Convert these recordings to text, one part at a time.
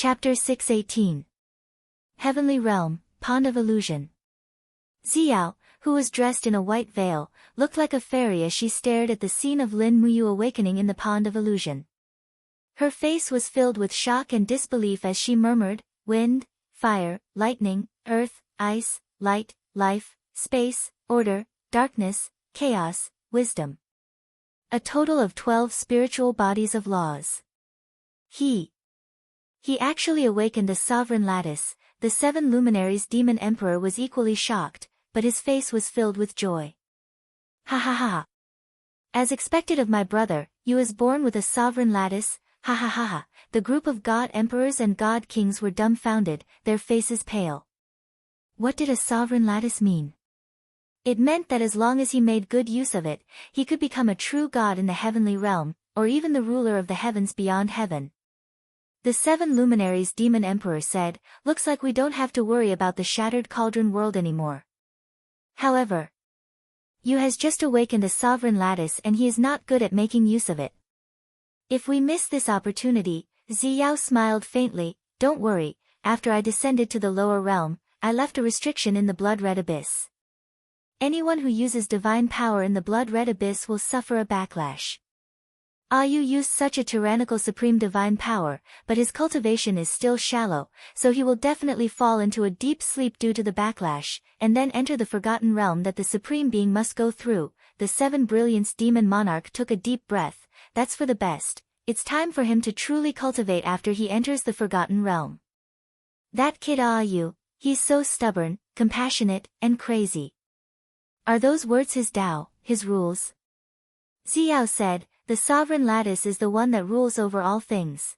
Chapter 618. Heavenly Realm, Pond of Illusion. Xiao, who was dressed in a white veil, looked like a fairy as she stared at the scene of Lin Muyu awakening in the Pond of Illusion. Her face was filled with shock and disbelief as she murmured, "Wind, fire, lightning, earth, ice, light, life, space, order, darkness, chaos, wisdom. A total of 12 spiritual bodies of laws. He actually awakened a sovereign lattice." The 7 luminaries' demon emperor was equally shocked, but his face was filled with joy. "Ha ha ha. As expected of my brother, you was born with a sovereign lattice, ha ha ha ha." The group of god emperors and god kings were dumbfounded, their faces pale. What did a sovereign lattice mean? It meant that as long as he made good use of it, he could become a true god in the heavenly realm, or even the ruler of the heavens beyond heaven. The 7 luminaries' demon emperor said, "Looks like we don't have to worry about the shattered cauldron world anymore. However, Yu has just awakened a sovereign lattice and he is not good at making use of it. If we miss this opportunity," Xiao smiled faintly, "don't worry, after I descended to the lower realm, I left a restriction in the blood-red abyss. Anyone who uses divine power in the blood-red abyss will suffer a backlash. Yu used such a tyrannical supreme divine power, but his cultivation is still shallow, so he will definitely fall into a deep sleep due to the backlash, and then enter the forgotten realm that the supreme being must go through." The 7 brilliance demon monarch took a deep breath. "That's for the best. It's time for him to truly cultivate after he enters the forgotten realm. That kid Yu, he's so stubborn, compassionate, and crazy." "Are those words his Tao, his rules?" Xiao said, "The sovereign lattice is the one that rules over all things.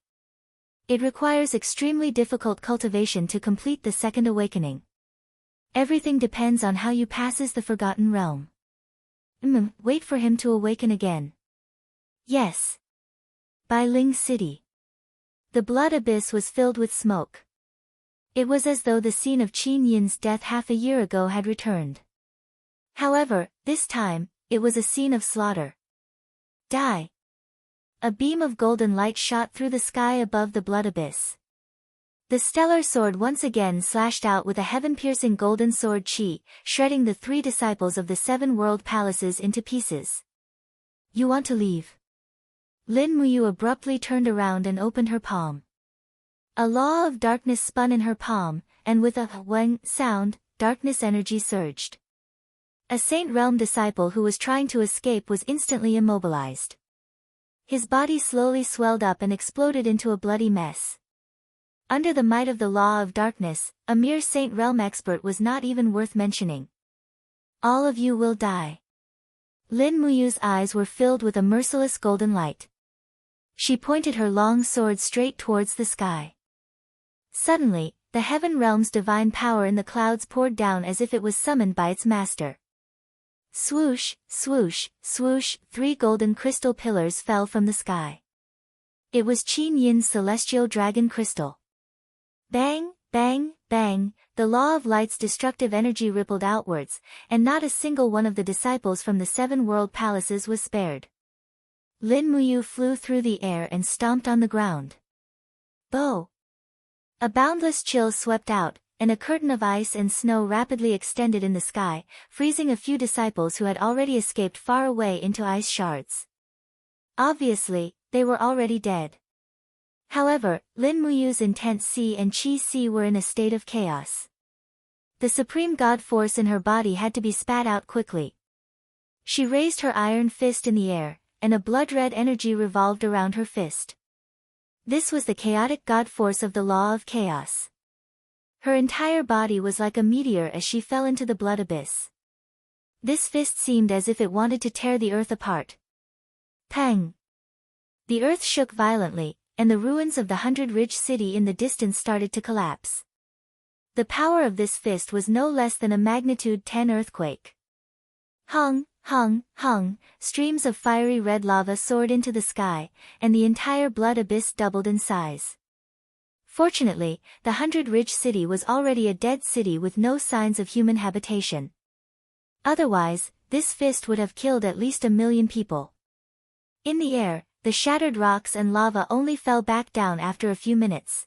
It requires extremely difficult cultivation to complete the second awakening. Everything depends on how you passes the forgotten realm. Wait for him to awaken again." "Yes." By Ling City. The blood abyss was filled with smoke. It was as though the scene of Qin Yin's death half a year ago had returned. However, this time, it was a scene of slaughter. Die. A beam of golden light shot through the sky above the blood abyss. The stellar sword once again slashed out with a heaven-piercing golden sword chi, shredding the 3 disciples of the 7 world palaces into pieces. "You want to leave?" Lin Muyu abruptly turned around and opened her palm. A law of darkness spun in her palm, and with a weng sound, darkness energy surged. A Saint Realm disciple who was trying to escape was instantly immobilized. His body slowly swelled up and exploded into a bloody mess. Under the might of the law of darkness, a mere Saint Realm expert was not even worth mentioning. "All of you will die." Lin Muyu's eyes were filled with a merciless golden light. She pointed her long sword straight towards the sky. Suddenly, the heaven realm's divine power in the clouds poured down as if it was summoned by its master. Swoosh, swoosh, swoosh, 3 golden crystal pillars fell from the sky. It was Qin Yin's celestial dragon crystal. Bang, bang, bang, the law of light's destructive energy rippled outwards, and not a single one of the disciples from the 7 world palaces was spared. Lin Muyu flew through the air and stomped on the ground. Bo! A boundless chill swept out, and a curtain of ice and snow rapidly extended in the sky, freezing a few disciples who had already escaped far away into ice shards. Obviously, they were already dead. However, Lin Muyu's intense Si and Qi Si were in a state of chaos. The supreme god force in her body had to be spat out quickly. She raised her iron fist in the air, and a blood-red energy revolved around her fist. This was the chaotic god force of the law of chaos. Her entire body was like a meteor as she fell into the blood abyss. This fist seemed as if it wanted to tear the earth apart. Pang! The earth shook violently, and the ruins of the 100-ridge city in the distance started to collapse. The power of this fist was no less than a magnitude 10 earthquake. Hung, hung, hung, streams of fiery red lava soared into the sky, and the entire blood abyss doubled in size. Fortunately, the 100-ridge city was already a dead city with no signs of human habitation. Otherwise, this fist would have killed at least 1 million people. In the air, the shattered rocks and lava only fell back down after a few minutes.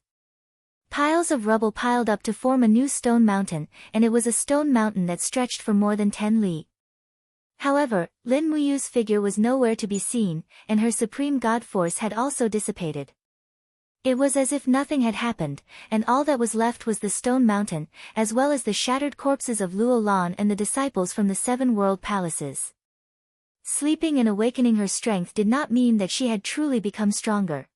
Piles of rubble piled up to form a new stone mountain, and it was a stone mountain that stretched for more than 10 li. However, Lin Muyu's figure was nowhere to be seen, and her supreme god force had also dissipated. It was as if nothing had happened, and all that was left was the stone mountain, as well as the shattered corpses of Luo Lan and the disciples from the 7 world palaces. Sleeping and awakening her strength did not mean that she had truly become stronger.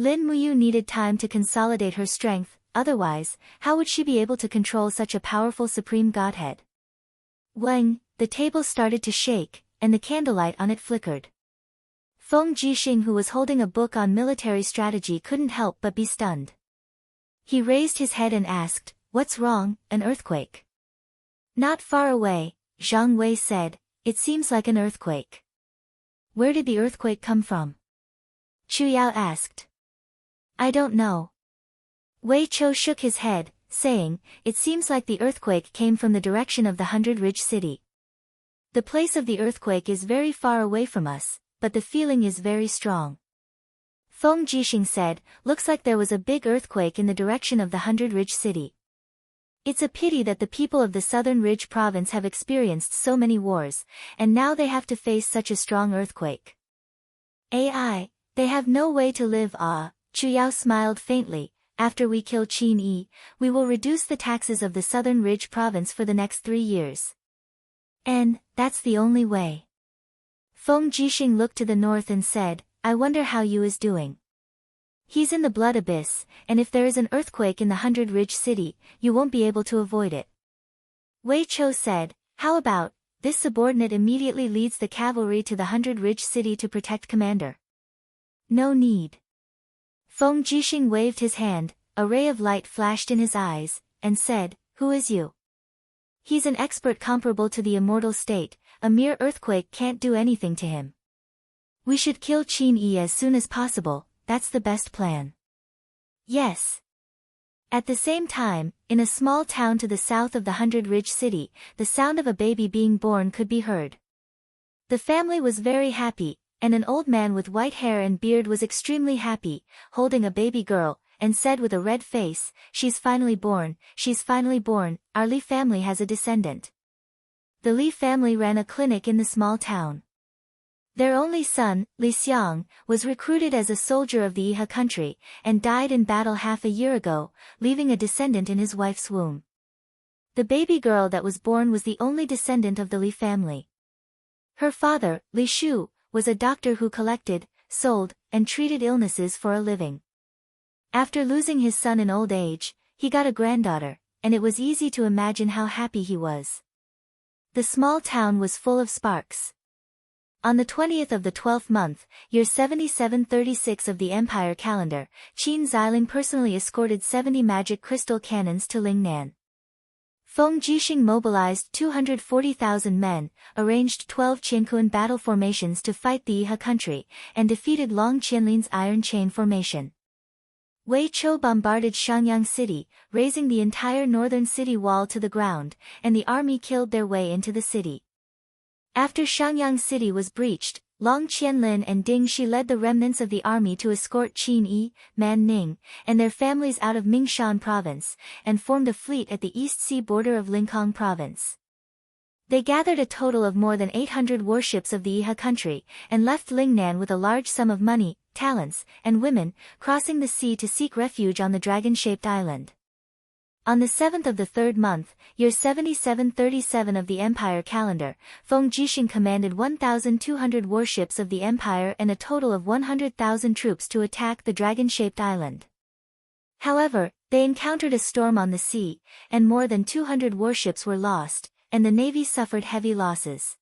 Lin Muyu needed time to consolidate her strength, otherwise, how would she be able to control such a powerful supreme godhead? Wang, the table started to shake, and the candlelight on it flickered. Feng Jixing, who was holding a book on military strategy, couldn't help but be stunned. He raised his head and asked, "What's wrong, an earthquake?" Not far away, Zhang Wei said, "It seems like an earthquake." "Where did the earthquake come from?" Chu Yao asked. "I don't know." Wei Chou shook his head, saying, "It seems like the earthquake came from the direction of the 100 Ridge City. The place of the earthquake is very far away from us, but the feeling is very strong." Feng Jixing said, "Looks like there was a big earthquake in the direction of the 100 Ridge City. It's a pity that the people of the Southern Ridge province have experienced so many wars, and now they have to face such a strong earthquake. They have no way to live." Chu Yao smiled faintly. "After we kill Qin Yi, we will reduce the taxes of the Southern Ridge province for the next 3 years. And that's the only way." Feng Jixing looked to the north and said, "I wonder how Yu is doing. He's in the blood abyss, and if there is an earthquake in the 100 Ridge City, you won't be able to avoid it." Wei Chou said, "How about, this subordinate immediately leads the cavalry to the 100 Ridge City to protect commander?" "No need." Feng Jixing waved his hand, a ray of light flashed in his eyes, and said, "Who is Yu? He's an expert comparable to the immortal state, a mere earthquake can't do anything to him. We should kill Qin Yi as soon as possible, that's the best plan." "Yes." At the same time, in a small town to the south of the 100 Ridge City, the sound of a baby being born could be heard. The family was very happy, and an old man with white hair and beard was extremely happy, holding a baby girl, and said with a red face, "She's finally born, our Li family has a descendant." The Li family ran a clinic in the small town. Their only son, Li Xiang, was recruited as a soldier of the Iha country, and died in battle half a year ago, leaving a descendant in his wife's womb. The baby girl that was born was the only descendant of the Li family. Her father, Li Shu, was a doctor who collected, sold, and treated illnesses for a living. After losing his son in old age, he got a granddaughter, and it was easy to imagine how happy he was. The small town was full of sparks. On the 20th of the 12th month, year 7736 of the Empire calendar, Qin Xiling personally escorted 70 magic crystal cannons to Lingnan. Feng Jixing mobilized 240,000 men, arranged 12 Qiankuan battle formations to fight the Iha country, and defeated Long Qianlin's iron chain formation. Wei Chou bombarded Shangyang City, razing the entire northern city wall to the ground, and the army killed their way into the city. After Shangyang City was breached, Long Qianlin and Ding Shi led the remnants of the army to escort Qin Yi, Man Ning, and their families out of Mingshan province, and formed a fleet at the East Sea border of Linkong province. They gathered a total of more than 800 warships of the Iha country, and left Lingnan with a large sum of money, talents, and women, crossing the sea to seek refuge on the dragon-shaped island. On the 7th of the 3rd month, year 7737 of the Empire calendar, Feng Jixing commanded 1,200 warships of the Empire and a total of 100,000 troops to attack the dragon-shaped island. However, they encountered a storm on the sea, and more than 200 warships were lost, and the navy suffered heavy losses.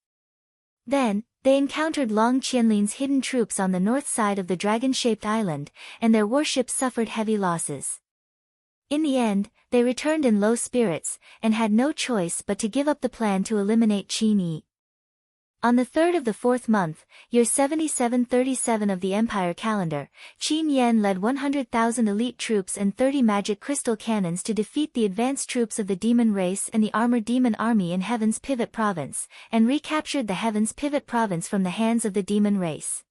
Then, they encountered Long Qianlin's hidden troops on the north side of the dragon-shaped island, and their warships suffered heavy losses. In the end, they returned in low spirits, and had no choice but to give up the plan to eliminate Qin Yi. On the 3rd of the 4th month, year 7737 of the Empire calendar, Qin Yan led 100,000 elite troops and 30 magic crystal cannons to defeat the advanced troops of the demon race and the armored demon army in Heaven's Pivot province, and recaptured the Heaven's Pivot province from the hands of the demon race.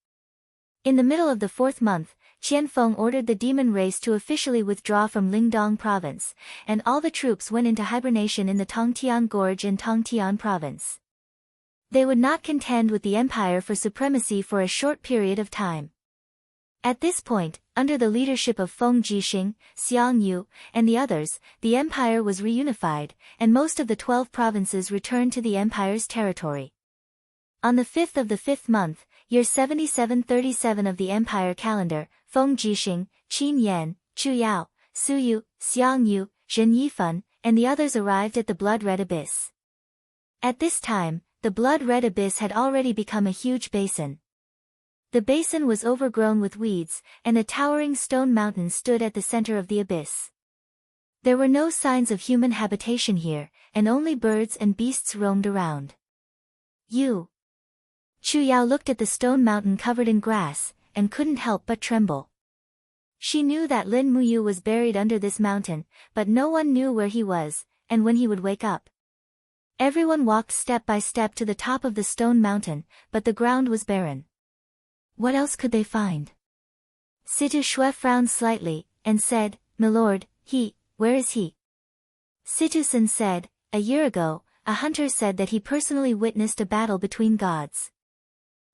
In the middle of the 4th month, Qianfeng ordered the demon race to officially withdraw from Lingdong province, and all the troops went into hibernation in the Tongtian Gorge and Tongtian province. They would not contend with the empire for supremacy for a short period of time. At this point, under the leadership of Feng Jixing, Xiang Yu, and the others, the empire was reunified, and most of the 12 provinces returned to the empire's territory. On the 5th of the 5th month, year 7737 of the empire calendar, Feng Jixing, Qin Yan, Chu Yao, Su Yu, Xiang Yu, Zhen Yifan, and the others arrived at the blood-red abyss. At this time, the blood-red abyss had already become a huge basin. The basin was overgrown with weeds, and a towering stone mountain stood at the center of the abyss. There were no signs of human habitation here, and only birds and beasts roamed around. Chu Yao looked at the stone mountain covered in grass, and couldn't help but tremble. She knew that Lin Muyu was buried under this mountain, but no one knew where he was, and when he would wake up. Everyone walked step by step to the top of the stone mountain, but the ground was barren. What else could they find? Situ Shui frowned slightly, and said, "Milord, where is he?" Situ Sun said, "A year ago, a hunter said that he personally witnessed a battle between gods.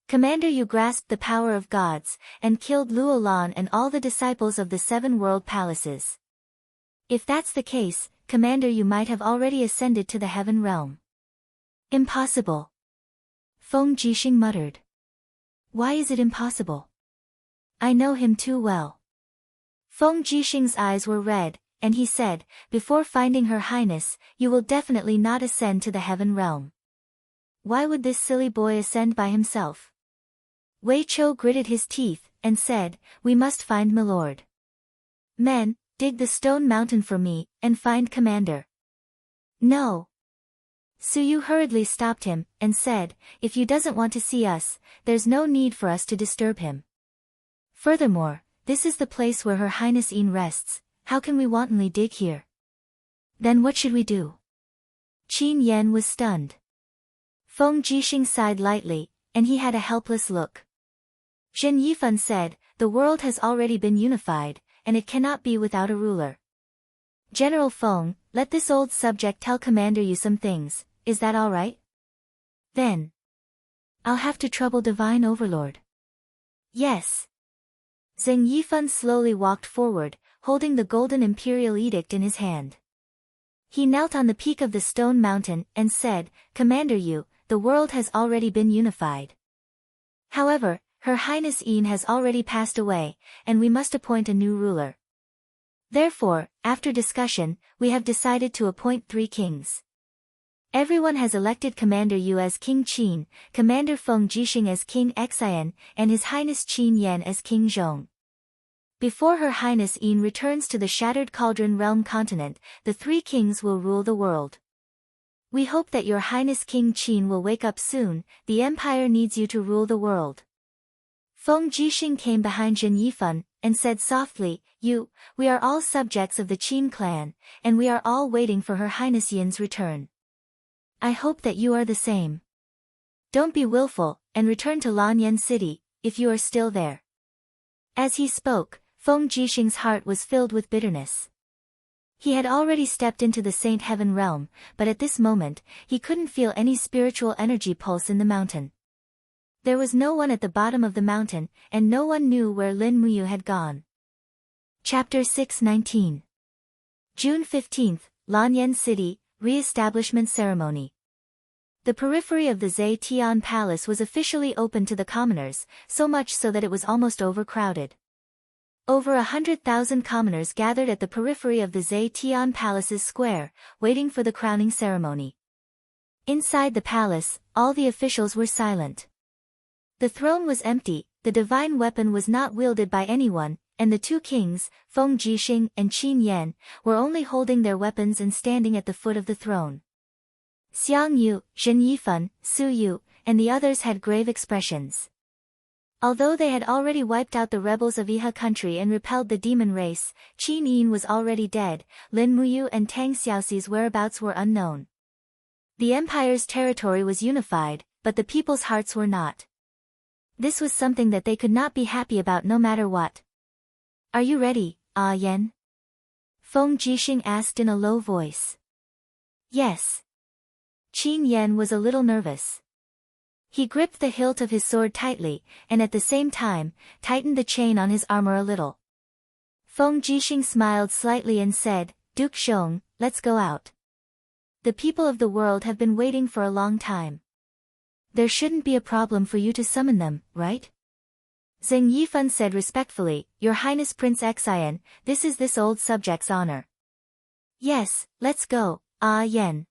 Commander Yu grasped the power of gods, and killed Luo Lan and all the disciples of the 7 world palaces. If that's the case, Commander Yu might have already ascended to the heaven realm." "Impossible," Feng Jixing muttered. "Why is it impossible? I know him too well." Feng Jixing's eyes were red, and he said, "Before finding Her Highness, you will definitely not ascend to the heaven realm. Why would this silly boy ascend by himself?" Wei Chou gritted his teeth, and said, "We must find Milord. Men, dig the stone mountain for me, and find Commander." "No." Su Yu hurriedly stopped him, and said, "If you doesn't want to see us, there's no need for us to disturb him. Furthermore, this is the place where Her Highness Yin rests, how can we wantonly dig here?" "Then what should we do?" Qin Yan was stunned. Feng Jixing sighed lightly, and he had a helpless look. Zhen Yifan said, "The world has already been unified, and it cannot be without a ruler. General Feng, let this old subject tell Commander Yu some things, is that all right?" "Then I'll have to trouble Divine Overlord." "Yes." Zheng Yifan slowly walked forward, holding the golden imperial edict in his hand. He knelt on the peak of the stone mountain, and said, "Commander Yu, the world has already been unified. However, Her Highness Yin has already passed away, and we must appoint a new ruler. Therefore, after discussion, we have decided to appoint 3 kings. Everyone has elected Commander Yu as King Qin, Commander Feng Jixing as King Xian, and His Highness Qin Yan as King Zhong. Before Her Highness Yin returns to the Shattered Cauldron Realm continent, the 3 kings will rule the world. We hope that Your Highness King Qin will wake up soon, the empire needs you to rule the world." Feng Jixing came behind Zhen Yifan, and said softly, We are all subjects of the Qin clan, and we are all waiting for Her Highness Yin's return. I hope that you are the same. Don't be willful, and return to Lanyan City, if you are still there." As he spoke, Feng Jixing's heart was filled with bitterness. He had already stepped into the Saint Heaven realm, but at this moment, he couldn't feel any spiritual energy pulse in the mountain. There was no one at the bottom of the mountain, and no one knew where Lin Muyu had gone. Chapter 619. June 15th, Lanyan City, Re-establishment Ceremony. The periphery of the Zetian Palace was officially open to the commoners, so much so that it was almost overcrowded. Over 100,000 commoners gathered at the periphery of the Zetian Palace's square, waiting for the crowning ceremony. Inside the palace, all the officials were silent. The throne was empty, the divine weapon was not wielded by anyone, and the 2 kings, Feng Jixing and Qin Yan, were only holding their weapons and standing at the foot of the throne. Xiang Yu, Zhen Yifan, Su Yu, and the others had grave expressions. Although they had already wiped out the rebels of Iha country and repelled the demon race, Qin Yin was already dead, Lin Muyu and Tang Xiaoxi's whereabouts were unknown. The empire's territory was unified, but the people's hearts were not. This was something that they could not be happy about no matter what. Are you ready, Ah Yen? Feng Jixing asked in a low voice. Yes. Qin Yen was a little nervous. He gripped the hilt of his sword tightly, and at the same time, tightened the chain on his armor a little. Feng Jixing smiled slightly and said, Duke Xiong, let's go out. The people of the world have been waiting for a long time. There shouldn't be a problem for you to summon them, right? Zheng Yifan said respectfully, Your Highness Prince Xian, this is this old subject's honor. Yes, let's go, Ah Yen.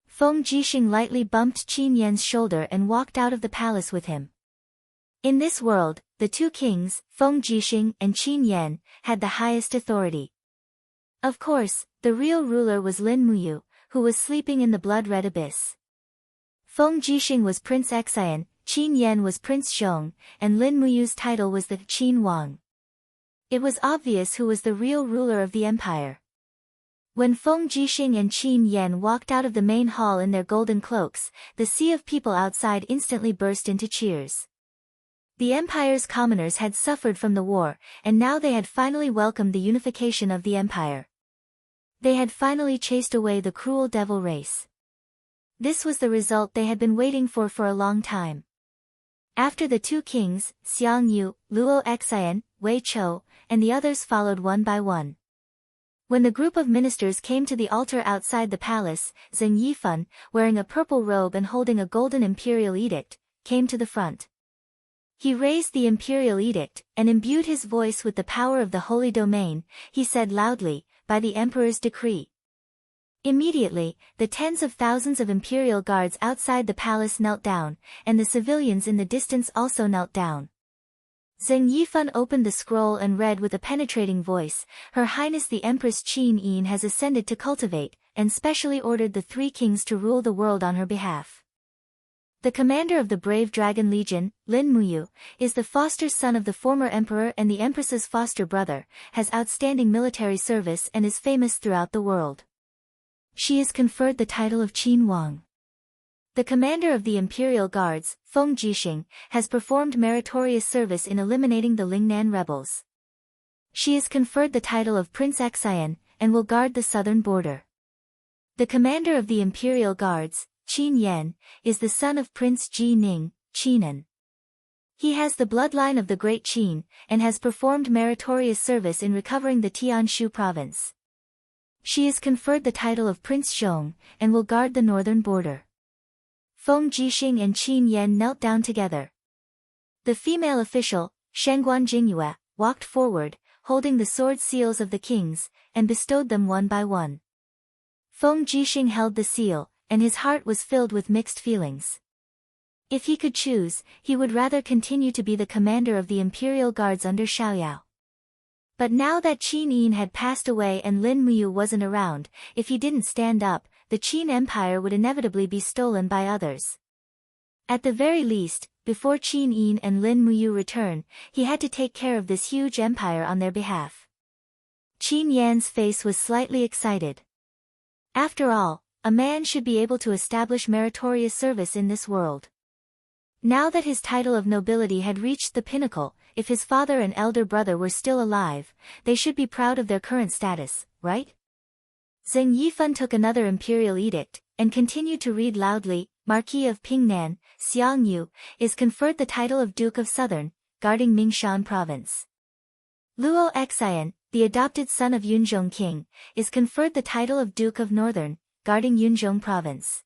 Feng Jixing lightly bumped Qin Yan's shoulder and walked out of the palace with him. In this world, the two kings, Feng Jixing and Qin Yan, had the highest authority. Of course, the real ruler was Lin Muyu, who was sleeping in the blood-red abyss. Feng Jixing was Prince Xian, Qin Yan was Prince Xiong, and Lin Muyu's title was the Qin Wang. It was obvious who was the real ruler of the empire. When Feng Jixing and Qin Yan walked out of the main hall in their golden cloaks, the sea of people outside instantly burst into cheers. The empire's commoners had suffered from the war, and now they had finally welcomed the unification of the empire. They had finally chased away the cruel devil race. This was the result they had been waiting for a long time. After the two kings, Xiang Yu, Luo Xian, Wei Chou, and the others followed one by one. When the group of ministers came to the altar outside the palace, Zheng Yifan, wearing a purple robe and holding a golden imperial edict, came to the front. He raised the imperial edict, and imbued his voice with the power of the holy domain. He said loudly, by the emperor's decree. Immediately, the tens of thousands of imperial guards outside the palace knelt down, and the civilians in the distance also knelt down. Zheng Yifan opened the scroll and read with a penetrating voice, Her Highness the Empress Qin Yin has ascended to cultivate, and specially ordered the three kings to rule the world on her behalf. The commander of the brave dragon legion, Lin Muyu, is the foster son of the former emperor and the empress's foster brother, has outstanding military service and is famous throughout the world. She is conferred the title of Qin Wang. The commander of the Imperial Guards, Feng Jixing, has performed meritorious service in eliminating the Lingnan rebels. She is conferred the title of Prince Xian, and will guard the southern border. The commander of the Imperial Guards, Qin Yan, is the son of Prince Ji Ning, Qinan. He has the bloodline of the Great Qin, and has performed meritorious service in recovering the Tianshu province. She is conferred the title of Prince Xiong, and will guard the northern border. Feng Jixing and Qin Yan knelt down together. The female official, Shengguan Jingyue, walked forward, holding the sword seals of the kings, and bestowed them one by one. Feng Jixing held the seal, and his heart was filled with mixed feelings. If he could choose, he would rather continue to be the commander of the Imperial Guards under Xiaoyao. But now that Qin Yin had passed away and Lin Muyu wasn't around, if he didn't stand up, the Qin Empire would inevitably be stolen by others. At the very least, before Qin Yin and Lin Muyu return, he had to take care of this huge empire on their behalf. Qin Yan's face was slightly excited. After all, a man should be able to establish meritorious service in this world. Now that his title of nobility had reached the pinnacle, if his father and elder brother were still alive, they should be proud of their current status, right? Zheng Yifan took another imperial edict, and continued to read loudly, Marquis of Pingnan, Xiang Yu, is conferred the title of Duke of Southern, guarding Mingshan province. Luo Xian, the adopted son of Yunzhong King, is conferred the title of Duke of Northern, guarding Yunzhong province.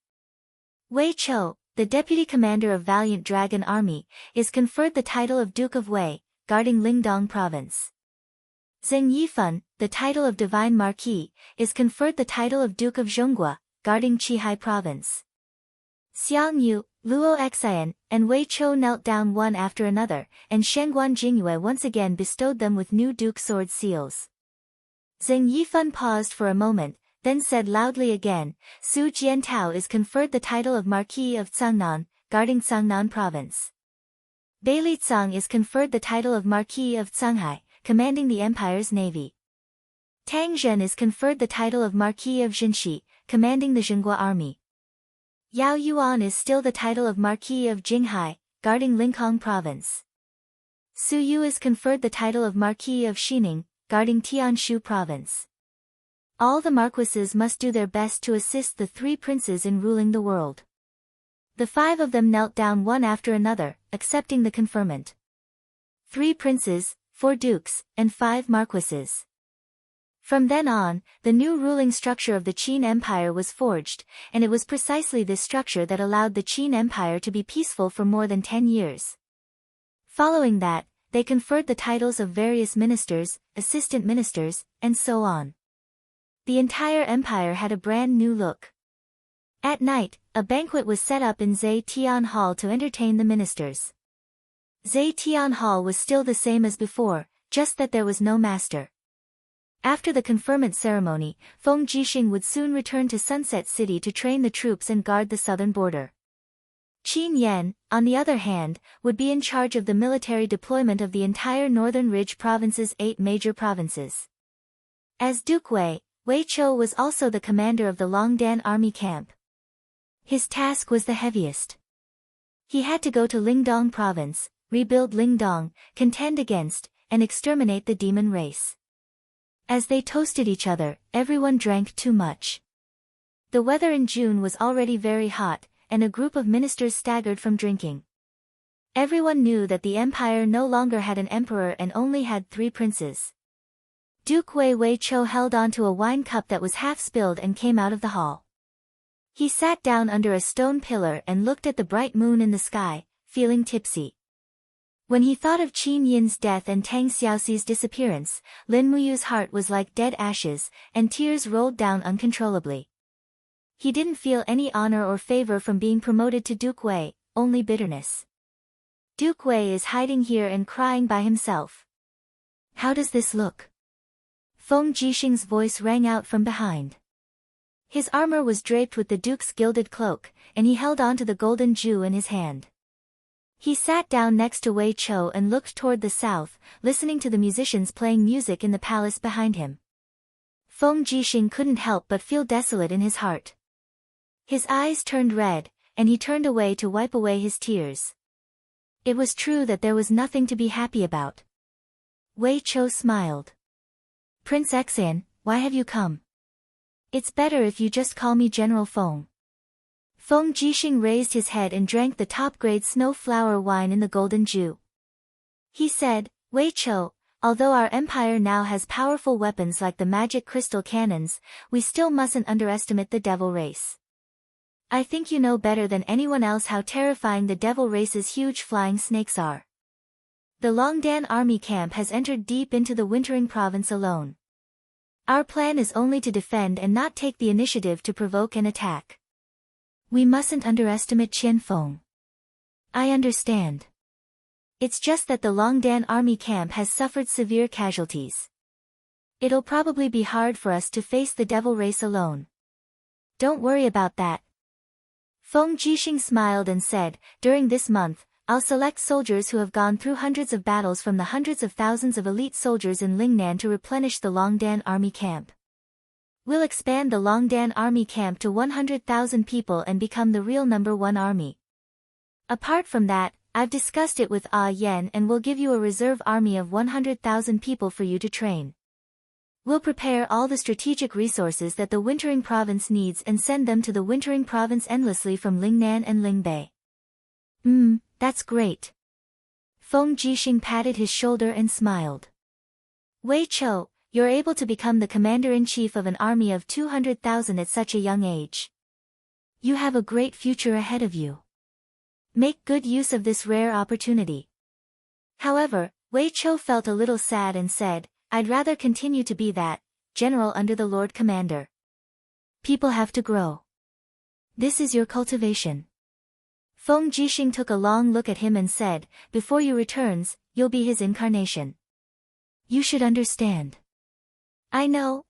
Wei Chou, the deputy commander of Valiant Dragon Army, is conferred the title of Duke of Wei, guarding Lingdong province. Zheng Yifan, the title of Divine Marquis, is conferred the title of Duke of Zhonghua, guarding Qihai province. Xiang Yu, Luo Xian, and Wei Chou knelt down one after another, and Shengguan Jingyue once again bestowed them with new duke sword seals. Zheng Yifan paused for a moment, then said loudly again, Su Jiantao is conferred the title of Marquis of Cangnan, guarding Cangnan province. Bei Lizang is conferred the title of Marquis of Canghai, commanding the empire's navy. Tang Zhen is conferred the title of Marquis of Jinshi, commanding the Zhenghua army. Yao Yuan is still the title of Marquis of Jinghai, guarding Linkhong province. Su Yu is conferred the title of Marquis of Xining, guarding Tianshu province. All the marquises must do their best to assist the 3 princes in ruling the world. The 5 of them knelt down one after another, accepting the conferment. 3 princes, 4 dukes, and 5 marquises. From then on, the new ruling structure of the Qin Empire was forged, and it was precisely this structure that allowed the Qin Empire to be peaceful for more than 10 years. Following that, they conferred the titles of various ministers, assistant ministers, and so on. The entire empire had a brand new look. At night, a banquet was set up in Zhe Tian Hall to entertain the ministers. Zhe Tian Hall was still the same as before, just that there was no master. After the conferment ceremony, Feng Jixing would soon return to Sunset City to train the troops and guard the southern border. Qin Yan, on the other hand, would be in charge of the military deployment of the entire Northern Ridge Province's 8 major provinces. As Duke Wei Chou was also the commander of the Longdan army camp. His task was the heaviest. He had to go to Lingdong province, rebuild Lingdong, contend against, and exterminate the demon race. As they toasted each other, everyone drank too much. The weather in June was already very hot, and a group of ministers staggered from drinking. Everyone knew that the empire no longer had an emperor and only had 3 princes. Duke Wei Chou held onto a wine cup that was half spilled and came out of the hall. He sat down under a stone pillar and looked at the bright moon in the sky, feeling tipsy. When he thought of Qin Yin's death and Tang Xiaoxi's disappearance, Lin Muyu's heart was like dead ashes, and tears rolled down uncontrollably. He didn't feel any honor or favor from being promoted to Duke Wei, only bitterness. Duke Wei is hiding here and crying by himself. How does this look? Feng Jixing's voice rang out from behind. His armor was draped with the duke's gilded cloak, and he held on to the golden Ju in his hand. He sat down next to Wei Chou and looked toward the south, listening to the musicians playing music in the palace behind him. Feng Jixing couldn't help but feel desolate in his heart. His eyes turned red, and he turned away to wipe away his tears. It was true that there was nothing to be happy about. Wei Chou smiled. Prince Xan, why have you come? It's better if you just call me General Feng. Feng Jixing raised his head and drank the top-grade snow-flower wine in the golden Ju. He said, Wei Chou, although our empire now has powerful weapons like the magic crystal cannons, we still mustn't underestimate the devil race. I think you know better than anyone else how terrifying the devil race's huge flying snakes are. The Longdan army camp has entered deep into the wintering province alone. Our plan is only to defend and not take the initiative to provoke an attack. We mustn't underestimate Qianfeng. I understand. It's just that the Longdan army camp has suffered severe casualties. It'll probably be hard for us to face the devil race alone. Don't worry about that. Feng Jixing smiled and said, during this month, I'll select soldiers who have gone through hundreds of battles from the hundreds of thousands of elite soldiers in Lingnan to replenish the Longdan army camp. We'll expand the Longdan army camp to 100,000 people and become the real #1 army. Apart from that, I've discussed it with Yen and we'll give you a reserve army of 100,000 people for you to train. We'll prepare all the strategic resources that the Wintering Province needs and send them to the Wintering Province endlessly from Lingnan and Lingbei. That's great. Feng Jixing patted his shoulder and smiled. Wei Chou, you're able to become the commander-in-chief of an army of 200,000 at such a young age. You have a great future ahead of you. Make good use of this rare opportunity. However, Wei Chou felt a little sad and said, I'd rather continue to be that general under the Lord Commander. People have to grow. This is your cultivation. Feng Jixing took a long look at him and said, before you returns, you'll be his incarnation. You should understand. I know.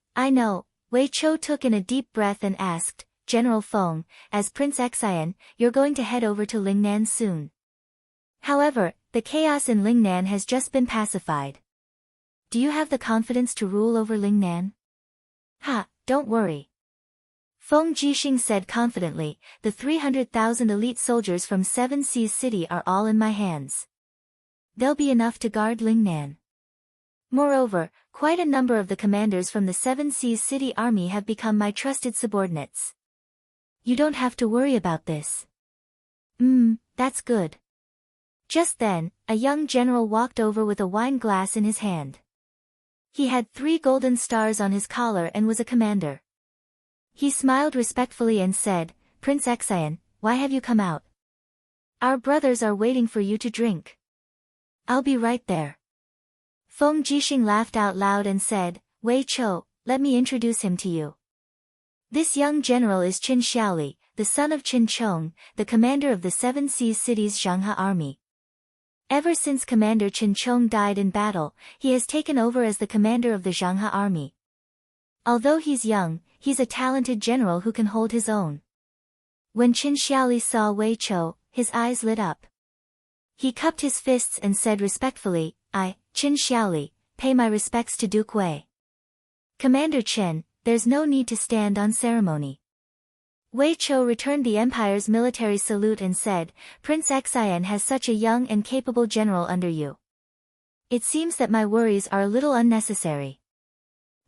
Wei Chou took in a deep breath and asked, General Feng, as Prince Xian, you're going to head over to Lingnan soon. However, the chaos in Lingnan has just been pacified. Do you have the confidence to rule over Lingnan? Don't worry. Feng Jixing said confidently, the 300,000 elite soldiers from Seven Seas City are all in my hands. they'll be enough to guard Lingnan. Moreover, quite a number of the commanders from the Seven Seas City Army have become my trusted subordinates. You don't have to worry about this. That's good. Just then, a young general walked over with a wine glass in his hand. He had 3 golden stars on his collar and was a commander. He smiled respectfully and said, Prince Xian, why have you come out? Our brothers are waiting for you to drink. I'll be right there. Feng Jixing laughed out loud and said, Wei Chou, let me introduce him to you. This young general is Qin Xiaoli, the son of Qin Chong, the commander of the Seven Seas Cities Zhanghe army. Ever since Commander Qin Chong died in battle, he has taken over as the commander of the Zhanghe army. Although he's young, he's a talented general who can hold his own. When Qin Xiaoli saw Wei Chou, his eyes lit up. He cupped his fists and said respectfully, I, Qin Xiaoli, pay my respects to Duke Wei. Commander Qin, there's no need to stand on ceremony. Wei Chou returned the empire's military salute and said, Prince Xian has such a young and capable general under you. It seems that my worries are a little unnecessary.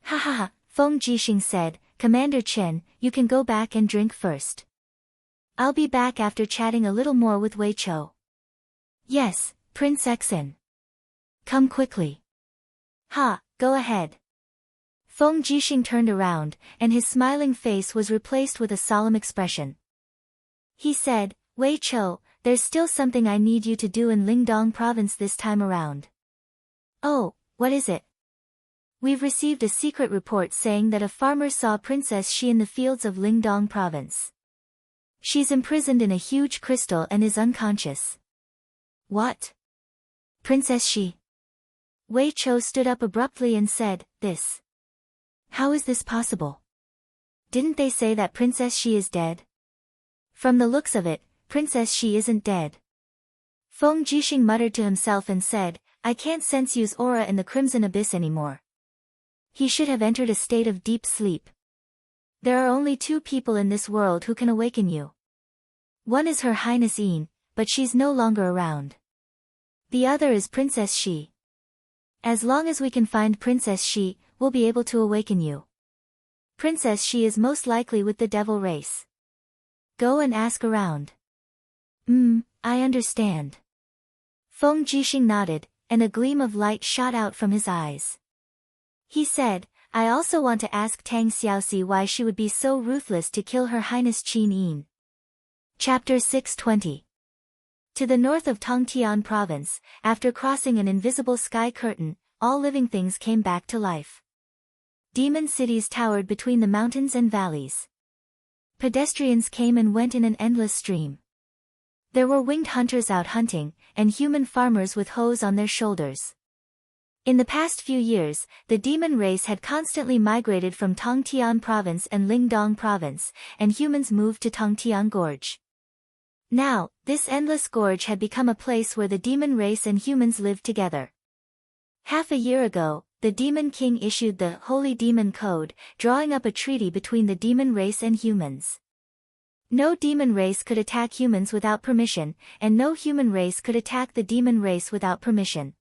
Ha ha ha, Feng Jixing said, Commander Qin, you can go back and drink first. I'll be back after chatting a little more with Wei Chou. Yes, Prince Xian. Come quickly. Ha, go ahead. Feng Jixing turned around, and his smiling face was replaced with a solemn expression. He said, Wei Chou, there's still something I need you to do in Lingdong province this time around. Oh, what is it? We've received a secret report saying that a farmer saw Princess Xi in the fields of Lingdong province. She's imprisoned in a huge crystal and is unconscious. What? Princess Xi? Wei Chou stood up abruptly and said, This. How is this possible? Didn't they say that Princess Xi is dead? From the looks of it, Princess Xi isn't dead. Feng Jixing muttered to himself and said, I can't sense Yu's aura in the Crimson Abyss anymore. He should have entered a state of deep sleep. There are only 2 people in this world who can awaken you. One is Her Highness Yin, but she's no longer around. The other is Princess Xi. As long as we can find Princess Xi, we'll be able to awaken you. Princess Xi is most likely with the devil race. Go and ask around. I understand. Feng Jixing nodded, and a gleam of light shot out from his eyes. He said, I also want to ask Tang Xiaoxi why she would be so ruthless to kill Her Highness Qin Yin. Chapter 620. To the north of Tongtian province, after crossing an invisible sky curtain, all living things came back to life. Demon cities towered between the mountains and valleys. Pedestrians came and went in an endless stream. There were winged hunters out hunting, and human farmers with hoes on their shoulders. In the past few years, the demon race had constantly migrated from Tongtian province and Lingdong province, and humans moved to Tongtian Gorge. Now, this endless gorge had become a place where the demon race and humans lived together. Half a year ago, the Demon King issued the Holy Demon Code, drawing up a treaty between the demon race and humans. No demon race could attack humans without permission, and no human race could attack the demon race without permission.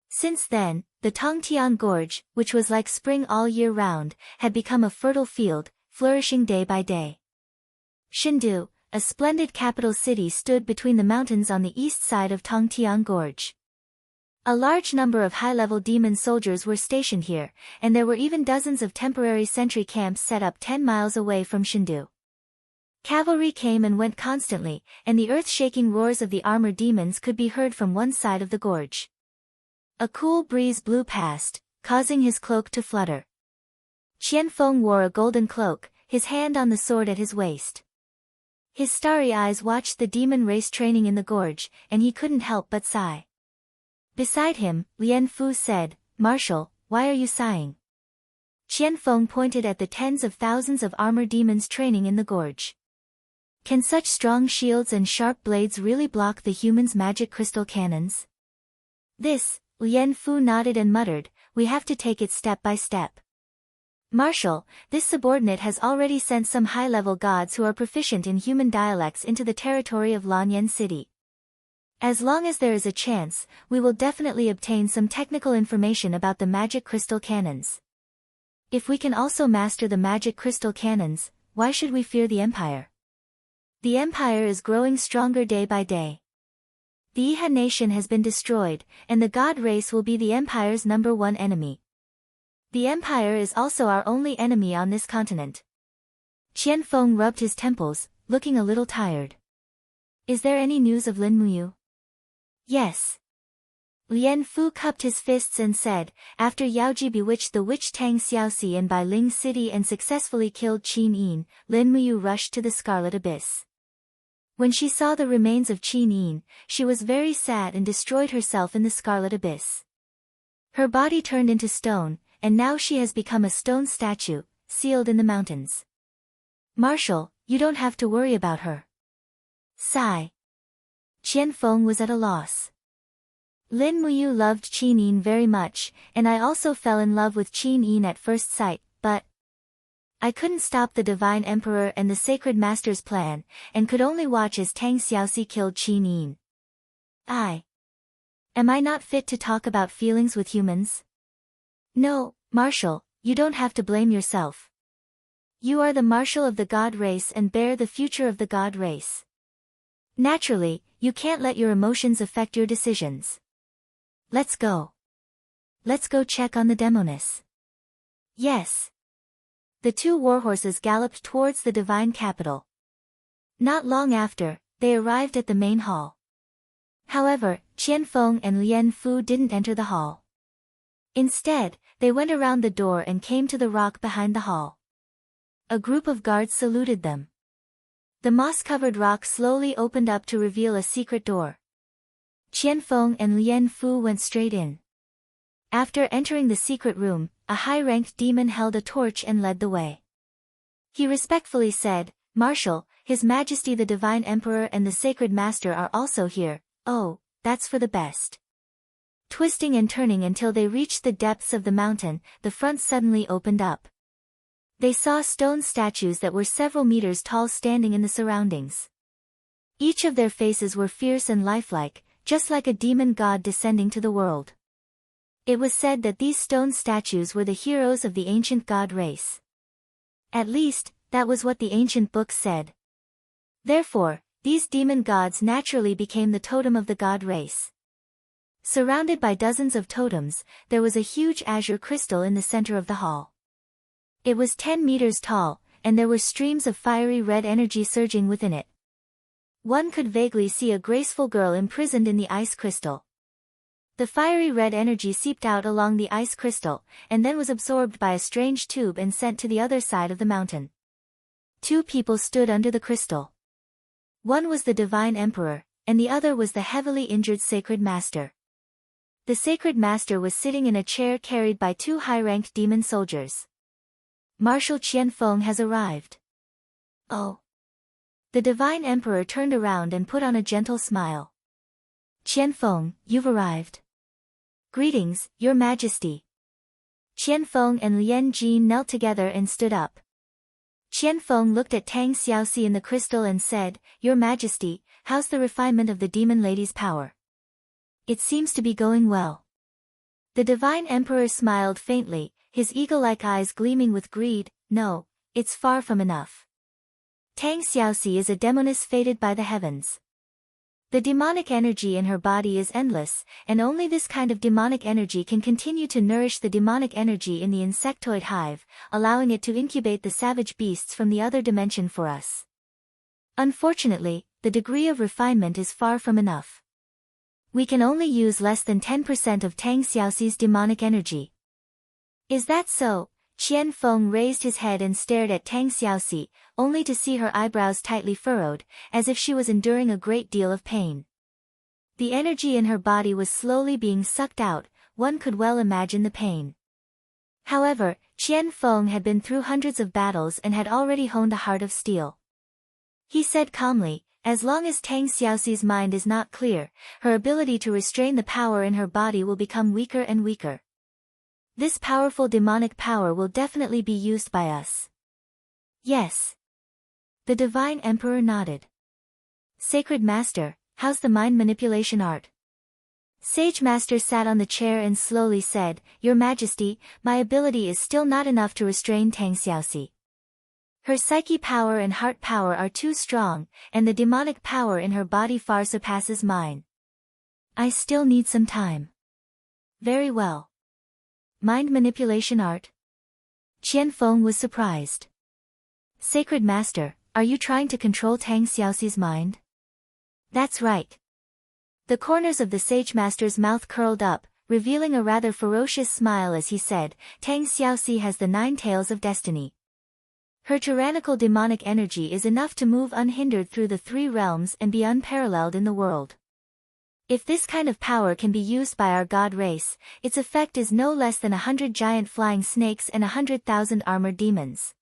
Since then, the Tongtian Gorge, which was like spring all year round, had become a fertile field, flourishing day by day. Chengdu, a splendid capital city, stood between the mountains on the east side of Tongtian Gorge. A large number of high-level demon soldiers were stationed here, and there were even dozens of temporary sentry camps set up 10 miles away from Chengdu. Cavalry came and went constantly, and the earth-shaking roars of the armored demons could be heard from one side of the gorge. A cool breeze blew past, causing his cloak to flutter. Qianfeng wore a golden cloak, his hand on the sword at his waist. His starry eyes watched the demon race training in the gorge, and he couldn't help but sigh. Beside him, Lian Fu said, Marshal, why are you sighing? Qianfeng pointed at the tens of thousands of armor demons training in the gorge. Can such strong shields and sharp blades really block the humans' magic crystal cannons? This, Lian Fu nodded and muttered, we have to take it step by step. Marshal, this subordinate has already sent some high-level gods who are proficient in human dialects into the territory of Lanyan City. As long as there is a chance, we will definitely obtain some technical information about the magic crystal cannons. If we can also master the magic crystal cannons, why should we fear the Empire? The Empire is growing stronger day by day. The Iha nation has been destroyed, and the god race will be the Empire's #1 enemy. The Empire is also our only enemy on this continent. Qian Feng rubbed his temples, looking a little tired. Is there any news of Lin Muyu? Yes. Lian Fu cupped his fists and said, after Yaoji bewitched the witch Tang Xiaoxi in Bai Ling City and successfully killed Qin Yin, Lin Muyu rushed to the Scarlet Abyss. When she saw the remains of Qin Yin, she was very sad and destroyed herself in the Scarlet Abyss. Her body turned into stone, and now she has become a stone statue, sealed in the mountains. Marshal, you don't have to worry about her. Sigh. Qian Feng was at a loss. Lin Muyu loved Qin Yin very much, and I also fell in love with Qin Yin at first sight, but I couldn't stop the Divine Emperor and the Sacred Master's plan, and could only watch as Tang Xiaoxi killed Qin Yin. Am I not fit to talk about feelings with humans? No, Marshal, you don't have to blame yourself. You are the Marshal of the God race and bear the future of the God race. Naturally, you can't let your emotions affect your decisions. Let's go. Let's go check on the Demoness. Yes. The two warhorses galloped towards the divine capital. Not long after, they arrived at the main hall. However, Qian Feng and Lian Fu didn't enter the hall. Instead, they went around the door and came to the rock behind the hall. A group of guards saluted them. The moss-covered rock slowly opened up to reveal a secret door. Qian Feng and Lian Fu went straight in. After entering the secret room, a high-ranked demon held a torch and led the way. He respectfully said, Marshal, His Majesty the Divine Emperor and the Sacred Master are also here. Oh, that's for the best. Twisting and turning until they reached the depths of the mountain, the front suddenly opened up. They saw stone statues that were several meters tall standing in the surroundings. Each of their faces were fierce and lifelike, just like a demon god descending to the world. It was said that these stone statues were the heroes of the ancient god race. At least, that was what the ancient books said. Therefore, these demon gods naturally became the totem of the god race. Surrounded by dozens of totems, there was a huge azure crystal in the center of the hall. It was 10 meters tall, and there were streams of fiery red energy surging within it. One could vaguely see a graceful girl imprisoned in the ice crystal. The fiery red energy seeped out along the ice crystal, and then was absorbed by a strange tube and sent to the other side of the mountain. Two people stood under the crystal. One was the Divine Emperor, and the other was the heavily injured Sacred Master. The Sacred Master was sitting in a chair carried by two high-ranked demon soldiers. Marshal Qian Feng has arrived. Oh. The Divine Emperor turned around and put on a gentle smile. Qian Feng, you've arrived. Greetings, Your Majesty. Qian Feng and Lian Jin knelt together and stood up. Qian Feng looked at Tang Xiaoxi in the crystal and said, Your Majesty, how's the refinement of the demon lady's power? It seems to be going well. The Divine Emperor smiled faintly, his eagle-like eyes gleaming with greed. No, it's far from enough. Tang Xiaoxi is a demoness fated by the heavens. The demonic energy in her body is endless, and only this kind of demonic energy can continue to nourish the demonic energy in the insectoid hive, allowing it to incubate the savage beasts from the other dimension for us. Unfortunately, the degree of refinement is far from enough. We can only use less than 10% of Tang Xiaoxi's demonic energy. Is that so? Qian Feng raised his head and stared at Tang Xiaoxi, only to see her eyebrows tightly furrowed, as if she was enduring a great deal of pain. The energy in her body was slowly being sucked out, one could well imagine the pain. However, Qian Feng had been through hundreds of battles and had already honed a heart of steel. He said calmly, as long as Tang Xiaoxi's mind is not clear, her ability to restrain the power in her body will become weaker and weaker. This powerful demonic power will definitely be used by us. Yes. The Divine Emperor nodded. Sacred Master, How's the mind manipulation art? Sage Master sat on the chair and slowly said, Your Majesty, my ability is still not enough to restrain Tang Xiaoxi. Her psyche power and heart power are too strong, and the demonic power in her body far surpasses mine. I still need some time. Very well. Mind manipulation art? Qian Feng was surprised. Sacred Master, are you trying to control Tang Xiaoxi's mind? That's right. The corners of the Sage Master's mouth curled up, revealing a rather ferocious smile as he said, Tang Xiaoxi has the 9 tails of destiny. Her tyrannical demonic energy is enough to move unhindered through the 3 realms and be unparalleled in the world. If this kind of power can be used by our god race, its effect is no less than 100 giant flying snakes and 100,000 armored demons.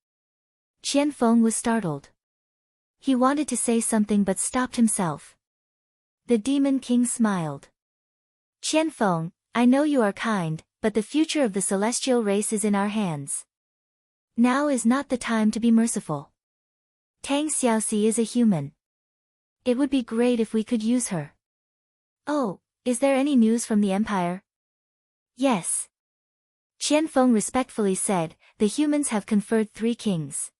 Qian Feng was startled. He wanted to say something but stopped himself. The Demon King smiled. Qian Feng, I know you are kind, but the future of the celestial race is in our hands. Now is not the time to be merciful. Tang Xiaoxi is a human. It would be great if we could use her. Oh, is there any news from the Empire? Yes. Qian Feng respectfully said, the humans have conferred 3 kings.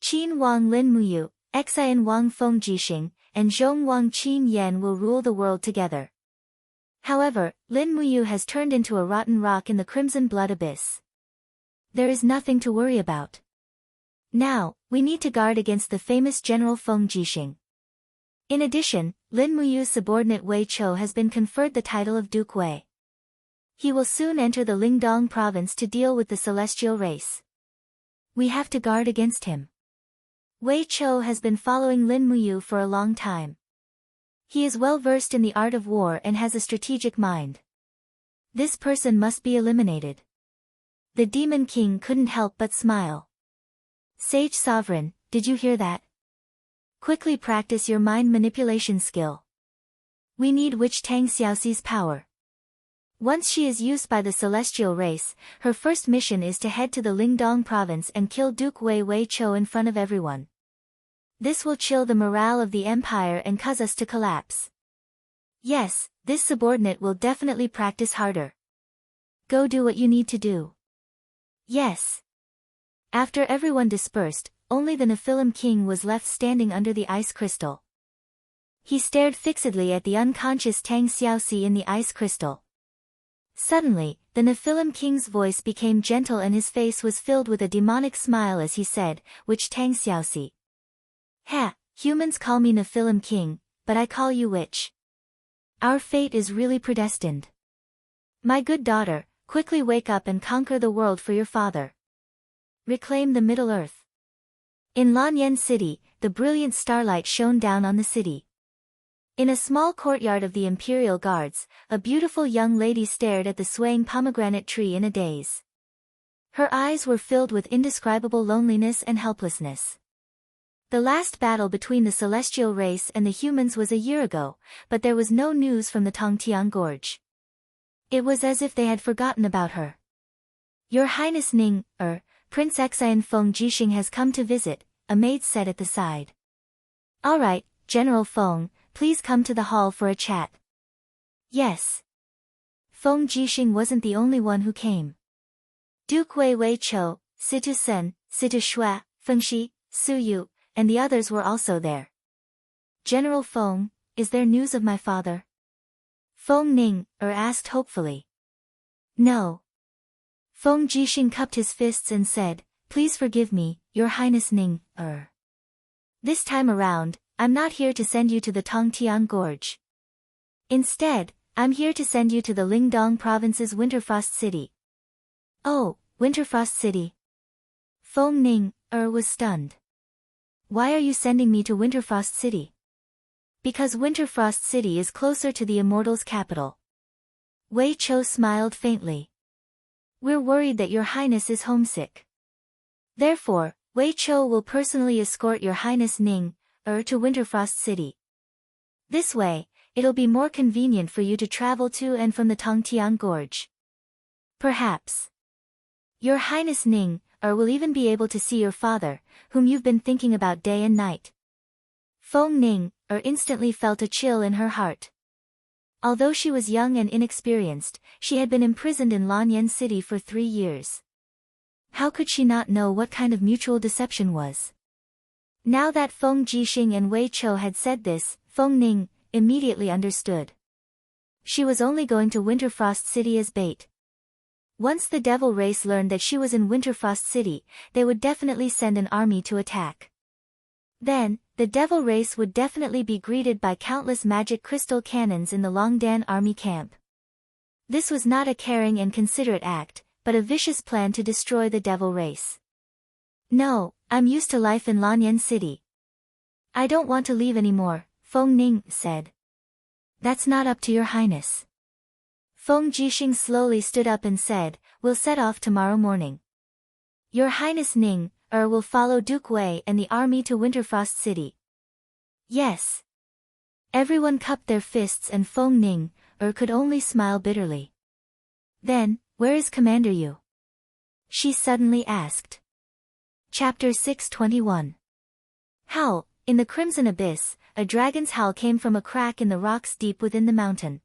Qin Wang Lin Muyu, Xian Wang Feng Jixing, and Zhong Wang Qin Yan will rule the world together. However, Lin Muyu has turned into a rotten rock in the Crimson Blood Abyss. There is nothing to worry about. Now, we need to guard against the famous General Feng Jixing. In addition, Lin Muyu's subordinate Wei Chou has been conferred the title of Duke Wei. He will soon enter the Lingdong province to deal with the celestial race. We have to guard against him. Wei Chou has been following Lin Muyu for a long time. He is well versed in the art of war and has a strategic mind. This person must be eliminated. The Demon King couldn't help but smile. Sage Sovereign, did you hear that? Quickly practice your mind manipulation skill. We need Witch Tang Xiaoxi's power. Once she is used by the celestial race, her first mission is to head to the Lingdong province and kill Duke Wei Chou in front of everyone. This will chill the morale of the empire and cause us to collapse. Yes, this subordinate will definitely practice harder. Go do what you need to do. Yes. After everyone dispersed, only the Nephilim King was left standing under the ice crystal. He stared fixedly at the unconscious Tang Xiaoxi in the ice crystal. Suddenly, the Nephilim King's voice became gentle and his face was filled with a demonic smile as he said, Witch Tang Xiaoxi. Ha, humans call me Nephilim King, but I call you Witch. Our fate is really predestined. My good daughter, quickly wake up and conquer the world for your father. Reclaim the Middle Earth. In Lanyan City, the brilliant starlight shone down on the city. In a small courtyard of the Imperial Guards, a beautiful young lady stared at the swaying pomegranate tree in a daze. Her eyes were filled with indescribable loneliness and helplessness. The last battle between the celestial race and the humans was a year ago, but there was no news from the Tongtian Gorge. It was as if they had forgotten about her. Your Highness Ning, Prince Xian Feng Jixing has come to visit, a maid said at the side. All right, General Feng, please come to the hall for a chat. Yes. Feng Jixing wasn't the only one who came. Duke Wei Chou, Situ Sen, Situ Shua, Fengxi, Su Yu, and the others were also there. General Feng, is there news of my father? Feng Ning, asked hopefully. No. Feng Jixing cupped his fists and said, Please forgive me, Your Highness Ning, This time around, I'm not here to send you to the Tongtian Gorge. Instead, I'm here to send you to the Lingdong province's Winterfrost City. Oh, Winterfrost City. Feng Ning, was stunned. Why are you sending me to Winterfrost City? Because Winterfrost City is closer to the Immortals' capital. Wei Chou smiled faintly. We're worried that Your Highness is homesick. Therefore, Wei Chou will personally escort Your Highness Ning, to Winterfrost City. This way, it'll be more convenient for you to travel to and from the Tongtian Gorge. Perhaps. Your Highness Ning, will even be able to see your father, whom you've been thinking about day and night. Feng Ning, or instantly felt a chill in her heart. Although she was young and inexperienced, she had been imprisoned in Lanyan City for 3 years. How could she not know what kind of mutual deception was? Now that Feng Jixing and Wei Chou had said this, Feng Ning immediately understood. She was only going to Winterfrost City as bait. Once the devil race learned that she was in Winterfrost City, they would definitely send an army to attack. Then, the devil race would definitely be greeted by countless magic crystal cannons in the Longdan army camp. This was not a caring and considerate act, but a vicious plan to destroy the devil race. No, I'm used to life in Lanyan City. I don't want to leave anymore, Feng Ning said. That's not up to your highness. Feng Jixing slowly stood up and said, we'll set off tomorrow morning. Your highness Ning, will follow Duke Wei and the army to Winterfrost City. Yes. Everyone cupped their fists and Feng Ning, could only smile bitterly. Then, where is Commander Yu? She suddenly asked. Chapter 621. Howl. In the Crimson Abyss, a dragon's howl came from a crack in the rocks deep within the mountain.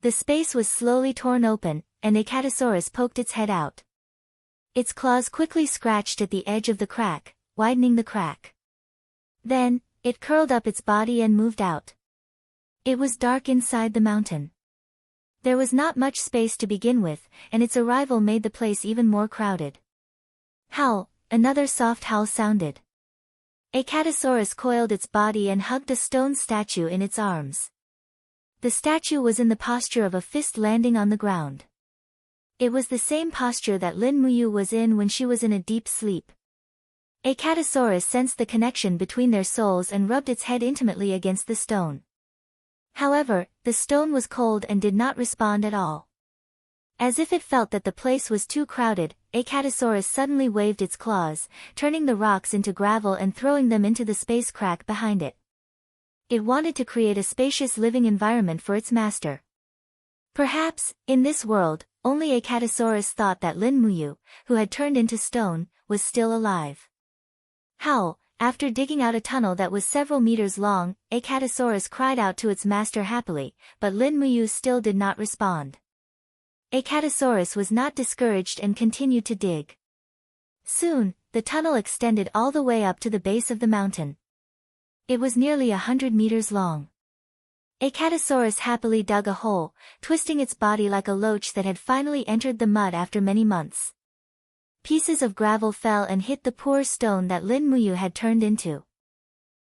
The space was slowly torn open, and a Catasaurus poked its head out. Its claws quickly scratched at the edge of the crack, widening the crack. Then, it curled up its body and moved out. It was dark inside the mountain. There was not much space to begin with, and its arrival made the place even more crowded. Howl, another soft howl sounded. A Catasaurus coiled its body and hugged a stone statue in its arms. The statue was in the posture of a fist landing on the ground. It was the same posture that Lin Muyu was in when she was in a deep sleep. A Catasaurus sensed the connection between their souls and rubbed its head intimately against the stone. However, the stone was cold and did not respond at all. As if it felt that the place was too crowded, a Catasaurus suddenly waved its claws, turning the rocks into gravel and throwing them into the space crack behind it. It wanted to create a spacious living environment for its master. Perhaps, in this world, only a Catasaurus thought that Lin Muyu, who had turned into stone, was still alive. Howl. After digging out a tunnel that was several meters long, a Catasaurus cried out to its master happily, but Lin Muyu still did not respond. A Catasaurus was not discouraged and continued to dig. Soon, the tunnel extended all the way up to the base of the mountain. It was nearly 100 meters long. A Catasaurus happily dug a hole, twisting its body like a loach that had finally entered the mud after many months. Pieces of gravel fell and hit the poor stone that Lin Muyu had turned into.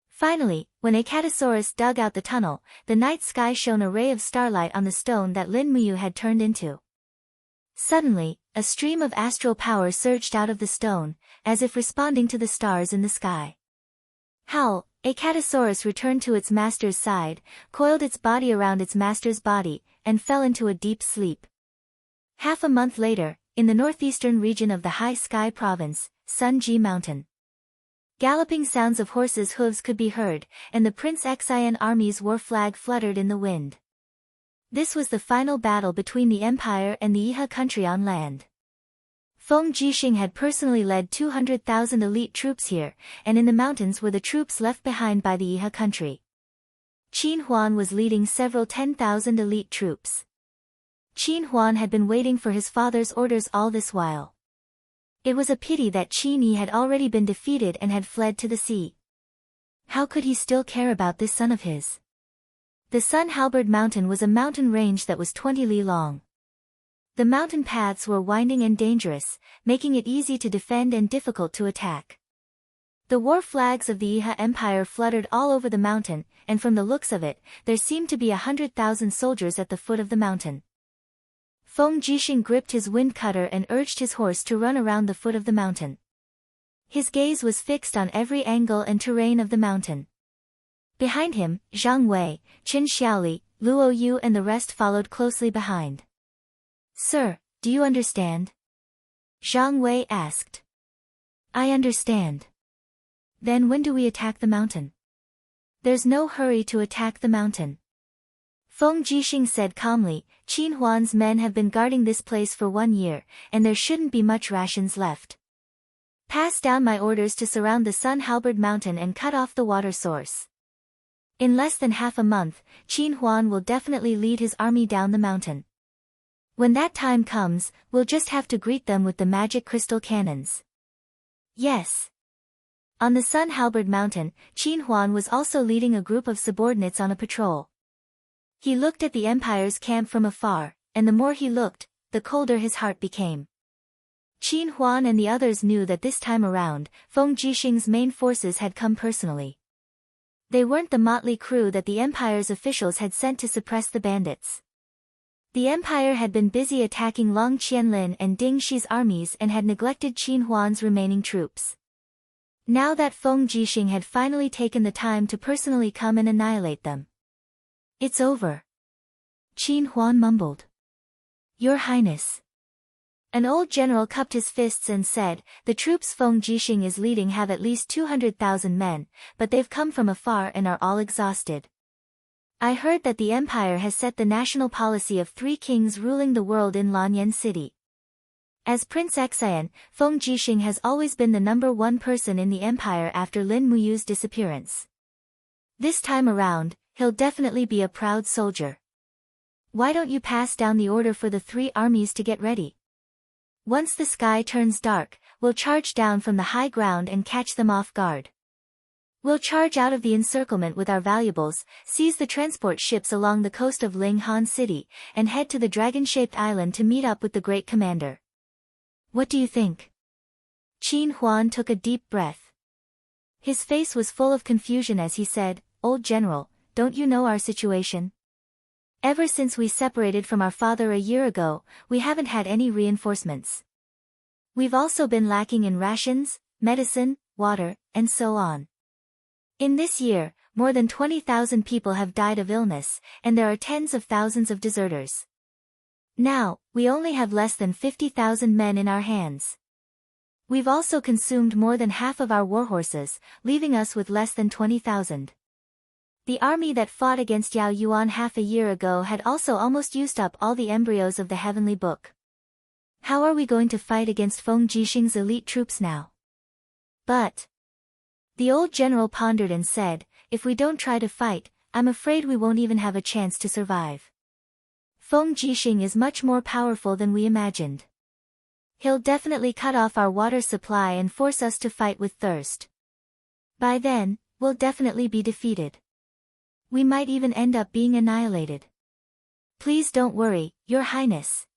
Finally, when a Catasaurus dug out the tunnel, the night sky shone a ray of starlight on the stone that Lin Muyu had turned into. Suddenly, a stream of astral power surged out of the stone, as if responding to the stars in the sky. Howl. A Catasaurus returned to its master's side, coiled its body around its master's body, and fell into a deep sleep. Half a month later, in the northeastern region of the High Sky Province, Sunji Mountain. Galloping sounds of horses' hooves could be heard, and the Prince Xian army's war flag fluttered in the wind. This was the final battle between the Empire and the Iha country on land. Feng Jixing had personally led 200,000 elite troops here, and in the mountains were the troops left behind by the Iha country. Qin Huan was leading several 10,000 elite troops. Qin Huan had been waiting for his father's orders all this while. It was a pity that Qin Yi had already been defeated and had fled to the sea. How could he still care about this son of his? The Sun Halberd Mountain was a mountain range that was 20 li long. The mountain paths were winding and dangerous, making it easy to defend and difficult to attack. The war flags of the Iha Empire fluttered all over the mountain, and from the looks of it, there seemed to be 100,000 soldiers at the foot of the mountain. Feng Jixing gripped his wind cutter and urged his horse to run around the foot of the mountain. His gaze was fixed on every angle and terrain of the mountain. Behind him, Zhang Wei, Qin Xiaoli, Luo Yu and the rest followed closely behind. Sir, do you understand? Zhang Wei asked. I understand. Then when do we attack the mountain? There's no hurry to attack the mountain. Feng Jixing said calmly, Qin Huan's men have been guarding this place for 1 year, and there shouldn't be much rations left. Pass down my orders to surround the Sun Halberd Mountain and cut off the water source. In less than half a month, Qin Huan will definitely lead his army down the mountain. When that time comes, we'll just have to greet them with the magic crystal cannons. Yes. On the Sun Halberd Mountain, Qin Huan was also leading a group of subordinates on a patrol. He looked at the Empire's camp from afar, and the more he looked, the colder his heart became. Qin Huan and the others knew that this time around, Feng Jixing's main forces had come personally. They weren't the motley crew that the Empire's officials had sent to suppress the bandits. The Empire had been busy attacking Long Qianlin and Ding Shi's armies and had neglected Qin Huan's remaining troops. Now that Feng Jixing had finally taken the time to personally come and annihilate them. It's over. Qin Huan mumbled. Your Highness. An old general cupped his fists and said, the troops Feng Jixing is leading have at least 200,000 men, but they've come from afar and are all exhausted. I heard that the Empire has set the national policy of 3 kings ruling the world in Lanyan City. As Prince Xian, Feng Jixing has always been the #1 person in the Empire after Lin Muyu's disappearance. This time around, he'll definitely be a proud soldier. Why don't you pass down the order for the 3 armies to get ready? Once the sky turns dark, we'll charge down from the high ground and catch them off guard. We'll charge out of the encirclement with our valuables, seize the transport ships along the coast of Linghan City, and head to the dragon-shaped island to meet up with the great commander. What do you think? Qin Huan took a deep breath. His face was full of confusion as he said, Old General, don't you know our situation? Ever since we separated from our father a year ago, we haven't had any reinforcements. We've also been lacking in rations, medicine, water, and so on. In this year, more than 20,000 people have died of illness, and there are tens of thousands of deserters. Now, we only have less than 50,000 men in our hands. We've also consumed more than half of our warhorses, leaving us with less than 20,000. The army that fought against Yao Yuan half a year ago had also almost used up all the embryos of the Heavenly Book. How are we going to fight against Feng Jixing's elite troops now? But the old general pondered and said, if we don't try to fight, I'm afraid we won't even have a chance to survive. Feng Jixing is much more powerful than we imagined. He'll definitely cut off our water supply and force us to fight with thirst. By then, we'll definitely be defeated. We might even end up being annihilated. Please don't worry, Your Highness.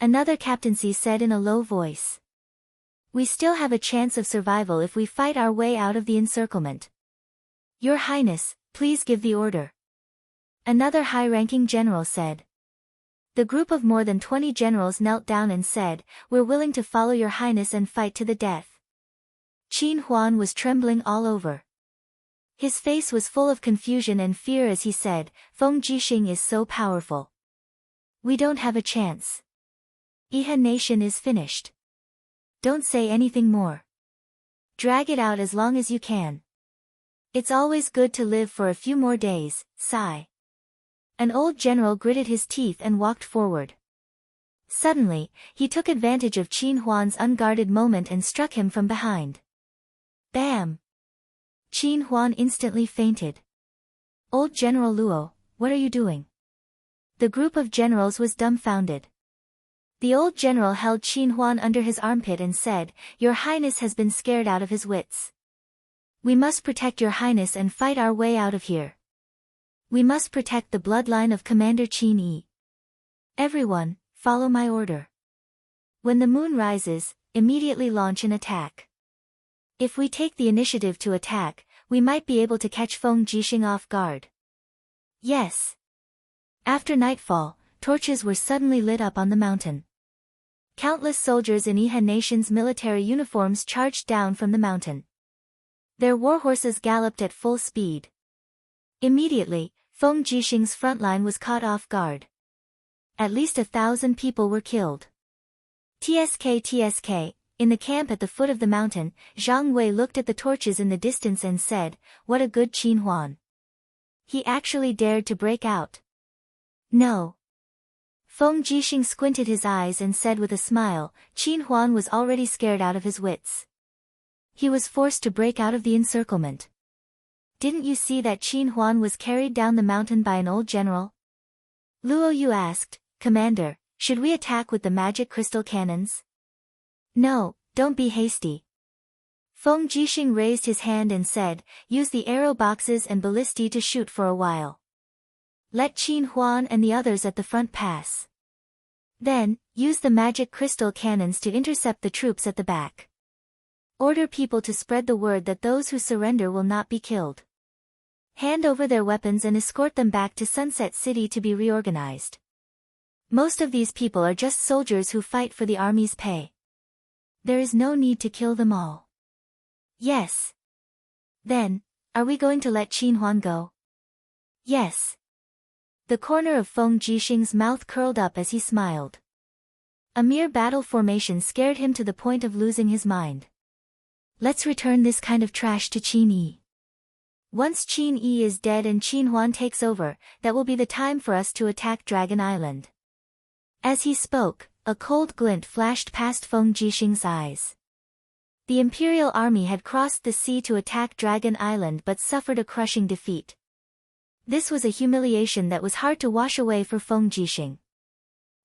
Another captaincy said in a low voice. We still have a chance of survival if we fight our way out of the encirclement. Your Highness, please give the order. Another high-ranking general said. The group of more than 20 generals knelt down and said, we're willing to follow Your Highness and fight to the death. Qin Huan was trembling all over. His face was full of confusion and fear as he said, Feng Jixing is so powerful. We don't have a chance. Iha Nation is finished. Don't say anything more. Drag it out as long as you can. It's always good to live for a few more days, sigh. An old general gritted his teeth and walked forward. Suddenly, he took advantage of Qin Huan's unguarded moment and struck him from behind. Bam! Qin Huan instantly fainted. Old General Luo, what are you doing? The group of generals was dumbfounded. The old general held Qin Huan under his armpit and said, Your Highness has been scared out of his wits. We must protect Your Highness and fight our way out of here. We must protect the bloodline of Commander Qin Yi. Everyone, follow my order. When the moon rises, immediately launch an attack. If we take the initiative to attack, we might be able to catch Feng Jixing off guard. Yes. After nightfall, torches were suddenly lit up on the mountain. Countless soldiers in Iha Nation's military uniforms charged down from the mountain. Their warhorses galloped at full speed. Immediately, Feng Jixing's front line was caught off guard. At least 1,000 people were killed. TSK. In the camp at the foot of the mountain, Zhang Wei looked at the torches in the distance and said, what a good Qin Huan. He actually dared to break out. No. Feng Jixing squinted his eyes and said with a smile, Qin Huan was already scared out of his wits. He was forced to break out of the encirclement. didn't you see that Qin Huan was carried down the mountain by an old general? Luo Yu asked, Commander, should we attack with the magic crystal cannons? No, don't be hasty. Feng Jixing raised his hand and said, use the arrow boxes and ballistae to shoot for a while. Let Qin Huan and the others at the front pass. Then, use the magic crystal cannons to intercept the troops at the back. Order people to spread the word that those who surrender will not be killed. Hand over their weapons and escort them back to Sunset City to be reorganized. Most of these people are just soldiers who fight for the army's pay. There is no need to kill them all. Yes. Then, are we going to let Qin Huan go? Yes. The corner of Feng Jixing's mouth curled up as he smiled. A mere battle formation scared him to the point of losing his mind. Let's return this kind of trash to Qin Yi. Once Qin Yi is dead and Qin Huan takes over, that will be the time for us to attack Dragon Island. As he spoke, a cold glint flashed past Feng Jixing's eyes. The Imperial Army had crossed the sea to attack Dragon Island but suffered a crushing defeat. This was a humiliation that was hard to wash away for Feng Jixing.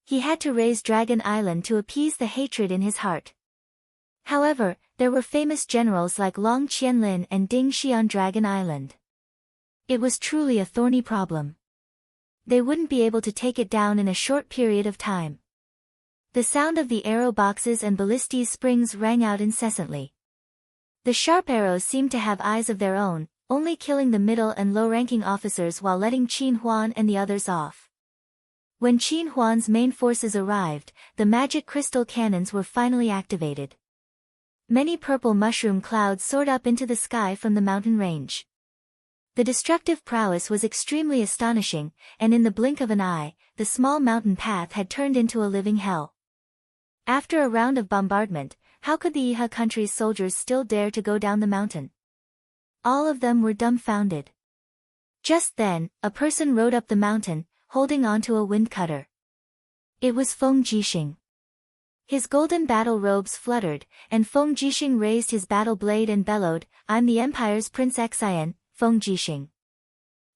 He had to raise Dragon Island to appease the hatred in his heart. However, there were famous generals like Long Qianlin and Ding Shi on Dragon Island. It was truly a thorny problem. They wouldn't be able to take it down in a short period of time. The sound of the arrow boxes and ballistae springs rang out incessantly. The sharp arrows seemed to have eyes of their own, only killing the middle and low-ranking officers while letting Qin Huan and the others off. When Qin Huan's main forces arrived, the magic crystal cannons were finally activated. Many purple mushroom clouds soared up into the sky from the mountain range. The destructive prowess was extremely astonishing, and in the blink of an eye, the small mountain path had turned into a living hell. After a round of bombardment, how could the Iha country's soldiers still dare to go down the mountain? All of them were dumbfounded. Just then, a person rode up the mountain, holding onto a wind cutter. It was Feng Jixing. His golden battle robes fluttered, and Feng Jixing raised his battle blade and bellowed, I'm the Empire's Prince Xian, Feng Jixing.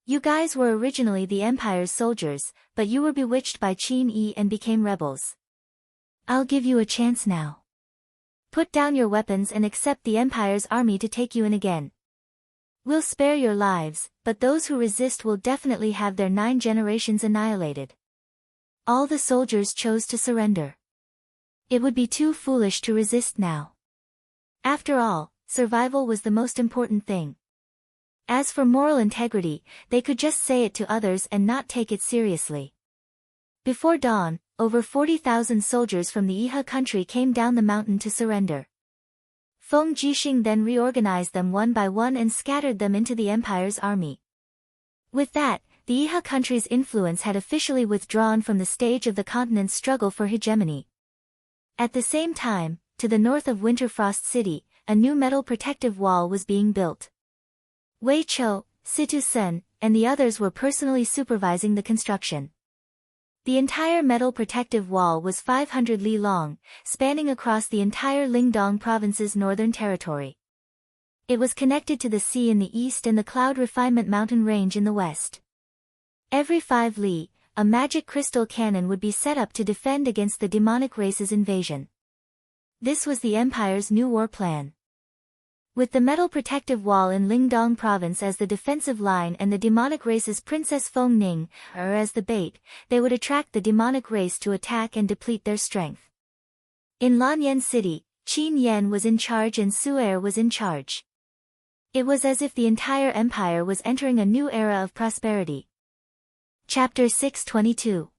You guys were originally the Empire's soldiers, but you were bewitched by Qin Yi and became rebels. I'll give you a chance now. Put down your weapons and accept the Empire's army to take you in again. We'll spare your lives, but those who resist will definitely have their 9 generations annihilated. All the soldiers chose to surrender. It would be too foolish to resist now. After all, survival was the most important thing. As for moral integrity, they could just say it to others and not take it seriously. Before dawn, over 40,000 soldiers from the Iha country came down the mountain to surrender. Feng Jixing then reorganized them one by one and scattered them into the Empire's army. With that, the Iha country's influence had officially withdrawn from the stage of the continent's struggle for hegemony. At the same time, to the north of Winterfrost City, a new metal protective wall was being built. Wei Chou, Situ Sen, and the others were personally supervising the construction. The entire metal protective wall was 500 li long, spanning across the entire Lingdong province's northern territory. It was connected to the sea in the east and the Cloud Refinement mountain range in the west. Every 5 li, a magic crystal cannon would be set up to defend against the demonic race's invasion. This was the Empire's new war plan. With the metal protective wall in Lingdong province as the defensive line and the demonic race's Princess Feng Ning as the bait, they would attract the demonic race to attack and deplete their strength. In Lanyan City, Qin Yan was in charge and Su Er was in charge. It was as if the entire empire was entering a new era of prosperity. Chapter 622.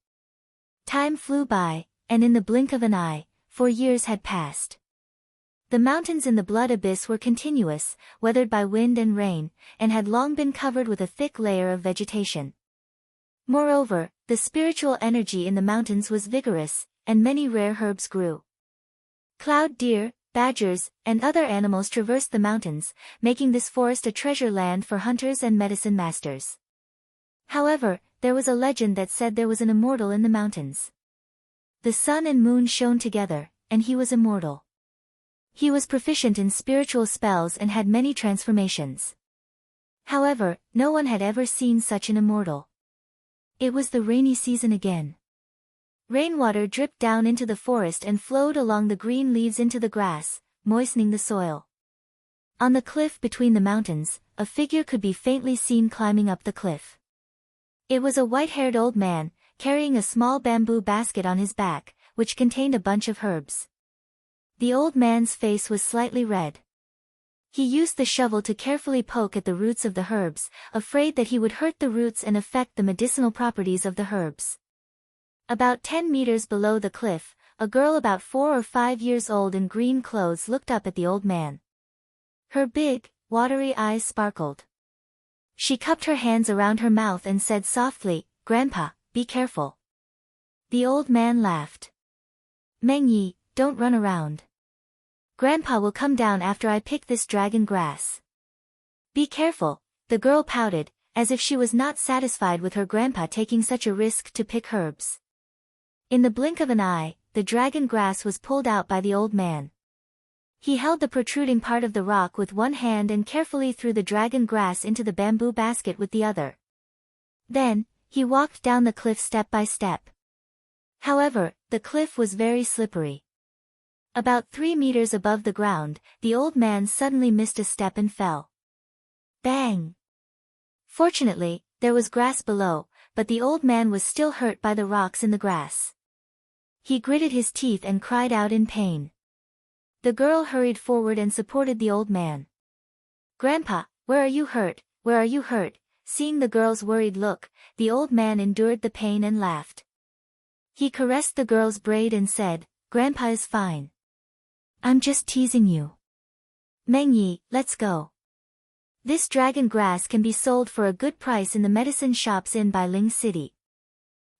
Time flew by, and in the blink of an eye, 4 years had passed. The mountains in the Blood Abyss were continuous, weathered by wind and rain, and had long been covered with a thick layer of vegetation. Moreover, the spiritual energy in the mountains was vigorous, and many rare herbs grew. Cloud deer, badgers, and other animals traversed the mountains, making this forest a treasure land for hunters and medicine masters. However, there was a legend that said there was an immortal in the mountains. The sun and moon shone together, and he was immortal. He was proficient in spiritual spells and had many transformations. However, no one had ever seen such an immortal. It was the rainy season again. Rainwater dripped down into the forest and flowed along the green leaves into the grass, moistening the soil. On the cliff between the mountains, a figure could be faintly seen climbing up the cliff. It was a white-haired old man, carrying a small bamboo basket on his back, which contained a bunch of herbs. The old man's face was slightly red. He used the shovel to carefully poke at the roots of the herbs, afraid that he would hurt the roots and affect the medicinal properties of the herbs. About 10 meters below the cliff, a girl about 4 or 5 years old in green clothes looked up at the old man. Her big, watery eyes sparkled. She cupped her hands around her mouth and said softly, "Grandpa, be careful." The old man laughed. "Meng Yi, don't run around. Grandpa will come down after I pick this dragon grass." "Be careful," the girl pouted, as if she was not satisfied with her grandpa taking such a risk to pick herbs. In the blink of an eye, the dragon grass was pulled out by the old man. He held the protruding part of the rock with one hand and carefully threw the dragon grass into the bamboo basket with the other. Then, he walked down the cliff step by step. However, the cliff was very slippery. About 3 meters above the ground, the old man suddenly missed a step and fell. Bang! Fortunately, there was grass below, but the old man was still hurt by the rocks in the grass. He gritted his teeth and cried out in pain. The girl hurried forward and supported the old man. "Grandpa, where are you hurt? Where are you hurt?" Seeing the girl's worried look, the old man endured the pain and laughed. He caressed the girl's braid and said, "Grandpa is fine. I'm just teasing you. Meng Yi, let's go. This dragon grass can be sold for a good price in the medicine shops in Bailing City.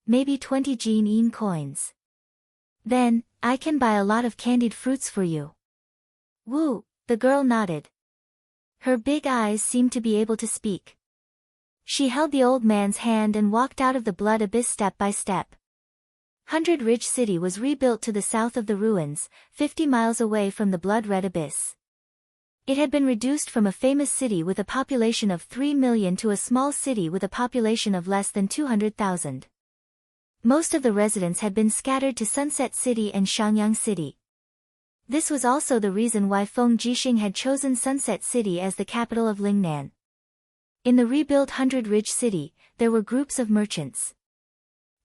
Maybe 20 Jin coins. Then, I can buy a lot of candied fruits for you." "Woo," the girl nodded. Her big eyes seemed to be able to speak. She held the old man's hand and walked out of the blood abyss step by step. 100 Ridge City was rebuilt to the south of the ruins, 50 miles away from the blood-red abyss. It had been reduced from a famous city with a population of 3 million to a small city with a population of less than 200,000. Most of the residents had been scattered to Sunset City and Shangyang City. This was also the reason why Feng Jixing had chosen Sunset City as the capital of Lingnan. In the rebuilt 100 Ridge City, there were groups of merchants.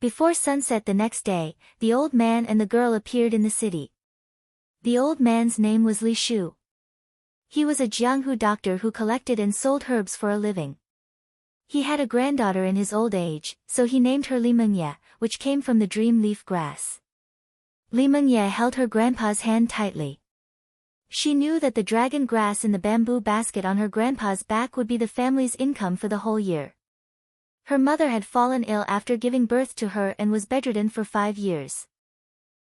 Before sunset the next day, the old man and the girl appeared in the city. The old man's name was Li Shu. He was a Jianghu doctor who collected and sold herbs for a living. He had a granddaughter in his old age, so he named her Li Mengye, which came from the dream leaf grass. Li Mengye held her grandpa's hand tightly. She knew that the dragon grass in the bamboo basket on her grandpa's back would be the family's income for the whole year. Her mother had fallen ill after giving birth to her and was bedridden for 5 years.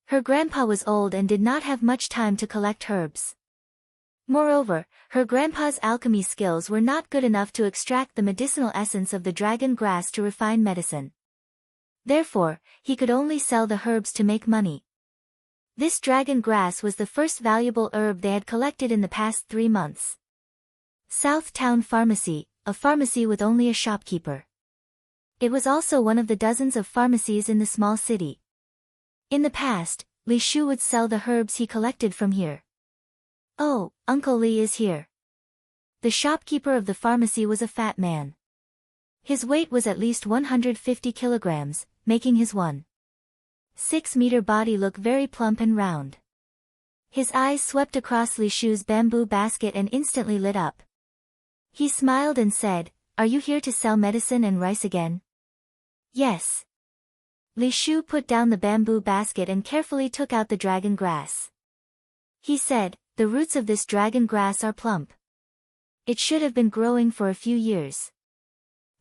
Her grandpa was old and did not have much time to collect herbs. Moreover, her grandpa's alchemy skills were not good enough to extract the medicinal essence of the dragon grass to refine medicine. Therefore, he could only sell the herbs to make money. This dragon grass was the first valuable herb they had collected in the past 3 months. South Town Pharmacy, a pharmacy with only a shopkeeper. It was also one of the dozens of pharmacies in the small city. In the past, Li Shu would sell the herbs he collected from here. "Oh, Uncle Li is here." The shopkeeper of the pharmacy was a fat man. His weight was at least 150 kilograms, making his 1.6-meter body look very plump and round. His eyes swept across Li Shu's bamboo basket and instantly lit up. He smiled and said, "Are you here to sell medicine and rice again?" "Yes." Li Shu put down the bamboo basket and carefully took out the dragon grass. He said, "The roots of this dragon grass are plump. It should have been growing for a few years.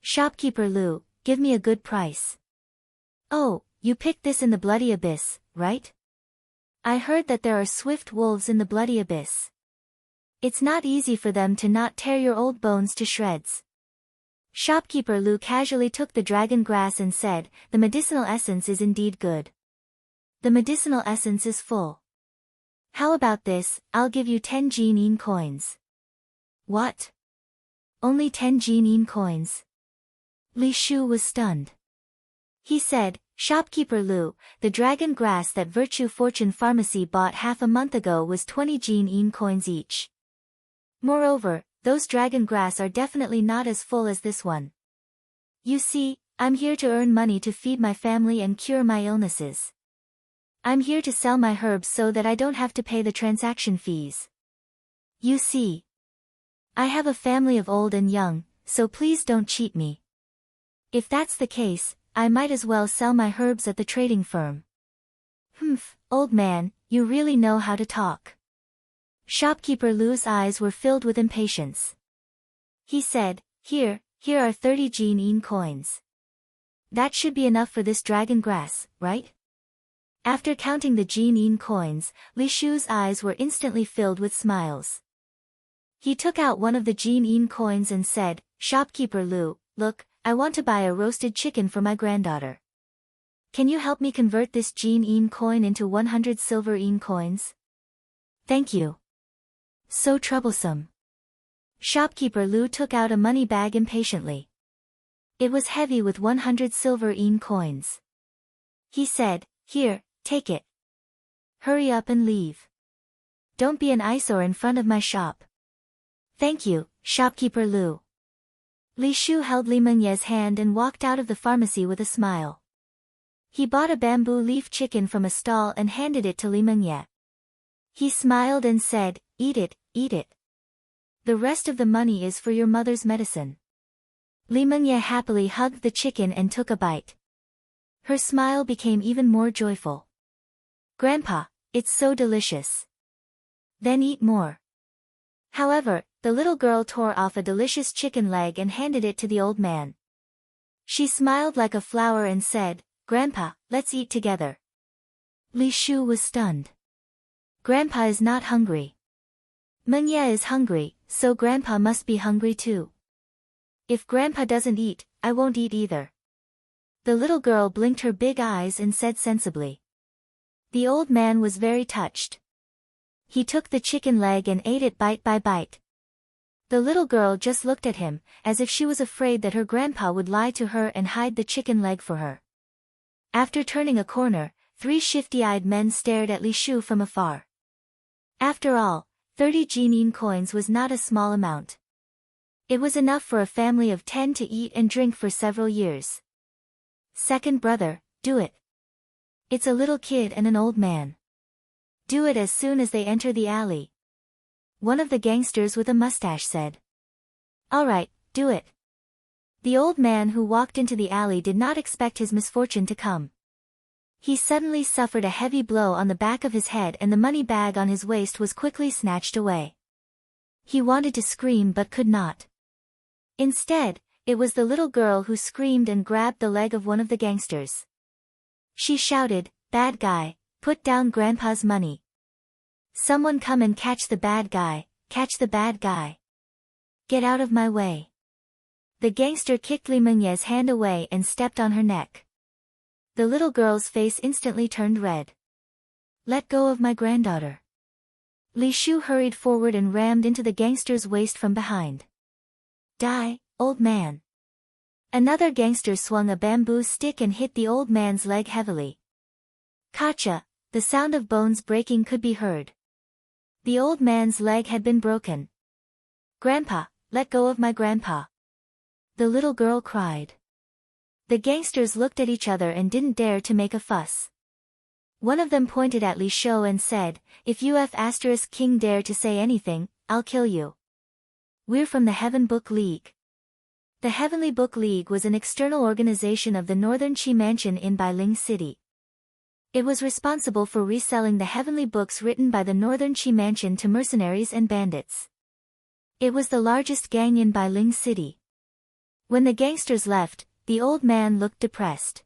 Shopkeeper Lu, give me a good price." "Oh, you picked this in the bloody abyss, right? I heard that there are swift wolves in the bloody abyss. It's not easy for them to not tear your old bones to shreds." Shopkeeper Lu casually took the dragon grass and said, "The medicinal essence is indeed good. The medicinal essence is full. How about this, I'll give you 10 Jin coins." "What?" Only 10 Jin coins. Li Shu was stunned. He said, "Shopkeeper Lu, the dragon grass that Virtue Fortune Pharmacy bought half a month ago was 20 Jin coins each. Moreover, those dragon grass are definitely not as full as this one. You see, I'm here to earn money to feed my family and cure my illnesses. I'm here to sell my herbs so that I don't have to pay the transaction fees. You see, I have a family of old and young, so please don't cheat me. If that's the case, I might as well sell my herbs at the trading firm." "Humph, old man, you really know how to talk." Shopkeeper Lu's eyes were filled with impatience. He said, Here are 30 Jin coins. That should be enough for this dragon grass, right?" After counting the Jin coins, Li Shu's eyes were instantly filled with smiles. He took out one of the Jin coins and said, "Shopkeeper Lu, look, I want to buy a roasted chicken for my granddaughter. Can you help me convert this Jin coin into 100 silver coins?" "Thank you." So troublesome. Shopkeeper Lu took out a money bag impatiently. It was heavy with 100 silver coins. He said, "Here, take it. Hurry up and leave. Don't be an eyesore in front of my shop." "Thank you, Shopkeeper Lu." Li Shu held Li Mengye's hand and walked out of the pharmacy with a smile. He bought a bamboo leaf chicken from a stall and handed it to Li Mengye. He smiled and said, Eat it, eat it. The rest of the money is for your mother's medicine." Li Mengye happily hugged the chicken and took a bite. Her smile became even more joyful. "Grandpa, it's so delicious." "Then eat more." However, the little girl tore off a delicious chicken leg and handed it to the old man. She smiled like a flower and said, "Grandpa, let's eat together." Li Shu was stunned. Grandpa is not hungry. Mengye is hungry, so Grandpa must be hungry too. If Grandpa doesn't eat, I won't eat either. The little girl blinked her big eyes and said sensibly. The old man was very touched. He took the chicken leg and ate it bite by bite. The little girl just looked at him, as if she was afraid that her grandpa would lie to her and hide the chicken leg for her. After turning a corner, 3 shifty-eyed men stared at Li Shu from afar. After all, 30 Jin coins was not a small amount. It was enough for a family of 10 to eat and drink for several years. "Second brother, do it. It's a little kid and an old man. Do it as soon as they enter the alley." One of the gangsters with a mustache said. "All right, do it." The old man who walked into the alley did not expect his misfortune to come. He suddenly suffered a heavy blow on the back of his head and the money bag on his waist was quickly snatched away. He wanted to scream but could not. Instead, it was the little girl who screamed and grabbed the leg of one of the gangsters. She shouted, "Bad guy, put down Grandpa's money. Someone come and catch the bad guy, catch the bad guy. Get out of my way." The gangster kicked Li Mengye's hand away and stepped on her neck. The little girl's face instantly turned red. "Let go of my granddaughter." Li Shu hurried forward and rammed into the gangster's waist from behind. "Die, old man." Another gangster swung a bamboo stick and hit the old man's leg heavily. Kacha, the sound of bones breaking could be heard. The old man's leg had been broken. "Grandpa, let go of my grandpa." The little girl cried. The gangsters looked at each other and didn't dare to make a fuss. One of them pointed at Li Shu and said, "If King dare to say anything, I'll kill you. We're from the Heaven Book League." The Heavenly Book League was an external organization of the Northern Qi Mansion in Bailing City. It was responsible for reselling the heavenly books written by the Northern Qi Mansion to mercenaries and bandits. It was the largest gang in Bailing City. When the gangsters left, the old man looked depressed.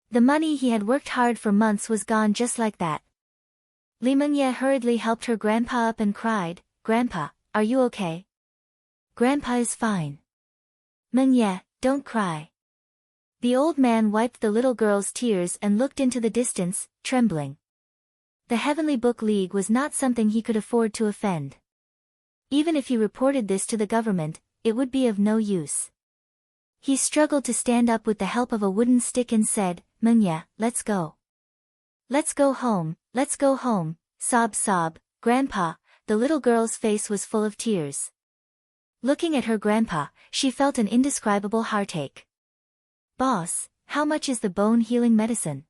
The money he had worked hard for months was gone just like that. Li Mengye hurriedly helped her grandpa up and cried, "Grandpa, are you okay?" "Grandpa is fine." "Mengye, don't cry." The old man wiped the little girl's tears and looked into the distance, trembling. The Heavenly Book League was not something he could afford to offend. Even if he reported this to the government, it would be of no use. He struggled to stand up with the help of a wooden stick and said, "Munya, let's go. Let's go home, sob sob, Grandpa." The little girl's face was full of tears. Looking at her grandpa, she felt an indescribable heartache. "Boss, how much is the bone-healing medicine?"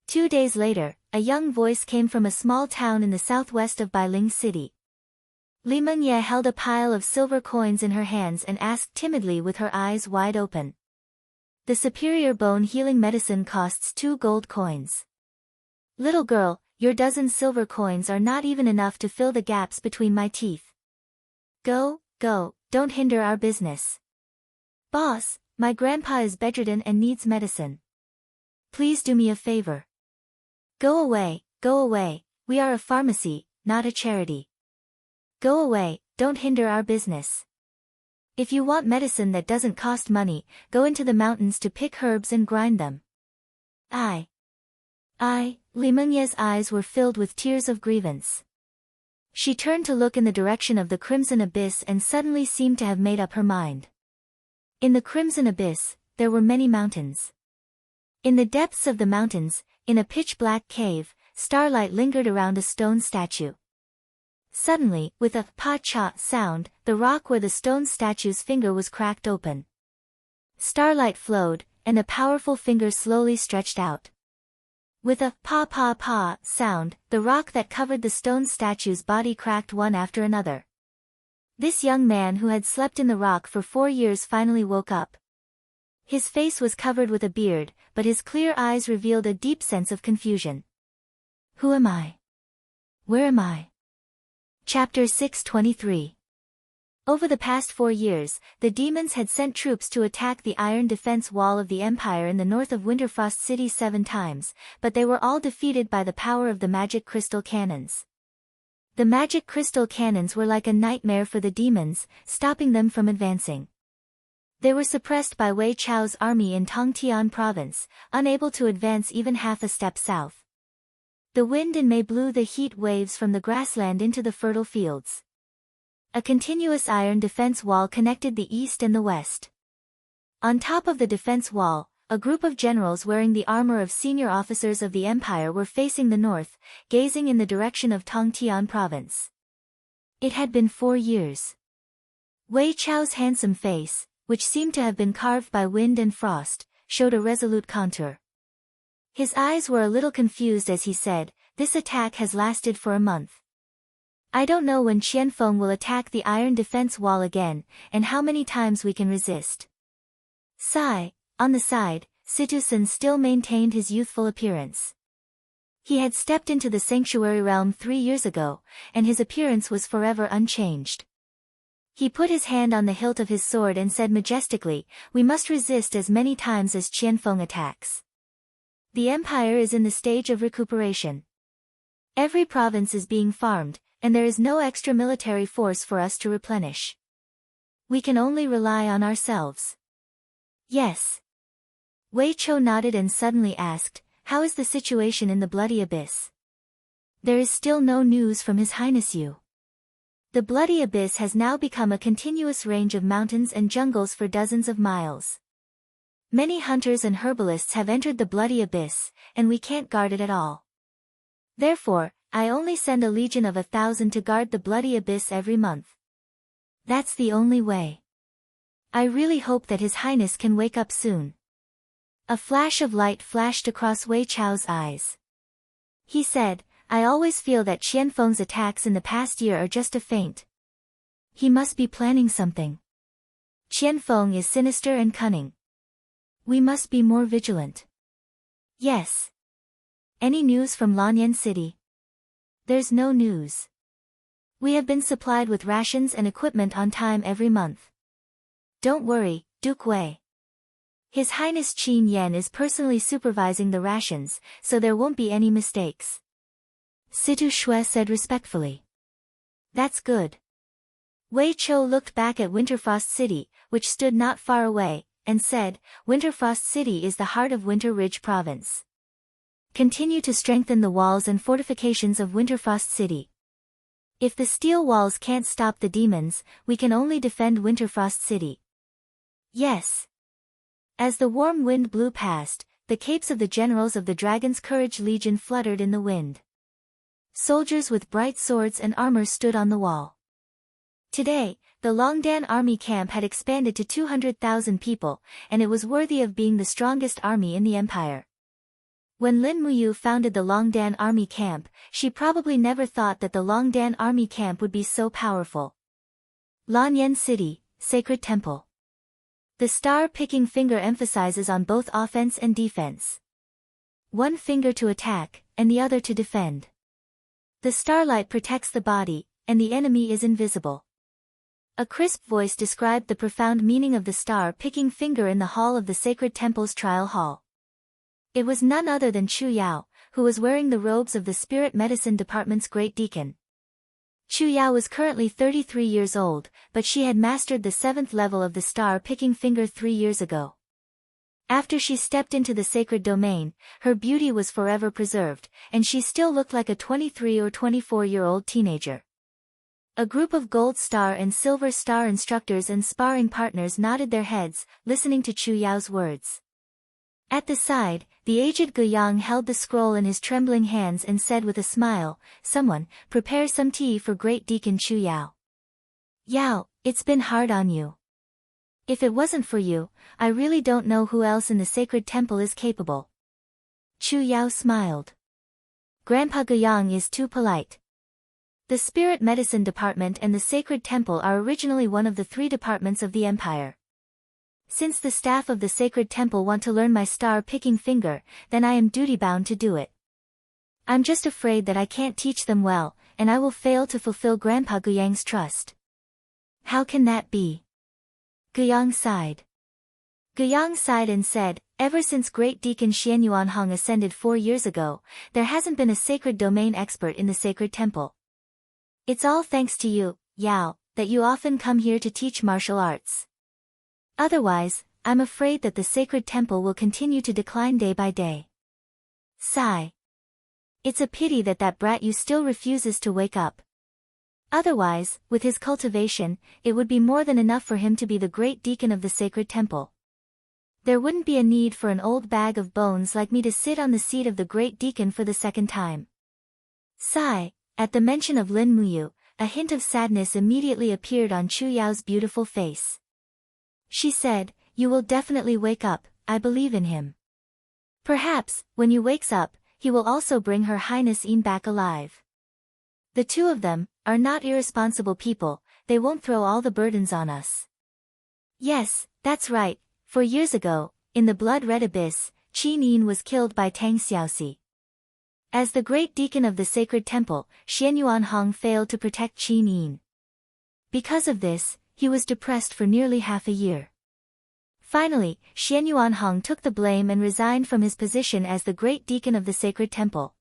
2 days later, a young voice came from a small town in the southwest of Bailing City. Li Mengye held a pile of silver coins in her hands and asked timidly with her eyes wide open. "The superior bone-healing medicine costs 2 gold coins. Little girl, your dozen silver coins are not even enough to fill the gaps between my teeth. Go, don't hinder our business." "Boss, my grandpa is bedridden and needs medicine. Please do me a favor." Go away, we are a pharmacy, not a charity. Go away, don't hinder our business. If you want medicine that doesn't cost money, go into the mountains to pick herbs and grind them." Li Mengye's eyes were filled with tears of grievance. She turned to look in the direction of the Crimson Abyss and suddenly seemed to have made up her mind. In the Crimson Abyss, there were many mountains. In the depths of the mountains, in a pitch-black cave, starlight lingered around a stone statue. Suddenly, with a pa-cha sound, the rock where the stone statue's finger was cracked open. Starlight flowed, and a powerful finger slowly stretched out. With a pa-pa-pa sound, the rock that covered the stone statue's body cracked one after another. This young man who had slept in the rock for 4 years finally woke up. His face was covered with a beard, but his clear eyes revealed a deep sense of confusion. Who am I? Where am I? Chapter 623. Over the past 4 years, the demons had sent troops to attack the iron defense wall of the Empire in the north of Winterfrost City 7 times, but they were all defeated by the power of the magic crystal cannons. The magic crystal cannons were like a nightmare for the demons, stopping them from advancing. They were suppressed by Wei Chao's army in Tongtian province, unable to advance even half a step south. The wind in May blew the heat waves from the grassland into the fertile fields. A continuous iron defense wall connected the east and the west. On top of the defense wall, a group of generals wearing the armor of senior officers of the Empire were facing the north, gazing in the direction of Tongtian province. It had been 4 years. Wei Chao's handsome face, which seemed to have been carved by wind and frost, showed a resolute contour. His eyes were a little confused as he said, "This attack has lasted for a month. I don't know when Qianfeng will attack the iron defense wall again, and how many times we can resist." Sigh. On the side, Situsen still maintained his youthful appearance. He had stepped into the sanctuary realm 3 years ago, and his appearance was forever unchanged. He put his hand on the hilt of his sword and said majestically, "We must resist as many times as Qianfeng attacks. The Empire is in the stage of recuperation. Every province is being farmed, and there is no extra military force for us to replenish. We can only rely on ourselves." "Yes." Wei Chou nodded and suddenly asked, "How is the situation in the Bloody Abyss?" "There is still no news from His Highness Yu. The Bloody Abyss has now become a continuous range of mountains and jungles for dozens of miles. Many hunters and herbalists have entered the Bloody Abyss, and we can't guard it at all. Therefore, I only send a legion of 1,000 to guard the Bloody Abyss every month. That's the only way. I really hope that His Highness can wake up soon." A flash of light flashed across Wei Chao's eyes. He said, "I always feel that Qianfeng's attacks in the past year are just a feint. He must be planning something. Qianfeng is sinister and cunning. We must be more vigilant." "Yes." "Any news from Lanyan City?" "There's no news. We have been supplied with rations and equipment on time every month. Don't worry, Duke Wei. His Highness Qin Yan is personally supervising the rations, so there won't be any mistakes." Situ Shui said respectfully. "That's good." Wei Chou looked back at Winterfrost City, which stood not far away, and said, "Winterfrost City is the heart of Winter Ridge Province. Continue to strengthen the walls and fortifications of Winterfrost City. If the steel walls can't stop the demons, we can only defend Winterfrost City. Yes. As the warm wind blew past, the capes of the generals of the Dragon's Courage Legion fluttered in the wind. Soldiers with bright swords and armor stood on the wall. Today, the Longdan army camp had expanded to 200,000 people, and it was worthy of being the strongest army in the empire. When Lin Muyu founded the Longdan army camp, she probably never thought that the Longdan army camp would be so powerful. Lanyan City, Sacred Temple. The star-picking finger emphasizes on both offense and defense. One finger to attack, and the other to defend. The starlight protects the body, and the enemy is invisible. A crisp voice described the profound meaning of the star-picking finger in the hall of the Sacred Temple's trial hall. It was none other than Chu Yao, who was wearing the robes of the Spirit Medicine Department's Great Deacon. Chu Yao was currently 33 years old, but she had mastered the 7th level of the star-picking finger 3 years ago. After she stepped into the sacred domain, her beauty was forever preserved, and she still looked like a 23 or 24-year-old teenager. A group of Gold Star and Silver Star instructors and sparring partners nodded their heads, listening to Chu Yao's words. At the side, the aged Guiyang held the scroll in his trembling hands and said with a smile, "Someone, prepare some tea for Great Deacon Chu Yao." "Yao, it's been hard on you. If it wasn't for you, I really don't know who else in the sacred temple is capable." Chu Yao smiled. "Grandpa Guiyang is too polite." The Spirit Medicine Department and the Sacred Temple are originally one of the 3 departments of the Empire. Since the staff of the Sacred Temple want to learn my star-picking finger, then I am duty-bound to do it. I'm just afraid that I can't teach them well, and I will fail to fulfill Grandpa Guiyang's trust. How can that be? Guiyang sighed. Guiyang sighed and said, "Ever since Great Deacon Xianyuan Hong ascended 4 years ago, there hasn't been a sacred domain expert in the Sacred Temple. It's all thanks to you, Yao, that you often come here to teach martial arts. Otherwise, I'm afraid that the Sacred Temple will continue to decline day by day." Sigh. It's a pity that that brat Yu still refuses to wake up. Otherwise, with his cultivation, it would be more than enough for him to be the Great Deacon of the Sacred Temple. There wouldn't be a need for an old bag of bones like me to sit on the seat of the Great Deacon for the 2nd time. Sigh. At the mention of Lin Muyu, a hint of sadness immediately appeared on Chu Yao's beautiful face. She said, "You will definitely wake up, I believe in him. Perhaps, when you wakes up, he will also bring Her Highness Yin back alive. The 2 of them are not irresponsible people, they won't throw all the burdens on us." Yes, that's right, 4 years ago, in the blood-red abyss, Qin Yin was killed by Tang Xiaoxi. As the Great Deacon of the Sacred Temple, Xianyuan Hong failed to protect Qin Yin. Because of this, he was depressed for nearly half a year. Finally, Xianyuan Hong took the blame and resigned from his position as the Great Deacon of the Sacred Temple.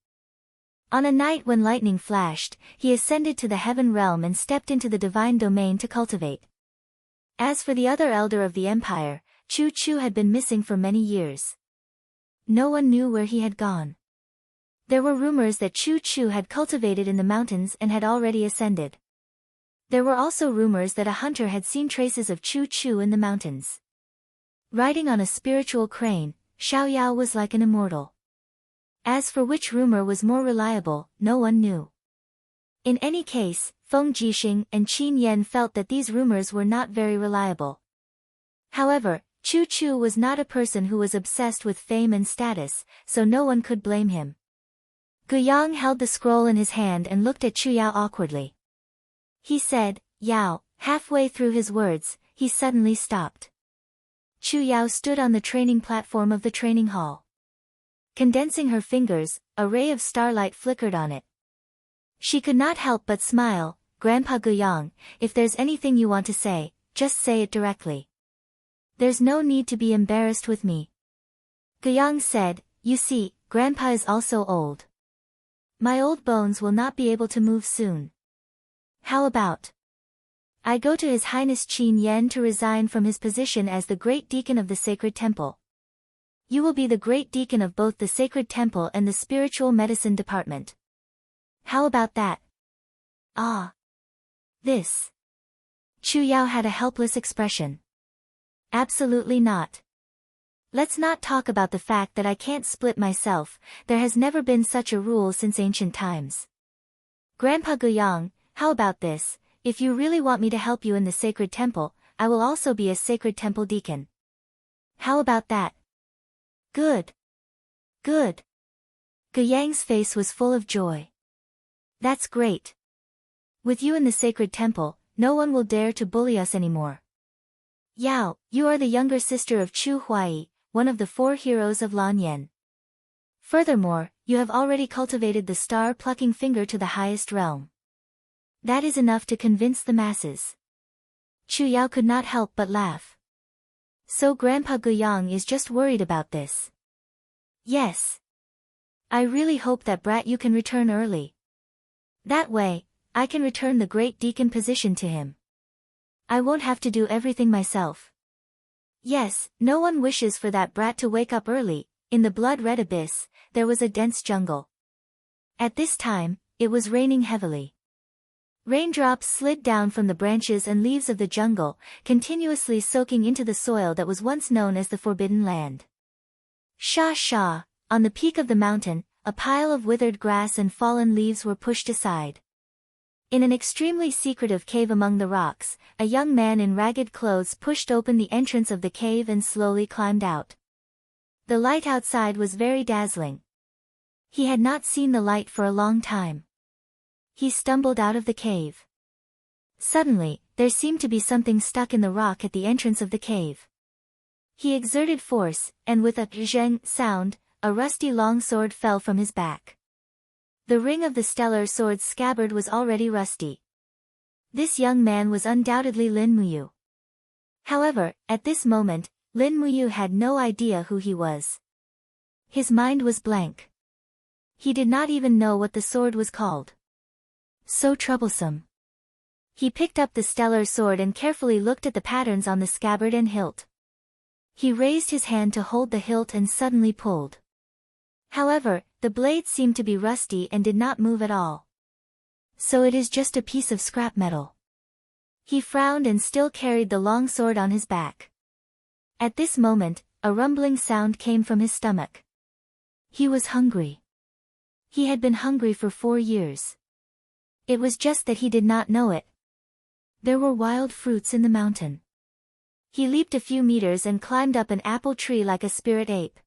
On a night when lightning flashed, he ascended to the heaven realm and stepped into the divine domain to cultivate. As for the other elder of the empire, Chu Chu had been missing for many years. No one knew where he had gone. There were rumors that Chu Chu had cultivated in the mountains and had already ascended. There were also rumors that a hunter had seen traces of Chu Chu in the mountains. Riding on a spiritual crane, Xiao Yao was like an immortal. As for which rumor was more reliable, no one knew. In any case, Feng Jixing and Qin Yan felt that these rumors were not very reliable. However, Chu Chu was not a person who was obsessed with fame and status, so no one could blame him. Guiyang held the scroll in his hand and looked at Chu Yao awkwardly. He said, "Yao," halfway through his words, he suddenly stopped. Chu Yao stood on the training platform of the training hall. Condensing her fingers, a ray of starlight flickered on it. She could not help but smile. "Grandpa Guiyang, if there's anything you want to say, just say it directly. There's no need to be embarrassed with me." Guiyang said, "You see, Grandpa is also old. My old bones will not be able to move soon. How about I go to His Highness Qin Yan to resign from his position as the Great Deacon of the Sacred Temple. You will be the Great Deacon of both the Sacred Temple and the Spiritual Medicine Department. How about that?" Ah. This. Chu Yao had a helpless expression. Absolutely not. Let's not talk about the fact that I can't split myself, there has never been such a rule since ancient times. Grandpa Guyang, how about this, if you really want me to help you in the sacred temple, I will also be a sacred temple deacon. How about that? Good. Good. Guyang's face was full of joy. That's great. With you in the sacred temple, no one will dare to bully us anymore. Yao, you are the younger sister of Chu Huai, one of the 4 heroes of Lan Yen. Furthermore, you have already cultivated the star-plucking finger to the highest realm. That is enough to convince the masses. Chu Yao could not help but laugh. So Grandpa Guyang is just worried about this. Yes. I really hope that brat you can return early. That way, I can return the great deacon position to him. I won't have to do everything myself. Yes, no one wishes for that brat to wake up early. In the blood-red abyss, there was a dense jungle. At this time, it was raining heavily. Raindrops slid down from the branches and leaves of the jungle, continuously soaking into the soil that was once known as the Forbidden Land. Sha, on the peak of the mountain, a pile of withered grass and fallen leaves were pushed aside. In an extremely secretive cave among the rocks, a young man in ragged clothes pushed open the entrance of the cave and slowly climbed out. The light outside was very dazzling. He had not seen the light for a long time. He stumbled out of the cave. Suddenly, there seemed to be something stuck in the rock at the entrance of the cave. He exerted force, and with a zheng sound, a rusty longsword fell from his back. The ring of the stellar sword's scabbard was already rusty. This young man was undoubtedly Lin Muyu. However, at this moment, Lin Muyu had no idea who he was. His mind was blank. He did not even know what the sword was called. So troublesome. He picked up the stellar sword and carefully looked at the patterns on the scabbard and hilt. He raised his hand to hold the hilt and suddenly pulled. However, the blade seemed to be rusty and did not move at all. So it is just a piece of scrap metal. He frowned and still carried the long sword on his back. At this moment, a rumbling sound came from his stomach. He was hungry. He had been hungry for 4 years. It was just that he did not know it. There were wild fruits in the mountain. He leaped a few meters and climbed up an apple tree like a spirit ape.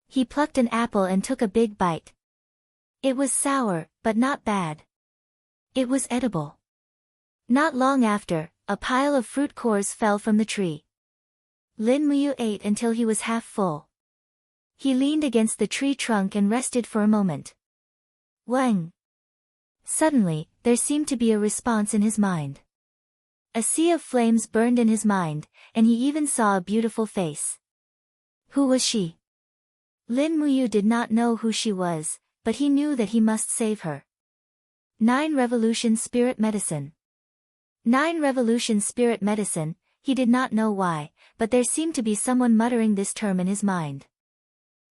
He plucked an apple and took a big bite. It was sour, but not bad. It was edible. Not long after, a pile of fruit cores fell from the tree. Lin Muyu ate until he was half full. He leaned against the tree trunk and rested for a moment. Wang! Suddenly, there seemed to be a response in his mind. A sea of flames burned in his mind, and he even saw a beautiful face. Who was she? Lin Muyu did not know who she was, but he knew that he must save her. 9 Revolution Spirit Medicine. 9 Revolution Spirit Medicine, he did not know why, but there seemed to be someone muttering this term in his mind.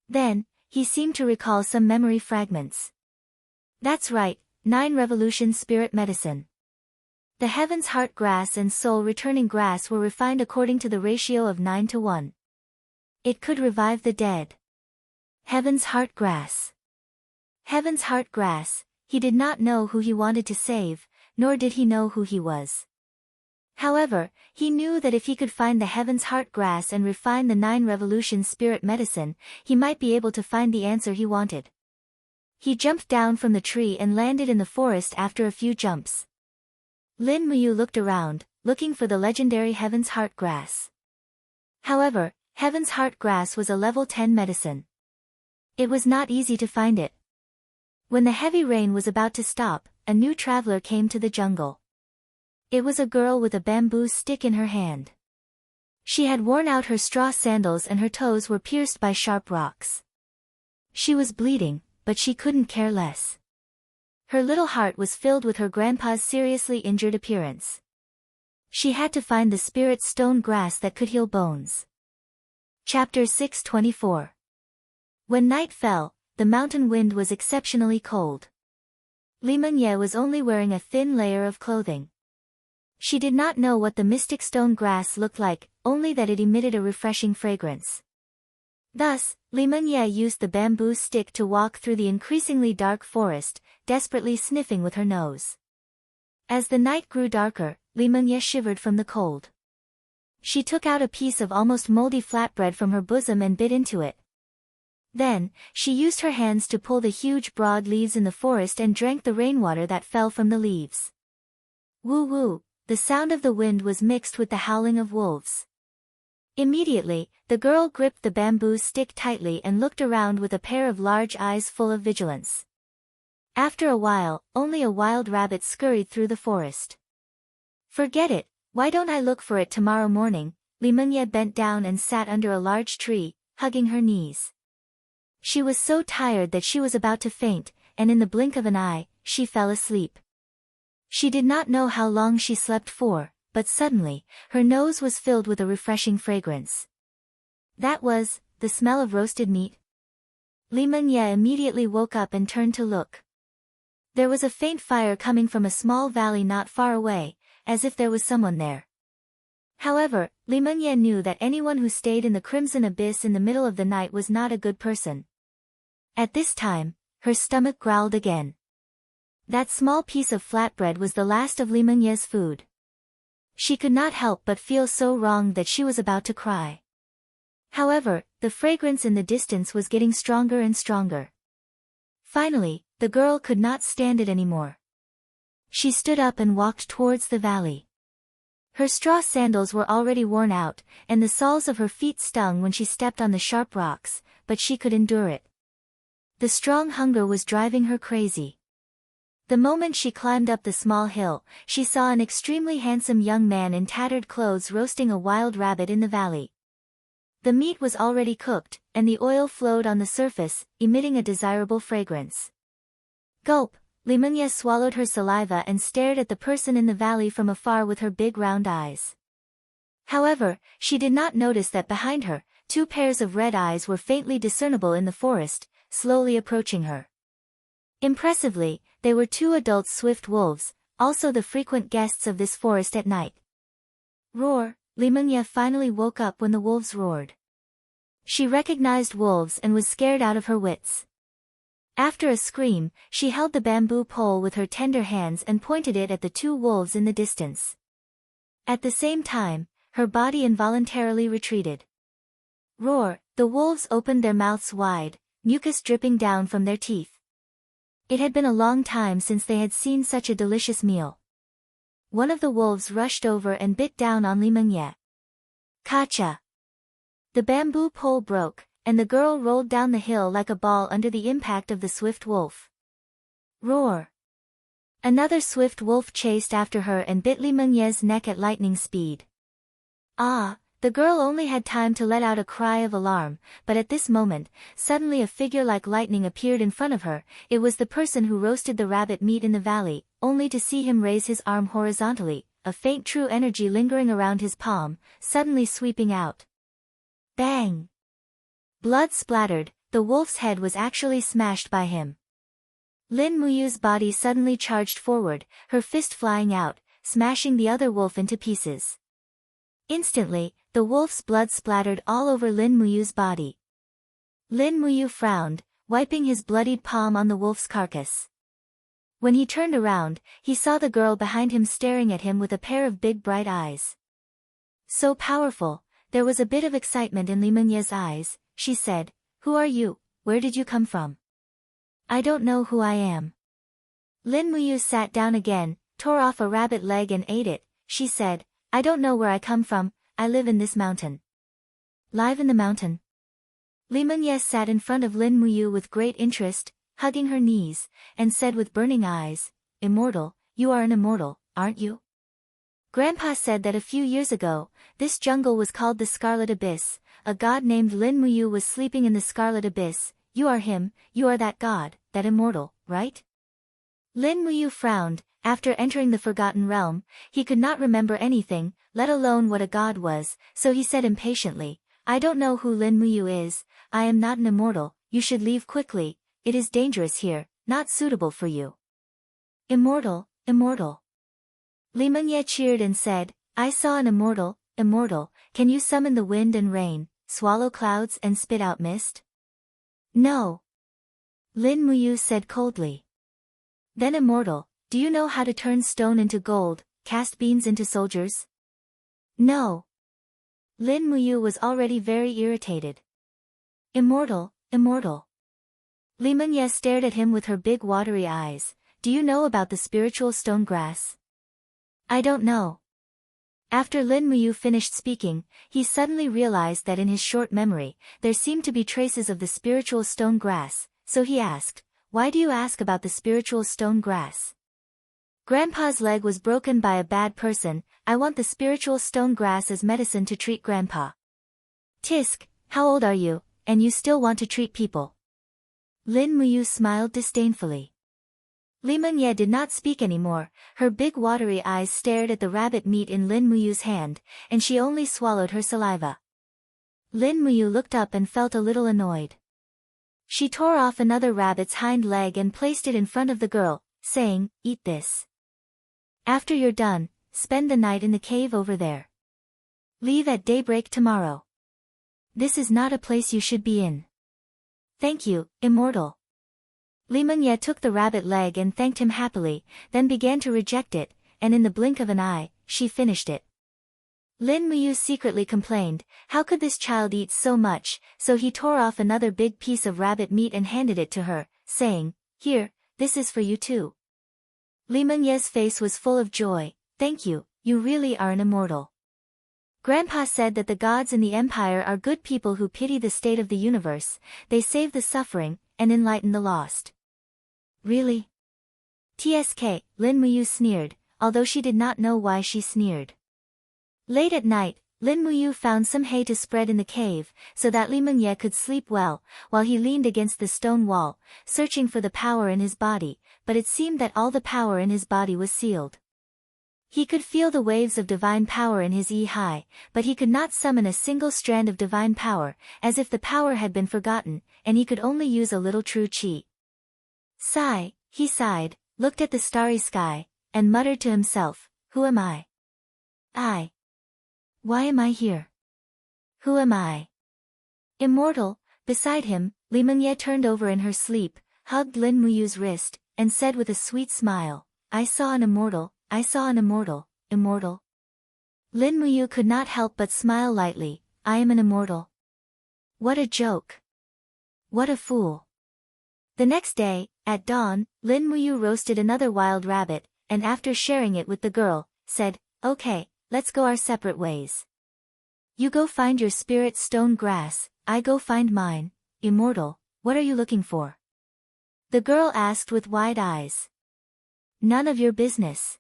Then, he seemed to recall some memory fragments. That's right, 9 Revolution Spirit Medicine. The Heaven's Heart Grass and Soul Returning Grass were refined according to the ratio of 9 to 1. It could revive the dead. Heaven's Heart Grass. Heaven's Heart Grass, he did not know who he wanted to save, nor did he know who he was. However, he knew that if he could find the Heaven's Heart Grass and refine the 9 Revolution Spirit Medicine, he might be able to find the answer he wanted. He jumped down from the tree and landed in the forest after a few jumps. Lin Muyu looked around, looking for the legendary Heaven's Heart Grass. However, Heaven's Heart Grass was a level 10 medicine. It was not easy to find it. When the heavy rain was about to stop, a new traveler came to the jungle. It was a girl with a bamboo stick in her hand. She had worn out her straw sandals and her toes were pierced by sharp rocks. She was bleeding, but she couldn't care less. Her little heart was filled with her grandpa's seriously injured appearance. She had to find the spirit stone grass that could heal bones. Chapter 624. When night fell, the mountain wind was exceptionally cold. Li Mengye was only wearing a thin layer of clothing. She did not know what the mystic stone grass looked like, only that it emitted a refreshing fragrance. Thus, Li Mengye used the bamboo stick to walk through the increasingly dark forest, desperately sniffing with her nose. As the night grew darker, Li Mengye shivered from the cold. She took out a piece of almost moldy flatbread from her bosom and bit into it. Then, she used her hands to pull the huge broad leaves in the forest and drank the rainwater that fell from the leaves. Woo woo, the sound of the wind was mixed with the howling of wolves. Immediately, the girl gripped the bamboo stick tightly and looked around with a pair of large eyes full of vigilance. After a while, only a wild rabbit scurried through the forest. Forget it, why don't I look for it tomorrow morning? Li Mengye bent down and sat under a large tree, hugging her knees. She was so tired that she was about to faint, and in the blink of an eye, she fell asleep. She did not know how long she slept for, but suddenly, her nose was filled with a refreshing fragrance. That was the smell of roasted meat. Li Mengye immediately woke up and turned to look. There was a faint fire coming from a small valley not far away, as if there was someone there. However, Li Mengye knew that anyone who stayed in the crimson abyss in the middle of the night was not a good person. At this time, her stomach growled again. That small piece of flatbread was the last of Li Mengye's food. She could not help but feel so wronged that she was about to cry. However, the fragrance in the distance was getting stronger and stronger. Finally, the girl could not stand it anymore. She stood up and walked towards the valley. Her straw sandals were already worn out, and the soles of her feet stung when she stepped on the sharp rocks, but she could endure it. The strong hunger was driving her crazy. The moment she climbed up the small hill, she saw an extremely handsome young man in tattered clothes roasting a wild rabbit in the valley. The meat was already cooked, and the oil flowed on the surface, emitting a desirable fragrance. Gulp! Li Mengye swallowed her saliva and stared at the person in the valley from afar with her big round eyes. However, she did not notice that behind her, two pairs of red eyes were faintly discernible in the forest, slowly approaching her. Impressively, they were two adult swift wolves, also the frequent guests of this forest at night. Roar! Li Mengye finally woke up when the wolves roared. She recognized wolves and was scared out of her wits. After a scream, she held the bamboo pole with her tender hands and pointed it at the two wolves in the distance. At the same time, her body involuntarily retreated. Roar! The wolves opened their mouths wide, mucus dripping down from their teeth. It had been a long time since they had seen such a delicious meal. One of the wolves rushed over and bit down on Li Mengye. Kacha! The bamboo pole broke, and the girl rolled down the hill like a ball under the impact of the swift wolf. Roar! Another swift wolf chased after her and bit Li Mengye's neck at lightning speed. Ah! The girl only had time to let out a cry of alarm, but at this moment, suddenly a figure like lightning appeared in front of her. It was the person who roasted the rabbit meat in the valley, only to see him raise his arm horizontally, a faint true energy lingering around his palm, suddenly sweeping out. Bang! Blood splattered, the wolf's head was actually smashed by him. Lin Muyu's body suddenly charged forward, her fist flying out, smashing the other wolf into pieces. Instantly, the wolf's blood splattered all over Lin Muyu's body. Lin Muyu frowned, wiping his bloodied palm on the wolf's carcass. When he turned around, he saw the girl behind him staring at him with a pair of big bright eyes. So powerful, there was a bit of excitement in Li Mengye's eyes. She said, "Who are you? Where did you come from?" "I don't know who I am." Lin Muyu sat down again, tore off a rabbit leg and ate it. She said, "I don't know where I come from, I live in this mountain." Live in the mountain? Li Mengye sat in front of Lin Muyu with great interest, hugging her knees, and said with burning eyes, "Immortal, you are an immortal, aren't you?" Grandpa said that a few years ago, this jungle was called the Scarlet Abyss. A god named Lin Muyu was sleeping in the Scarlet Abyss. You are him, you are that god, that immortal, right? Lin Muyu frowned. After entering the Forgotten Realm, he could not remember anything, let alone what a god was, so he said impatiently, "I don't know who Lin Muyu is, I am not an immortal, you should leave quickly, it is dangerous here, not suitable for you." Immortal, immortal. Li Mengye cheered and said, I saw an immortal, immortal, can you summon the wind and rain, swallow clouds and spit out mist? No. Lin Muyu said coldly. Then immortal, do you know how to turn stone into gold, cast beans into soldiers? No. Lin Muyu was already very irritated. Immortal, immortal. Li Mengye stared at him with her big watery eyes. Do you know about the spiritual stone grass? I don't know. After Lin Muyu finished speaking, he suddenly realized that in his short memory, there seemed to be traces of the spiritual stone grass, so he asked, why do you ask about the spiritual stone grass? Grandpa's leg was broken by a bad person, I want the spiritual stone grass as medicine to treat Grandpa. Tisk, how old are you, and you still want to treat people? Lin Muyu smiled disdainfully. Li Mengye did not speak anymore, her big watery eyes stared at the rabbit meat in Lin Muyu's hand, and she only swallowed her saliva. Lin Muyu looked up and felt a little annoyed. She tore off another rabbit's hind leg and placed it in front of the girl, saying, eat this. After you're done, spend the night in the cave over there. Leave at daybreak tomorrow. This is not a place you should be in. Thank you, immortal. Li Mengye took the rabbit leg and thanked him happily, then began to reject it, and in the blink of an eye, she finished it. Lin Muyu secretly complained, how could this child eat so much, so he tore off another big piece of rabbit meat and handed it to her, saying, here, this is for you too. Li Mengye's face was full of joy, thank you, you really are an immortal. Grandpa said that the gods in the empire are good people who pity the state of the universe, they save the suffering, and enlighten the lost. Really? TSK, Lin Muyu sneered, although she did not know why she sneered. Late at night, Lin Muyu found some hay to spread in the cave, so that Li Mengye could sleep well, while he leaned against the stone wall, searching for the power in his body, but it seemed that all the power in his body was sealed. He could feel the waves of divine power in his high, but he could not summon a single strand of divine power, as if the power had been forgotten, and he could only use a little true qi. Sigh, he sighed, looked at the starry sky, and muttered to himself, who am I? Why am I here? Who am I? Immortal. Beside him, Li Mengye turned over in her sleep, hugged Lin Muyu's wrist, and said with a sweet smile, I saw an immortal, I saw an immortal, immortal. Lin Muyu could not help but smile lightly, I am an immortal. What a joke. What a fool. The next day, at dawn, Lin Muyu roasted another wild rabbit, and after sharing it with the girl, said, okay, let's go our separate ways. You go find your spirit stone grass, I go find mine. Immortal, what are you looking for? The girl asked with wide eyes. None of your business.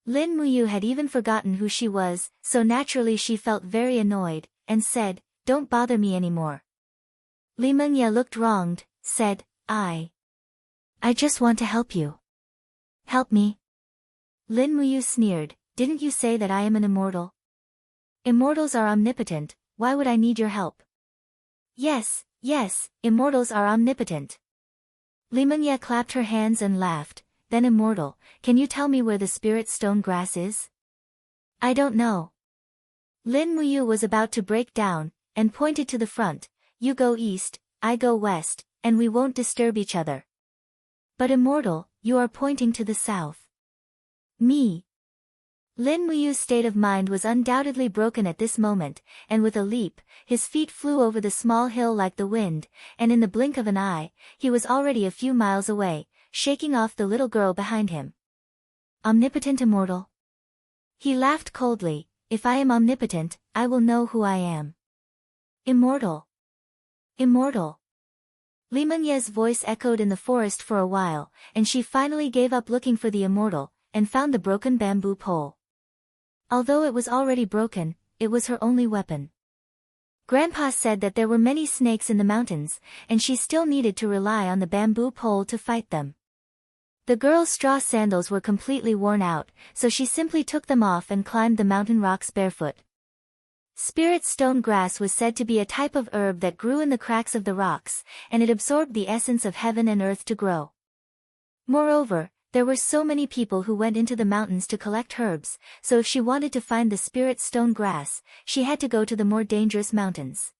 Lin Muyu had even forgotten who she was, so naturally she felt very annoyed, and said, don't bother me anymore. Li Mengye looked wronged, said, I just want to help you. Help me? Lin Muyu sneered, didn't you say that I am an immortal? Immortals are omnipotent, why would I need your help? Yes, immortals are omnipotent. Li Mengye clapped her hands and laughed, then immortal, can you tell me where the spirit stone grass is? I don't know. Lin Muyu was about to break down, and pointed to the front, you go east, I go west, and we won't disturb each other. But immortal, you are pointing to the south. Me. Lin Muyu's state of mind was undoubtedly broken at this moment, and with a leap, his feet flew over the small hill like the wind, and in the blink of an eye, he was already a few miles away, shaking off the little girl behind him. Omnipotent immortal? He laughed coldly, if I am omnipotent, I will know who I am. Immortal. Immortal. Li Mengye's voice echoed in the forest for a while, and she finally gave up looking for the immortal, and found the broken bamboo pole. Although it was already broken, it was her only weapon. Grandpa said that there were many snakes in the mountains, and she still needed to rely on the bamboo pole to fight them. The girl's straw sandals were completely worn out, so she simply took them off and climbed the mountain rocks barefoot. Spirit stone grass was said to be a type of herb that grew in the cracks of the rocks, and it absorbed the essence of heaven and earth to grow. Moreover, There were so many people who went into the mountains to collect herbs, so if she wanted to find the spirit stone grass, she had to go to the more dangerous mountains.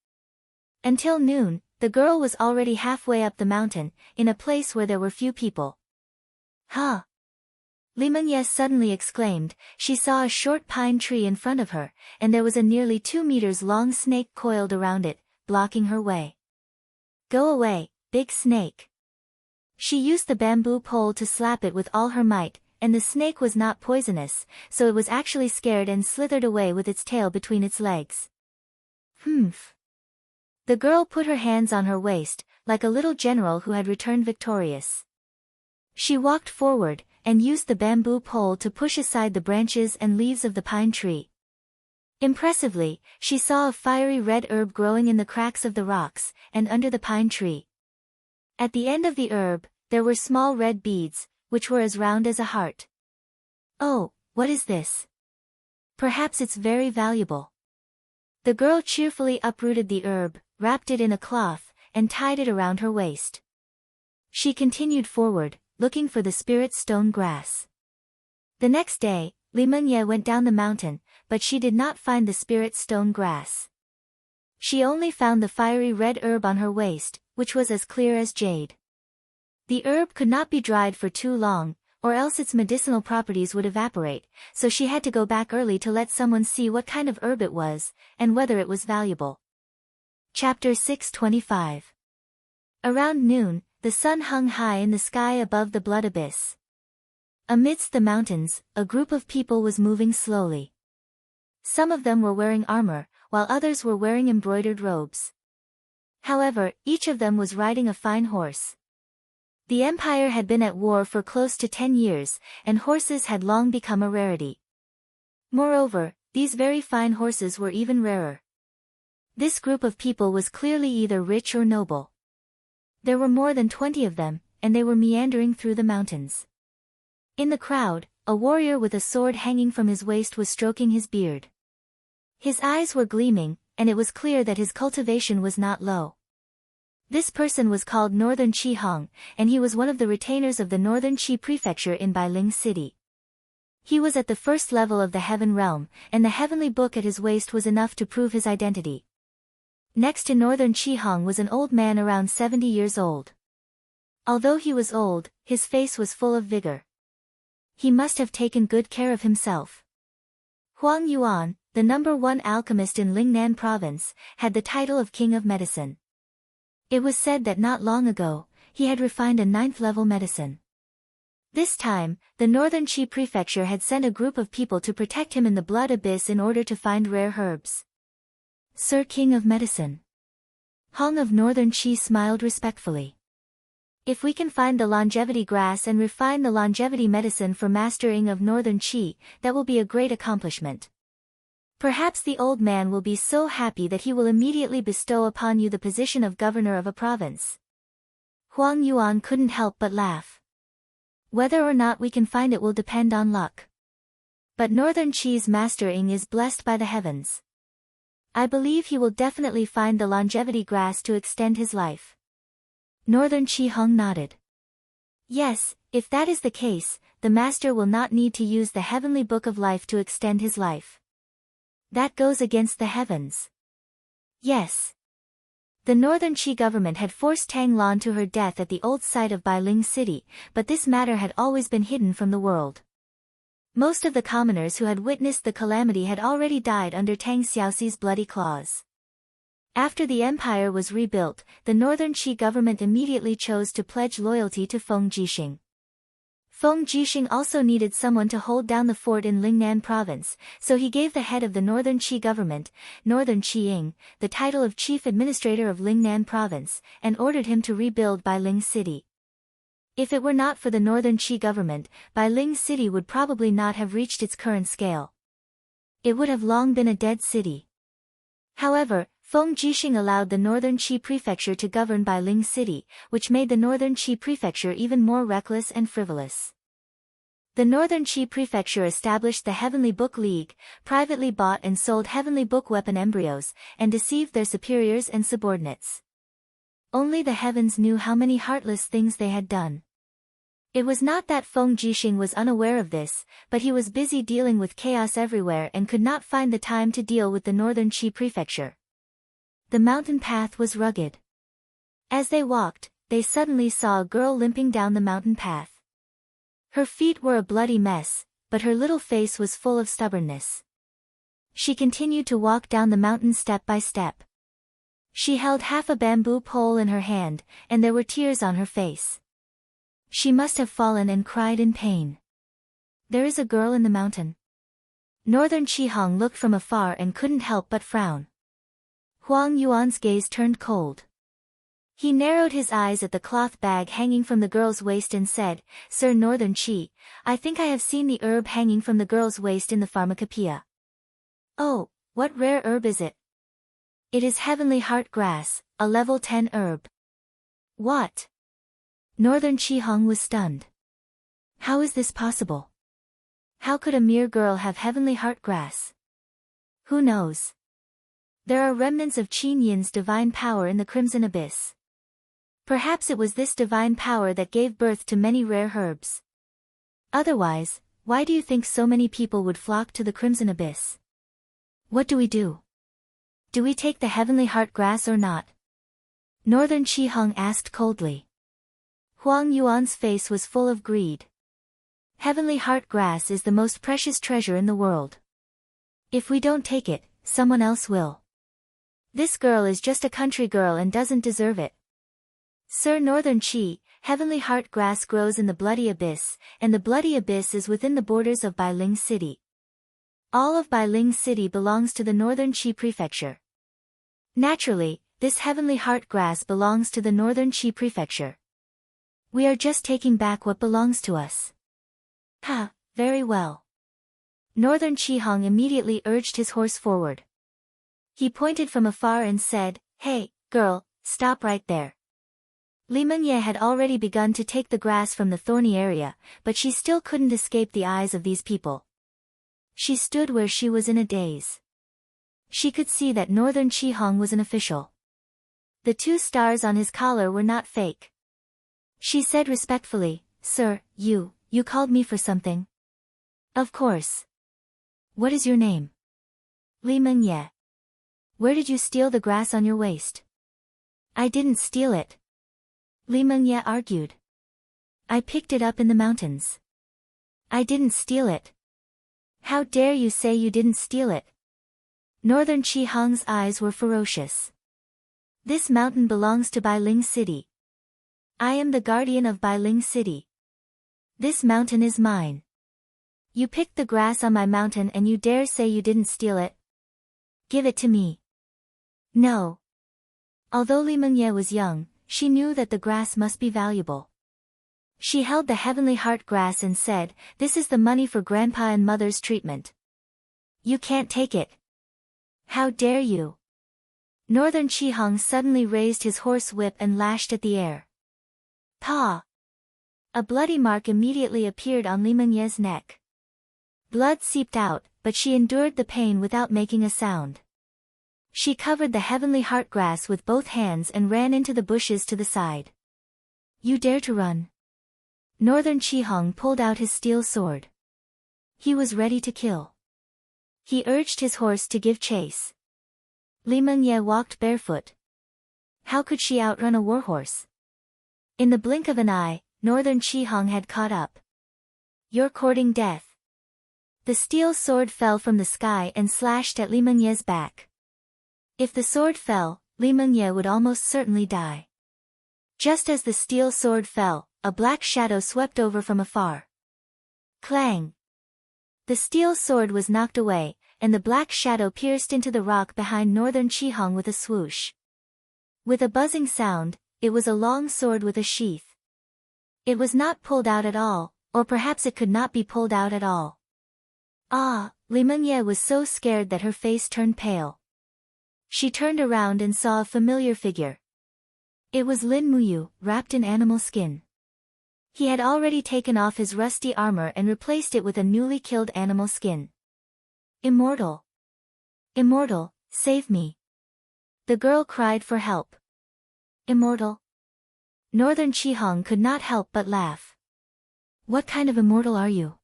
Until noon, the girl was already halfway up the mountain, in a place where there were few people. Huh! Li Mengye suddenly exclaimed. She saw a short pine tree in front of her, and there was a nearly 2 meters long snake coiled around it, blocking her way. Go away, big snake. She used the bamboo pole to slap it with all her might, and the snake was not poisonous, so it was actually scared and slithered away with its tail between its legs. Humph. The girl put her hands on her waist, like a little general who had returned victorious. She walked forward, and used the bamboo pole to push aside the branches and leaves of the pine tree. Impressively, she saw a fiery red herb growing in the cracks of the rocks, and under the pine tree. At the end of the herb, there were small red beads, which were as round as a heart. Oh, what is this? Perhaps it's very valuable. The girl cheerfully uprooted the herb, wrapped it in a cloth, and tied it around her waist. She continued forward, looking for the spirit stone grass. The next day, Li Mengye went down the mountain, but she did not find the spirit stone grass. She only found the fiery red herb on her waist, which was as clear as jade. The herb could not be dried for too long, or else its medicinal properties would evaporate, so she had to go back early to let someone see what kind of herb it was, and whether it was valuable. Chapter 625. Around noon, the sun hung high in the sky above the blood abyss. Amidst the mountains, a group of people was moving slowly. Some of them were wearing armor, while others were wearing embroidered robes. However, each of them was riding a fine horse. The empire had been at war for close to 10 years, and horses had long become a rarity. Moreover, these very fine horses were even rarer. This group of people was clearly either rich or noble. There were more than 20 of them, and they were meandering through the mountains. In the crowd, a warrior with a sword hanging from his waist was stroking his beard. His eyes were gleaming, and it was clear that his cultivation was not low. This person was called Northern Qi Hong, and he was one of the retainers of the Northern Qi Prefecture in Bailing City. He was at the first level of the Heaven Realm, and the heavenly book at his waist was enough to prove his identity. Next to Northern Qi Hong was an old man around 70 years old. Although he was old, his face was full of vigor. He must have taken good care of himself. Huang Yuan, the #1 alchemist in Lingnan province, had the title of King of Medicine. It was said that not long ago, he had refined a 9th-level medicine. This time, the Northern Qi Prefecture had sent a group of people to protect him in the blood abyss in order to find rare herbs. Sir King of Medicine. Hong of Northern Qi smiled respectfully. If we can find the longevity grass and refine the longevity medicine for Master Ing of Northern Qi, that will be a great accomplishment. Perhaps the old man will be so happy that he will immediately bestow upon you the position of governor of a province. Huang Yuan couldn't help but laugh. Whether or not we can find it will depend on luck. But Northern Qi's Master Ing is blessed by the heavens. I believe he will definitely find the longevity grass to extend his life. Northern Qi Hong nodded. Yes, if that is the case, the master will not need to use the heavenly book of life to extend his life. That goes against the heavens. Yes. The Northern Qi government had forced Tang Lan to her death at the old site of Bailing City, but this matter had always been hidden from the world. Most of the commoners who had witnessed the calamity had already died under Tang Xiaoxi's bloody claws. After the empire was rebuilt, the Northern Qi government immediately chose to pledge loyalty to Feng Jixing. Feng Jixing also needed someone to hold down the fort in Lingnan province, so he gave the head of the Northern Qi government, Northern Qi Ying, the title of chief administrator of Lingnan province, and ordered him to rebuild Bailing City. If it were not for the Northern Qi government, Bailing City would probably not have reached its current scale. It would have long been a dead city. However, Feng Jixing allowed the Northern Qi Prefecture to govern Bailing City, which made the Northern Qi Prefecture even more reckless and frivolous. The Northern Qi Prefecture established the Heavenly Book League, privately bought and sold Heavenly Book weapon embryos, and deceived their superiors and subordinates. Only the heavens knew how many heartless things they had done. It was not that Feng Jixing was unaware of this, but he was busy dealing with chaos everywhere and could not find the time to deal with the northern Qi prefecture. The mountain path was rugged. As they walked, they suddenly saw a girl limping down the mountain path. Her feet were a bloody mess, but her little face was full of stubbornness. She continued to walk down the mountain step by step. She held half a bamboo pole in her hand, and there were tears on her face. She must have fallen and cried in pain. There is a girl in the mountain. Northern Qihong looked from afar and couldn't help but frown. Huang Yuan's gaze turned cold. He narrowed his eyes at the cloth bag hanging from the girl's waist and said, "Sir Northern Qi, I think I have seen the herb hanging from the girl's waist in the pharmacopoeia." "Oh, what rare herb is it?" "It is heavenly heart grass, a level 10 herb." "What?" Northern Qihong was stunned. How is this possible? How could a mere girl have heavenly heart grass? Who knows? There are remnants of Qin Yin's divine power in the Crimson Abyss. Perhaps it was this divine power that gave birth to many rare herbs. Otherwise, why do you think so many people would flock to the Crimson Abyss? What do we do? Do we take the heavenly heart grass or not? Northern Qihong asked coldly. Huang Yuan's face was full of greed. Heavenly heart grass is the most precious treasure in the world. If we don't take it, someone else will. This girl is just a country girl and doesn't deserve it. Sir Northern Qi, heavenly heart grass grows in the Bloody Abyss, and the Bloody Abyss is within the borders of Bailing City. All of Bailing City belongs to the Northern Qi prefecture. Naturally, this heavenly heart grass belongs to the Northern Qi prefecture. We are just taking back what belongs to us. Ha, very well. Northern Qihong immediately urged his horse forward. He pointed from afar and said, "Hey, girl, stop right there." Li Mengye had already begun to take the grass from the thorny area, but she still couldn't escape the eyes of these people. She stood where she was in a daze. She could see that Northern Qihong was an official. The 2 stars on his collar were not fake. She said respectfully, "Sir, you called me for something?" "Of course." "What is your name?" "Li Mengye." "Where did you steal the grass on your waist?" "I didn't steal it." Li Mengye argued. "I picked it up in the mountains." "I didn't steal it." "How dare you say you didn't steal it?" Northern Qihong's eyes were ferocious. "This mountain belongs to Bailing City. I am the guardian of Bailing City. This mountain is mine. You picked the grass on my mountain and you dare say you didn't steal it? Give it to me." "No." Although Li Mengye was young, she knew that the grass must be valuable. She held the heavenly heart grass and said, "This is the money for grandpa and mother's treatment. You can't take it." "How dare you?" Northern Qihong suddenly raised his horse whip and lashed at the air. "Pa!" A bloody mark immediately appeared on Li Mengye's neck. Blood seeped out, but she endured the pain without making a sound. She covered the heavenly heart grass with both hands and ran into the bushes to the side. "You dare to run?" Northern Qihong pulled out his steel sword. He was ready to kill. He urged his horse to give chase. Li Mengye walked barefoot. How could she outrun a warhorse? In the blink of an eye, Northern Qihong had caught up. "You're courting death." The steel sword fell from the sky and slashed at Li Mengye's back. If the sword fell, Li Mengye would almost certainly die. Just as the steel sword fell, a black shadow swept over from afar. Clang! The steel sword was knocked away, and the black shadow pierced into the rock behind Northern Qihong with a swoosh. With a buzzing sound, it was a long sword with a sheath. It was not pulled out at all, or perhaps it could not be pulled out at all. Ah! Li Mengye was so scared that her face turned pale. She turned around and saw a familiar figure. It was Lin Muyu, wrapped in animal skin. He had already taken off his rusty armor and replaced it with a newly killed animal skin. "Immortal! Immortal, save me!" The girl cried for help. "Immortal?" Northern Qihong could not help but laugh. What kind of immortal are you?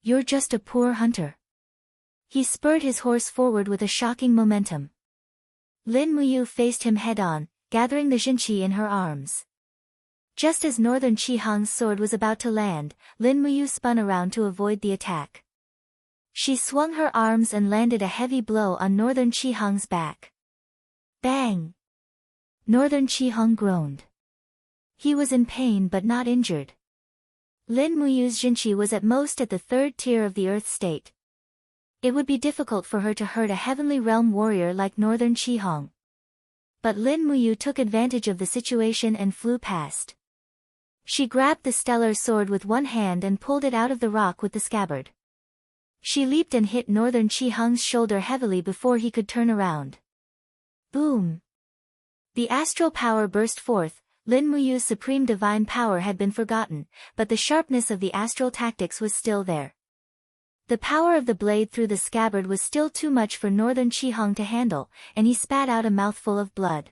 You're just a poor hunter. He spurred his horse forward with a shocking momentum. Lin Muyu faced him head-on, gathering the Jinqi in her arms. Just as Northern Qihang's sword was about to land, Lin Muyu spun around to avoid the attack. She swung her arms and landed a heavy blow on Northern Qihang's back. Bang! Northern Qihang groaned. He was in pain but not injured. Lin Muyu's Jinqi was at most at the third tier of the earth state. It would be difficult for her to hurt a heavenly realm warrior like Northern Qihang. But Lin Muyu took advantage of the situation and flew past. She grabbed the stellar sword with one hand and pulled it out of the rock with the scabbard. She leaped and hit Northern Qihang's shoulder heavily before he could turn around. Boom! The astral power burst forth. Lin Muyu's supreme divine power had been forgotten, but the sharpness of the astral tactics was still there. The power of the blade through the scabbard was still too much for Northern Qihang to handle, and he spat out a mouthful of blood.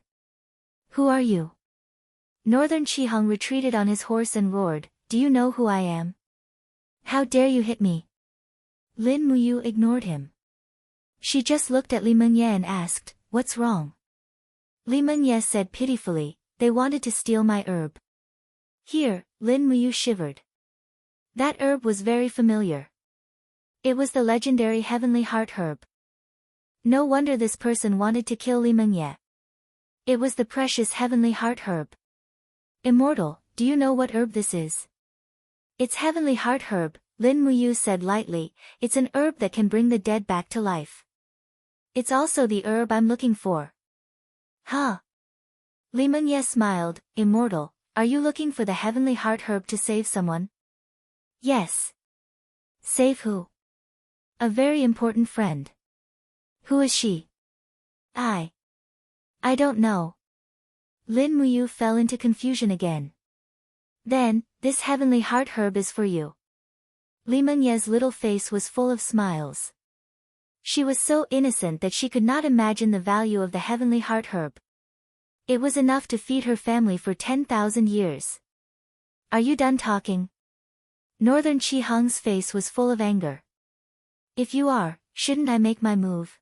Who are you? Northern Qihang retreated on his horse and roared, Do you know who I am? How dare you hit me? Lin Muyu ignored him. She just looked at Li Mengye and asked, What's wrong? Li Mengye said pitifully, They wanted to steal my herb. Here, Lin Muyu shivered. That herb was very familiar. It was the legendary Heavenly Heart herb. No wonder this person wanted to kill Li Mengye. It was the precious Heavenly Heart herb. Immortal, do you know what herb this is? It's Heavenly Heart herb, Lin Muyu said lightly. It's an herb that can bring the dead back to life. It's also the herb I'm looking for. Huh? Li Mengye smiled. Immortal, are you looking for the Heavenly Heart herb to save someone? Yes. Save who? A very important friend. Who is she? I don't know. Lin Muyu fell into confusion again. Then, this Heavenly Heart herb is for you. Li Mengye's little face was full of smiles. She was so innocent that she could not imagine the value of the Heavenly Heart herb. It was enough to feed her family for 10,000 years. Are you done talking? Northern Qihang's face was full of anger. If you are, shouldn't I make my move?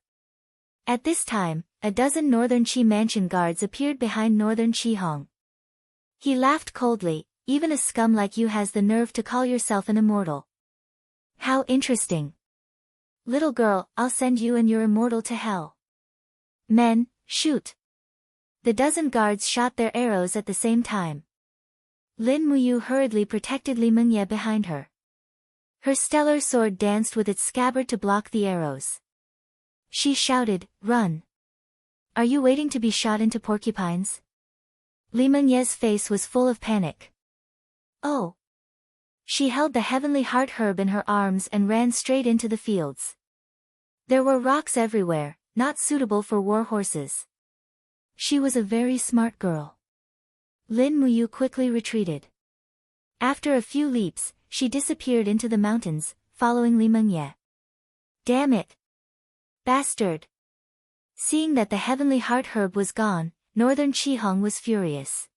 At this time, a dozen Northern Qi mansion guards appeared behind Northern Qihang. He laughed coldly. Even a scum like you has the nerve to call yourself an immortal. How interesting. Little girl, I'll send you and your immortal to hell. Men, shoot. The dozen guards shot their arrows at the same time. Lin Muyu hurriedly protected Li Mengye behind her. Her stellar sword danced with its scabbard to block the arrows. She shouted, Run! Are you waiting to be shot into porcupines? Li Mengye's face was full of panic. Oh! She held the Heavenly Heart herb in her arms and ran straight into the fields. There were rocks everywhere, not suitable for war horses. She was a very smart girl. Lin Muyu quickly retreated. After a few leaps, she disappeared into the mountains, following Li Mengye. Damn it! Bastard! Seeing that the Heavenly Heart herb was gone, Northern Qihang was furious.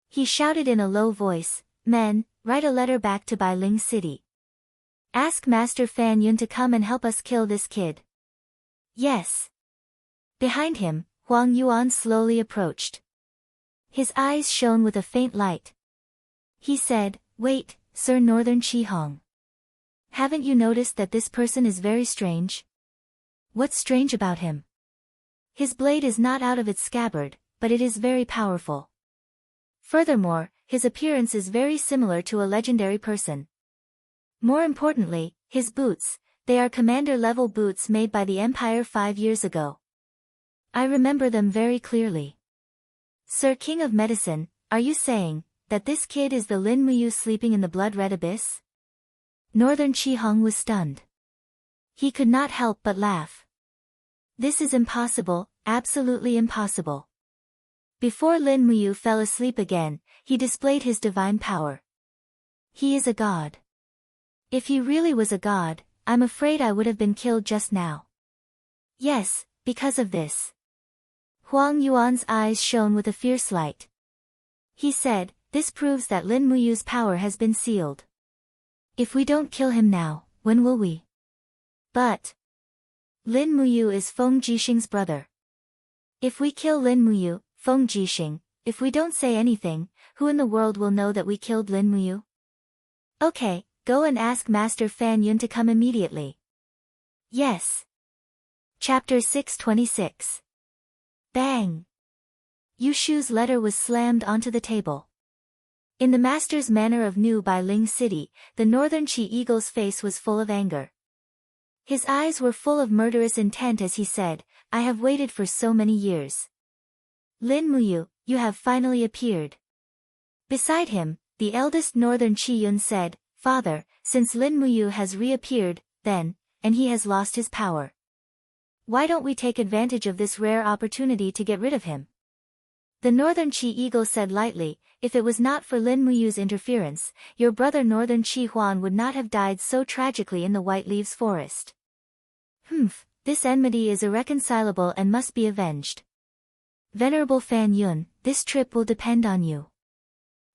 He shouted in a low voice, Men, write a letter back to Bailing City. Ask Master Fan Yun to come and help us kill this kid. Yes. Behind him, Huang Yuan slowly approached. His eyes shone with a faint light. He said, Wait, Sir Northern Qihang. Haven't you noticed that this person is very strange? What's strange about him? His blade is not out of its scabbard, but it is very powerful. Furthermore, his appearance is very similar to a legendary person. More importantly, his boots, they are commander-level boots made by the Empire 5 years ago. I remember them very clearly. Sir King of Medicine, are you saying that this kid is the Lin Muyu sleeping in the blood-red abyss? Northern Qihang was stunned. He could not help but laugh. This is impossible, absolutely impossible. Before Lin Muyu fell asleep again, he displayed his divine power. He is a god. If he really was a god, I'm afraid I would have been killed just now. Yes, because of this. Huang Yuan's eyes shone with a fierce light. He said, This proves that Lin Muyu's power has been sealed. If we don't kill him now, when will we? But Lin Muyu is Feng Jixing's brother. If we kill Lin Muyu, Feng Jixing, if we don't say anything, who in the world will know that we killed Lin Muyu? Okay, go and ask Master Fan Yun to come immediately. Yes. Chapter 626. Bang! Yu Shu's letter was slammed onto the table. In the master's manor of Nu Bai Ling City, the northern Qi Eagle's face was full of anger. His eyes were full of murderous intent as he said, I have waited for so many years. Lin Muyu, you have finally appeared. Beside him, the eldest northern Qi Yun said, Father, since Lin Muyu has reappeared, then, and he has lost his power. Why don't we take advantage of this rare opportunity to get rid of him? The northern Qi Eagle said lightly, if it was not for Lin Muyu's interference, your brother northern Qi Huan would not have died so tragically in the White Leaves Forest. This enmity is irreconcilable and must be avenged. Venerable Fan Yun, this trip will depend on you.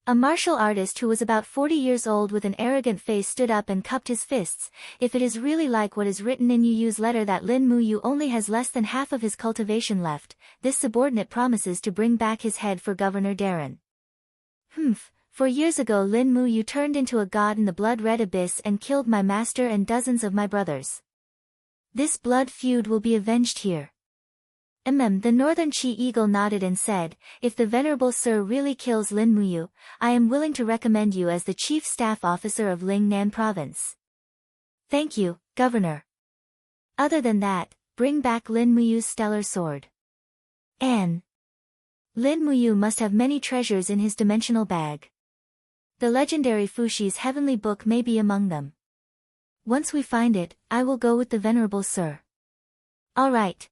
A martial artist who was about 40 years old with an arrogant face stood up and cupped his fists. If it is really like what is written in Yu Yu's letter that Lin Muyu only has less than half of his cultivation left, this subordinate promises to bring back his head for Governor Darren. 4 years ago Lin Muyu turned into a god in the blood-red abyss and killed my master and dozens of my brothers. This blood feud will be avenged here. The northern Qi Eagle nodded and said, if the venerable sir really kills Lin Muyu, I am willing to recommend you as the chief staff officer of Lingnan province. Thank you, Governor. Other than that, bring back Lin Muyu's stellar sword. Lin Muyu must have many treasures in his dimensional bag. The legendary Fushi's heavenly book may be among them. Once we find it, I will go with the venerable sir. All right.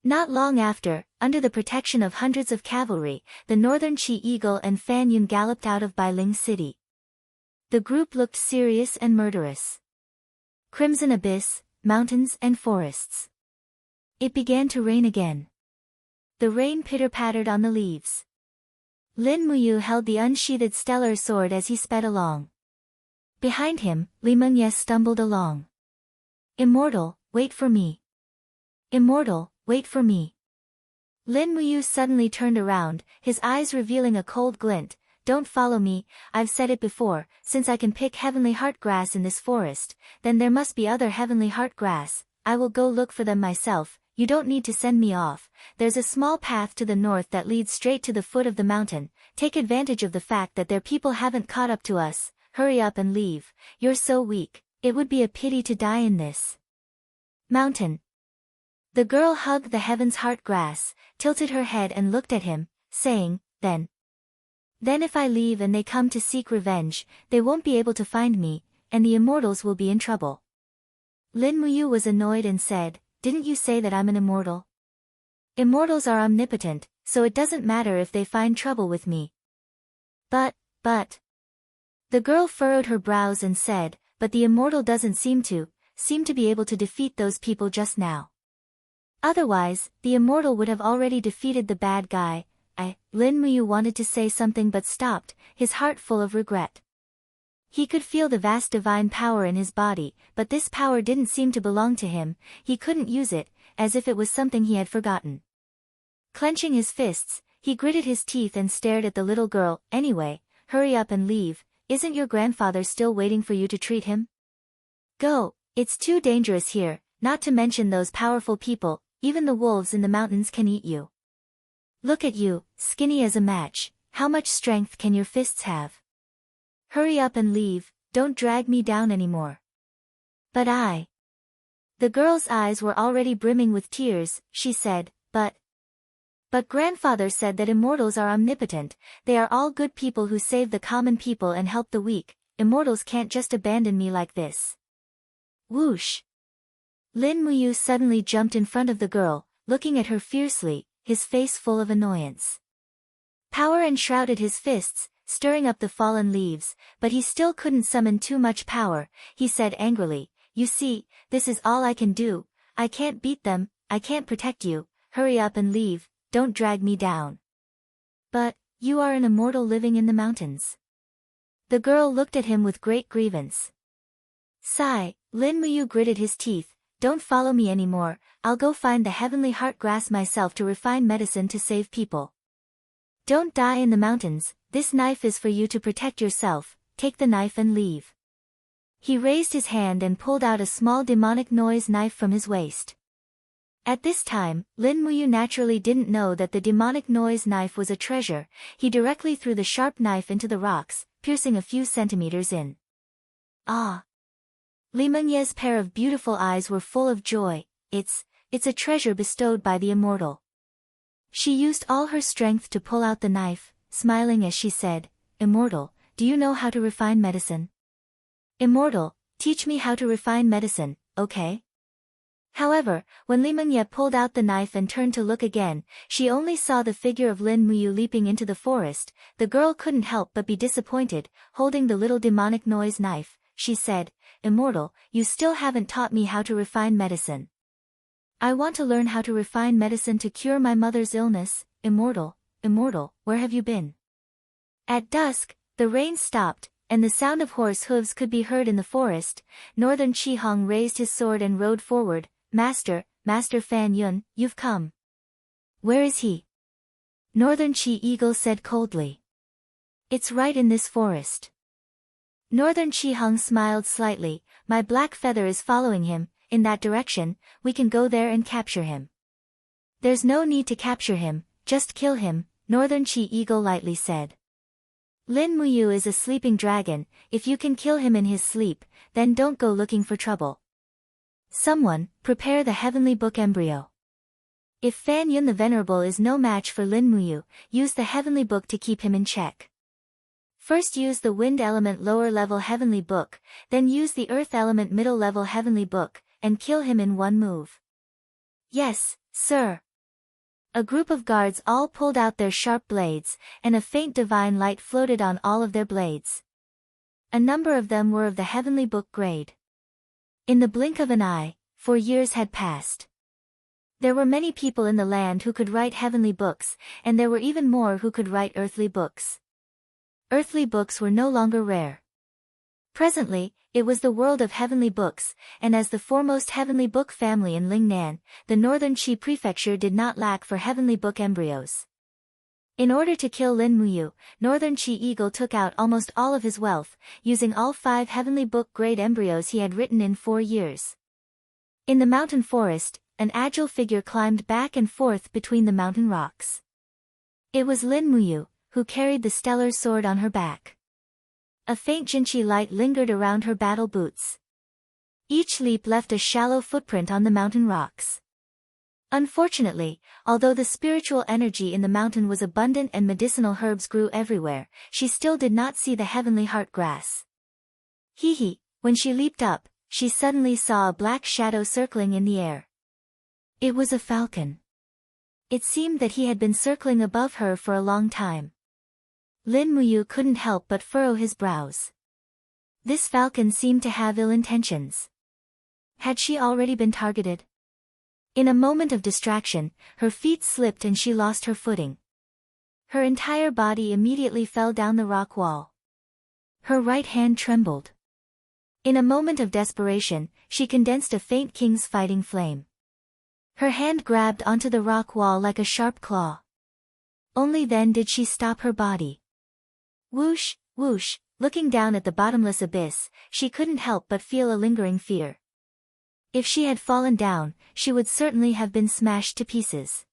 Not long after, under the protection of hundreds of cavalry, the northern Qi Eagle and Fan Yun galloped out of Bailing City. The group looked serious and murderous. Crimson abyss, mountains and forests. It began to rain again. The rain pitter-pattered on the leaves. Lin Muyu held the unsheathed stellar sword as he sped along. Behind him, Li Mengye stumbled along. Immortal, wait for me. Immortal, wait for me. Lin Muyu suddenly turned around, his eyes revealing a cold glint. Don't follow me, I've said it before, since I can pick heavenly heart grass in this forest, then there must be other heavenly heart grass, I will go look for them myself, you don't need to send me off, there's a small path to the north that leads straight to the foot of the mountain, take advantage of the fact that their people haven't caught up to us, hurry up and leave, you're so weak, it would be a pity to die in this mountain. The girl hugged the heaven's heart grass, tilted her head and looked at him, saying, Then if I leave and they come to seek revenge, they won't be able to find me, and the immortals will be in trouble. Lin Muyu was annoyed and said, didn't you say that I'm an immortal? Immortals are omnipotent, so it doesn't matter if they find trouble with me. But. The girl furrowed her brows and said, but the immortal doesn't seem to be able to defeat those people just now. Otherwise, the immortal would have already defeated the bad guy. Lin Muyu wanted to say something but stopped, his heart full of regret. He could feel the vast divine power in his body, but this power didn't seem to belong to him, he couldn't use it, as if it was something he had forgotten. Clenching his fists, he gritted his teeth and stared at the little girl. Anyway, hurry up and leave, isn't your grandfather still waiting for you to treat him? Go, it's too dangerous here, not to mention those powerful people, even the wolves in the mountains can eat you. Look at you, skinny as a match, how much strength can your fists have? Hurry up and leave, don't drag me down anymore. But The girl's eyes were already brimming with tears, she said, But grandfather said that immortals are omnipotent, they are all good people who save the common people and help the weak, immortals can't just abandon me like this. Whoosh! Lin Muyu suddenly jumped in front of the girl, looking at her fiercely, his face full of annoyance. Power enshrouded his fists, stirring up the fallen leaves, but he still couldn't summon too much power, he said angrily, you see, this is all I can do, I can't beat them, I can't protect you, hurry up and leave, don't drag me down. But, you are an immortal living in the mountains. The girl looked at him with great grievance, Sigh, Lin Muyu gritted his teeth. Don't follow me anymore, I'll go find the heavenly heart grass myself to refine medicine to save people. Don't die in the mountains, this knife is for you to protect yourself, take the knife and leave. He raised his hand and pulled out a small demonic noise knife from his waist. At this time, Lin Muyu naturally didn't know that the demonic noise knife was a treasure. He directly threw the sharp knife into the rocks, piercing a few centimeters in. Ah! Li Mengye's pair of beautiful eyes were full of joy. It's a treasure bestowed by the immortal. She used all her strength to pull out the knife, smiling as she said, Immortal, do you know how to refine medicine? Immortal, teach me how to refine medicine, okay? However, when Li Mengye pulled out the knife and turned to look again, she only saw the figure of Lin Muyu leaping into the forest. The girl couldn't help but be disappointed. Holding the little demonic noise knife, she said, Immortal, you still haven't taught me how to refine medicine. I want to learn how to refine medicine to cure my mother's illness. Immortal, where have you been? At dusk, the rain stopped, and the sound of horse hooves could be heard in the forest. Northern Chi-hong raised his sword and rode forward. Master Fan Yun, you've come. Where is he? Northern Chi-eagle said coldly. It's right in this forest. Northern Chi-hong smiled slightly. My black feather is following him, in that direction, we can go there and capture him. There's no need to capture him, just kill him, Northern Chi-eagle lightly said. Lin Muyu is a sleeping dragon, if you can kill him in his sleep, then don't go looking for trouble. Someone, prepare the heavenly book embryo. If Fan Yun the Venerable is no match for Lin Muyu, use the heavenly book to keep him in check. First use the wind element lower level heavenly book, then use the earth element middle level heavenly book, and kill him in one move. Yes, sir. A group of guards all pulled out their sharp blades, and a faint divine light floated on all of their blades. A number of them were of the heavenly book grade. In the blink of an eye, 4 years had passed. There were many people in the land who could write heavenly books, and there were even more who could write earthly books. Earthly books were no longer rare. Presently, it was the world of heavenly books, and as the foremost heavenly book family in Lingnan, the Northern Qi Prefecture did not lack for heavenly book embryos. In order to kill Lin Muyu, Northern Qi Eagle took out almost all of his wealth, using all 5 heavenly book grade embryos he had written in 4 years. In the mountain forest, an agile figure climbed back and forth between the mountain rocks. It was Lin Muyu, who carried the stellar sword on her back. A faint Jinchi light lingered around her battle boots. Each leap left a shallow footprint on the mountain rocks. Unfortunately, although the spiritual energy in the mountain was abundant and medicinal herbs grew everywhere, she still did not see the heavenly heart grass. Hee, when she leaped up, she suddenly saw a black shadow circling in the air. It was a falcon. It seemed that he had been circling above her for a long time. Lin Muyu couldn't help but furrow his brows. This falcon seemed to have ill intentions. Had she already been targeted? In a moment of distraction, her feet slipped and she lost her footing. Her entire body immediately fell down the rock wall. Her right hand trembled. In a moment of desperation, she condensed a faint king's fighting flame. Her hand grabbed onto the rock wall like a sharp claw. Only then did she stop her body. Whoosh, whoosh, looking down at the bottomless abyss, she couldn't help but feel a lingering fear. If she had fallen down, she would certainly have been smashed to pieces.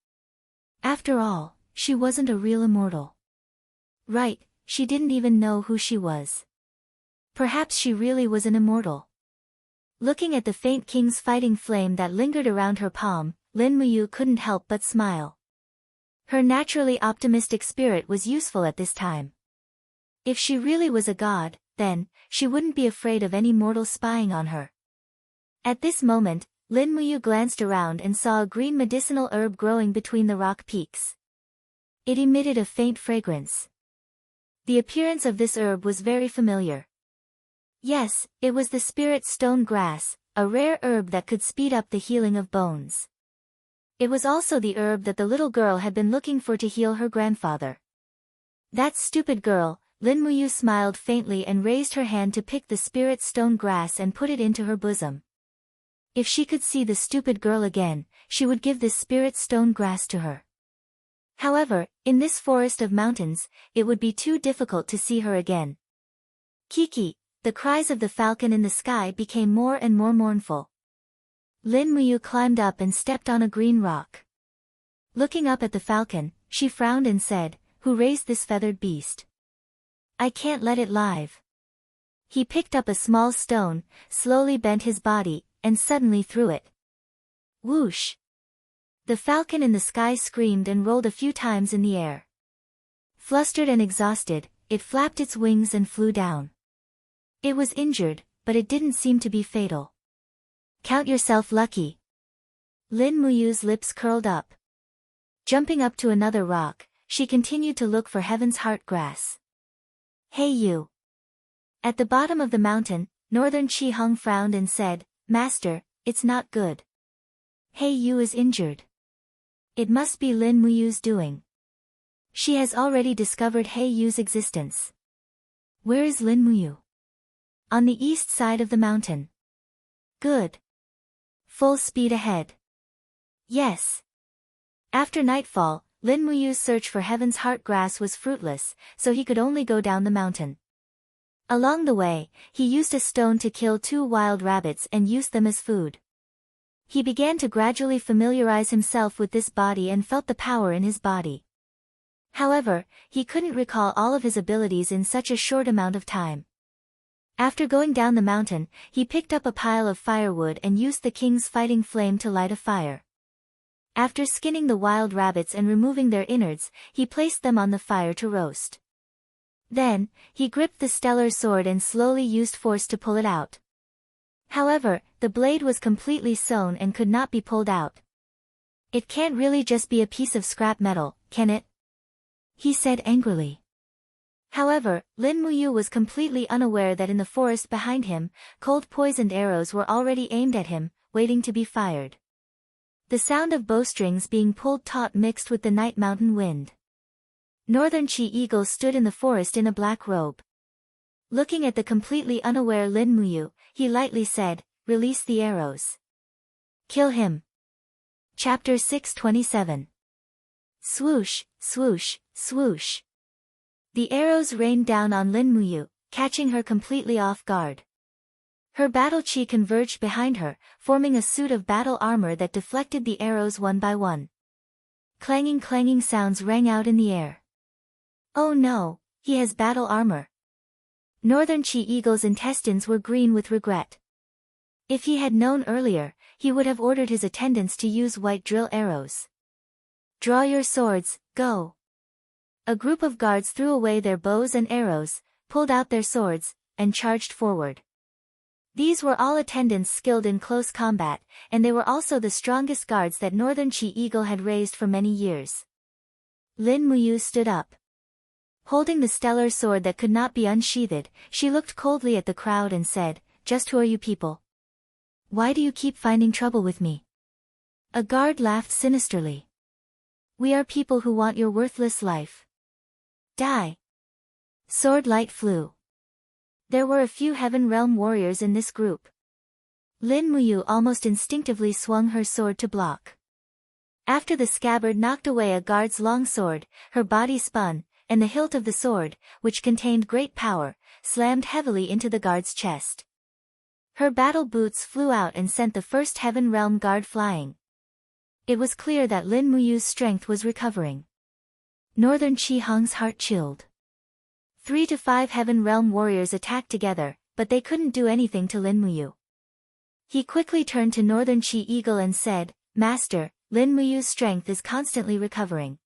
After all, she wasn't a real immortal. Right, she didn't even know who she was. Perhaps she really was an immortal. Looking at the faint king's fighting flame that lingered around her palm, Lin Muyu couldn't help but smile. Her naturally optimistic spirit was useful at this time. If she really was a god, then, she wouldn't be afraid of any mortal spying on her. At this moment, Lin Muyu glanced around and saw a green medicinal herb growing between the rock peaks. It emitted a faint fragrance. The appearance of this herb was very familiar. Yes, it was the spirit stone grass, a rare herb that could speed up the healing of bones. It was also the herb that the little girl had been looking for to heal her grandfather. That stupid girl, Lin Muyu smiled faintly and raised her hand to pick the spirit stone grass and put it into her bosom. If she could see the stupid girl again, she would give this spirit stone grass to her. However, in this forest of mountains, it would be too difficult to see her again. Kiki, the cries of the falcon in the sky became more and more mournful. Lin Muyu climbed up and stepped on a green rock. Looking up at the falcon, she frowned and said, "Who raised this feathered beast? I can't let it live." He picked up a small stone, slowly bent his body, and suddenly threw it. Whoosh! The falcon in the sky screamed and rolled a few times in the air. Flustered and exhausted, it flapped its wings and flew down. It was injured, but it didn't seem to be fatal. Count yourself lucky. Lin Muyu's lips curled up. Jumping up to another rock, she continued to look for Heaven's Heart grass. Hey you! At the bottom of the mountain, Northern Chi Hung frowned and said, "Master, it's not good. Hey you is injured. It must be Lin Muyu's doing. She has already discovered Hey Yu's existence." Where is Lin Muyu? On the east side of the mountain. Good. Full speed ahead. Yes. After nightfall, Lin Muyu's search for Heaven's Heart grass was fruitless, so he could only go down the mountain. Along the way, he used a stone to kill 2 wild rabbits and used them as food. He began to gradually familiarize himself with this body and felt the power in his body. However, he couldn't recall all of his abilities in such a short amount of time. After going down the mountain, he picked up a pile of firewood and used the king's fighting flame to light a fire. After skinning the wild rabbits and removing their innards, he placed them on the fire to roast. Then, he gripped the stellar sword and slowly used force to pull it out. However, the blade was completely sewn and could not be pulled out. "It can't really just be a piece of scrap metal, can it?" he said angrily. However, Lin Muyu was completely unaware that in the forest behind him, cold poisoned arrows were already aimed at him, waiting to be fired. The sound of bowstrings being pulled taut mixed with the night mountain wind. Northern Chi Eagle stood in the forest in a black robe. Looking at the completely unaware Lin Muyu, he lightly said, "Release the arrows. Kill him." Chapter 627. Swoosh, swoosh, swoosh. The arrows rained down on Lin Muyu, catching her completely off guard. Her battle chi converged behind her, forming a suit of battle armor that deflected the arrows one by one. Clanging sounds rang out in the air. Oh no, he has battle armor. Northern Chi Eagle's intestines were green with regret. If he had known earlier, he would have ordered his attendants to use white drill arrows. "Draw your swords, go." A group of guards threw away their bows and arrows, pulled out their swords, and charged forward. These were all attendants skilled in close combat, and they were also the strongest guards that Northern Chi Eagle had raised for many years. Lin Muyu stood up. Holding the stellar sword that could not be unsheathed, she looked coldly at the crowd and said, "Just who are you people? Why do you keep finding trouble with me?" A guard laughed sinisterly. "We are people who want your worthless life. Die." Sword light flew. There were a few Heaven Realm warriors in this group. Lin Muyu almost instinctively swung her sword to block. After the scabbard knocked away a guard's long sword, her body spun, and the hilt of the sword, which contained great power, slammed heavily into the guard's chest. Her battle boots flew out and sent the first Heaven Realm guard flying. It was clear that Lin Muyu's strength was recovering. Northern Chi Hung's heart chilled. 3 to 5 Heaven Realm warriors attacked together, but they couldn't do anything to Lin Muyu. He quickly turned to Northern Chi Eagle and said, "Master, Lin Muyu's strength is constantly recovering.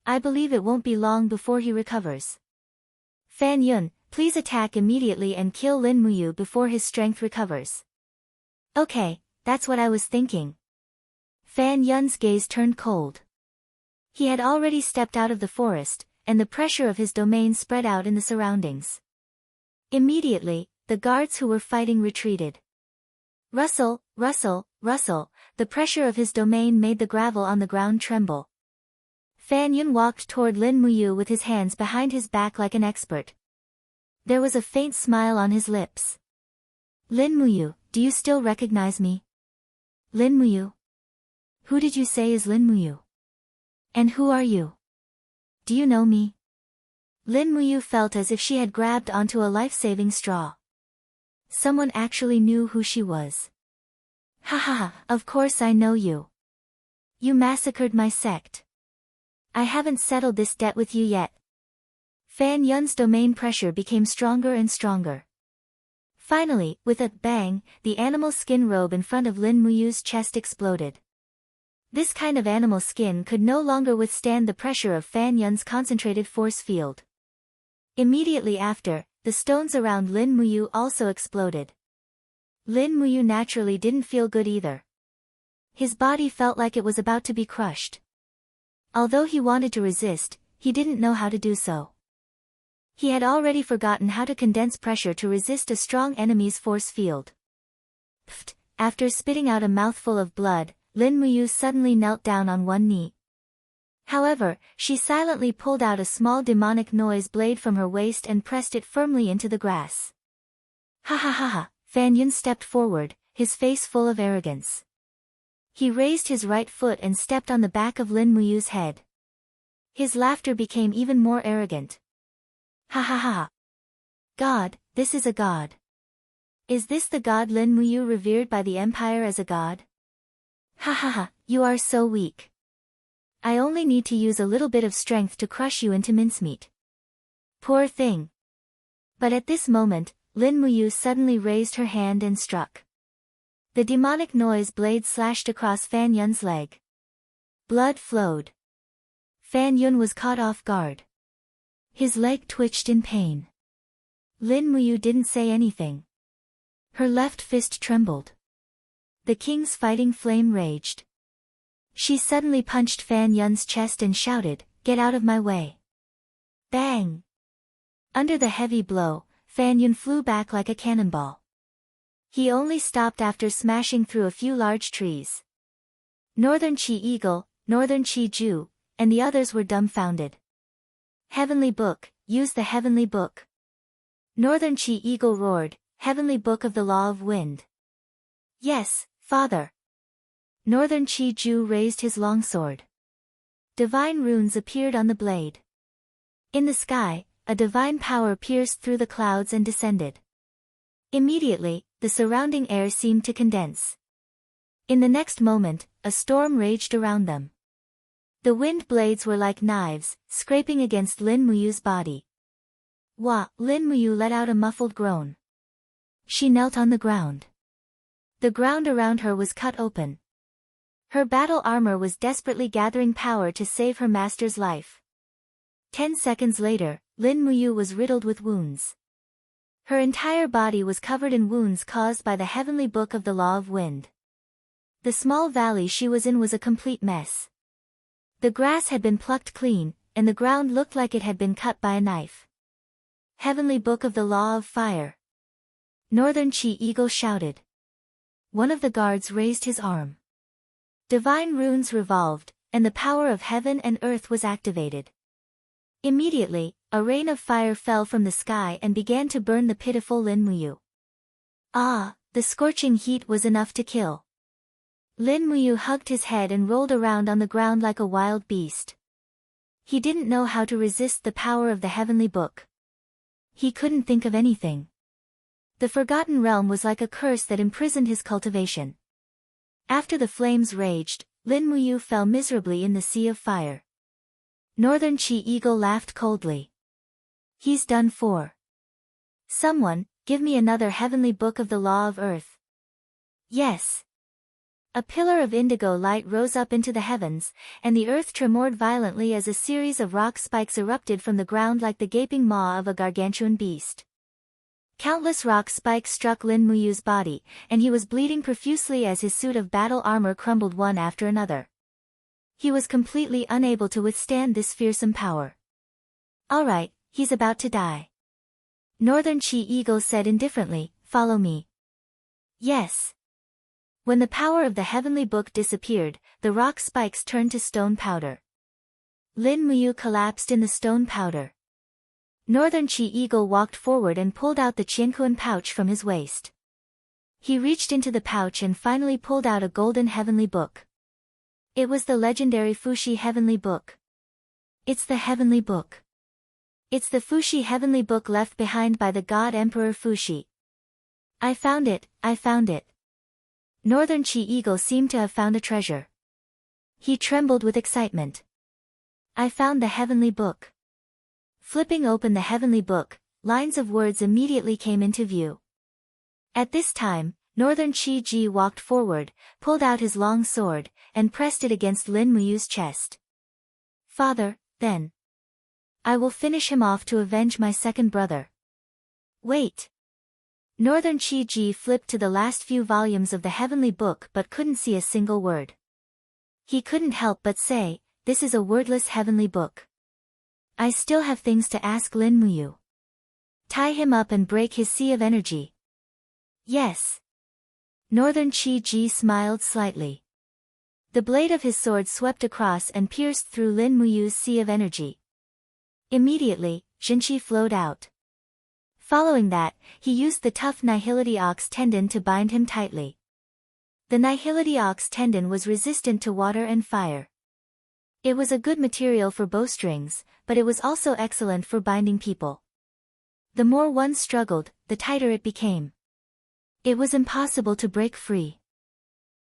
I believe it won't be long before he recovers. Fan Yun, please attack immediately and kill Lin Muyu before his strength recovers." "Okay, that's what I was thinking." Fan Yun's gaze turned cold. He had already stepped out of the forest, and the pressure of his domain spread out in the surroundings. Immediately, the guards who were fighting retreated. Rustle, rustle, rustle, the pressure of his domain made the gravel on the ground tremble. Fan Yun walked toward Lin Muyu with his hands behind his back like an expert. There was a faint smile on his lips. Lin Muyu, do you still recognize me? Lin Muyu? Who did you say is Lin Muyu? And who are you? Do you know me? Lin Muyu felt as if she had grabbed onto a life-saving straw. Someone actually knew who she was. Ha ha ha, of course I know you. You massacred my sect. I haven't settled this debt with you yet. Fan Yun's domain pressure became stronger and stronger. Finally, with a bang, the animal skin robe in front of Lin Muyu's chest exploded. This kind of animal skin could no longer withstand the pressure of Fan Yun's concentrated force field. Immediately after, the stones around Lin Muyu also exploded. Lin Muyu naturally didn't feel good either. His body felt like it was about to be crushed. Although he wanted to resist, he didn't know how to do so. He had already forgotten how to condense pressure to resist a strong enemy's force field. Pfft! After spitting out a mouthful of blood, Lin Muyu suddenly knelt down on one knee. However, she silently pulled out a small demonic noise blade from her waist and pressed it firmly into the grass. Ha ha ha ha, Fan Yun stepped forward, his face full of arrogance. He raised his right foot and stepped on the back of Lin Muyu's head. His laughter became even more arrogant. Ha ha ha. God, this is a god. Is this the god Lin Muyu revered by the empire as a god? Ha ha ha, you are so weak. I only need to use a little bit of strength to crush you into mincemeat. Poor thing. But at this moment, Lin Muyu suddenly raised her hand and struck. The demonic noise blade slashed across Fan Yun's leg. Blood flowed. Fan Yun was caught off guard. His leg twitched in pain. Lin Muyu didn't say anything. Her left fist trembled. The king's fighting flame raged. She suddenly punched Fan Yun's chest and shouted, "Get out of my way." Bang! Under the heavy blow, Fan Yun flew back like a cannonball. He only stopped after smashing through a few large trees. Northern Chi Eagle, Northern Chi Ju, and the others were dumbfounded. Heavenly Book, use the Heavenly Book. Northern Chi Eagle roared, Heavenly Book of the Law of Wind. Yes, Father. Northern Chi Ju raised his longsword. Divine runes appeared on the blade. In the sky, a divine power pierced through the clouds and descended. Immediately, the surrounding air seemed to condense. In the next moment, a storm raged around them. The wind blades were like knives, scraping against Lin Muyu's body. Wah! Lin Muyu let out a muffled groan. She knelt on the ground. The ground around her was cut open. Her battle armor was desperately gathering power to save her master's life. 10 seconds later, Lin Muyu was riddled with wounds. Her entire body was covered in wounds caused by the Heavenly Book of the Law of Wind. The small valley she was in was a complete mess. The grass had been plucked clean, and the ground looked like it had been cut by a knife. Heavenly Book of the Law of Fire. Northern Chi Eagle shouted. One of the guards raised his arm. Divine runes revolved, and the power of heaven and earth was activated. Immediately, a rain of fire fell from the sky and began to burn the pitiful Lin Muyu. Ah, the scorching heat was enough to kill. Lin Muyu hugged his head and rolled around on the ground like a wild beast. He didn't know how to resist the power of the Heavenly Book. He couldn't think of anything. The Forgotten Realm was like a curse that imprisoned his cultivation. After the flames raged, Lin Muyu fell miserably in the sea of fire. Northern Chi Eagle laughed coldly. He's done for. Someone, give me another Heavenly Book of the Law of Earth. Yes. A pillar of indigo light rose up into the heavens, and the earth tremored violently as a series of rock spikes erupted from the ground like the gaping maw of a gargantuan beast. Countless rock spikes struck Lin Muyu's body, and he was bleeding profusely as his suit of battle armor crumbled one after another. He was completely unable to withstand this fearsome power. Alright, he's about to die. Northern Chi Eagle said indifferently, follow me. Yes. When the power of the Heavenly Book disappeared, the rock spikes turned to stone powder. Lin Muyu collapsed in the stone powder. Northern Chi Eagle walked forward and pulled out the Qiankuan pouch from his waist. He reached into the pouch and finally pulled out a golden heavenly book. It was the legendary Fuxi Heavenly Book. It's the Heavenly Book. It's the Fuxi Heavenly Book left behind by the God Emperor Fuxi. I found it, I found it. Northern Chi Eagle seemed to have found a treasure. He trembled with excitement. I found the Heavenly Book. Flipping open the Heavenly Book, lines of words immediately came into view. At this time, Northern Chi Ji walked forward, pulled out his long sword, and pressed it against Lin Muyu's chest. Father, then. I will finish him off to avenge my second brother. Wait. Northern Chi Ji flipped to the last few volumes of the Heavenly Book but couldn't see a single word. He couldn't help but say, this is a wordless Heavenly Book. I still have things to ask Lin Muyu. Tie him up and break his sea of energy. Yes. Northern Chi Ji smiled slightly. The blade of his sword swept across and pierced through Lin Muyu's sea of energy. Immediately, Jinqi flowed out. Following that, he used the tough nihility ox tendon to bind him tightly. The nihility ox tendon was resistant to water and fire. It was a good material for bowstrings, but it was also excellent for binding people. The more one struggled, the tighter it became. It was impossible to break free.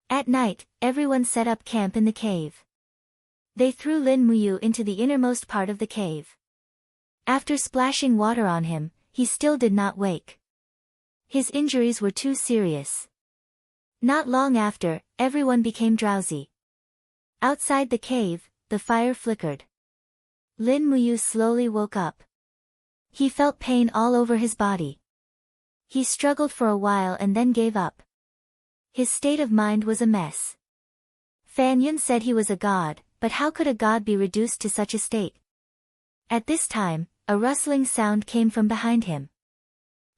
At night, everyone set up camp in the cave. They threw Lin Muyu into the innermost part of the cave. After splashing water on him, he still did not wake. His injuries were too serious. Not long after, everyone became drowsy. Outside the cave, the fire flickered. Lin Muyu slowly woke up. He felt pain all over his body. He struggled for a while and then gave up. His state of mind was a mess. Fan Yun said he was a god, but how could a god be reduced to such a state? At this time, a rustling sound came from behind him.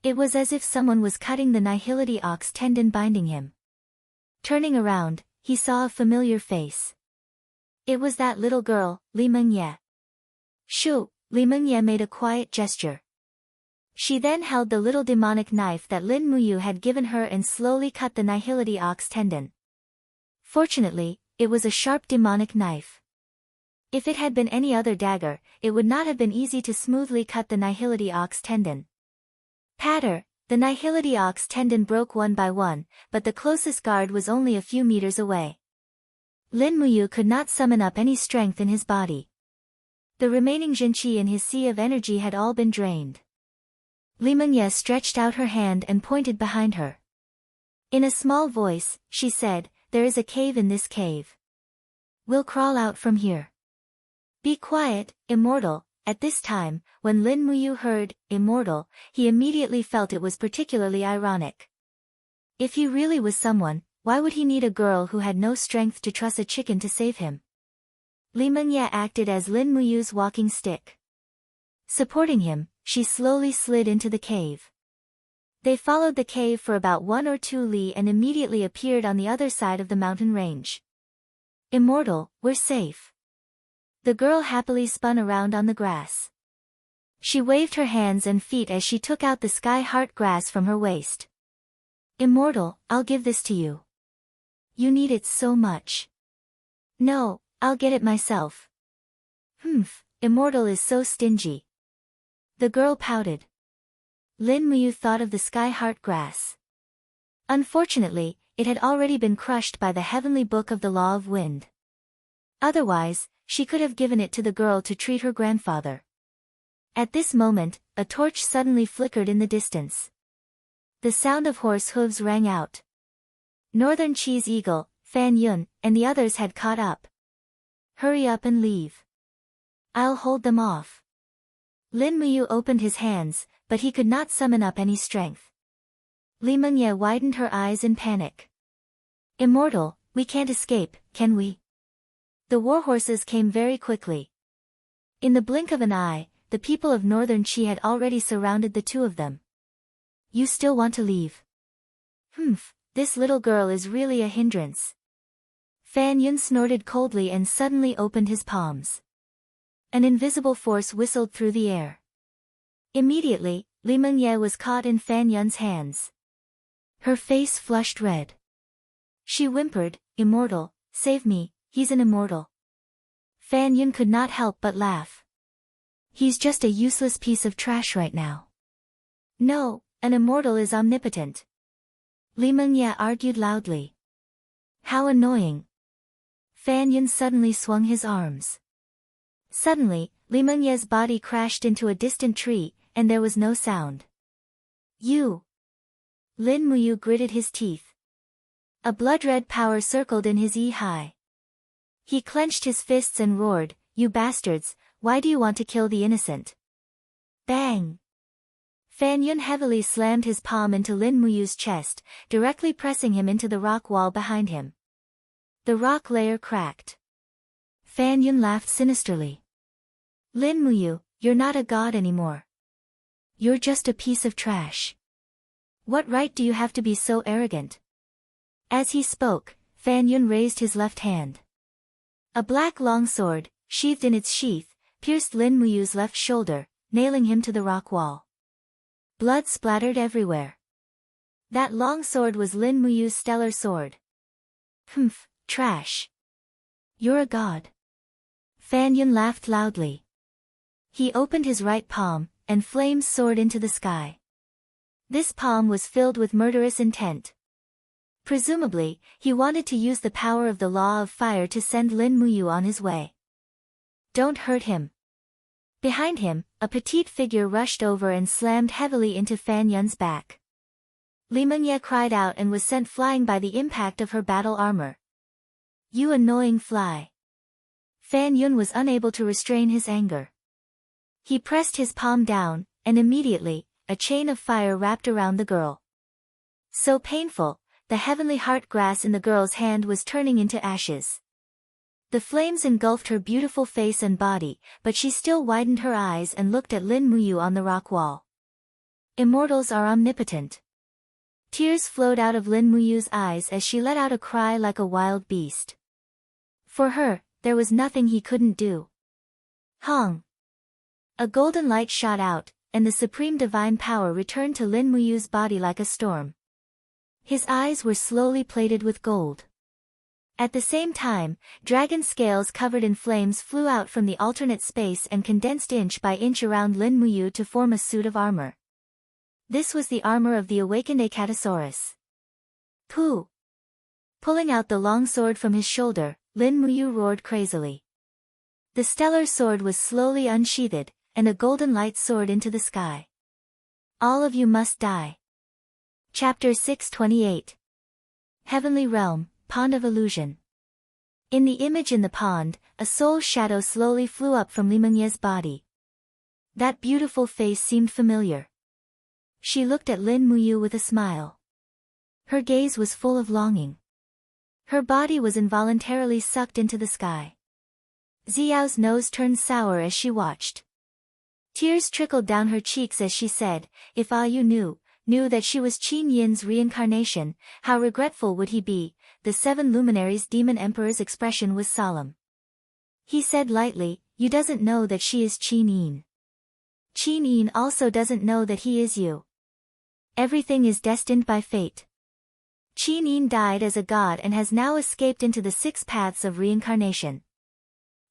It was as if someone was cutting the nihility ox tendon binding him. Turning around, he saw a familiar face. It was that little girl, Li Mengye. Shoo, Li Mengye made a quiet gesture. She then held the little demonic knife that Lin Muyu had given her and slowly cut the nihility ox tendon. Fortunately, it was a sharp demonic knife. If it had been any other dagger, it would not have been easy to smoothly cut the nihility ox tendon. Patter, the nihility ox tendon broke one by one, but the closest guard was only a few meters away. Lin Muyu could not summon up any strength in his body. The remaining Jinqi in his sea of energy had all been drained. Li Mengye stretched out her hand and pointed behind her. In a small voice, she said, there is a cave in this cave. We'll crawl out from here. Be quiet, immortal. At this time, when Lin Muyu heard, immortal, he immediately felt it was particularly ironic. If he really was someone, why would he need a girl who had no strength to truss a chicken to save him? Li Mengye acted as Lin Muyu's walking stick. Supporting him, she slowly slid into the cave. They followed the cave for about 1 or 2 li and immediately appeared on the other side of the mountain range. Immortal, we're safe. The girl happily spun around on the grass. She waved her hands and feet as she took out the sky heart grass from her waist. Immortal, I'll give this to you. You need it so much. No, I'll get it myself. Immortal is so stingy. The girl pouted. Lin Muyu thought of the sky heart grass. Unfortunately, it had already been crushed by the heavenly book of the law of wind. Otherwise, she could have given it to the girl to treat her grandfather. At this moment, a torch suddenly flickered in the distance. The sound of horse hooves rang out. Northern Cheese Eagle, Fan Yun, and the others had caught up. Hurry up and leave. I'll hold them off. Lin Muyu opened his hands, but he could not summon up any strength. Li Mengye widened her eyes in panic. Immortal, we can't escape, can we? The warhorses came very quickly. In the blink of an eye, the people of Northern Qi had already surrounded the two of them. You still want to leave? This little girl is really a hindrance. Fan Yun snorted coldly and suddenly opened his palms. An invisible force whistled through the air. Immediately, Li Mengye was caught in Fan Yun's hands. Her face flushed red. She whimpered, "Immortal, save me, he's an immortal." Fan Yun could not help but laugh. "He's just a useless piece of trash right now." "No, an immortal is omnipotent." Li Mengye argued loudly. "How annoying." Fan Yun suddenly swung his arms. Suddenly, Li Mengye's body crashed into a distant tree, and there was no sound. "You!" Lin Muyu gritted his teeth. A blood-red power circled in his eye. He clenched his fists and roared, "You bastards, why do you want to kill the innocent?" Bang! Fan Yun heavily slammed his palm into Lin Muyu's chest, directly pressing him into the rock wall behind him. The rock layer cracked. Fan Yun laughed sinisterly. "Lin Muyu, you're not a god anymore. You're just a piece of trash. What right do you have to be so arrogant?" As he spoke, Fan Yun raised his left hand. A black longsword, sheathed in its sheath, pierced Lin Muyu's left shoulder, nailing him to the rock wall. Blood splattered everywhere. That longsword was Lin Muyu's stellar sword. "Humph, trash. You're a god." Fan Yun laughed loudly. He opened his right palm, and flames soared into the sky. This palm was filled with murderous intent. Presumably, he wanted to use the power of the law of fire to send Lin Muyu on his way. "Don't hurt him." Behind him, a petite figure rushed over and slammed heavily into Fan Yun's back. Li Mengye cried out and was sent flying by the impact of her battle armor. "You annoying fly." Fan Yun was unable to restrain his anger. He pressed his palm down, and immediately, a chain of fire wrapped around the girl. So painful, the heavenly heart grass in the girl's hand was turning into ashes. The flames engulfed her beautiful face and body, but she still widened her eyes and looked at Lin Muyu on the rock wall. Immortals are omnipotent. Tears flowed out of Lin Muyu's eyes as she let out a cry like a wild beast. For her, there was nothing he couldn't do. Hong! A golden light shot out, and the supreme divine power returned to Lin Muyu's body like a storm. His eyes were slowly plated with gold. At the same time, dragon scales covered in flames flew out from the alternate space and condensed inch by inch around Lin Muyu to form a suit of armor. This was the armor of the awakened Acatosaurus. Pooh! Pulling out the long sword from his shoulder, Lin Muyu roared crazily. The stellar sword was slowly unsheathed, and a golden light soared into the sky. "All of you must die." Chapter 628. Heavenly Realm, Pond of Illusion. In the image in the pond, a soul shadow slowly flew up from Li Mengye's body. That beautiful face seemed familiar. She looked at Lin Muyu with a smile. Her gaze was full of longing. Her body was involuntarily sucked into the sky. Xiao's nose turned sour as she watched. Tears trickled down her cheeks as she said, "If Ah Yu knew that she was Qin Yin's reincarnation, how regretful would he be." The seven luminaries' demon emperor's expression was solemn. He said lightly, "You doesn't know that she is Qin Yin. Qin Yin also doesn't know that he is you. Everything is destined by fate. Qin Yin died as a god and has now escaped into the six paths of reincarnation.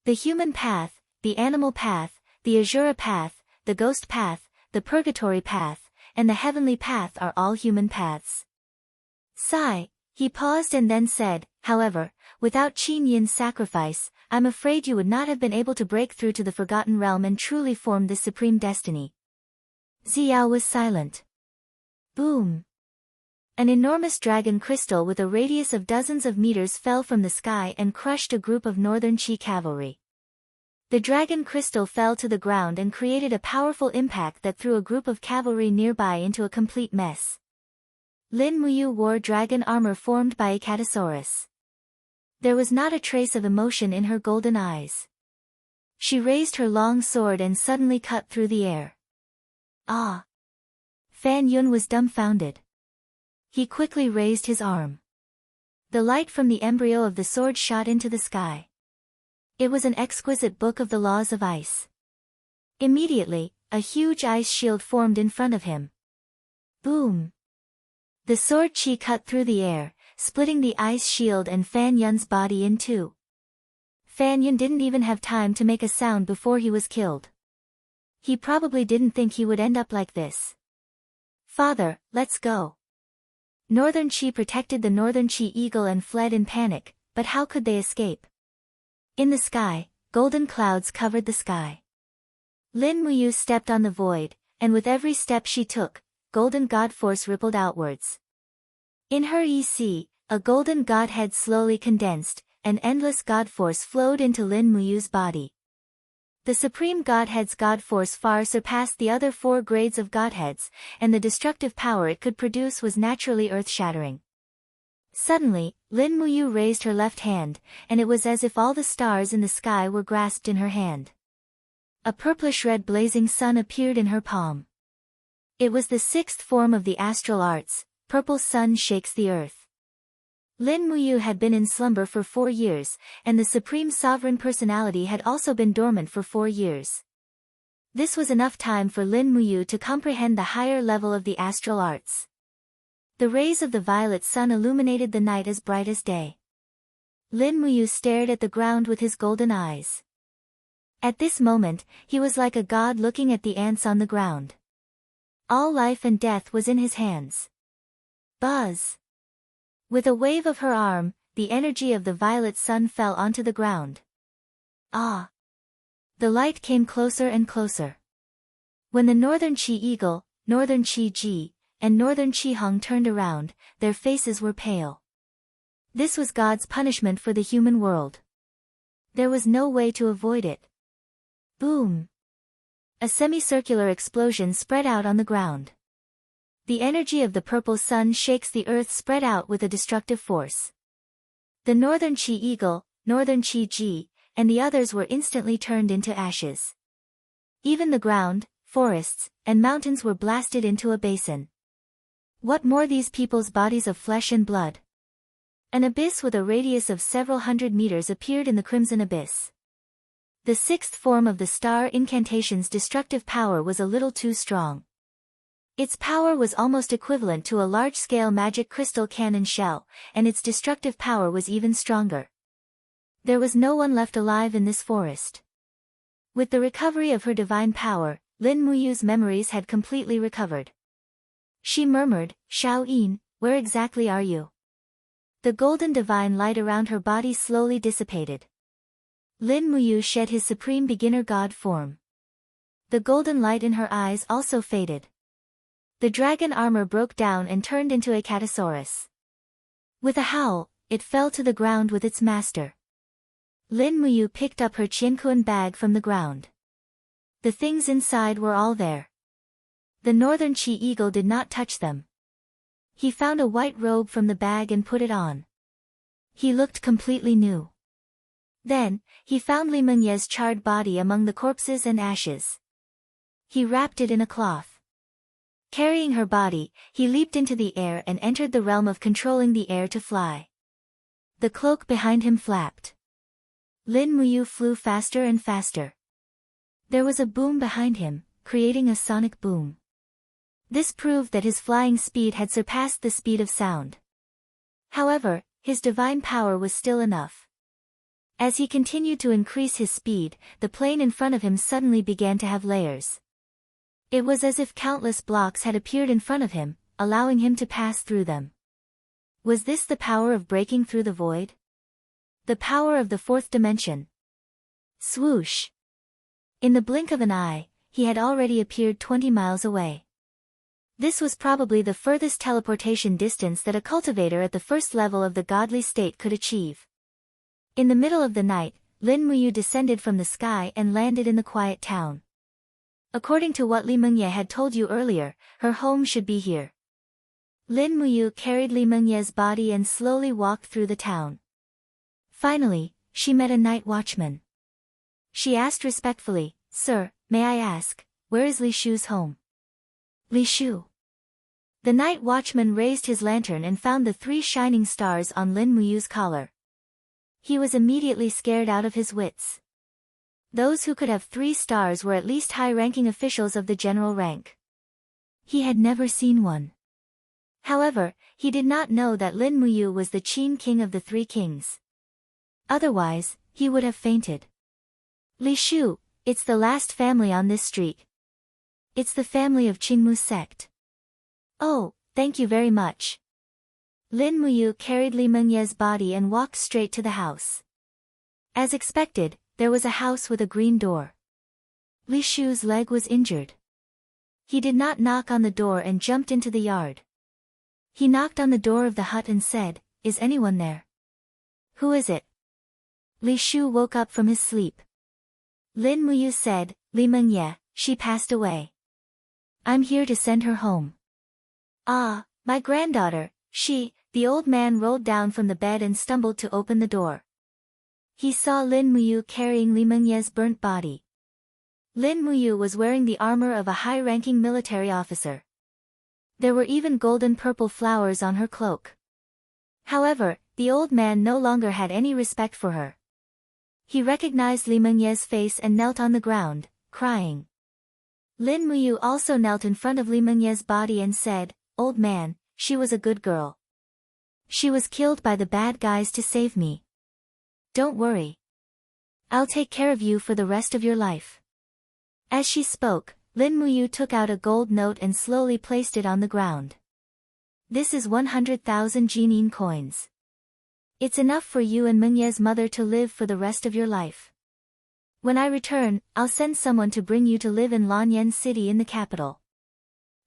The human path, the animal path, the Azura path, the ghost path, the purgatory path, and the heavenly path are all human paths." Sigh. He paused and then said, "However, without Qin Yin's sacrifice, I'm afraid you would not have been able to break through to the Forgotten Realm and truly form this supreme destiny." Xiao was silent. Boom! An enormous dragon crystal with a radius of dozens of meters fell from the sky and crushed a group of northern Qi cavalry. The dragon crystal fell to the ground and created a powerful impact that threw a group of cavalry nearby into a complete mess. Lin Muyu wore dragon armor formed by Acatosaurus. There was not a trace of emotion in her golden eyes. She raised her long sword and suddenly cut through the air. Ah! Fan Yun was dumbfounded. He quickly raised his arm. The light from the embryo of the sword shot into the sky. It was an exquisite book of the laws of ice. Immediately, a huge ice shield formed in front of him. Boom! The sword chi cut through the air, splitting the ice shield and Fan Yun's body in two. Fan Yun didn't even have time to make a sound before he was killed. He probably didn't think he would end up like this. Father, let's go. Northern Chi protected the Northern Chi eagle and fled in panic, but how could they escape? In the sky, golden clouds covered the sky. Lin Muyu stepped on the void, and with every step she took, golden god force rippled outwards. In her EC, a golden godhead slowly condensed, and endless god force flowed into Lin Muyu's body. The supreme godhead's god force far surpassed the other 4 grades of godheads, and the destructive power it could produce was naturally earth-shattering. Suddenly, Lin Muyu raised her left hand, and it was as if all the stars in the sky were grasped in her hand. A purplish-red blazing sun appeared in her palm. It was the 6th form of the astral arts, purple sun shakes the earth. Lin Muyu had been in slumber for 4 years, and the Supreme Sovereign Personality had also been dormant for 4 years. This was enough time for Lin Muyu to comprehend the higher level of the astral arts. The rays of the violet sun illuminated the night as bright as day. Lin Muyu stared at the ground with his golden eyes. At this moment, he was like a god looking at the ants on the ground. All life and death was in his hands. Buzz! With a wave of her arm, the energy of the violet sun fell onto the ground. Ah! The light came closer and closer. When the Northern Chi Eagle, Northern Chi Ji, and Northern Chi Hong turned around, their faces were pale. This was God's punishment for the human world. There was no way to avoid it. Boom! A semicircular explosion spread out on the ground. The energy of the purple sun shakes the earth spread out with a destructive force. The Northern Chi Eagle, Northern Chi Ji, and the others were instantly turned into ashes. Even the ground, forests, and mountains were blasted into a basin. What more these people's bodies of flesh and blood? An abyss with a radius of several hundred meters appeared in the crimson abyss. The 6th form of the star incantation's destructive power was a little too strong. Its power was almost equivalent to a large-scale magic crystal cannon shell, and its destructive power was even stronger. There was no one left alive in this forest. With the recovery of her divine power, Lin Muyu's memories had completely recovered. She murmured, "Xiao Yin, where exactly are you?" The golden divine light around her body slowly dissipated. Lin Muyu shed his supreme beginner god form. The golden light in her eyes also faded. The dragon armor broke down and turned into a catasaurus. With a howl, it fell to the ground with its master. Lin Muyu picked up her Qiankuan bag from the ground. The things inside were all there. The Northern Chi Eagle did not touch them. He found a white robe from the bag and put it on. He looked completely new. Then, he found Li Mengye's charred body among the corpses and ashes. He wrapped it in a cloth. Carrying her body, he leaped into the air and entered the realm of controlling the air to fly. The cloak behind him flapped. Lin Muyu flew faster and faster. There was a boom behind him, creating a sonic boom. This proved that his flying speed had surpassed the speed of sound. However, his divine power was still enough. As he continued to increase his speed, the plane in front of him suddenly began to have layers. It was as if countless blocks had appeared in front of him, allowing him to pass through them. Was this the power of breaking through the void? The power of the 4th dimension. Swoosh! In the blink of an eye, he had already appeared 20 miles away. This was probably the furthest teleportation distance that a cultivator at the first level of the godly state could achieve. In the middle of the night, Lin Muyu descended from the sky and landed in the quiet town. According to what Li Mengye had told you earlier, her home should be here. Lin Muyu carried Li Mengye's body and slowly walked through the town. Finally, she met a night watchman. She asked respectfully, "Sir, may I ask, where is Li Shu's home?" "Li Shu." The night watchman raised his lantern and found the 3 shining stars on Lin Muyu's collar. He was immediately scared out of his wits. Those who could have 3 stars were at least high-ranking officials of the general rank. He had never seen one. However, he did not know that Lin Muyu was the Qin king of the 3 kings. Otherwise, he would have fainted. Li Shu, it's the last family on this street. It's the family of Qingmu sect. Oh, thank you very much. Lin Muyu carried Li Mengye's body and walked straight to the house. As expected, there was a house with a green door. Li Shu's leg was injured. He did not knock on the door and jumped into the yard. He knocked on the door of the hut and said, "Is anyone there?" "Who is it?" Li Shu woke up from his sleep. Lin Muyu said, "Li Mengye, she passed away. I'm here to send her home." "Ah, my granddaughter, the old man rolled down from the bed and stumbled to open the door. He saw Lin Muyu carrying Li Mengye's burnt body. Lin Muyu was wearing the armor of a high-ranking military officer. There were even golden purple flowers on her cloak. However, the old man no longer had any respect for her. He recognized Li Mengye's face and knelt on the ground, crying. Lin Muyu also knelt in front of Li Mengye's body and said, "Old man, she was a good girl. She was killed by the bad guys to save me. Don't worry. I'll take care of you for the rest of your life." As she spoke, Lin Muyu took out a gold note and slowly placed it on the ground. "This is 100,000 Jinin coins. It's enough for you and Mengye's mother to live for the rest of your life. When I return, I'll send someone to bring you to live in Lanyan City in the capital.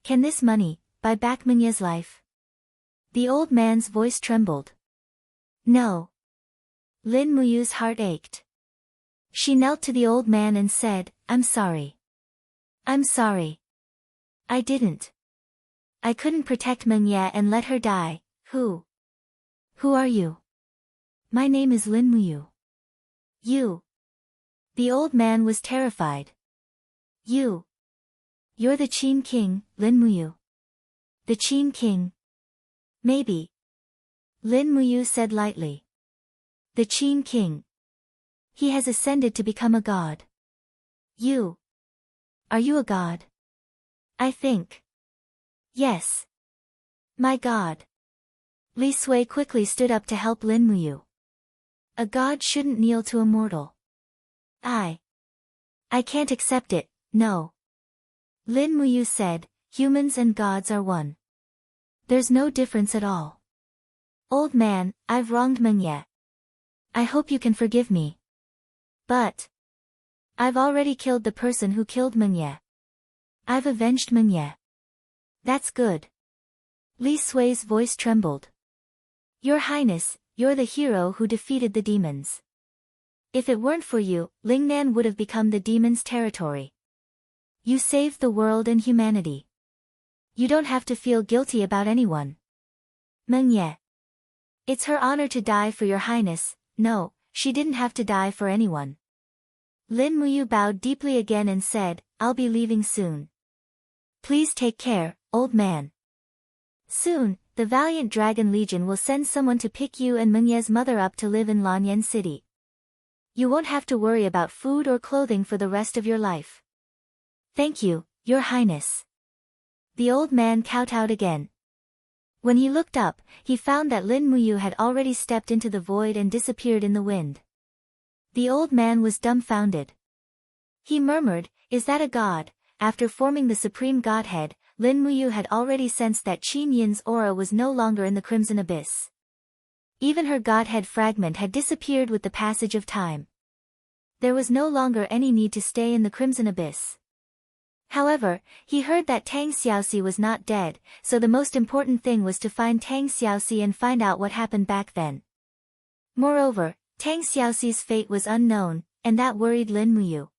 Can this money buy back Mengye's life?" The old man's voice trembled. "No." Lin Muyu's heart ached. She knelt to the old man and said, "I'm sorry. I'm sorry. I didn't. I couldn't protect Mengye and let her die." Who are you?" "My name is Lin Muyu." "You?" The old man was terrified. You're the Qin king, Lin Muyu." "The Qin king? Maybe." Lin Muyu said lightly. "The Qin king. He has ascended to become a god." Are you a god?" "I think. Yes. My god." Li Sui quickly stood up to help Lin Muyu. "A god shouldn't kneel to a mortal." I can't accept it, no." Lin Muyu said, "Humans and gods are one. There's no difference at all. Old man, I've wronged Mengye. I hope you can forgive me. But I've already killed the person who killed Mengye. I've avenged Mengye." "That's good." Li Sui's voice trembled. "Your Highness, you're the hero who defeated the demons. If it weren't for you, Lingnan would have become the demons' territory. You saved the world and humanity. You don't have to feel guilty about anyone. Mengye. It's her honor to die for your Highness." "No, she didn't have to die for anyone." Lin Muyu bowed deeply again and said, "I'll be leaving soon. Please take care, old man. Soon, the Valiant Dragon Legion will send someone to pick you and Mengye's mother up to live in Lanyan City. You won't have to worry about food or clothing for the rest of your life." "Thank you, Your Highness." The old man kowtowed again. When he looked up, he found that Lin Muyu had already stepped into the void and disappeared in the wind. The old man was dumbfounded. He murmured, "Is that a god?" After forming the supreme godhead, Lin Muyu had already sensed that Qin Yin's aura was no longer in the Crimson Abyss. Even her godhead fragment had disappeared with the passage of time. There was no longer any need to stay in the Crimson Abyss. However, he heard that Tang Xiaoxi was not dead, so the most important thing was to find Tang Xiaoxi and find out what happened back then. Moreover, Tang Xiaoxi's fate was unknown, and that worried Lin Muyu.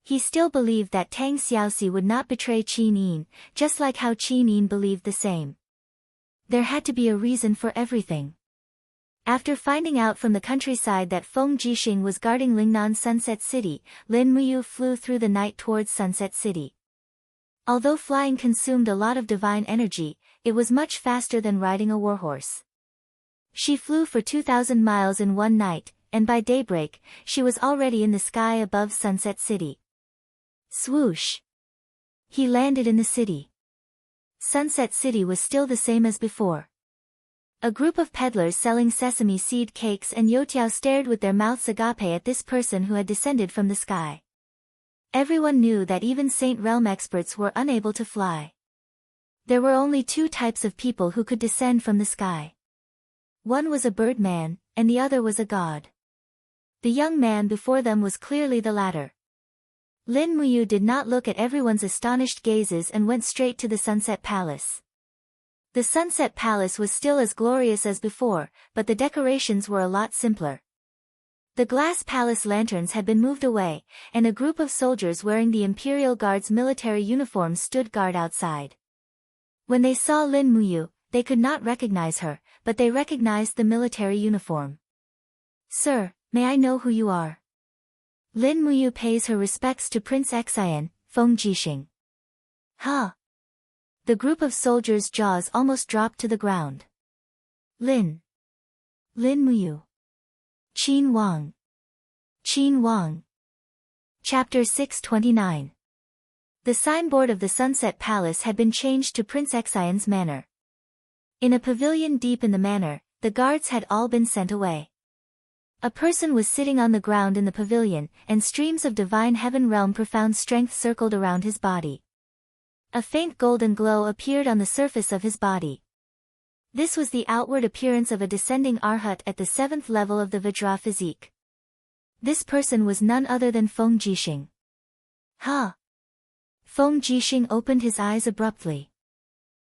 He still believed that Tang Xiaoxi would not betray Qin Yin, just like how Qin Yin believed the same. There had to be a reason for everything. After finding out from the countryside that Feng Jixing was guarding Lingnan's Sunset City, Lin Muyu flew through the night towards Sunset City. Although flying consumed a lot of divine energy, it was much faster than riding a warhorse. She flew for 2,000 miles in one night, and by daybreak, she was already in the sky above Sunset City. Swoosh! He landed in the city. Sunset City was still the same as before. A group of peddlers selling sesame seed cakes and youtiao stared with their mouths agape at this person who had descended from the sky. Everyone knew that even Saint Realm experts were unable to fly. There were only two types of people who could descend from the sky. One was a birdman, and the other was a god. The young man before them was clearly the latter. Lin Muyu did not look at everyone's astonished gazes and went straight to the Sunset Palace. The Sunset Palace was still as glorious as before, but the decorations were a lot simpler. The glass palace lanterns had been moved away, and a group of soldiers wearing the Imperial Guard's military uniforms stood guard outside. When they saw Lin Muyu, they could not recognize her, but they recognized the military uniform. "Sir, may I know who you are?" Lin Muyu pays her respects to Prince Xian, Feng Jixing. Huh? The group of soldiers' jaws almost dropped to the ground. Lin Muyu. Qin Wang. Qin Wang. Chapter 629. The signboard of the Sunset Palace had been changed to Prince Xian's manor. In a pavilion deep in the manor, the guards had all been sent away. A person was sitting on the ground in the pavilion, and streams of divine heaven realm profound strength circled around his body. A faint golden glow appeared on the surface of his body. This was the outward appearance of a descending arhat at the 7th level of the Vajra physique. This person was none other than Feng Jixing. Ha! Feng Jixing opened his eyes abruptly.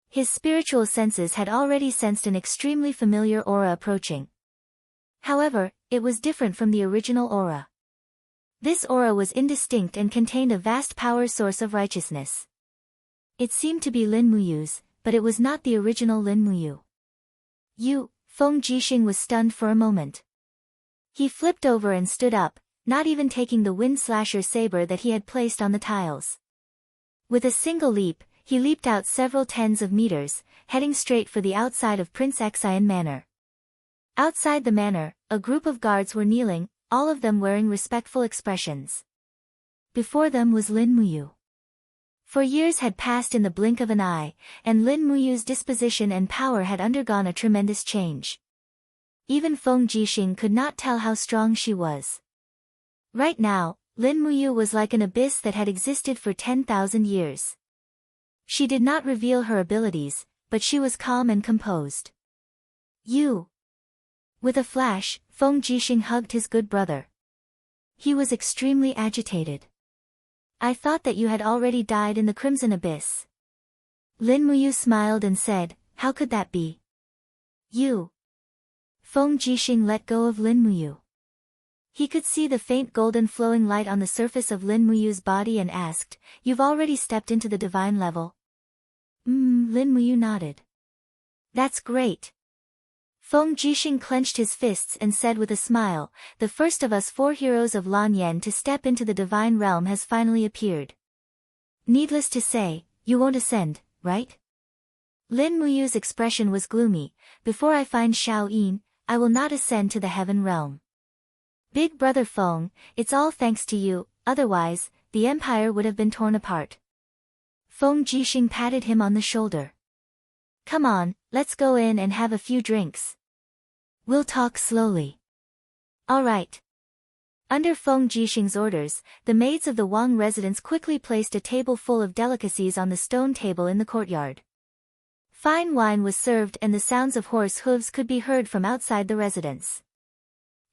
His spiritual senses had already sensed an extremely familiar aura approaching. However, it was different from the original aura. This aura was indistinct and contained a vast power source of righteousness. It seemed to be Lin Muyu's, but it was not the original Lin Muyu. Feng Jixing was stunned for a moment. He flipped over and stood up, not even taking the wind slasher saber that he had placed on the tiles. With a single leap, he leaped out several tens of meters, heading straight for the outside of Prince Xian Manor. Outside the manor, a group of guards were kneeling, all of them wearing respectful expressions. Before them was Lin Muyu. For years had passed in the blink of an eye, and Lin Muyu's disposition and power had undergone a tremendous change. Even Feng Jixing could not tell how strong she was. Right now, Lin Muyu was like an abyss that had existed for 10,000 years. She did not reveal her abilities, but she was calm and composed. With a flash, Feng Jixing hugged his good brother. He was extremely agitated. "I thought that you had already died in the Crimson Abyss." Lin Muyu smiled and said, "How could that be?" Feng Jixing let go of Lin Muyu. He could see the faint golden flowing light on the surface of Lin Muyu's body and asked, "You've already stepped into the divine level?" Lin Muyu nodded. "That's great." Feng Jixing clenched his fists and said with a smile, "The first of us 4 heroes of Lan Yen to step into the divine realm has finally appeared. Needless to say, you won't ascend, right?" Lin Muyu's expression was gloomy. "Before I find Xiao Yin, I will not ascend to the heaven realm. Big brother Feng, it's all thanks to you, otherwise, the empire would have been torn apart." Feng Jixing patted him on the shoulder. "Come on, let's go in and have a few drinks. We'll talk slowly." "All right." Under Feng Jixing's orders, the maids of the Wang residence quickly placed a table full of delicacies on the stone table in the courtyard. Fine wine was served and the sounds of horse hooves could be heard from outside the residence.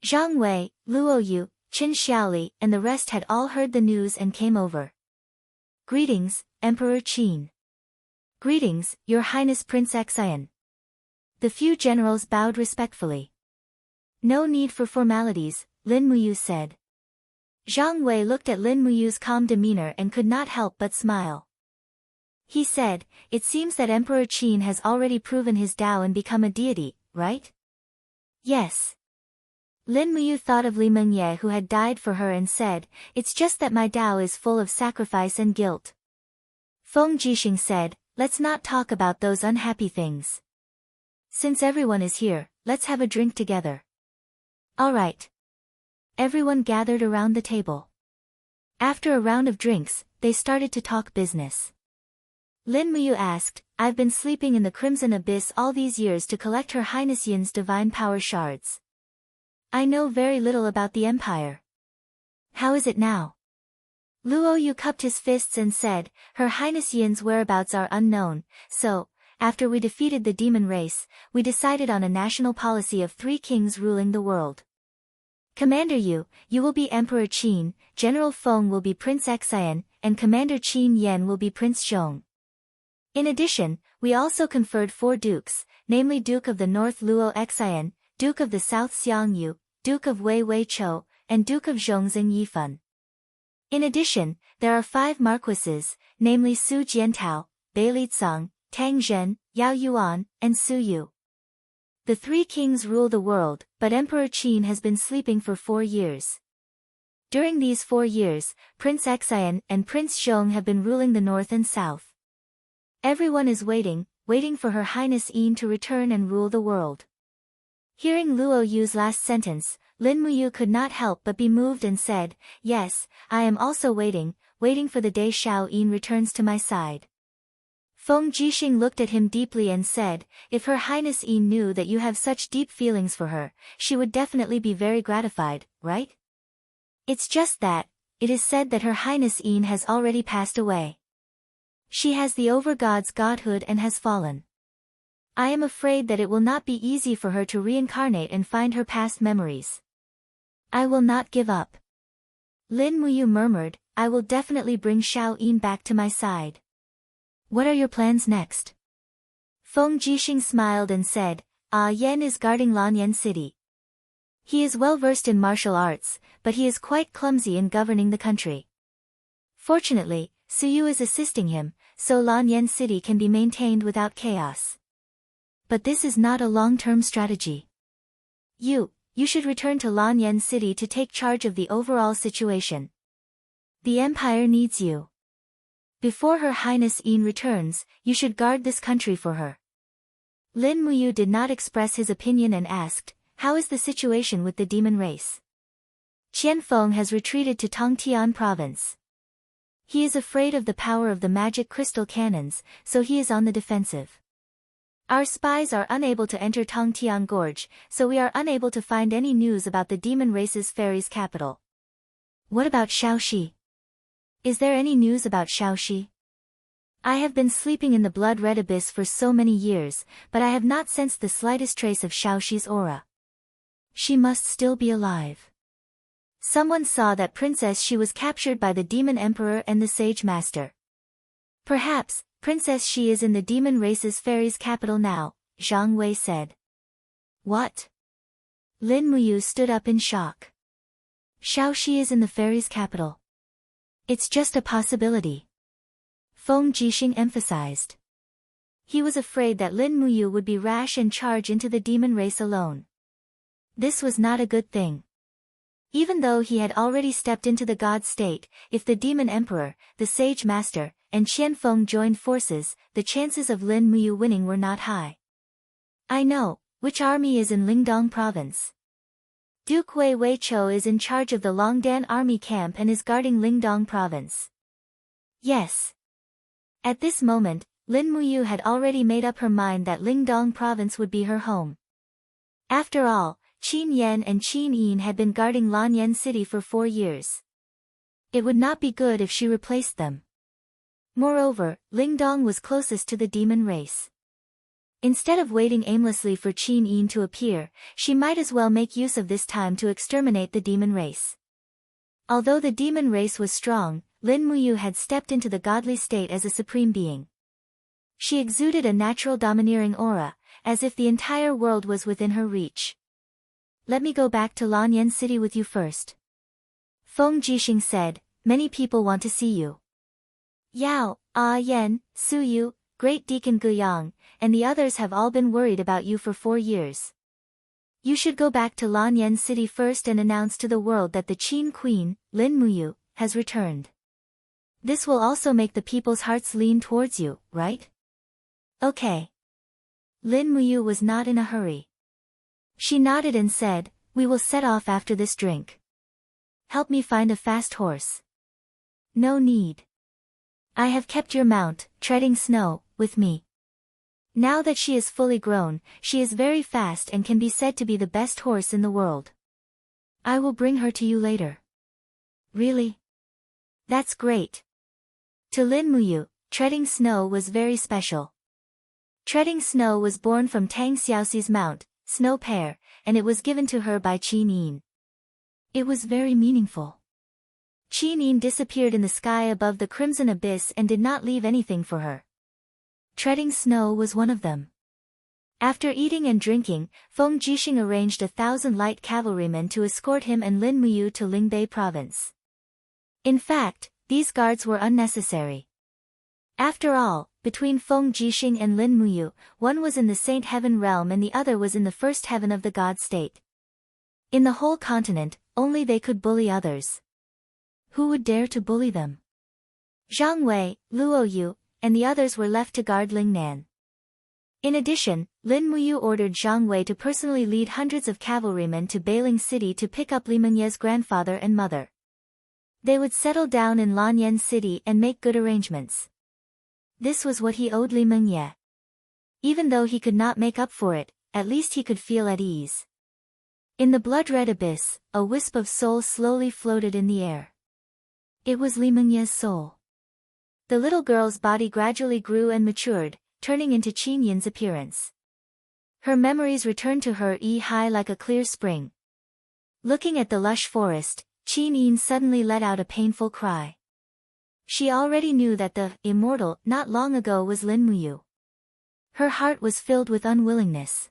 Zhang Wei, Luo Yu, Qin Xiaoli and the rest had all heard the news and came over. "Greetings, Emperor Qin." "Greetings, Your Highness Prince Xian." The few generals bowed respectfully. "No need for formalities," Lin Muyu said. Zhang Wei looked at Lin Muyu's calm demeanor and could not help but smile. He said, "It seems that Emperor Qin has already proven his Tao and become a deity, right?" "Yes." Lin Muyu thought of Li Mengye who had died for her and said, "It's just that my Tao is full of sacrifice and guilt." Feng Jixing said, "Let's not talk about those unhappy things. Since everyone is here, let's have a drink together. Alright. Everyone gathered around the table. After a round of drinks, they started to talk business. Lin Muyu asked, I've been sleeping in the Crimson Abyss all these years to collect Her Highness Yin's divine power shards. I know very little about the Empire. How is it now? Luo Yu cupped his fists and said, Her Highness Yin's whereabouts are unknown, so, after we defeated the demon race, we decided on a national policy of 3 kings ruling the world. Commander Yu, you will be Emperor Qin, General Feng will be Prince Xian, and Commander Qin Yan will be Prince Xiong. In addition, we also conferred 4 dukes, namely Duke of the North Luo Xian, Duke of the South Xiang Yu, Duke of Wei Wei Chou, and Duke of Zhongzheng Yifan. In addition, there are 5 marquises, namely Su Jiantao, Bai Litsang, Tang Zhen, Yao Yuan, and Su Yu. The 3 kings rule the world, but Emperor Qin has been sleeping for 4 years. During these 4 years, Prince Xian and Prince Xiong have been ruling the north and south. Everyone is waiting for Her Highness Yin to return and rule the world. Hearing Luo Yu's last sentence, Lin Muyu could not help but be moved and said, Yes, I am also waiting for the day Xiao Yin returns to my side. Feng Jixing looked at him deeply and said, If Her Highness Yin knew that you have such deep feelings for her, she would definitely be very gratified, right? It's just that, it is said that Her Highness Yin has already passed away. She has the over-god's godhood and has fallen. I am afraid that it will not be easy for her to reincarnate and find her past memories. I will not give up. Lin Muyu murmured, I will definitely bring Xiao Yin back to my side. What are your plans next? Feng Jixing smiled and said, Yan is guarding Lanyan City. He is well versed in martial arts, but he is quite clumsy in governing the country. Fortunately, Su Yu is assisting him, so Lanyan City can be maintained without chaos. But this is not a long-term strategy. You should return to Lanyan City to take charge of the overall situation. The Empire needs you. Before Her Highness Yin returns, you should guard this country for her. Lin Muyu did not express his opinion and asked, How is the situation with the demon race? Qianfeng has retreated to Tongtian province. He is afraid of the power of the magic crystal cannons, so he is on the defensive. Our spies are unable to enter Tongtian Gorge, so we are unable to find any news about the demon race's fairies' capital. What about Shaoxi? Is there any news about Shaoxi? I have been sleeping in the blood-red abyss for so many years, but I have not sensed the slightest trace of Shaoxi's aura. She must still be alive. Someone saw that Princess Shi was captured by the Demon Emperor and the Sage Master. Perhaps, Princess Shi is in the demon race's fairies' capital now, Zhang Wei said. What? Lin Muyu stood up in shock. Shaoxi is in the fairies' capital. It's just a possibility. Feng Jixing emphasized. He was afraid that Lin Muyu would be rash and charge into the demon race alone. This was not a good thing. Even though he had already stepped into the god state, if the demon emperor, the sage master, and Qianfeng joined forces, the chances of Lin Muyu winning were not high. I know, which army is in Lingdong province. Duke Wei Wei Chou is in charge of the Longdan army camp and is guarding Lingdong province. Yes. At this moment, Lin Muyu had already made up her mind that Lingdong province would be her home. After all, Qin Yan and Qin Yin had been guarding Lanyan City for 4 years. It would not be good if she replaced them. Moreover, Lingdong was closest to the demon race. Instead of waiting aimlessly for Qin Yin to appear, she might as well make use of this time to exterminate the demon race. Although the demon race was strong, Lin Muyu had stepped into the godly state as a supreme being. She exuded a natural domineering aura, as if the entire world was within her reach. Let me go back to Lanyan City with you first. Feng Jixing said, many people want to see you. Yao, Yan, Su Yu, Great Deacon Guyang, and the others have all been worried about you for 4 years. You should go back to Lanyan City first and announce to the world that the Qin Queen, Lin Muyu, has returned. This will also make the people's hearts lean towards you, right? Okay. Lin Muyu was not in a hurry. She nodded and said, "We will set off after this drink. Help me find a fast horse." "No need. I have kept your mount, treading snow, with me. Now that she is fully grown, she is very fast and can be said to be the best horse in the world. I will bring her to you later." "Really? That's great." To Lin Muyu, treading snow was very special. Treading snow was born from Tang Xiaoxi's mount, Snow Pear, and it was given to her by Qin Yin. It was very meaningful. Qin Yin disappeared in the sky above the crimson abyss and did not leave anything for her. Treading snow was one of them. After eating and drinking, Feng Jixing arranged 1,000 light cavalrymen to escort him and Lin Muyu to Lingbei province. In fact, these guards were unnecessary. After all, between Feng Jixing and Lin Muyu, one was in the Saint Heaven realm and the other was in the first heaven of the God state. In the whole continent, only they could bully others. Who would dare to bully them? Zhang Wei, Luo Yu, and the others were left to guard Lingnan. In addition, Lin Muyu ordered Zhang Wei to personally lead hundreds of cavalrymen to Beiling City to pick up Li Mengye's grandfather and mother. They would settle down in Lanyan City and make good arrangements. This was what he owed Li Mengye. Even though he could not make up for it, at least he could feel at ease. In the blood-red abyss, a wisp of soul slowly floated in the air. It was Li Mengye's soul. The little girl's body gradually grew and matured, turning into Qin Yin's appearance. Her memories returned to her high like a clear spring. Looking at the lush forest, Qin Yin suddenly let out a painful cry. She already knew that the immortal not long ago was Lin Muyu. Her heart was filled with unwillingness.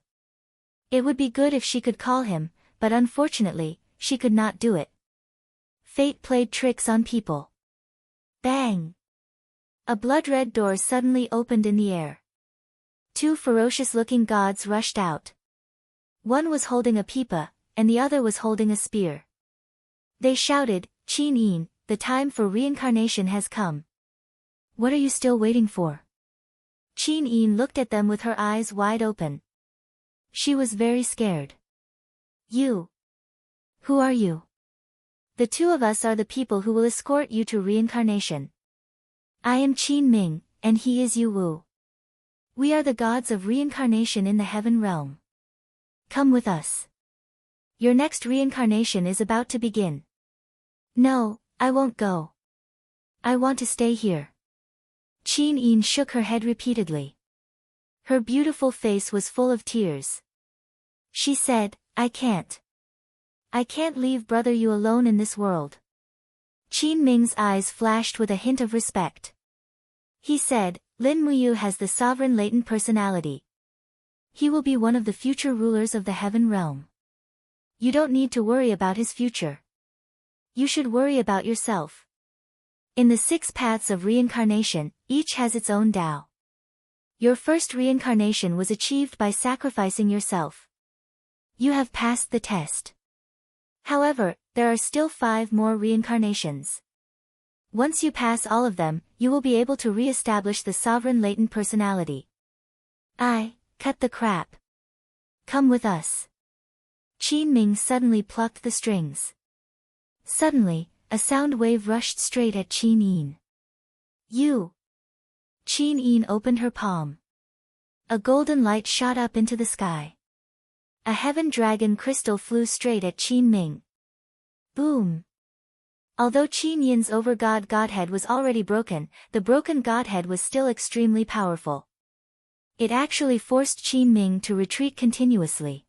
It would be good if she could call him, but unfortunately, she could not do it. Fate played tricks on people. Bang! A blood-red door suddenly opened in the air. Two ferocious-looking gods rushed out. One was holding a pipa, and the other was holding a spear. They shouted, "Qin Yin, the time for reincarnation has come. What are you still waiting for?" Qin Yin looked at them with her eyes wide open. She was very scared. "You? Who are you?" "The two of us are the people who will escort you to reincarnation. I am Qin Ming, and he is Yu Wu. We are the gods of reincarnation in the heaven realm. Come with us. Your next reincarnation is about to begin." "No, I won't go. I want to stay here." Qin Yin shook her head repeatedly. Her beautiful face was full of tears. She said, "I can't. I can't leave brother Yu alone in this world." Qin Ming's eyes flashed with a hint of respect. He said, "Lin Muyu has the sovereign latent personality. He will be one of the future rulers of the heaven realm. You don't need to worry about his future. You should worry about yourself." In the 6 paths of reincarnation, each has its own Tao. Your first reincarnation was achieved by sacrificing yourself. You have passed the test. However, there are still 5 more reincarnations. Once you pass all of them, you will be able to re-establish the sovereign latent personality. Cut the crap. Come with us." Qin Ming suddenly plucked the strings. Suddenly, a sound wave rushed straight at Qin Yin. "You!" Qin Yin opened her palm. A golden light shot up into the sky. A heaven dragon crystal flew straight at Qin Ming. Boom! Although Qin Yin's over-god godhead was already broken, the broken godhead was still extremely powerful. It actually forced Qin Ming to retreat continuously.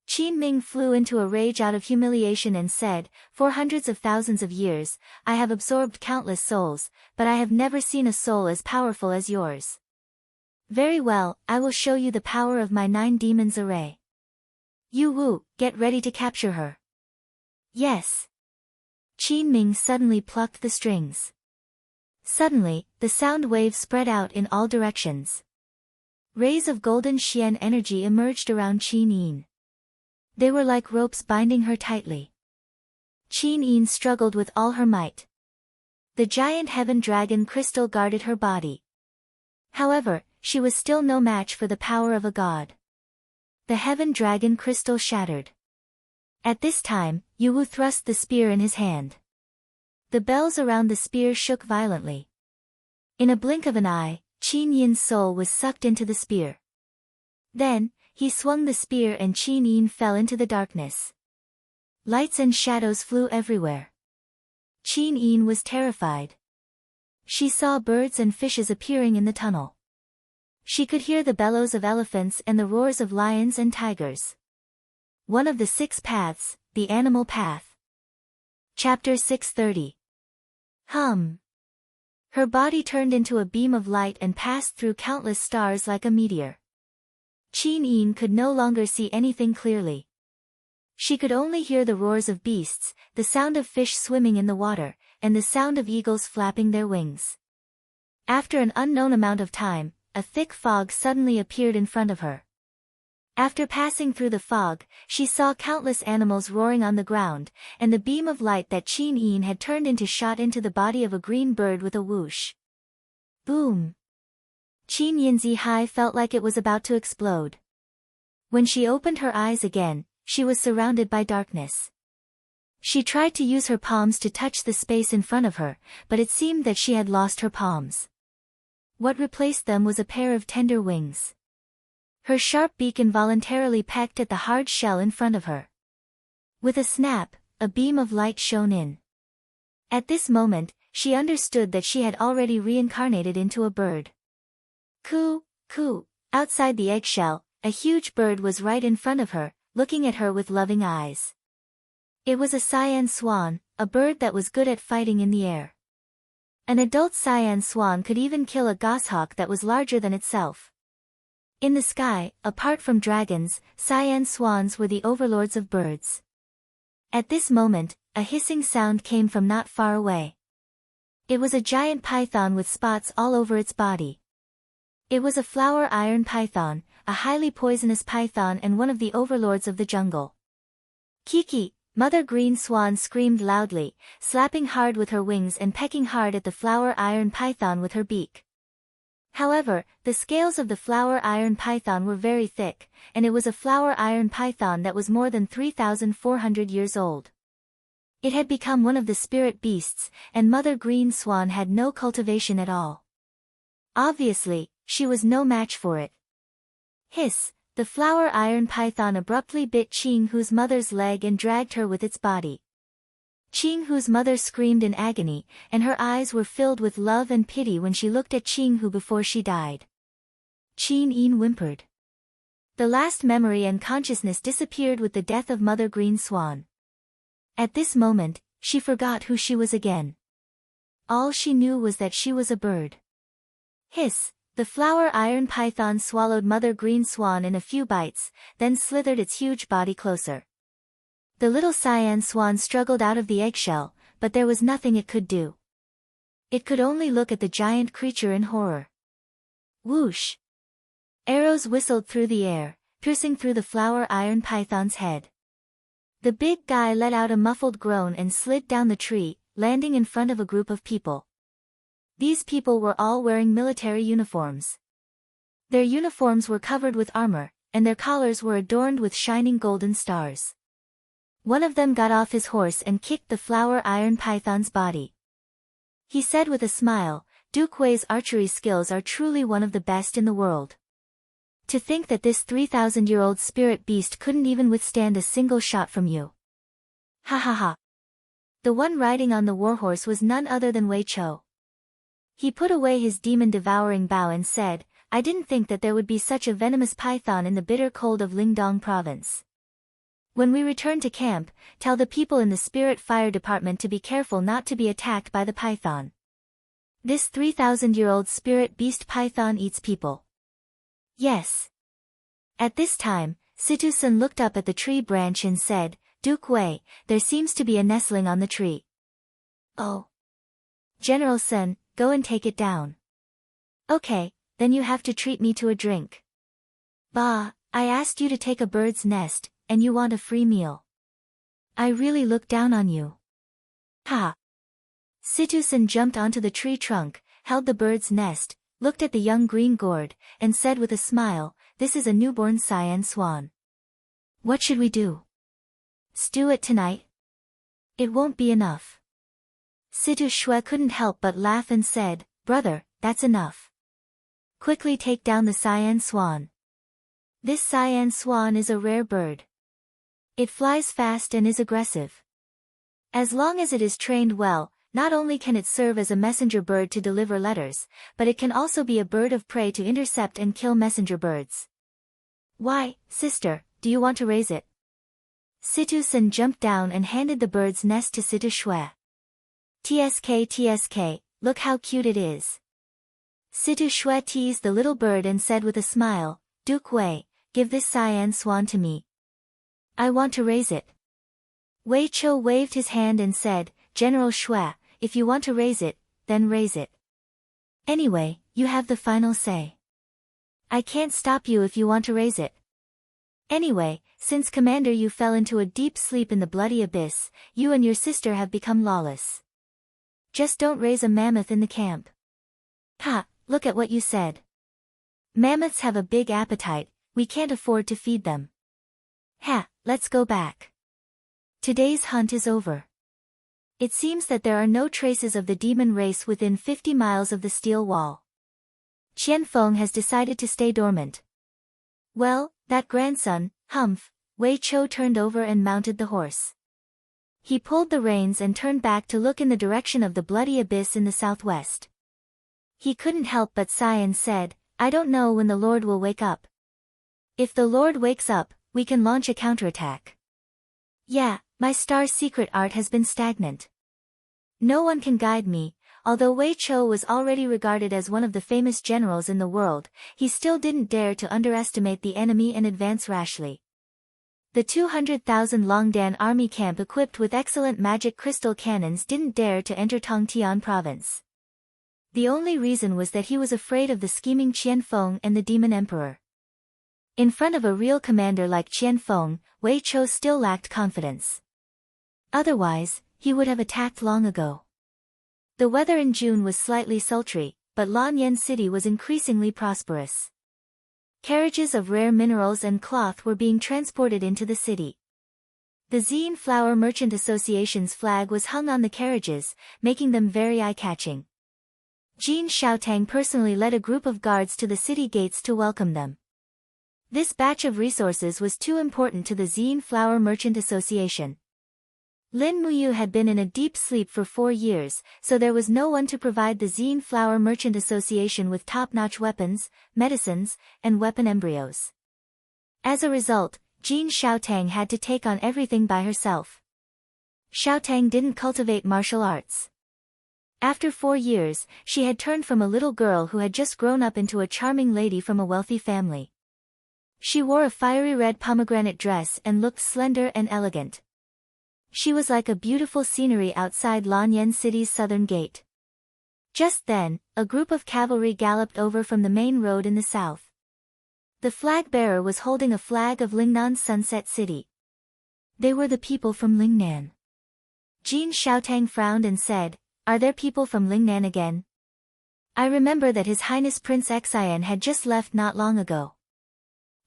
Qin Ming flew into a rage out of humiliation and said, "For hundreds of thousands of years, I have absorbed countless souls, but I have never seen a soul as powerful as yours. Very well, I will show you the power of my 9 demons array. Yu Wu, get ready to capture her." "Yes." Qin Ming suddenly plucked the strings. Suddenly, the sound wave spread out in all directions. Rays of golden Xian energy emerged around Qin Yin. They were like ropes binding her tightly. Qin Yin struggled with all her might. The giant heaven dragon crystal guarded her body. However, she was still no match for the power of a god. The heaven dragon crystal shattered. At this time, Yuwu thrust the spear in his hand. The bells around the spear shook violently. In a blink of an eye, Qin Yin's soul was sucked into the spear. Then, he swung the spear and Qin Yin fell into the darkness. Lights and shadows flew everywhere. Qin Yin was terrified. She saw birds and fishes appearing in the tunnel. She could hear the bellows of elephants and the roars of lions and tigers. One of the 6 paths, the animal path. Chapter 630. Her body turned into a beam of light and passed through countless stars like a meteor. Qin Yin could no longer see anything clearly. She could only hear the roars of beasts, the sound of fish swimming in the water, and the sound of eagles flapping their wings. After an unknown amount of time, a thick fog suddenly appeared in front of her. After passing through the fog, she saw countless animals roaring on the ground, and the beam of light that Qin Yin had turned into shot into the body of a green bird with a whoosh. Boom! Qin Yin's eye felt like it was about to explode. When she opened her eyes again, she was surrounded by darkness. She tried to use her palms to touch the space in front of her, but it seemed that she had lost her palms. What replaced them was a pair of tender wings. Her sharp beak involuntarily pecked at the hard shell in front of her. With a snap, a beam of light shone in. At this moment, she understood that she had already reincarnated into a bird. Coo, coo, outside the eggshell, a huge bird was right in front of her, looking at her with loving eyes. It was a cyan swan, a bird that was good at fighting in the air. An adult cyan swan could even kill a goshawk that was larger than itself. In the sky, apart from dragons, cyan swans were the overlords of birds. At this moment, a hissing sound came from not far away. It was a giant python with spots all over its body. It was a flower iron python, a highly poisonous python and one of the overlords of the jungle. Kiki, Mother Green Swan screamed loudly, slapping hard with her wings and pecking hard at the flower iron python with her beak. However, the scales of the flower iron python were very thick, and it was a flower iron python that was more than 3,400 years old. It had become one of the spirit beasts, and Mother Green Swan had no cultivation at all. Obviously, she was no match for it. Hiss! The flower iron python abruptly bit Qing Hu's mother's leg and dragged her with its body. Qing Hu's mother screamed in agony, and her eyes were filled with love and pity when she looked at Qing Hu before she died. Qin Yin whimpered. The last memory and consciousness disappeared with the death of Mother Green Swan. At this moment, she forgot who she was again. All she knew was that she was a bird. Hiss! The flower iron python swallowed Mother Green Swan in a few bites, then slithered its huge body closer. The little cyan swan struggled out of the eggshell, but there was nothing it could do. It could only look at the giant creature in horror. Whoosh! Arrows whistled through the air, piercing through the flower iron python's head. The big guy let out a muffled groan and slid down the tree, landing in front of a group of people. These people were all wearing military uniforms. Their uniforms were covered with armor, and their collars were adorned with shining golden stars. One of them got off his horse and kicked the flower iron python's body. He said with a smile, "Duke Wei's archery skills are truly one of the best in the world. To think that this 3,000-year-old spirit beast couldn't even withstand a single shot from you. Ha ha ha." The one riding on the warhorse was none other than Wei Chou. He put away his demon-devouring bow and said, "I didn't think that there would be such a venomous python in the bitter cold of Lingdong province. When we return to camp, tell the people in the Spirit Fire Department to be careful not to be attacked by the python. This 3,000-year-old spirit beast python eats people." Yes. At this time, Situ-san looked up at the tree branch and said, "Duke Wei, there seems to be a nestling on the tree." "Oh. General-san, go and take it down." "Okay, then you have to treat me to a drink." "Bah, I asked you to take a bird's nest, and you want a free meal. I really look down on you." "Ha." Situ-san jumped onto the tree trunk, held the bird's nest, looked at the young green gourd, and said with a smile, "This is a newborn cyan swan. What should we do? Stew it tonight? It won't be enough. Situ Shue couldn't help but laugh and said, Brother, that's enough. Quickly take down the cyan swan. This cyan swan is a rare bird. It flies fast and is aggressive. As long as it is trained well, not only can it serve as a messenger bird to deliver letters, but it can also be a bird of prey to intercept and kill messenger birds. Why, sister, do you want to raise it? Situ Sun jumped down and handed the bird's nest to Situ Shue. TSK, look how cute it is. Situ Shue teased the little bird and said with a smile, Duke Wei, give this cyan swan to me. I want to raise it. Wei Chou waved his hand and said, General Shue, if you want to raise it, then raise it. Anyway, you have the final say. I can't stop you if you want to raise it. Anyway, since Commander Yu fell into a deep sleep in the bloody abyss, you and your sister have become lawless. Just don't raise a mammoth in the camp. Ha, look at what you said. Mammoths have a big appetite, we can't afford to feed them. Ha, let's go back. Today's hunt is over. It seems that there are no traces of the demon race within 50 miles of the steel wall. Qianfeng has decided to stay dormant. Well, that grandson, Humph, Wei Chou turned over and mounted the horse. He pulled the reins and turned back to look in the direction of the bloody abyss in the southwest. He couldn't help but sigh and said, I don't know when the Lord will wake up. If the Lord wakes up, we can launch a counterattack. Yeah, my star's secret art has been stagnant. No one can guide me. Although Wei Chou was already regarded as one of the famous generals in the world, he still didn't dare to underestimate the enemy and advance rashly. The 200,000 Longdan army camp equipped with excellent magic crystal cannons didn't dare to enter Tongtian province. The only reason was that he was afraid of the scheming Qianfeng and the demon emperor. In front of a real commander like Qianfeng, Wei Chou still lacked confidence. Otherwise, he would have attacked long ago. The weather in June was slightly sultry, but Lanyan City was increasingly prosperous. Carriages of rare minerals and cloth were being transported into the city. The Zine Flower Merchant Association's flag was hung on the carriages, making them very eye-catching. Jin Xiaotang personally led a group of guards to the city gates to welcome them. This batch of resources was too important to the Zine Flower Merchant Association. Lin Muyu had been in a deep sleep for 4 years, so there was no one to provide the Zine Flower Merchant Association with top-notch weapons, medicines, and weapon embryos. As a result, Jin Xiaotang had to take on everything by herself. Xiaotang didn't cultivate martial arts. After 4 years, she had turned from a little girl who had just grown up into a charming lady from a wealthy family. She wore a fiery red pomegranate dress and looked slender and elegant. She was like a beautiful scenery outside Lanyan City's southern gate. Just then, a group of cavalry galloped over from the main road in the south. The flag-bearer was holding a flag of Lingnan's Sunset City. They were the people from Lingnan. Jin Xiaotang frowned and said, Are there people from Lingnan again? I remember that His Highness Prince Xian had just left not long ago.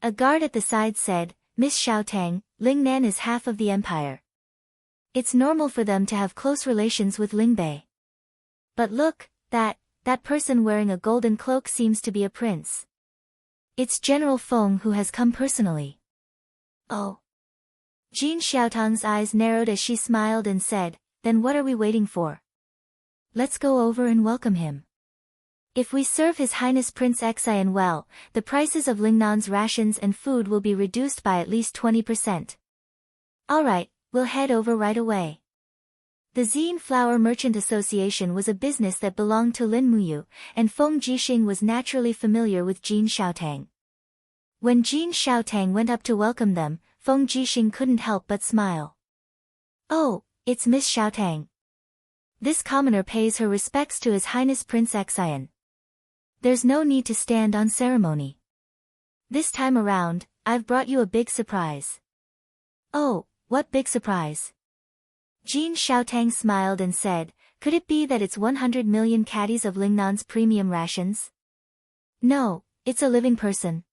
A guard at the side said, Miss Xiaotang, Lingnan is half of the empire. It's normal for them to have close relations with Lingbei. But look, that person wearing a golden cloak seems to be a prince. It's General Feng who has come personally. Oh. Jin Xiaotang's eyes narrowed as she smiled and said, Then what are we waiting for? Let's go over and welcome him. If we serve His Highness Prince Xian well, the prices of Lingnan's rations and food will be reduced by at least 20%. Alright. We'll head over right away. The Zine Flower Merchant Association was a business that belonged to Lin Muyu, and Feng Jixing was naturally familiar with Jin Xiaotang. When Jin Xiaotang went up to welcome them, Feng Jixing couldn't help but smile. Oh, it's Miss Xiaotang. This commoner pays her respects to His Highness Prince Xian. There's no need to stand on ceremony. This time around, I've brought you a big surprise. Oh. What big surprise? Jin Xiaotang smiled and said, Could it be that it's 100 million caddies of Lingnan's premium rations? No, it's a living person.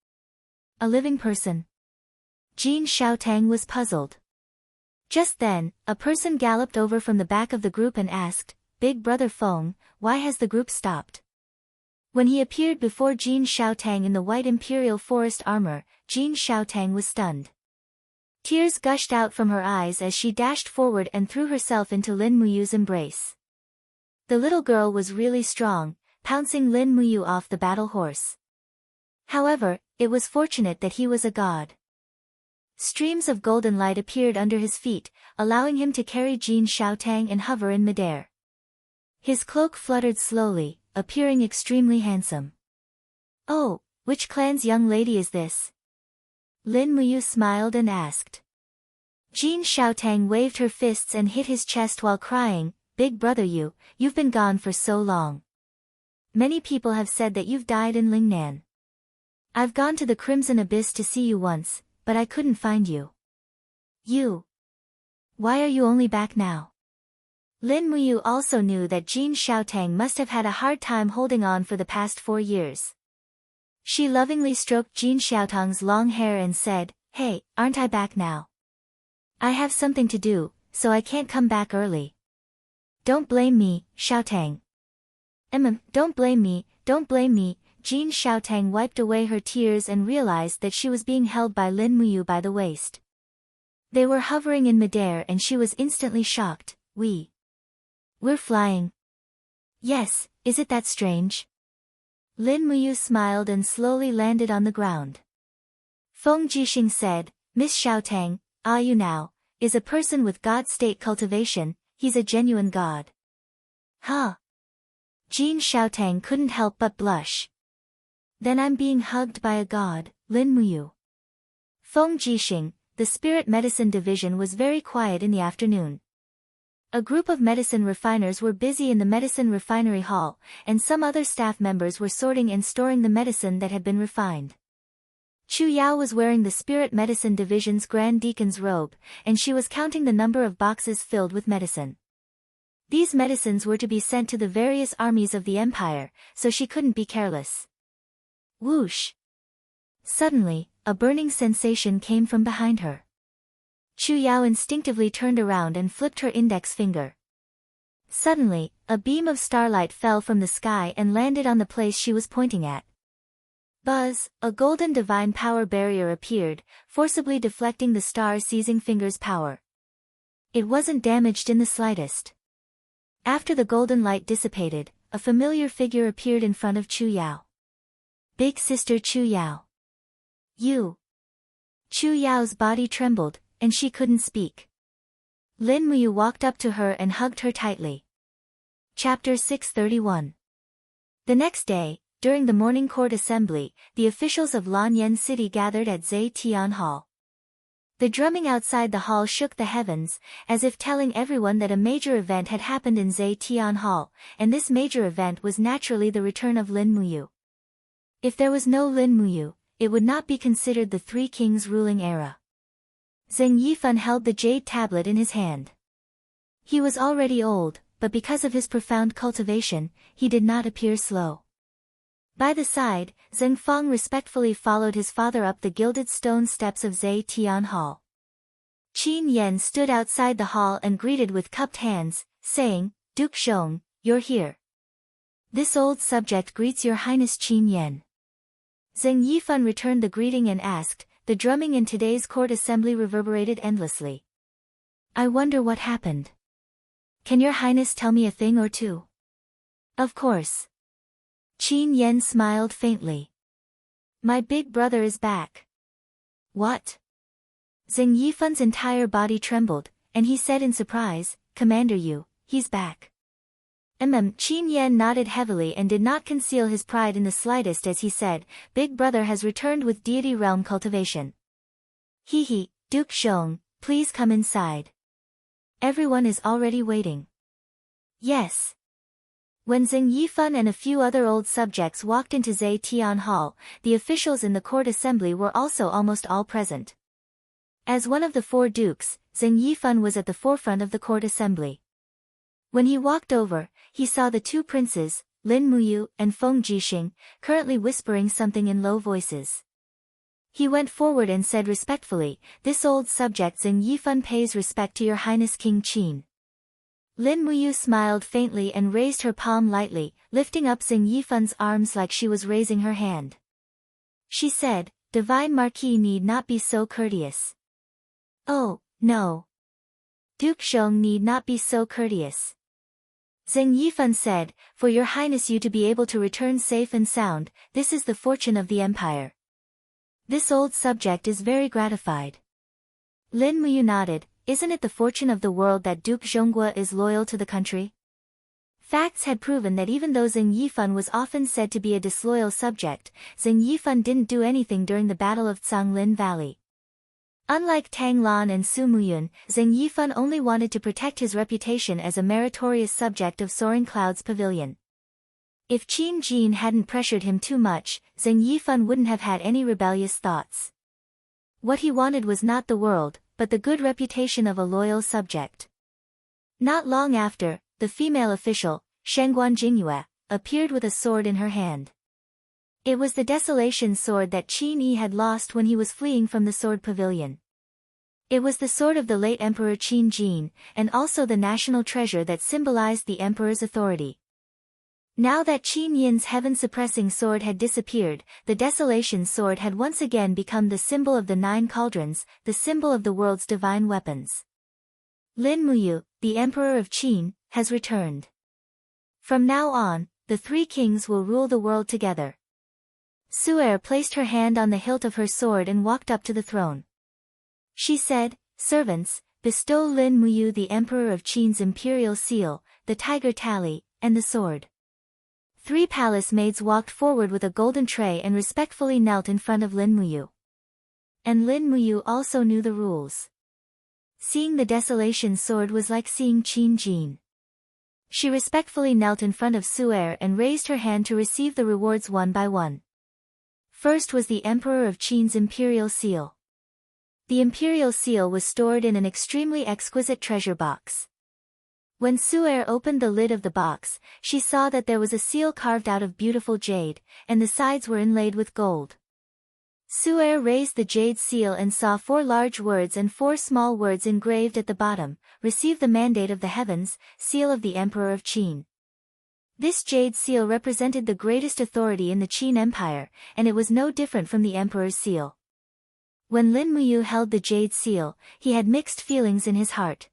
A living person. Jin Xiaotang was puzzled. Just then, a person galloped over from the back of the group and asked, "Big brother Feng, why has the group stopped?" When he appeared before Jin Xiaotang in the white imperial forest armor, Jin Xiaotang was stunned. Tears gushed out from her eyes as she dashed forward and threw herself into Lin Muyu's embrace. The little girl was really strong, pouncing Lin Muyu off the battle horse. However, it was fortunate that he was a god. Streams of golden light appeared under his feet, allowing him to carry Jin Xiaotang and hover in midair. His cloak fluttered slowly, appearing extremely handsome. "Oh, which clan's young lady is this?" Lin Muyu smiled and asked. Jin Xiaotang waved her fists and hit his chest while crying, "Big brother you've been gone for so long. Many people have said that you've died in Lingnan. I've gone to the Crimson Abyss to see you once, but I couldn't find you. Why are you only back now?" Lin Muyu also knew that Jin Xiaotang must have had a hard time holding on for the past 4 years. She lovingly stroked Jin Xiaotang's long hair and said, "Hey, aren't I back now? I have something to do, so I can't come back early. Don't blame me, Xiaotang." Don't blame me, don't blame me." Jin Xiaotang wiped away her tears and realized that she was being held by Lin Muyu by the waist. They were hovering in midair and she was instantly shocked. We're flying." "Yes, is it that strange?" Lin Muyu smiled and slowly landed on the ground. Feng Jixing said, "Miss Xiaotang, you now, is a person with god state cultivation, he's a genuine god." "Huh?" Jin Xiaotang couldn't help but blush. "Then I'm being hugged by a god, Lin Muyu." Feng Jixing, the spirit medicine division was very quiet in the afternoon. A group of medicine refiners were busy in the medicine refinery hall, and some other staff members were sorting and storing the medicine that had been refined. Chu Yao was wearing the spirit medicine division's grand deacon's robe, and she was counting the number of boxes filled with medicine. These medicines were to be sent to the various armies of the empire, so she couldn't be careless. Whoosh! Suddenly, a burning sensation came from behind her. Chu Yao instinctively turned around and flipped her index finger. Suddenly, a beam of starlight fell from the sky and landed on the place she was pointing at. Buzz, a golden divine power barrier appeared, forcibly deflecting the star-seizing finger's power. It wasn't damaged in the slightest. After the golden light dissipated, a familiar figure appeared in front of Chu Yao. "Big sister Chu Yao." "You." Chu Yao's body trembled, and she couldn't speak. Lin Muyu walked up to her and hugged her tightly. Chapter 631. The next day, during the morning court assembly, the officials of Lanyan City gathered at Zetian Hall. The drumming outside the hall shook the heavens, as if telling everyone that a major event had happened in Zetian Hall, and this major event was naturally the return of Lin Muyu. If there was no Lin Muyu, it would not be considered the Three Kings ruling era. Zheng Yifan held the jade tablet in his hand. He was already old, but because of his profound cultivation, he did not appear slow. By the side, Zheng Fang respectfully followed his father up the gilded stone steps of Zetian Hall. Qin Yan stood outside the hall and greeted with cupped hands, saying, "Duke Xiong, you're here." "This old subject greets your highness Qin Yan." Zheng Yifan returned the greeting and asked, "The drumming in today's court assembly reverberated endlessly. I wonder what happened. Can your highness tell me a thing or two?" "Of course." Qin Yan smiled faintly. "My big brother is back." "What?" Zheng Yifan's entire body trembled, and he said in surprise, "Commander Yu, he's back." Qin Yan nodded heavily and did not conceal his pride in the slightest as he said, "Big brother has returned with deity realm cultivation." "He, Duke Xiong, please come inside. Everyone is already waiting." "Yes." When Zheng Yifan and a few other old subjects walked into Zetian Hall, the officials in the court assembly were also almost all present. As one of the 4 dukes, Zheng Yifan was at the forefront of the court assembly. When he walked over, he saw the 2 princes, Lin Muyu and Feng Jixing, currently whispering something in low voices. He went forward and said respectfully, "This old subject Xing Yifan pays respect to your highness King Qin." Lin Muyu smiled faintly and raised her palm lightly, lifting up Xing Yifan's arms like she was raising her hand. She said, "Divine Marquis need not be so courteous." "Oh, no. Duke Zhong need not be so courteous." Xing Yifan said, "For your highness you to be able to return safe and sound, this is the fortune of the empire. This old subject is very gratified." Lin Muyu nodded, "Isn't it the fortune of the world that Duke Zhonggua is loyal to the country?" Facts had proven that even though Xing Yifan was often said to be a disloyal subject, Xing Yifan didn't do anything during the Battle of Canglin Valley. Unlike Tang Lan and Su Muyun, Xing Yifan only wanted to protect his reputation as a meritorious subject of Soaring Cloud's pavilion. If Qin Jin hadn't pressured him too much, Xing Yifan wouldn't have had any rebellious thoughts. What he wanted was not the world, but the good reputation of a loyal subject. Not long after, the female official, Shengguan Jingyue, appeared with a sword in her hand. It was the Desolation sword that Qin Yi had lost when he was fleeing from the sword pavilion. It was the sword of the late Emperor Qin Jin, and also the national treasure that symbolized the emperor's authority. Now that Qin Yin's heaven-suppressing sword had disappeared, the Desolation sword had once again become the symbol of the Nine Cauldrons, the symbol of the world's divine weapons. Lin Muyu, the emperor of Qin, has returned. From now on, the three kings will rule the world together. Su'er placed her hand on the hilt of her sword and walked up to the throne. She said, "Servants, bestow Lin Muyu the emperor of Qin's imperial seal, the tiger tally, and the sword." 3 palace maids walked forward with a golden tray and respectfully knelt in front of Lin Muyu. And Lin Muyu also knew the rules. Seeing the Desolation sword was like seeing Qin Jin. She respectfully knelt in front of Su'er and raised her hand to receive the rewards one by one. First was the Emperor of Qin's imperial seal. The imperial seal was stored in an extremely exquisite treasure box. When Su'er opened the lid of the box, she saw that there was a seal carved out of beautiful jade, and the sides were inlaid with gold. Su'er raised the jade seal and saw 4 large words and 4 small words engraved at the bottom: "Receive the mandate of the heavens, seal of the Emperor of Qin." This jade seal represented the greatest authority in the Qin Empire, and it was no different from the Emperor's seal. When Lin Muyu held the jade seal, he had mixed feelings in his heart.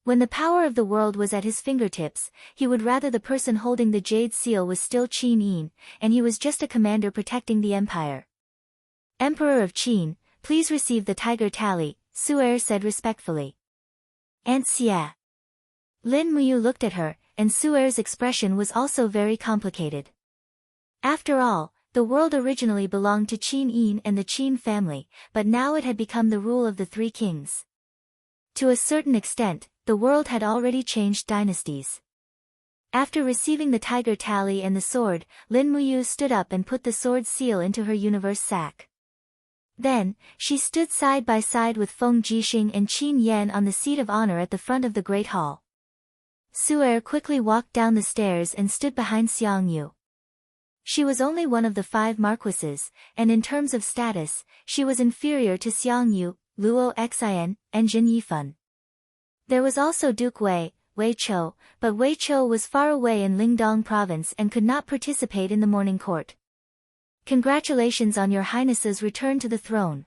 When the power of the world was at his fingertips, he would rather the person holding the jade seal was still Qin Yin, and he was just a commander protecting the empire. "Emperor of Qin, please receive the tiger tally," Su'er said respectfully. "Aunt Xie." Lin Muyu looked at her, and Su'er's expression was also very complicated. After all, the world originally belonged to Qin Yin and the Qin family, but now it had become the rule of the 3 kings. To a certain extent, the world had already changed dynasties. After receiving the tiger tally and the sword, Lin Muyu stood up and put the sword seal into her universe sack. Then, she stood side by side with Feng Jixing and Qin Yan on the seat of honor at the front of the Great Hall. Su'er quickly walked down the stairs and stood behind Xiang Yu. She was only one of the 5 marquises, and in terms of status, she was inferior to Xiang Yu, Luo Xian, and Jin Yifan. There was also Duke Wei Chou, but Wei Chou was far away in Lingdong province and could not participate in the morning court. "Congratulations on your highness's return to the throne."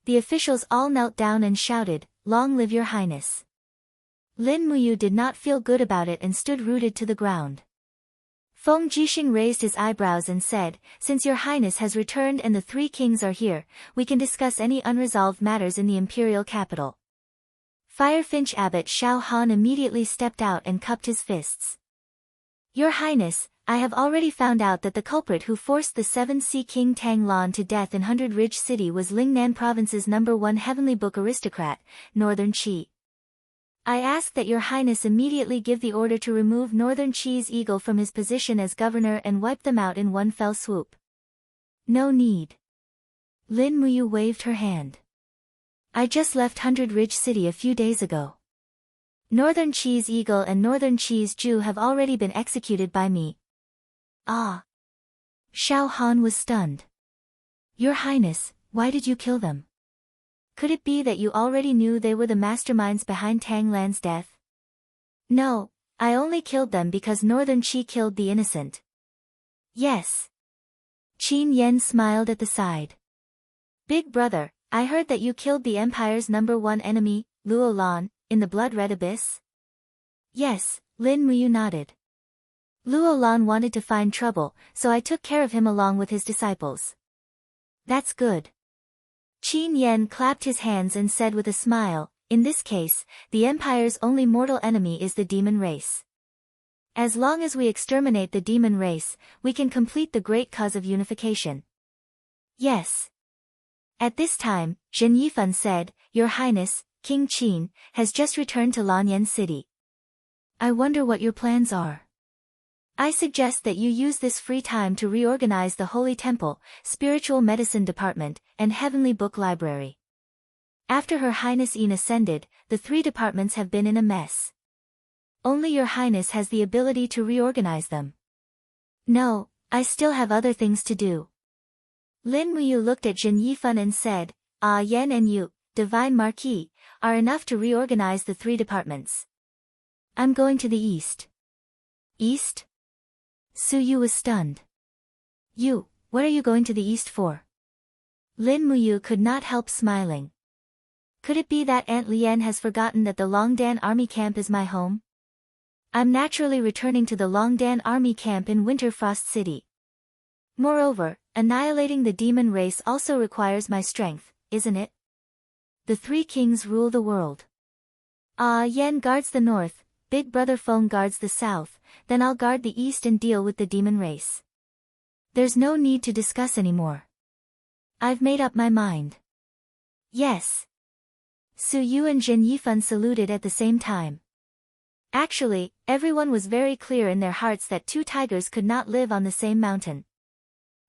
The officials all knelt down and shouted, "Long live your highness." Lin Muyu did not feel good about it and stood rooted to the ground. Feng Jixing raised his eyebrows and said, "Since your highness has returned and the 3 kings are here, we can discuss any unresolved matters in the imperial capital." Firefinch Abbot Xiao Han immediately stepped out and cupped his fists. "Your highness, I have already found out that the culprit who forced the 7 Sea King Tang Lan to death in 100 Ridge City was Lingnan Province's #1 Heavenly Book aristocrat, Northern Qi. I ask that your highness immediately give the order to remove Northern Qi's eagle from his position as governor and wipe them out in one fell swoop." "No need." Lin Muyu waved her hand. "I just left 100 Ridge City a few days ago. Northern Qi's eagle and Northern Qi's Jew have already been executed by me." "Ah." Xiao Han was stunned. Your Highness, why did you kill them? Could it be that you already knew they were the masterminds behind Tang Lan's death? No, I only killed them because Northern Qi killed the innocent. Yes. Qin Yen smiled at the side. Big brother, I heard that you killed the Empire's #1 enemy, Luo Lan, in the blood-red abyss? Yes, Lin Muyu nodded. Luo Lan wanted to find trouble, so I took care of him along with his disciples. That's good. Qin Yen clapped his hands and said with a smile, in this case, the Empire's only mortal enemy is the demon race. As long as we exterminate the demon race, we can complete the great cause of unification. Yes. At this time, Zhen Yifan said, Your Highness, King Qin, has just returned to Lanyan City. I wonder what your plans are. I suggest that you use this free time to reorganize the Holy Temple, Spiritual Medicine Department, and Heavenly Book Library. After Her Highness Yin ascended, the 3 departments have been in a mess. Only Your Highness has the ability to reorganize them. No, I still have other things to do. Lin Muyu looked at Zhen Yifan and said, Yan and you, Divine Marquis, are enough to reorganize the 3 departments. I'm going to the east. East? Su Yu was stunned. You, what are you going to the east for? Lin Muyu could not help smiling. Could it be that Aunt Lian has forgotten that the Longdan army camp is my home? I'm naturally returning to the Longdan army camp in Winterfrost City. Moreover, annihilating the demon race also requires my strength, isn't it? The 3 kings rule the world. Yan guards the north, Big Brother Feng guards the south, then I'll guard the east and deal with the demon race. There's no need to discuss anymore. I've made up my mind. Yes. Su Yu and Zhen Yifan saluted at the same time. Actually, everyone was very clear in their hearts that 2 tigers could not live on the same mountain.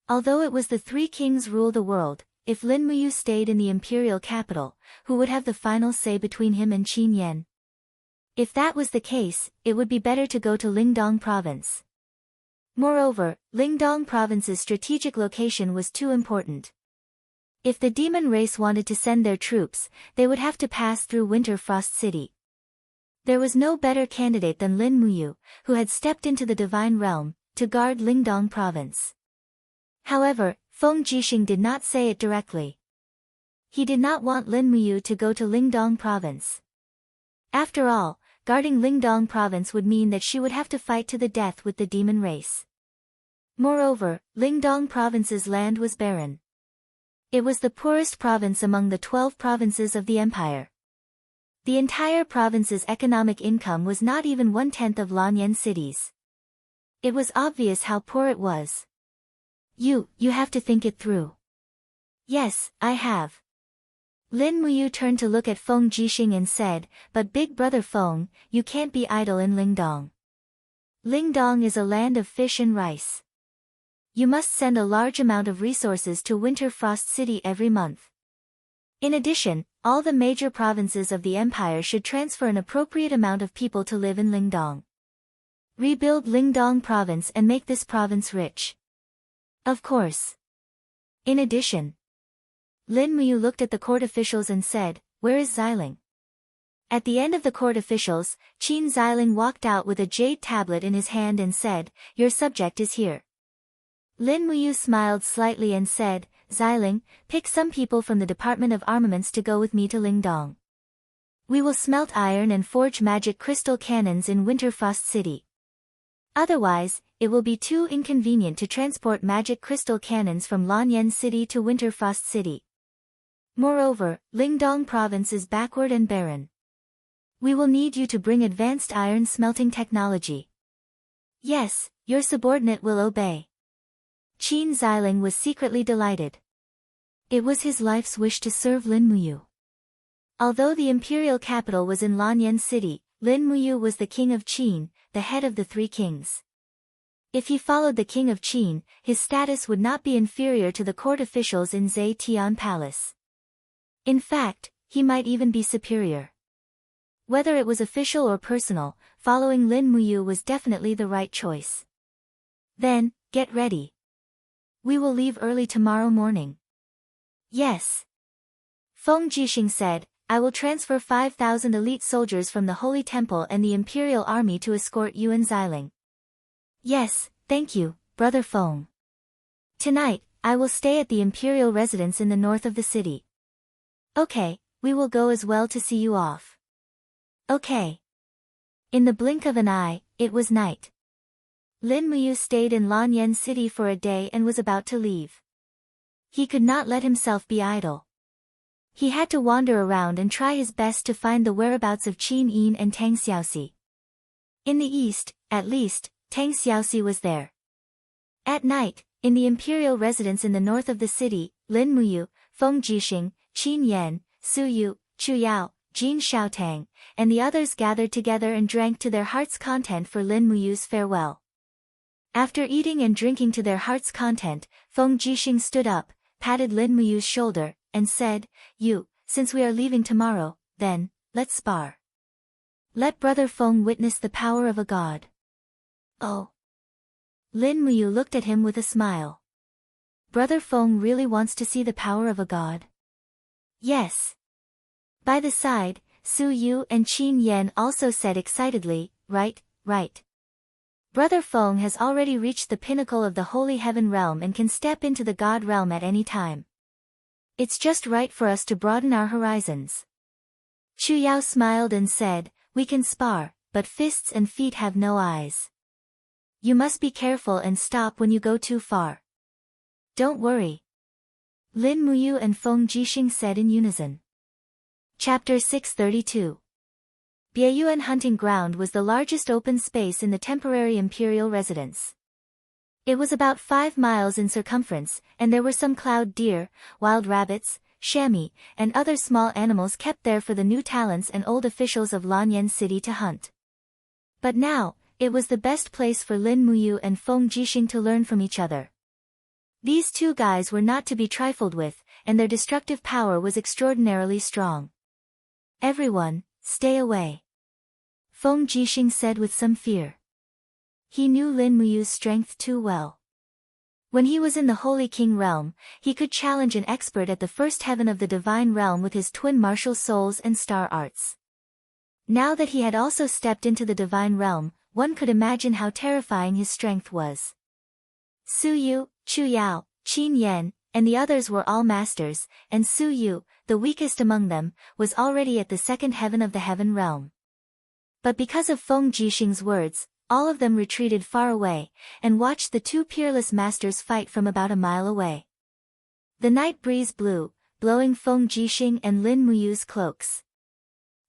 Although it was the 3 kings rule the world, if Lin Muyu stayed in the imperial capital, who would have the final say between him and Qin Yen? If that was the case, it would be better to go to Lingdong province. Moreover, Lingdong province's strategic location was too important. If the demon race wanted to send their troops, they would have to pass through Winterfrost City. There was no better candidate than Lin Muyu, who had stepped into the divine realm, to guard Lingdong province. However, Feng Jixing did not say it directly. He did not want Lin Muyu to go to Lingdong province. After all, guarding Lingdong province would mean that she would have to fight to the death with the demon race. Moreover, Lingdong province's land was barren. It was the poorest province among the 12 provinces of the empire. The entire province's economic income was not even 1/10 of Lanyan city's. It was obvious how poor it was. You have to think it through. Yes, I have. Lin Muyu turned to look at Feng Jixing and said, but Big Brother Feng, you can't be idle in Lingdong. Lingdong is a land of fish and rice. You must send a large amount of resources to Winterfrost City every month. In addition, all the major provinces of the empire should transfer an appropriate amount of people to live in Lingdong. Rebuild Lingdong province and make this province rich. Of course. In addition, Lin Muyu looked at the court officials and said, where is Xiling? At the end of the court officials, Qin Xiling walked out with a jade tablet in his hand and said, your subject is here. Lin Muyu smiled slightly and said, Xiling, pick some people from the Department of Armaments to go with me to Lingdong. We will smelt iron and forge magic crystal cannons in Winterfrost City. Otherwise, it will be too inconvenient to transport magic crystal cannons from Lanyan City to Winterfrost City. Moreover, Lingdong province is backward and barren. We will need you to bring advanced iron smelting technology. Yes, your subordinate will obey. Qin Xiling was secretly delighted. It was his life's wish to serve Lin Muyu. Although the imperial capital was in Lanyan City, Lin Muyu was the king of Qin, the head of the 3 kings. If he followed the king of Qin, his status would not be inferior to the court officials in Zetian Palace. In fact, he might even be superior. Whether it was official or personal, following Lin Muyu was definitely the right choice. Then, get ready. We will leave early tomorrow morning. Yes. Feng Jixing said, I will transfer 5,000 elite soldiers from the Holy Temple and the Imperial Army to escort you and Xiling. Yes, thank you, Brother Feng. Tonight, I will stay at the Imperial residence in the north of the city. Okay, we will go as well to see you off. Okay. In the blink of an eye, it was night. Lin Muyu stayed in Lanyan City for a day and was about to leave. He could not let himself be idle. He had to wander around and try his best to find the whereabouts of Qin Yin and Tang Xiaoxi. In the east, at least, Tang Xiaoxi was there. At night, in the imperial residence in the north of the city, Lin Muyu, Feng Jixing, Qin Yan, Su Yu, Chu Yao, Jin Xiaotang, and the others gathered together and drank to their heart's content for Lin Muyu's farewell. After eating and drinking to their heart's content, Feng Jixing stood up, patted Lin Muyu's shoulder, and said, since we are leaving tomorrow, then, let's spar. Let Brother Feng witness the power of a god. Oh. Lin Muyu looked at him with a smile. Brother Feng really wants to see the power of a god? Yes. By the side, Su Yu and Qin Yan also said excitedly, right. Brother Feng has already reached the pinnacle of the Holy Heaven realm and can step into the God realm at any time. It's just right for us to broaden our horizons. Chu Yao smiled and said, we can spar, but fists and feet have no eyes. You must be careful and stop when you go too far. Don't worry. Lin Muyu and Feng Jixing said in unison. Chapter 632. Bieyuan Hunting Ground was the largest open space in the temporary imperial residence. It was about 5 miles in circumference, and there were some cloud deer, wild rabbits, chamois, and other small animals kept there for the new talents and old officials of Lanyan City to hunt. But now, it was the best place for Lin Muyu and Feng Jixing to learn from each other. These two guys were not to be trifled with, and their destructive power was extraordinarily strong. Everyone, stay away. Feng Jixing said with some fear. He knew Lin Muyu's strength too well. When he was in the Holy King realm, he could challenge an expert at the first heaven of the divine realm with his twin martial souls and star arts. Now that he had also stepped into the divine realm, one could imagine how terrifying his strength was. Su Yu, Chu Yao, Qin Yan, and the others were all masters, and Su Yu, the weakest among them, was already at the second heaven of the heaven realm. But because of Feng Jixing's words, all of them retreated far away, and watched the two peerless masters fight from about a mile away. The night breeze blew, blowing Feng Jixing and Lin Muyu's cloaks.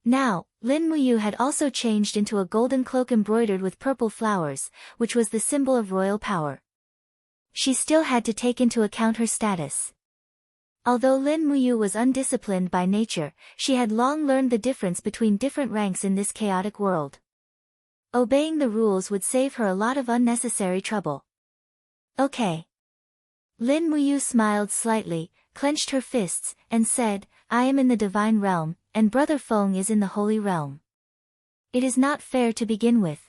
Now, Lin Muyu had also changed into a golden cloak embroidered with purple flowers, which was the symbol of royal power. She still had to take into account her status. Although Lin Muyu was undisciplined by nature, she had long learned the difference between different ranks in this chaotic world. Obeying the rules would save her a lot of unnecessary trouble. Okay. Lin Muyu smiled slightly, clenched her fists, and said, I am in the divine realm, and Brother Feng is in the holy realm. It is not fair to begin with.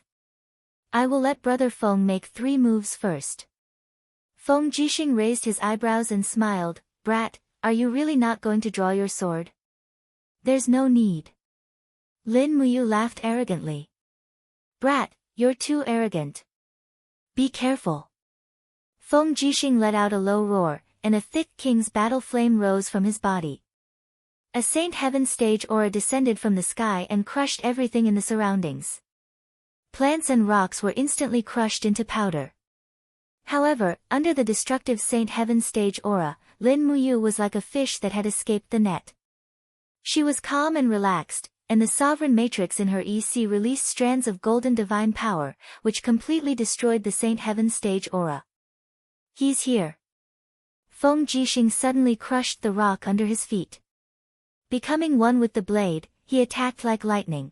I will let Brother Feng make 3 moves first. Feng Jixing raised his eyebrows and smiled, Brat, are you really not going to draw your sword? There's no need. Lin Muyu laughed arrogantly. Brat, you're too arrogant. Be careful. Feng Jixing let out a low roar, and a thick king's battle flame rose from his body. A Saint Heaven stage aura descended from the sky and crushed everything in the surroundings. Plants and rocks were instantly crushed into powder. However, under the destructive Saint Heaven stage aura, Lin Muyu was like a fish that had escaped the net. She was calm and relaxed, and the sovereign matrix in her EC released strands of golden divine power, which completely destroyed the Saint Heaven stage aura. He's here. Feng Jixing suddenly crushed the rock under his feet. Becoming one with the blade, he attacked like lightning.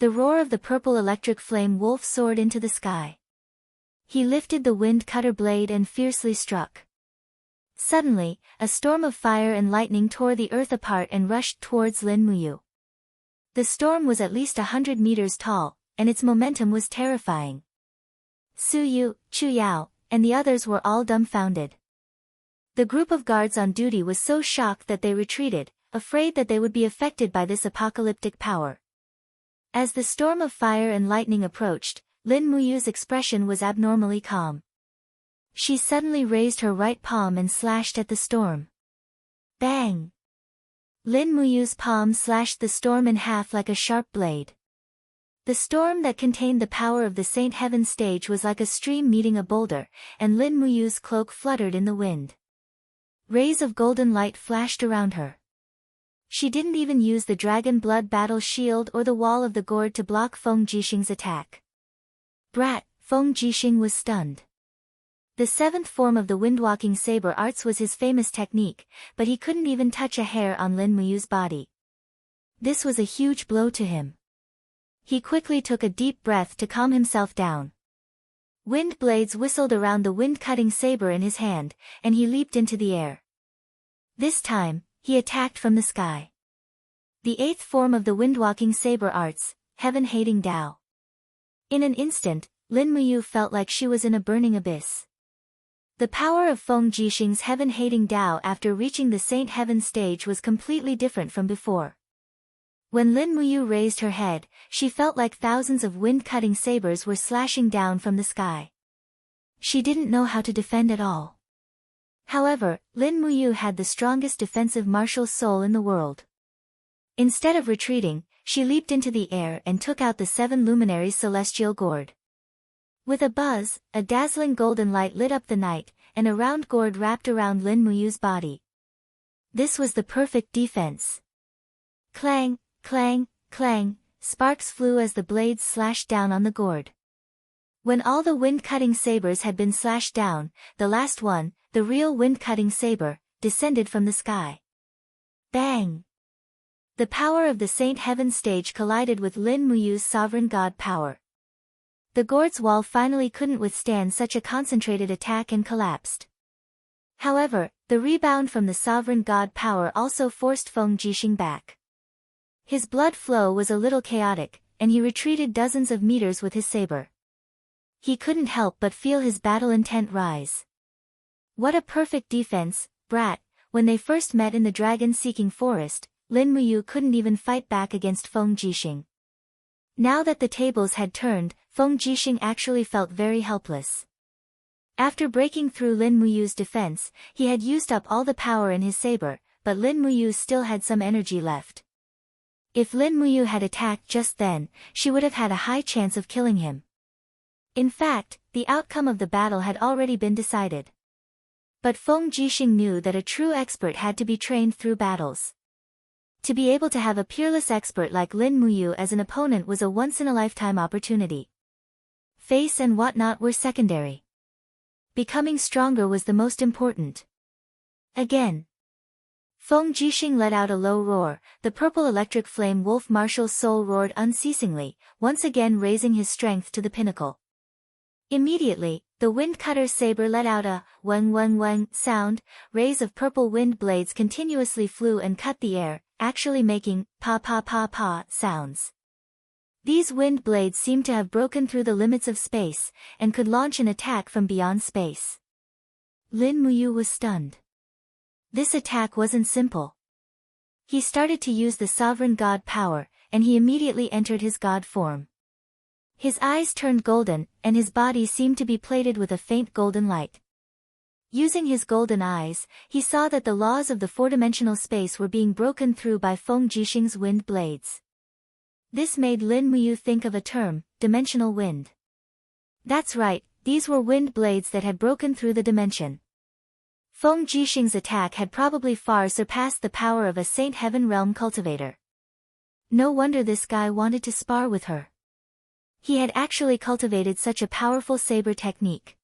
The roar of the purple electric flame wolf soared into the sky. He lifted the wind cutter blade and fiercely struck. Suddenly, a storm of fire and lightning tore the earth apart and rushed towards Lin Muyu. The storm was at least 100 meters tall, and its momentum was terrifying. Su Yu, Chu Yao, and the others were all dumbfounded. The group of guards on duty was so shocked that they retreated, afraid that they would be affected by this apocalyptic power. As the storm of fire and lightning approached, Lin Muyu's expression was abnormally calm. She suddenly raised her right palm and slashed at the storm. Bang! Lin Muyu's palm slashed the storm in half like a sharp blade. The storm that contained the power of the Saint Heaven stage was like a stream meeting a boulder, and Lin Muyu's cloak fluttered in the wind. Rays of golden light flashed around her. She didn't even use the dragon blood battle shield or the wall of the gourd to block Feng Jixing's attack. Brat, Feng Jixing was stunned. The seventh form of the windwalking saber arts was his famous technique, but he couldn't even touch a hair on Lin Muyu's body. This was a huge blow to him. He quickly took a deep breath to calm himself down. Wind blades whistled around the wind-cutting saber in his hand, and he leaped into the air. This time, he attacked from the sky. The eighth form of the windwalking saber arts, heaven-hating Dao. In an instant, Lin Muyu felt like she was in a burning abyss. The power of Feng Jixing's heaven-hating Dao after reaching the Saint Heaven stage was completely different from before. When Lin Muyu raised her head, she felt like thousands of wind-cutting sabers were slashing down from the sky. She didn't know how to defend at all. However, Lin Muyu had the strongest defensive martial soul in the world. Instead of retreating, she leaped into the air and took out the 7 luminaries' celestial gourd. With a buzz, a dazzling golden light lit up the night, and a round gourd wrapped around Lin Muyu's body. This was the perfect defense. Clang! Clang, clang, sparks flew as the blades slashed down on the gourd. When all the wind-cutting sabers had been slashed down, the last one, the real wind-cutting saber, descended from the sky. Bang! The power of the Saint Heaven stage collided with Lin Muyu's sovereign god power. The gourd's wall finally couldn't withstand such a concentrated attack and collapsed. However, the rebound from the sovereign god power also forced Feng Jixing back. His blood flow was a little chaotic, and he retreated dozens of meters with his saber. He couldn't help but feel his battle intent rise. What a perfect defense, Brat! When they first met in the dragon-seeking forest, Lin Muyu couldn't even fight back against Feng Jixing. Now that the tables had turned, Feng Jixing actually felt very helpless. After breaking through Lin Muyu's defense, he had used up all the power in his saber, but Lin Muyu still had some energy left. If Lin Muyu had attacked just then, she would have had a high chance of killing him. In fact, the outcome of the battle had already been decided. But Feng Jixing knew that a true expert had to be trained through battles. To be able to have a peerless expert like Lin Muyu as an opponent was a once-in-a-lifetime opportunity. Face and whatnot were secondary. Becoming stronger was the most important. Again. Feng Jixing let out a low roar, the purple electric flame wolf martial soul roared unceasingly, once again raising his strength to the pinnacle. Immediately, the wind cutter's saber let out a weng sound, rays of purple wind blades continuously flew and cut the air, actually making pa sounds. These wind blades seemed to have broken through the limits of space, and could launch an attack from beyond space. Lin Muyu was stunned. This attack wasn't simple. He started to use the sovereign god power, and he immediately entered his god form. His eyes turned golden, and his body seemed to be plated with a faint golden light. Using his golden eyes, he saw that the laws of the four-dimensional space were being broken through by Feng Jixing's wind blades. This made Lin Muyu think of a term, dimensional wind. That's right, these were wind blades that had broken through the dimension. Feng Jixing's attack had probably far surpassed the power of a Saint Heaven realm cultivator. No wonder this guy wanted to spar with her. He had actually cultivated such a powerful saber technique.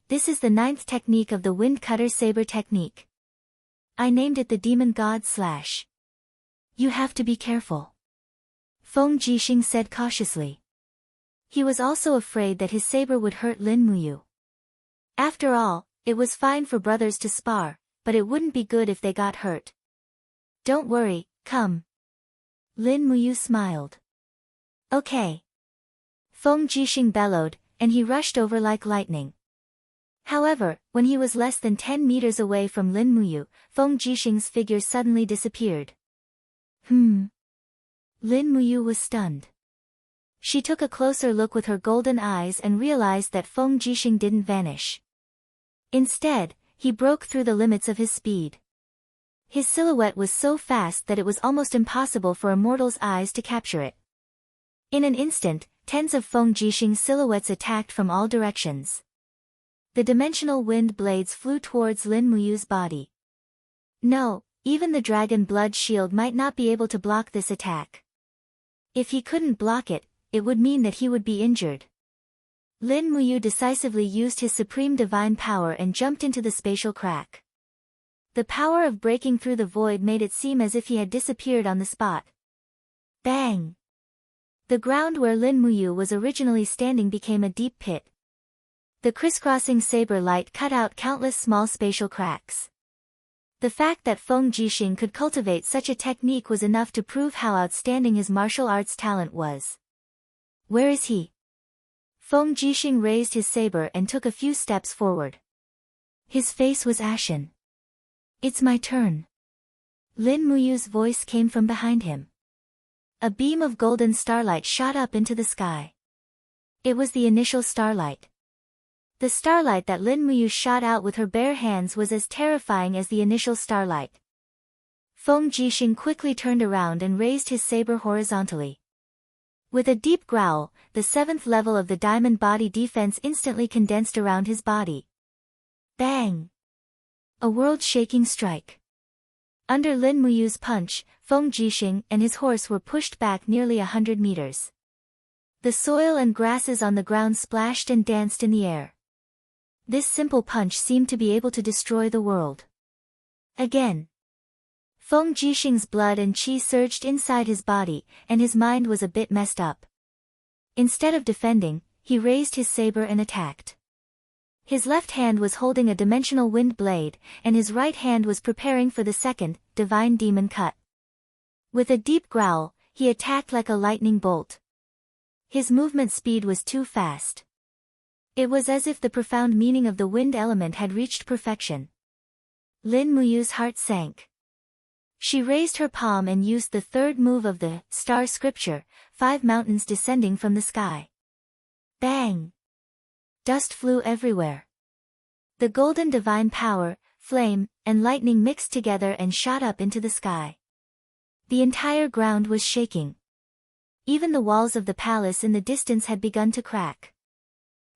This is the 9th technique of the wind cutter saber technique. I named it the demon god slash. You have to be careful. Feng Jixing said cautiously. He was also afraid that his saber would hurt Lin Muyu. After all, it was fine for brothers to spar, but it wouldn't be good if they got hurt. Don't worry, come. Lin Muyu smiled. Okay. Feng Jixing bellowed, and he rushed over like lightning. However, when he was less than 10 meters away from Lin Muyu, Feng Jixing's figure suddenly disappeared. Lin Muyu was stunned. She took a closer look with her golden eyes and realized that Feng Jixing didn't vanish. Instead, he broke through the limits of his speed. His silhouette was so fast that it was almost impossible for a mortal's eyes to capture it. In an instant, tens of Feng Jixing's silhouettes attacked from all directions. The dimensional wind blades flew towards Lin Muyu's body. No, even the dragon blood shield might not be able to block this attack. If he couldn't block it, it would mean that he would be injured. Lin Muyu decisively used his supreme divine power and jumped into the spatial crack. The power of breaking through the void made it seem as if he had disappeared on the spot. Bang! The ground where Lin Muyu was originally standing became a deep pit. The crisscrossing saber light cut out countless small spatial cracks. The fact that Feng Jixing could cultivate such a technique was enough to prove how outstanding his martial arts talent was. Where is he? Feng Jixing raised his saber and took a few steps forward. His face was ashen. It's my turn. Lin Muyu's voice came from behind him. A beam of golden starlight shot up into the sky. It was the initial starlight. The starlight that Lin Muyu shot out with her bare hands was as terrifying as the initial starlight. Feng Jixing quickly turned around and raised his saber horizontally. With a deep growl, the 7th level of the diamond body defense instantly condensed around his body. Bang! A world-shaking strike. Under Lin Muyu's punch, Feng Jixing and his horse were pushed back nearly 100 meters. The soil and grasses on the ground splashed and danced in the air. This simple punch seemed to be able to destroy the world. Again. Feng Jixing's blood and qi surged inside his body, and his mind was a bit messed up. Instead of defending, he raised his saber and attacked. His left hand was holding a dimensional wind blade, and his right hand was preparing for the second, divine demon cut. With a deep growl, he attacked like a lightning bolt. His movement speed was too fast. It was as if the profound meaning of the wind element had reached perfection. Lin Muyu's heart sank. She raised her palm and used the third move of the star scripture, 5 mountains descending from the sky. Bang! Dust flew everywhere. The golden divine power, flame, and lightning mixed together and shot up into the sky. The entire ground was shaking. Even the walls of the palace in the distance had begun to crack.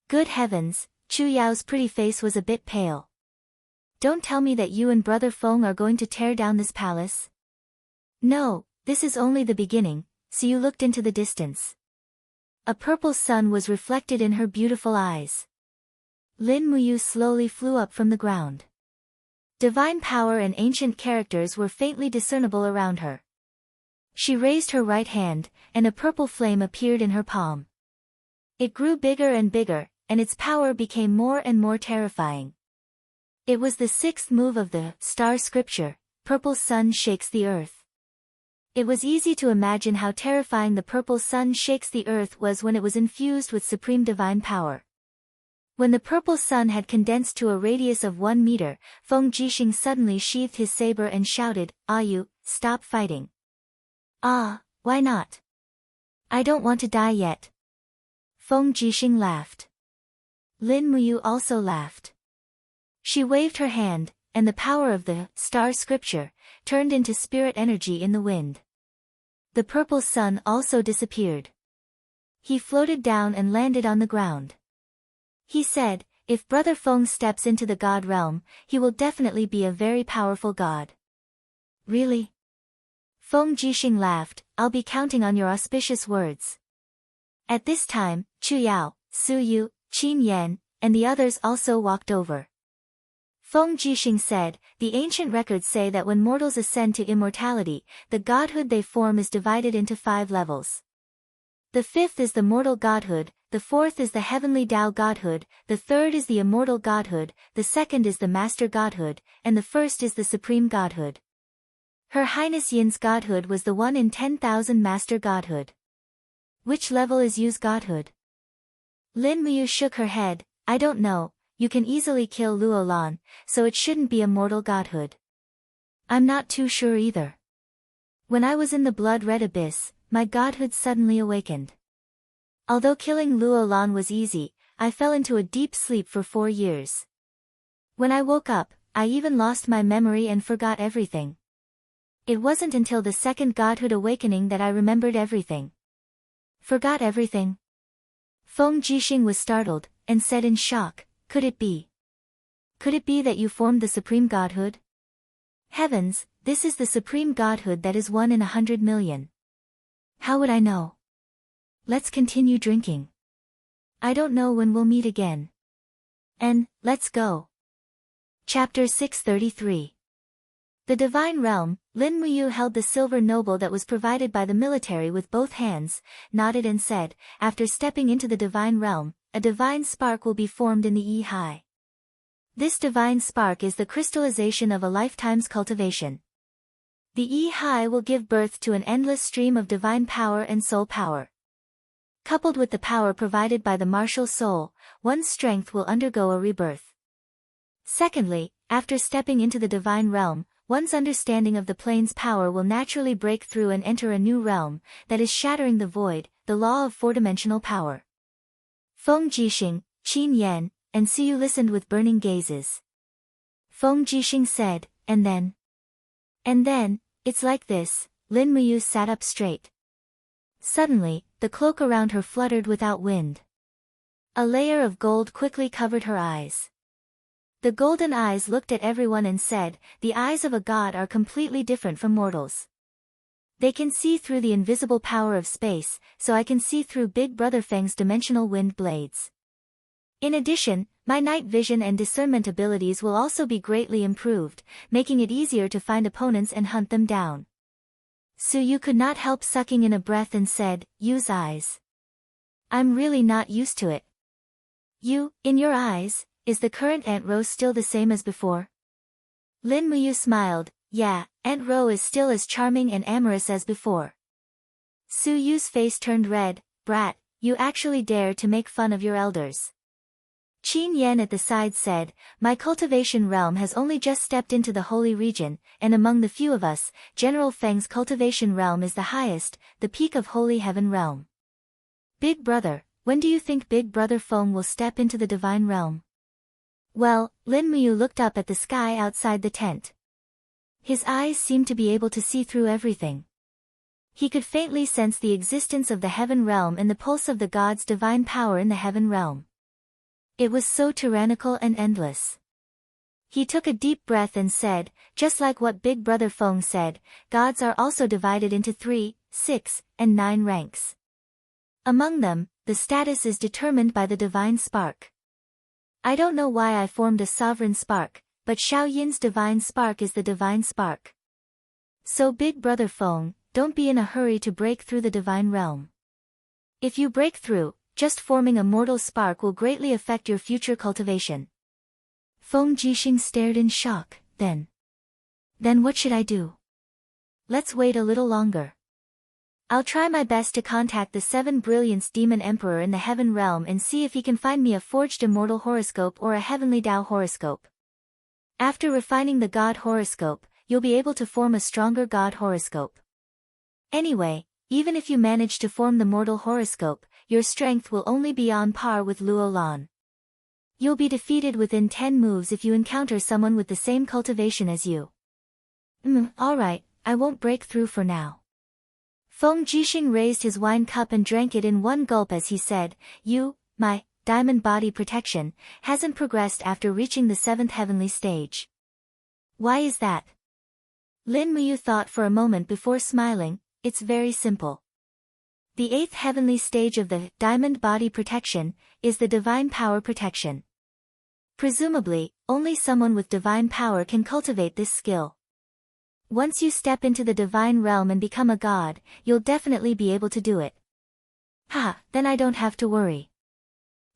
Good heavens, Chu Yao's pretty face was a bit pale. Don't tell me that you and Brother Feng are going to tear down this palace? No, this is only the beginning, so you looked into the distance. A purple sun was reflected in her beautiful eyes. Lin Muyu slowly flew up from the ground. Divine power and ancient characters were faintly discernible around her. She raised her right hand, and a purple flame appeared in her palm. It grew bigger and bigger, and its power became more and more terrifying. It was the 6th move of the star scripture, Purple Sun Shakes the Earth. It was easy to imagine how terrifying the purple sun shakes the earth was when it was infused with supreme divine power. When the purple sun had condensed to a radius of 1 meter, Feng Jixing suddenly sheathed his saber and shouted, "Ayu, stop fighting." "Ah, why not? I don't want to die yet." Feng Jixing laughed. Lin Muyu also laughed. She waved her hand, and the power of the star scripture turned into spirit energy in the wind. The purple sun also disappeared. He floated down and landed on the ground. He said, "If Brother Feng steps into the god realm, he will definitely be a very powerful god." "Really?" Feng Jixing laughed, "I'll be counting on your auspicious words." At this time, Chu Yao, Su Yu, Qin Yan, and the others also walked over. Feng Jixing said, "The ancient records say that when mortals ascend to immortality, the godhood they form is divided into 5 levels. The 5th is the mortal godhood, the 4th is the heavenly Tao godhood, the 3rd is the immortal godhood, the 2nd is the master godhood, and the 1st is the supreme godhood. Her Highness Yin's godhood was the 1 in 10,000 master godhood. Which level is Yu's godhood?" Lin Muyu shook her head, "I don't know, you can easily kill Luolan, so it shouldn't be a mortal godhood. I'm not too sure either. When I was in the blood-red abyss, my godhood suddenly awakened. Although killing Luolan was easy, I fell into a deep sleep for 4 years. When I woke up, I even lost my memory and forgot everything. It wasn't until the second godhood awakening that I remembered everything. Forgot everything? Feng Jixing was startled, and said in shock, could it be? Could it be that you formed the supreme godhood? Heavens, this is the supreme godhood that is 1 in 100 million. How would I know? Let's continue drinking. I don't know when we'll meet again. And, let's go. Chapter 633. The Divine Realm. Lin Muyu held the silver noble that was provided by the military with both hands, nodded and said, after stepping into the Divine Realm, a divine spark will be formed in the Yi Hai. This divine spark is the crystallization of a lifetime's cultivation. The Yi Hai will give birth to an endless stream of divine power and soul power. Coupled with the power provided by the martial soul, one's strength will undergo a rebirth. Secondly, after stepping into the Divine Realm, one's understanding of the plane's power will naturally break through and enter a new realm, that is shattering the void, the law of four-dimensional power. Feng Jixing, Qin Yan, and Siyu listened with burning gazes. Feng Jixing said, and then? And then, it's like this. Lin Muyu sat up straight. Suddenly, the cloak around her fluttered without wind. A layer of gold quickly covered her eyes. The golden eyes looked at everyone and said, the eyes of a god are completely different from mortals. They can see through the invisible power of space, so I can see through Big Brother Feng's dimensional wind blades. In addition, my night vision and discernment abilities will also be greatly improved, making it easier to find opponents and hunt them down. Suyu could not help sucking in a breath and said, use eyes. I'm really not used to it. You, in your eyes, is the current Aunt Rose still the same as before? Lin Muyu smiled, yeah, Aunt Rose is still as charming and amorous as before. Suyu's face turned red, brat, you actually dare to make fun of your elders. Qin Yan at the side said, my cultivation realm has only just stepped into the holy region, and among the few of us, General Feng's cultivation realm is the highest, the peak of holy heaven realm. Big brother, when do you think Big Brother Feng will step into the divine realm? Well, Lin Muyu looked up at the sky outside the tent. His eyes seemed to be able to see through everything. He could faintly sense the existence of the heaven realm and the pulse of the god's divine power in the heaven realm. It was so tyrannical and endless. He took a deep breath and said, just like what Big Brother Feng said, gods are also divided into 3, 6, and 9 ranks. Among them, the status is determined by the divine spark. I don't know why I formed a sovereign spark, but Xiao Yin's divine spark is the divine spark. So Big Brother Feng, don't be in a hurry to break through the divine realm. If you break through, just forming a mortal spark will greatly affect your future cultivation. Feng Jixing stared in shock, then what should I do? Let's wait a little longer. I'll try my best to contact the 7 Brilliance Demon Emperor in the Heaven Realm and see if he can find me a forged immortal horoscope or a heavenly Tao horoscope. After refining the god horoscope, you'll be able to form a stronger god horoscope. Anyway, even if you manage to form the mortal horoscope, your strength will only be on par with Luolan. You'll be defeated within 10 moves if you encounter someone with the same cultivation as you. Alright, I won't break through for now. Feng Jixing raised his wine cup and drank it in one gulp as he said, my diamond body protection, hasn't progressed after reaching the 7th heavenly stage. Why is that? Lin Muyu thought for a moment before smiling, it's very simple. The 8th heavenly stage of the diamond body protection is the divine power protection. Presumably, only someone with divine power can cultivate this skill. Once you step into the divine realm and become a god, you'll definitely be able to do it. Then I don't have to worry.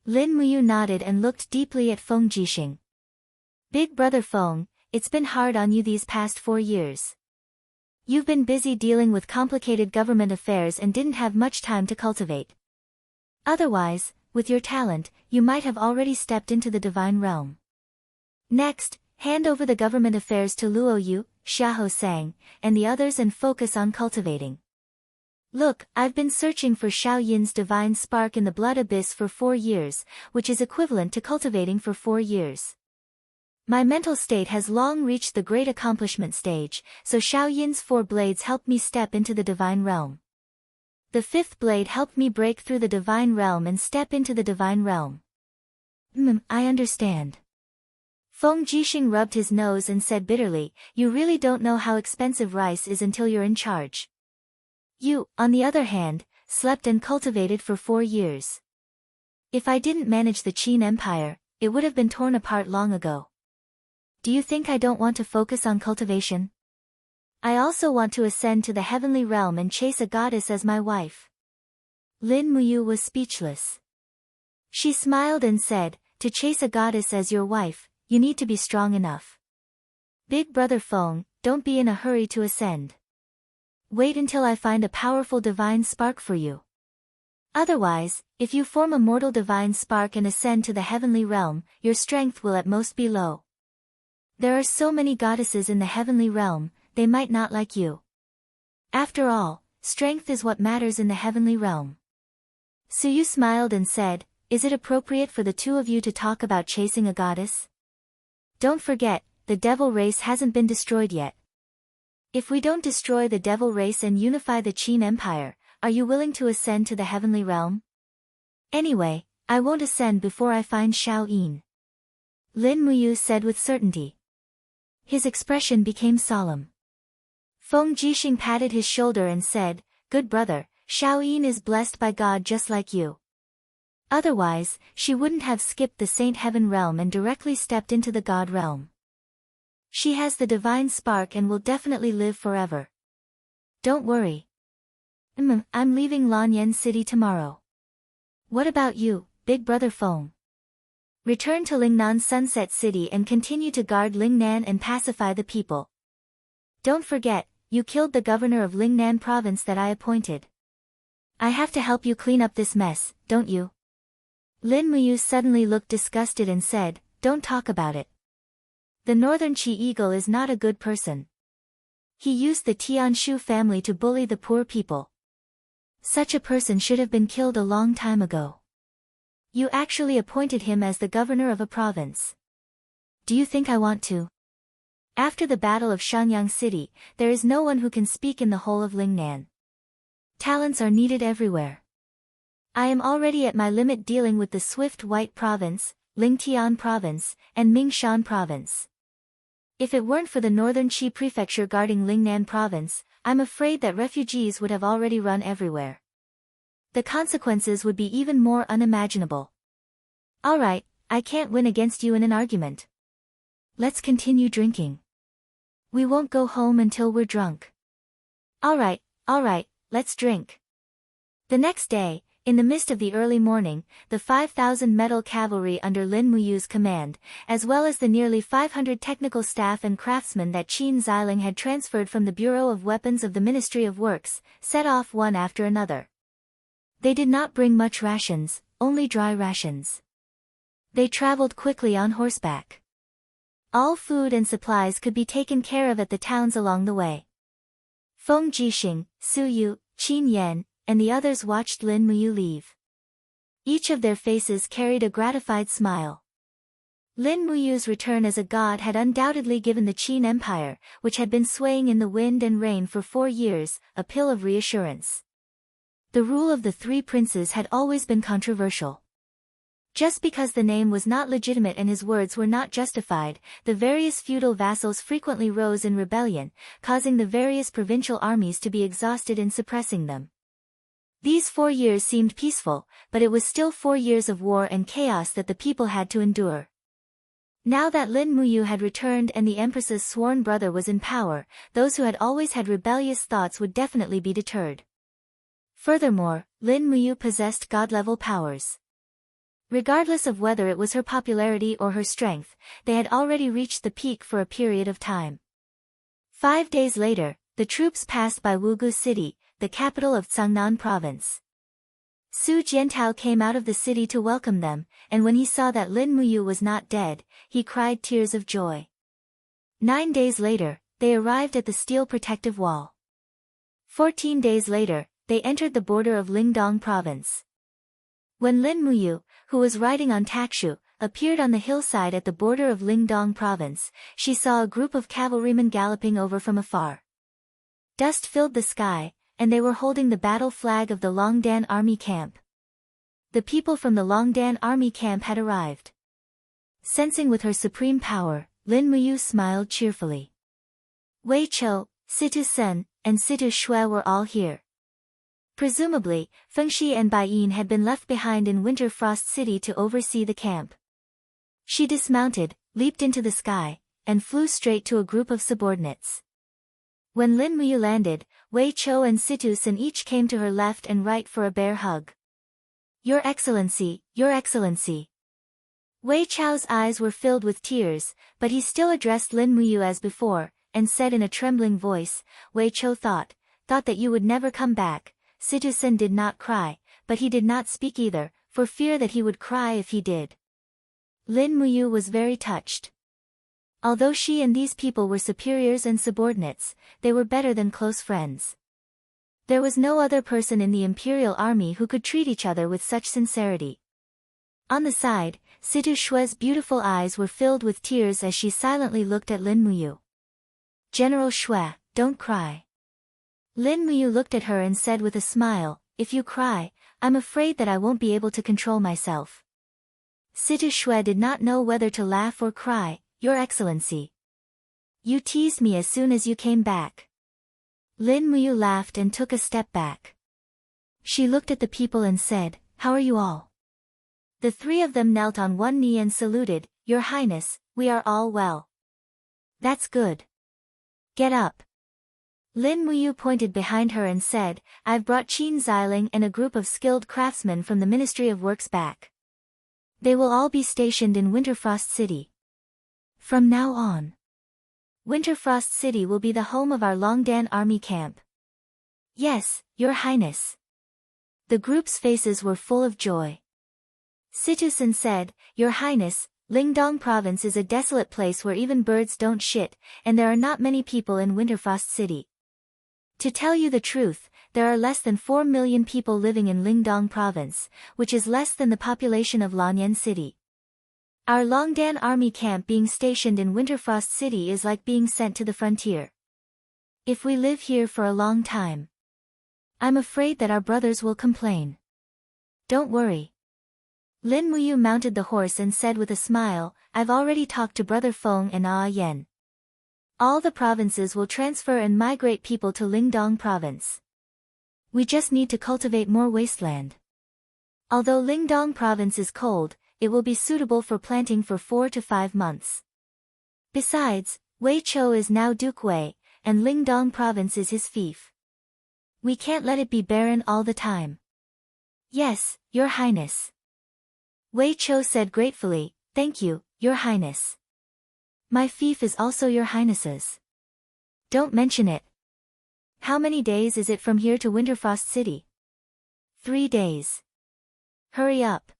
Lin Muyu nodded and looked deeply at Feng Jixing. Big Brother Feng, it's been hard on you these past 4 years. You've been busy dealing with complicated government affairs and didn't have much time to cultivate. Otherwise, with your talent, you might have already stepped into the divine realm. Next, hand over the government affairs to Luo Yu, Xiahou sang, and the others and focus on cultivating. Look, I've been searching for Xiao Yin's divine spark in the blood abyss for 4 years, which is equivalent to cultivating for 4 years. My mental state has long reached the great accomplishment stage, so Xiao Yin's 4 blades helped me step into the divine realm. The 5th blade helped me break through the divine realm and step into the divine realm. I understand. Feng Jixing rubbed his nose and said bitterly, you really don't know how expensive rice is until you're in charge. You, on the other hand, slept and cultivated for 4 years. If I didn't manage the Qin Empire, it would have been torn apart long ago. Do you think I don't want to focus on cultivation? I also want to ascend to the heavenly realm and chase a goddess as my wife. Lin Muyu was speechless. She smiled and said, to chase a goddess as your wife, you need to be strong enough. Big brother Feng, don't be in a hurry to ascend. Wait until I find a powerful divine spark for you. Otherwise, if you form a mortal divine spark and ascend to the heavenly realm, your strength will at most be low. There are so many goddesses in the heavenly realm, they might not like you. After all, strength is what matters in the heavenly realm. Suyu smiled and said, is it appropriate for the 2 of you to talk about chasing a goddess? Don't forget, the devil race hasn't been destroyed yet. If we don't destroy the devil race and unify the Qin Empire, are you willing to ascend to the heavenly realm? Anyway, I won't ascend before I find Xiao Yin. Lin Muyu said with certainty. His expression became solemn. Feng Jixing patted his shoulder and said, good brother, Xiao Yin is blessed by God just like you. Otherwise, she wouldn't have skipped the Saint Heaven realm and directly stepped into the God realm. She has the divine spark and will definitely live forever. Don't worry. I'm leaving Lanyan City tomorrow. What about you, big brother Feng? Return to Lingnan Sunset City and continue to guard Lingnan and pacify the people. Don't forget, you killed the governor of Lingnan province that I appointed. I have to help you clean up this mess, don't you? Lin Muyu suddenly looked disgusted and said, don't talk about it. The Northern Qi Eagle is not a good person. He used the Tianshu family to bully the poor people. Such a person should have been killed a long time ago. You actually appointed him as the governor of a province. Do you think I want to? After the Battle of Shenyang City, there is no one who can speak in the whole of Lingnan. Talents are needed everywhere. I am already at my limit dealing with the Swift White Province, Lingtian Province, and Mingshan Province. If it weren't for the Northern Qi Prefecture guarding Lingnan Province, I'm afraid that refugees would have already run everywhere. The consequences would be even more unimaginable. Alright, I can't win against you in an argument. Let's continue drinking. We won't go home until we're drunk. Alright, let's drink. The next day, in the mist of the early morning, the 5,000 metal cavalry under Lin Muyu's command, as well as the nearly 500 technical staff and craftsmen that Qin Xiling had transferred from the Bureau of Weapons of the Ministry of Works, set off one after another. They did not bring much rations, only dry rations. They traveled quickly on horseback. All food and supplies could be taken care of at the towns along the way. Feng Jixing, Su Yu, Qin Yan, and the others watched Lin Muyu leave. Each of their faces carried a gratified smile. Lin Muyu's return as a god had undoubtedly given the Qin Empire, which had been swaying in the wind and rain for 4 years, a pill of reassurance. The rule of the 3 princes had always been controversial. Just because the name was not legitimate and his words were not justified, the various feudal vassals frequently rose in rebellion, causing the various provincial armies to be exhausted in suppressing them. These 4 years seemed peaceful, but it was still 4 years of war and chaos that the people had to endure. Now that Lin Muyu had returned and the Empress's sworn brother was in power, those who had always had rebellious thoughts would definitely be deterred. Furthermore, Lin Muyu possessed god-level powers. Regardless of whether it was her popularity or her strength, they had already reached the peak for a period of time. 5 days later, the troops passed by Wugu City, the capital of Cangnan Province. Su Jiantao came out of the city to welcome them, and when he saw that Lin Muyu was not dead, he cried tears of joy. 9 days later, they arrived at the steel protective wall. 14 days later, they entered the border of Lingdong province. When Lin Muyu, who was riding on Takshu, appeared on the hillside at the border of Lingdong province, she saw a group of cavalrymen galloping over from afar. Dust filled the sky, and they were holding the battle flag of the Longdan army camp. The people from the Longdan army camp had arrived. Sensing with her supreme power, Lin Muyu smiled cheerfully. Wei Chou, Situ Sen, and Situ Shui were all here. Presumably, Fengxi and Bai Yin had been left behind in Winter Frost City to oversee the camp. She dismounted, leaped into the sky, and flew straight to a group of subordinates. When Lin Muyu landed, Wei Chou and Situ Sen each came to her left and right for a bear hug. Your Excellency, Your Excellency. Wei Chou's eyes were filled with tears, but he still addressed Lin Muyu as before, and said in a trembling voice, Wei Chou thought that you would never come back. Situ Sen did not cry, but he did not speak either, for fear that he would cry if he did. Lin Muyu was very touched. Although she and these people were superiors and subordinates, they were better than close friends. There was no other person in the imperial army who could treat each other with such sincerity. On the side, Situ Shui's beautiful eyes were filled with tears as she silently looked at Lin Muyu. General Shui, don't cry. Lin Muyu looked at her and said with a smile, if you cry, I'm afraid that I won't be able to control myself. Situ Shui did not know whether to laugh or cry. Your Excellency. You teased me as soon as you came back. Lin Muyu laughed and took a step back. She looked at the people and said, how are you all? The three of them knelt on one knee and saluted, Your Highness, we are all well. That's good. Get up. Lin Muyu pointed behind her and said, I've brought Qin Xiling and a group of skilled craftsmen from the Ministry of Works back. They will all be stationed in Winterfrost City. From now on, Winterfrost City will be the home of our Longdan army camp. Yes, Your Highness. The group's faces were full of joy. Situ Sen said, Your Highness, Lingdong province is a desolate place where even birds don't shit, and there are not many people in Winterfrost City. To tell you the truth, there are less than 4 million people living in Lingdong province, which is less than the population of Lanyan City. Our Longdan army camp being stationed in Winterfrost City is like being sent to the frontier. If we live here for a long time, I'm afraid that our brothers will complain. Don't worry. Lin Muyu mounted the horse and said with a smile, I've already talked to Brother Feng and Ah Yen. All the provinces will transfer and migrate people to Lingdong province. We just need to cultivate more wasteland. Although Lingdong province is cold, it will be suitable for planting for 4 to 5 months. Besides, Wei Chou is now Duke Wei, and Lingdong province is his fief. We can't let it be barren all the time. Yes, Your Highness. Wei Chou said gratefully, Thank you, Your Highness. My fief is also Your Highness's. Don't mention it. How many days is it from here to Winterfrost City? 3 days. Hurry up.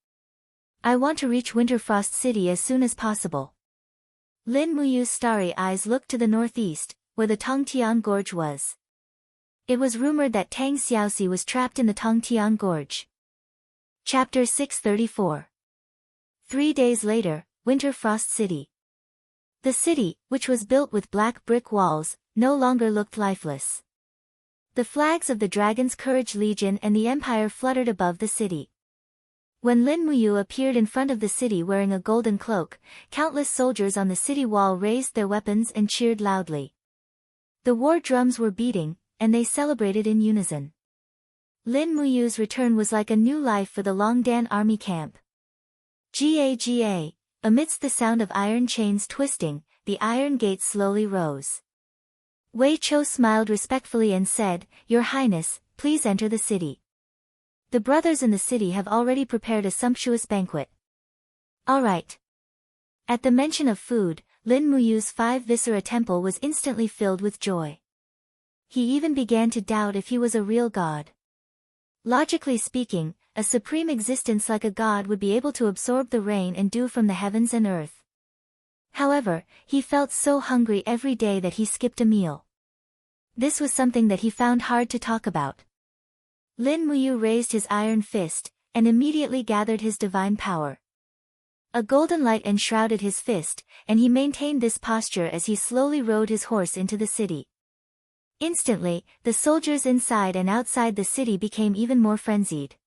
I want to reach Winterfrost City as soon as possible. Lin Muyu's starry eyes looked to the northeast, where the Tongtian Gorge was. It was rumored that Tang Xiaoxi was trapped in the Tongtian Gorge. Chapter 634. 3 days later, Winterfrost City. The city, which was built with black brick walls, no longer looked lifeless. The flags of the Dragon's Courage Legion and the Empire fluttered above the city. When Lin Muyu appeared in front of the city wearing a golden cloak, countless soldiers on the city wall raised their weapons and cheered loudly. The war drums were beating, and they celebrated in unison. Lin Muyu's return was like a new life for the Longdan army camp. Ga, amidst the sound of iron chains twisting, the iron gates slowly rose. Wei Chou smiled respectfully and said, Your Highness, please enter the city. The brothers in the city have already prepared a sumptuous banquet. All right. At the mention of food, Lin Muyu's 5 Viscera temple was instantly filled with joy. He even began to doubt if he was a real god. Logically speaking, a supreme existence like a god would be able to absorb the rain and dew from the heavens and earth. However, he felt so hungry every day that he skipped a meal. This was something that he found hard to talk about. Lin Muyu raised his iron fist, and immediately gathered his divine power. A golden light enshrouded his fist, and he maintained this posture as he slowly rode his horse into the city. Instantly, the soldiers inside and outside the city became even more frenzied.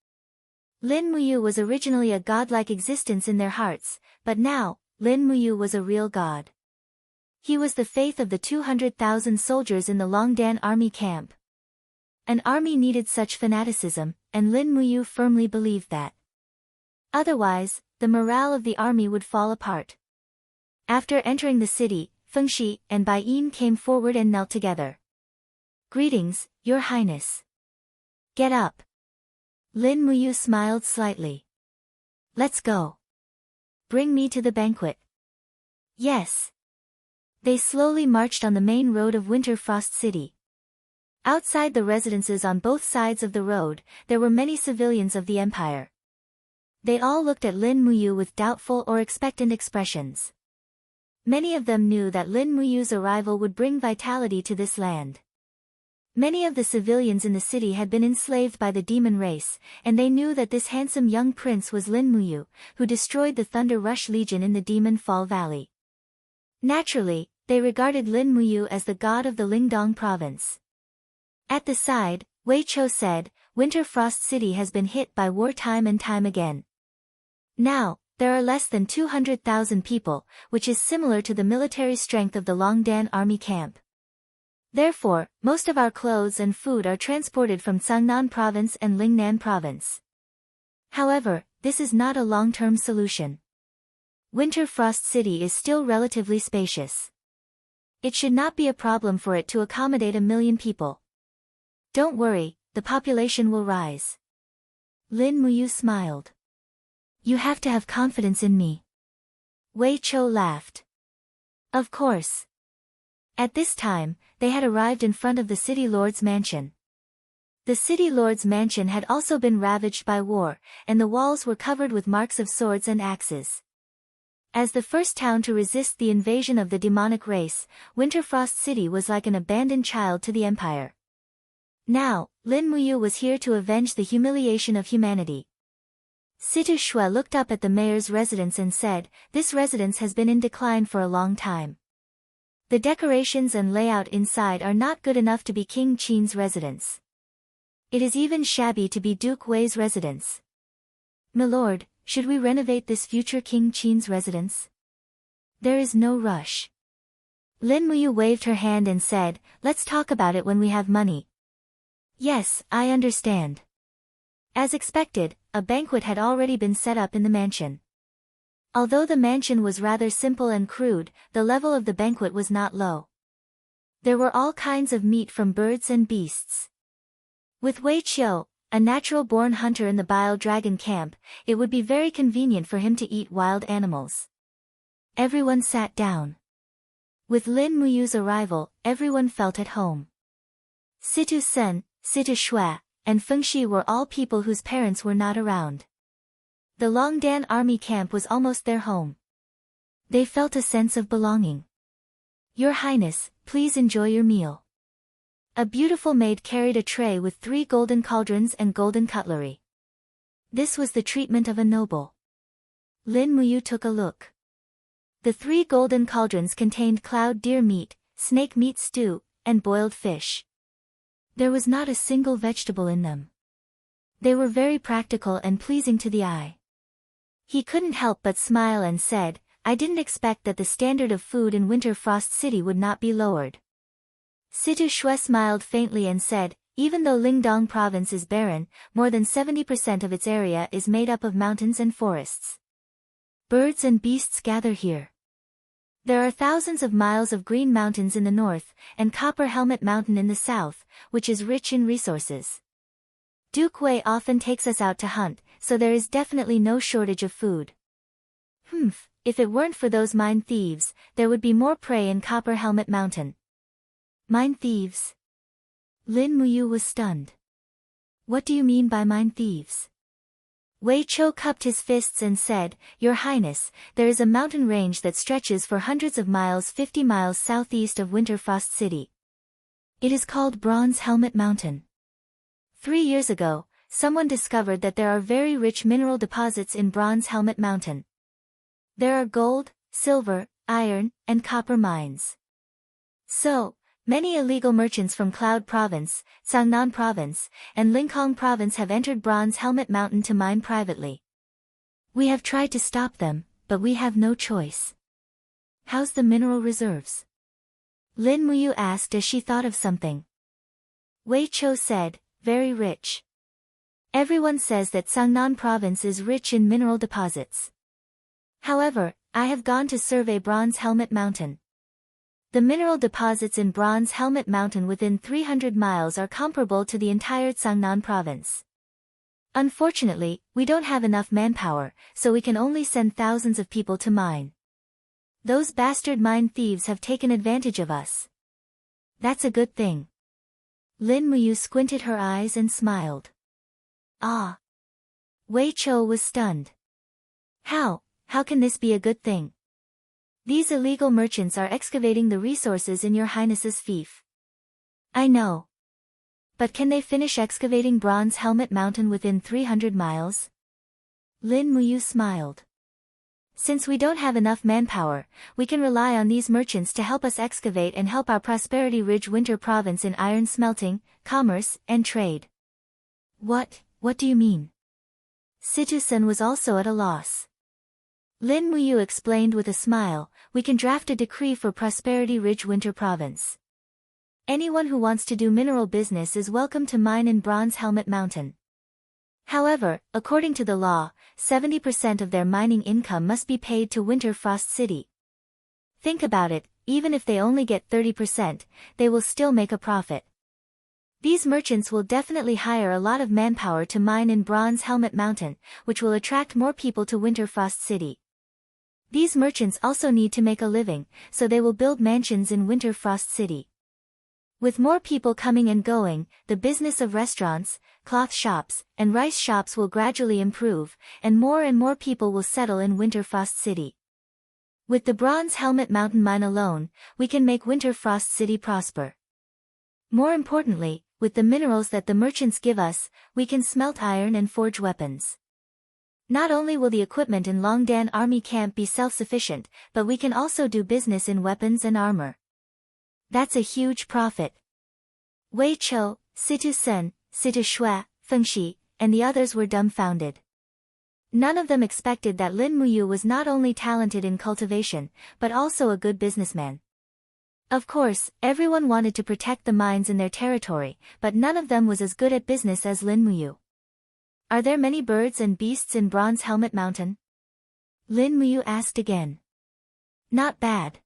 Lin Muyu was originally a godlike existence in their hearts, but now, Lin Muyu was a real god. He was the faith of the 200,000 soldiers in the Longdan army camp. An army needed such fanaticism, and Lin Muyu firmly believed that. Otherwise, the morale of the army would fall apart. After entering the city, Fengxi and Bai Yin came forward and knelt together. "Greetings, Your Highness." "Get up." Lin Muyu smiled slightly. "Let's go. Bring me to the banquet." "Yes." They slowly marched on the main road of Winter Frost City. Outside the residences on both sides of the road, there were many civilians of the empire. They all looked at Lin Muyu with doubtful or expectant expressions. Many of them knew that Lin Muyu's arrival would bring vitality to this land. Many of the civilians in the city had been enslaved by the demon race, and they knew that this handsome young prince was Lin Muyu, who destroyed the Thunder Rush Legion in the Demon Fall Valley. Naturally, they regarded Lin Muyu as the god of the Lingdong province. At the side, Wei Chou said, "Winter Frost City has been hit by war time and time again. Now, there are less than 200,000 people, which is similar to the military strength of the Longdan army camp. Therefore, most of our clothes and food are transported from Sangnan province and Lingnan province. However, this is not a long-term solution. Winter Frost City is still relatively spacious. It should not be a problem for it to accommodate 1 million people. Don't worry, the population will rise." Lin Muyu smiled. "You have to have confidence in me." Wei Chou laughed. "Of course." At this time, they had arrived in front of the city lord's mansion. The city lord's mansion had also been ravaged by war, and the walls were covered with marks of swords and axes. As the first town to resist the invasion of the demonic race, Winterfrost City was like an abandoned child to the empire. Now, Lin Muyu was here to avenge the humiliation of humanity. Situ Shui looked up at the mayor's residence and said, "This residence has been in decline for a long time. The decorations and layout inside are not good enough to be King Qin's residence. It is even shabby to be Duke Wei's residence. Milord, should we renovate this future King Qin's residence? There is no rush." Lin Muyu waved her hand and said, "Let's talk about it when we have money." "Yes, I understand." As expected, a banquet had already been set up in the mansion. Although the mansion was rather simple and crude, the level of the banquet was not low. There were all kinds of meat from birds and beasts. With Wei Qiu, a natural-born hunter in the Bile Dragon camp, it would be very convenient for him to eat wild animals. Everyone sat down. With Lin Muyu's arrival, everyone felt at home. Situ Sen, Situ Shui, and Fengxi were all people whose parents were not around. The Longdan army camp was almost their home. They felt a sense of belonging. "Your Highness, please enjoy your meal." A beautiful maid carried a tray with 3 golden cauldrons and golden cutlery. This was the treatment of a noble. Lin Muyu took a look. The 3 golden cauldrons contained cloud deer meat, snake meat stew, and boiled fish. There was not a single vegetable in them. They were very practical and pleasing to the eye. He couldn't help but smile and said, "I didn't expect that the standard of food in Winter Frost City would not be lowered." Situ Shui smiled faintly and said, "Even though Lingdong province is barren, more than 70% of its area is made up of mountains and forests. Birds and beasts gather here. There are thousands of miles of green mountains in the north, and Copper Helmet Mountain in the south, which is rich in resources. Duke Wei often takes us out to hunt, so there is definitely no shortage of food. If it weren't for those mine thieves, there would be more prey in Copper Helmet Mountain." "Mine thieves?" Lin Muyu was stunned. "What do you mean by mine thieves?" Wei Chou cupped his fists and said, "Your Highness, there is a mountain range that stretches for hundreds of miles 50 miles southeast of Winterfrost City. It is called Bronze Helmet Mountain. 3 years ago, someone discovered that there are very rich mineral deposits in Bronze Helmet Mountain. There are gold, silver, iron, and copper mines. So, many illegal merchants from Cloud Province, Sangnan Province, and Linkhong Province have entered Bronze Helmet Mountain to mine privately. We have tried to stop them, but we have no choice." "How's the mineral reserves?" Lin Muyu asked as she thought of something. Wei Chou said, "Very rich. Everyone says that Sangnan Province is rich in mineral deposits. However, I have gone to survey Bronze Helmet Mountain. The mineral deposits in Bronze Helmet Mountain within 300 miles are comparable to the entire Sangnan Province. Unfortunately, we don't have enough manpower, so we can only send thousands of people to mine. Those bastard mine thieves have taken advantage of us." "That's a good thing." Lin Muyu squinted her eyes and smiled. "Ah." Wei Chou was stunned. How can this be a good thing? These illegal merchants are excavating the resources in your highness's fief. "I know. But can they finish excavating Bronze Helmet Mountain within 300 miles? Lin Muyu smiled. "Since we don't have enough manpower, we can rely on these merchants to help us excavate and help our Prosperity Ridge Winter Province in iron smelting, commerce, and trade." What do you mean?" Situ-sen was also at a loss. Lin Muyu explained with a smile, "We can draft a decree for Prosperity Ridge Winter Province. Anyone who wants to do mineral business is welcome to mine in Bronze Helmet Mountain. However, according to the law, 70% of their mining income must be paid to Winterfrost City. Think about it, even if they only get 30%, they will still make a profit. These merchants will definitely hire a lot of manpower to mine in Bronze Helmet Mountain, which will attract more people to Winterfrost City. These merchants also need to make a living, so they will build mansions in Winterfrost City. With more people coming and going, the business of restaurants, cloth shops, and rice shops will gradually improve, and more people will settle in Winterfrost City. With the Bronze Helmet Mountain mine alone, we can make Winterfrost City prosper. More importantly, with the minerals that the merchants give us, we can smelt iron and forge weapons. Not only will the equipment in Longdan Army Camp be self-sufficient, but we can also do business in weapons and armor. That's a huge profit." Wei Chou, Situ-sen, Situ-shui, Fengxi, and the others were dumbfounded. None of them expected that Lin Muyu was not only talented in cultivation, but also a good businessman. Of course, everyone wanted to protect the mines in their territory, but none of them was as good at business as Lin Muyu. "Are there many birds and beasts in Bronze Helmet Mountain?" Lin Muyu asked again. "Not bad."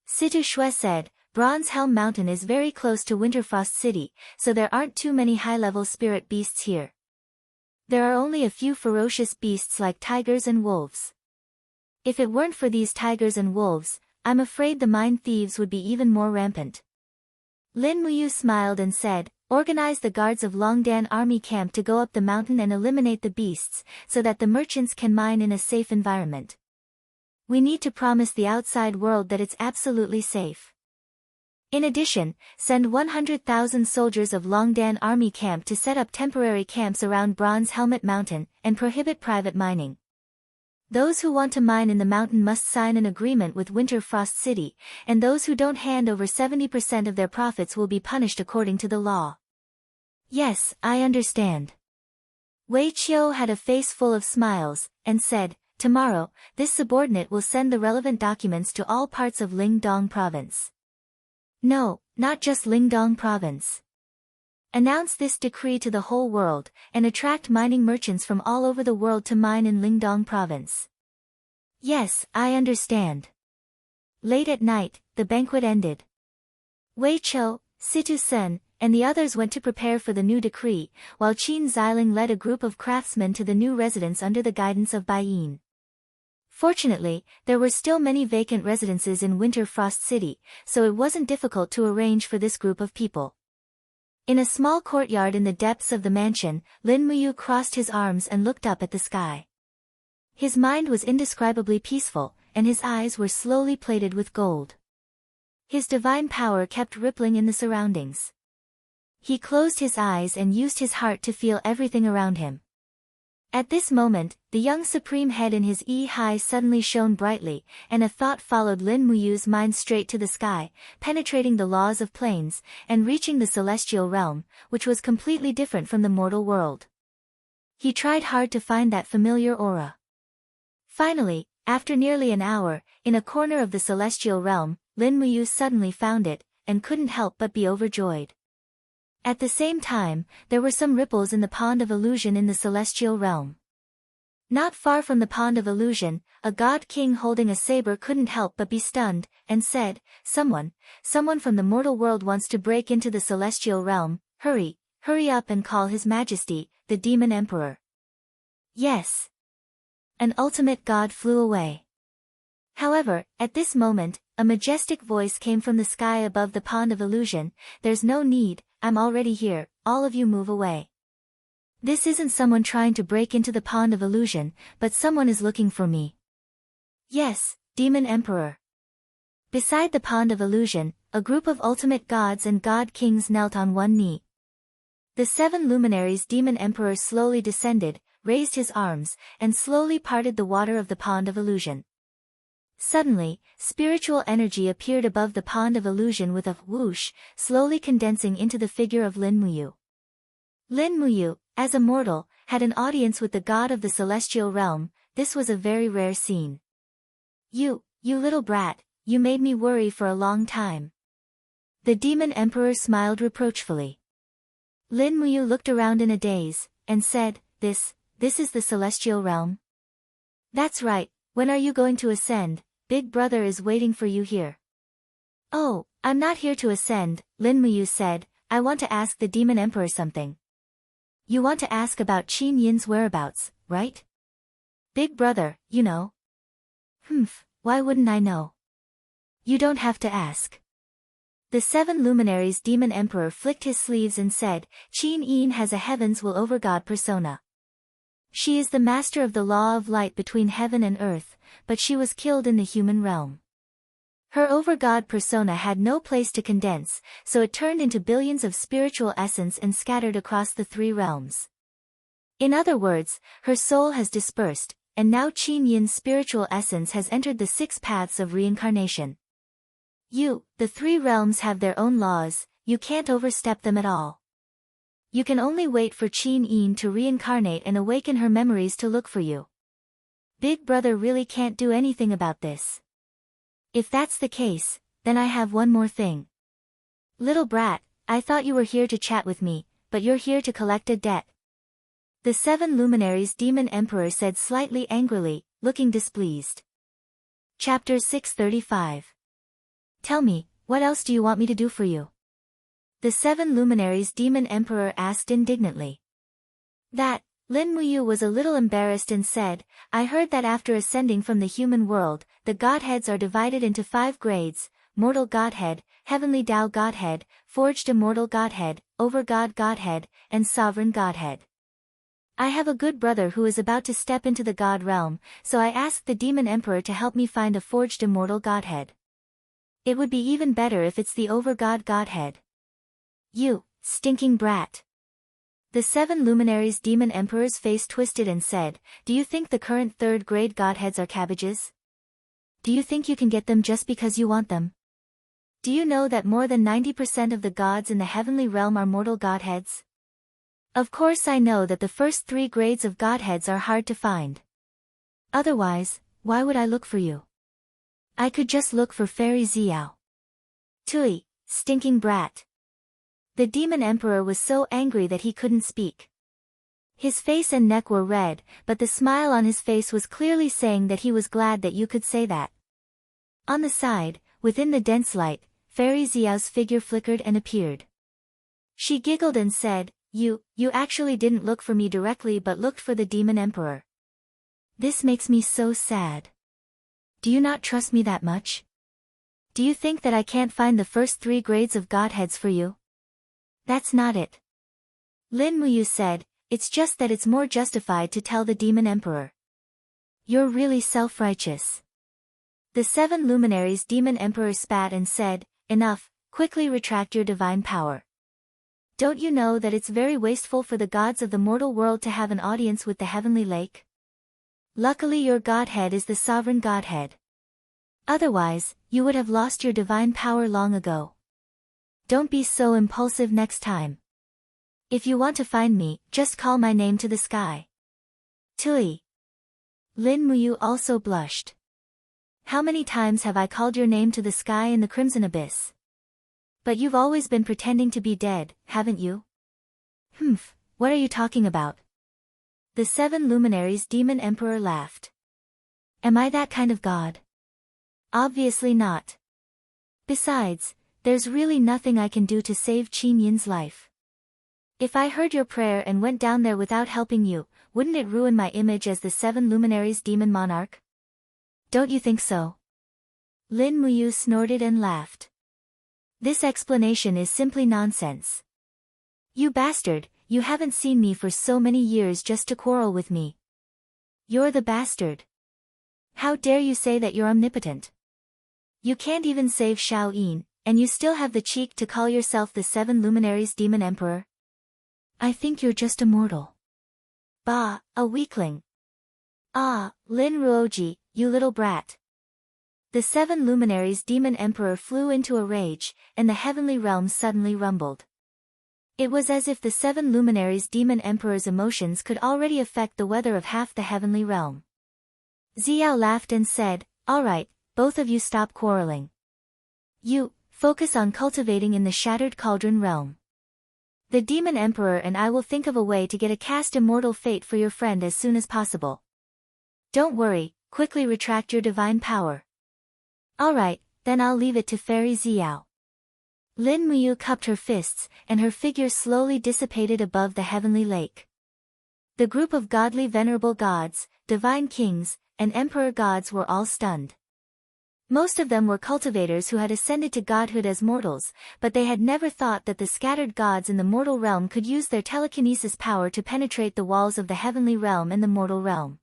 Situ-shui said, "Bronze Helm Mountain is very close to Winterfrost City, so there aren't too many high-level spirit beasts here. There are only a few ferocious beasts like tigers and wolves. If it weren't for these tigers and wolves, I'm afraid the mine thieves would be even more rampant." Lin Muyu smiled and said, "Organize the guards of Longdan Army Camp to go up the mountain and eliminate the beasts, so that the merchants can mine in a safe environment. We need to promise the outside world that it's absolutely safe. In addition, send 100,000 soldiers of Longdan Army Camp to set up temporary camps around Bronze Helmet Mountain, and prohibit private mining. Those who want to mine in the mountain must sign an agreement with Winterfrost City, and those who don't hand over 70% of their profits will be punished according to the law." "Yes, I understand." Wei Chou had a face full of smiles, and said, "Tomorrow, this subordinate will send the relevant documents to all parts of Lingdong Province." "No, not just Lingdong Province. Announce this decree to the whole world, and attract mining merchants from all over the world to mine in Lingdong Province." "Yes, I understand." Late at night, the banquet ended. Wei Chou, Situ-sen, and the others went to prepare for the new decree, while Qin Xiling led a group of craftsmen to the new residence under the guidance of Bai Yin. Fortunately, there were still many vacant residences in Winterfrost City, so it wasn't difficult to arrange for this group of people. In a small courtyard in the depths of the mansion, Lin Muyu crossed his arms and looked up at the sky. His mind was indescribably peaceful, and his eyes were slowly plated with gold. His divine power kept rippling in the surroundings. He closed his eyes and used his heart to feel everything around him. At this moment, the young supreme head in his high suddenly shone brightly, and a thought followed Lin Muyu's mind straight to the sky, penetrating the laws of planes, and reaching the celestial realm, which was completely different from the mortal world. He tried hard to find that familiar aura. Finally, after nearly an hour, in a corner of the celestial realm, Lin Muyu suddenly found it, and couldn't help but be overjoyed. At the same time, there were some ripples in the pond of illusion in the celestial realm. Not far from the pond of illusion, a god king holding a saber couldn't help but be stunned, and said, Someone from the mortal world wants to break into the celestial realm, hurry up and call his majesty, the demon emperor. Yes. An ultimate god flew away. However, at this moment, a majestic voice came from the sky above the pond of illusion, There's no need, I'm already here, all of you move away. This isn't someone trying to break into the pond of illusion, but someone is looking for me. Yes, Demon Emperor. Beside the pond of illusion, a group of ultimate gods and god kings knelt on one knee. The 7 luminaries Demon Emperor slowly descended, raised his arms, and slowly parted the water of the pond of illusion. Suddenly, spiritual energy appeared above the pond of illusion with a whoosh, slowly condensing into the figure of Lin Muyu. Lin Muyu, as a mortal, had an audience with the god of the celestial realm. This was a very rare scene. You little brat, you made me worry for a long time. The demon emperor smiled reproachfully. Lin Muyu looked around in a daze, and said, This is the celestial realm? That's right, when are you going to ascend? Big brother is waiting for you here. Oh, I'm not here to ascend, Lin Muyu said, I want to ask the demon emperor something. You want to ask about Qin Yin's whereabouts, right? Big brother, you know. Why wouldn't I know? You don't have to ask. The 7 luminaries demon emperor flicked his sleeves and said, Qin Yin has a heavens will over god persona. She is the master of the law of light between heaven and earth, but she was killed in the human realm. Her over-god persona had no place to condense, so it turned into billions of spiritual essence and scattered across the 3 realms. In other words, her soul has dispersed, and now Qin Yin's spiritual essence has entered the 6 paths of reincarnation. The 3 realms have their own laws, you can't overstep them at all. You can only wait for Qin Yin to reincarnate and awaken her memories to look for you. Big brother really can't do anything about this. If that's the case, then I have one more thing. Little brat, I thought you were here to chat with me, but you're here to collect a debt. The 7 luminaries demon emperor said slightly angrily, looking displeased. Chapter 635. Tell me, what else do you want me to do for you? The 7 luminaries demon emperor asked indignantly. That, Lin Muyu was a little embarrassed and said, I heard that after ascending from the human world, the godheads are divided into 5 grades, mortal godhead, heavenly Tao godhead, forged immortal godhead, over-god godhead, and sovereign godhead. I have a good brother who is about to step into the god realm, so I asked the demon emperor to help me find a forged immortal godhead. It would be even better if it's the over-god godhead. You, stinking brat. The 7 luminaries demon emperor's face twisted and said, Do you think the current 3rd grade godheads are cabbages? Do you think you can get them just because you want them? Do you know that more than 90% of the gods in the heavenly realm are mortal godheads? Of course I know that the first 3 grades of godheads are hard to find. Otherwise, why would I look for you? I could just look for Fairy Xiao. Tui, stinking brat. The demon emperor was so angry that he couldn't speak. His face and neck were red, but the smile on his face was clearly saying that he was glad that you could say that. On the side, within the dense light, Fairy Xiao's figure flickered and appeared. She giggled and said, You actually didn't look for me directly but looked for the demon emperor. This makes me so sad. Do you not trust me that much? Do you think that I can't find the first 3 grades of godheads for you? That's not it. Lin Muyu said, it's just that it's more justified to tell the demon emperor. You're really self-righteous. The 7 luminaries demon emperor spat and said, enough, quickly retract your divine power. Don't you know that it's very wasteful for the gods of the mortal world to have an audience with the heavenly lake? Luckily your godhead is the sovereign godhead. Otherwise, you would have lost your divine power long ago. Don't be so impulsive next time. If you want to find me, just call my name to the sky. Tui. Lin Muyu also blushed. How many times have I called your name to the sky in the crimson abyss? But you've always been pretending to be dead, haven't you? Humph, what are you talking about? The 7 luminaries demon emperor laughed. Am I that kind of god? Obviously not. Besides, there's really nothing I can do to save Qin Yin's life. If I heard your prayer and went down there without helping you, wouldn't it ruin my image as the 7 luminaries demon monarch? Don't you think so? Lin Muyu snorted and laughed. This explanation is simply nonsense. You bastard, you haven't seen me for so many years just to quarrel with me. You're the bastard. How dare you say that you're omnipotent? You can't even save Shao Yin, and you still have the cheek to call yourself the 7 luminaries demon emperor? I think you're just a mortal. Bah, a weakling. Ah, Lin Ruoji, you little brat. The 7 luminaries demon emperor flew into a rage, and the heavenly realms suddenly rumbled. It was as if the 7 luminaries demon emperor's emotions could already affect the weather of half the heavenly realm. Xiao laughed and said, all right, both of you stop quarreling. You, focus on cultivating in the shattered cauldron realm. The demon emperor and I will think of a way to get a cast immortal fate for your friend as soon as possible. Don't worry, quickly retract your divine power. Alright, then I'll leave it to Fairy Xiao. Lin Muyu cupped her fists, and her figure slowly dissipated above the heavenly lake. The group of godly venerable gods, divine kings, and emperor gods were all stunned. Most of them were cultivators who had ascended to godhood as mortals, but they had never thought that the scattered gods in the mortal realm could use their telekinesis power to penetrate the walls of the heavenly realm and the mortal realm.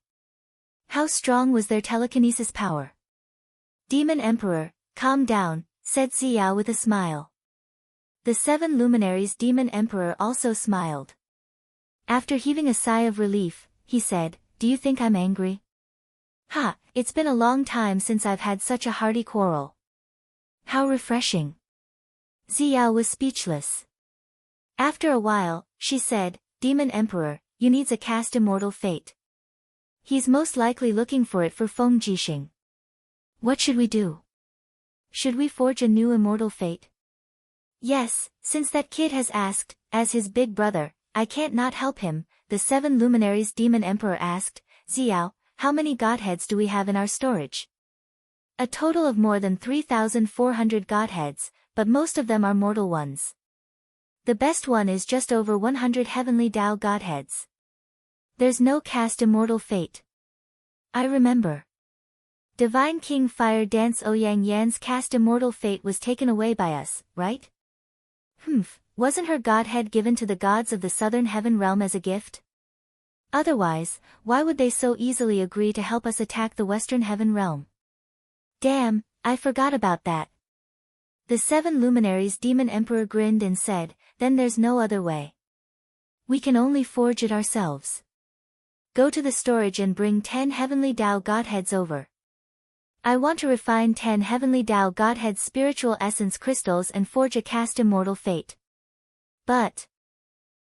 How strong was their telekinesis power? Demon Emperor, calm down, said Xiao with a smile. The 7 luminaries Demon Emperor also smiled. After heaving a sigh of relief, he said, do you think I'm angry? Ha, it's been a long time since I've had such a hearty quarrel. How refreshing. Xiao was speechless. After a while, she said, Demon Emperor, you needs a cast immortal fate. He's most likely looking for it for Feng Jixing. What should we do? Should we forge a new immortal fate? Yes, since that kid has asked, as his big brother, I can't not help him, the 7 luminaries Demon Emperor asked, Xiao, how many godheads do we have in our storage? A total of more than 3,400 godheads, but most of them are mortal ones. The best one is just over 100 heavenly Tao godheads. There's no cast immortal fate. I remember. Divine King Fire Dance Ouyang Yan's cast immortal fate was taken away by us, right? Wasn't her godhead given to the gods of the southern heaven realm as a gift? Otherwise, why would they so easily agree to help us attack the western heaven realm? Damn, I forgot about that. The 7 luminaries Demon Emperor grinned and said, then there's no other way. We can only forge it ourselves. Go to the storage and bring 10 heavenly Tao godheads over. I want to refine 10 heavenly Tao godheads spiritual essence crystals and forge a cast immortal fate. But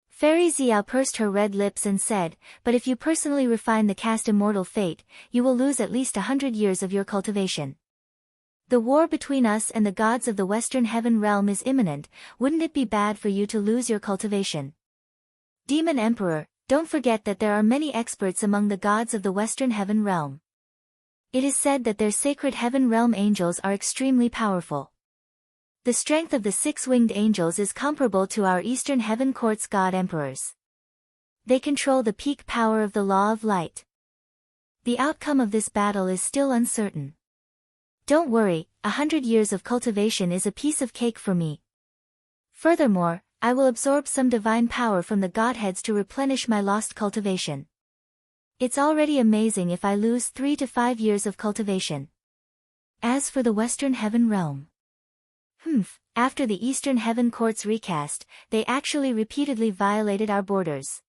Fairy Xiao pursed her red lips and said, but if you personally refine the cast immortal fate, you will lose at least 100 years of your cultivation. The war between us and the gods of the western heaven realm is imminent, wouldn't it be bad for you to lose your cultivation? Demon Emperor, don't forget that there are many experts among the gods of the western heaven realm. It is said that their sacred heaven realm angels are extremely powerful. The strength of the 6-winged angels is comparable to our Eastern Heaven Court's God Emperors. They control the peak power of the law of light. The outcome of this battle is still uncertain. Don't worry, 100 years of cultivation is a piece of cake for me. Furthermore, I will absorb some divine power from the godheads to replenish my lost cultivation. It's already amazing if I lose 3 to 5 years of cultivation. As for the Western Heaven realm. After the Eastern Heaven Court's recast, they actually repeatedly violated our borders.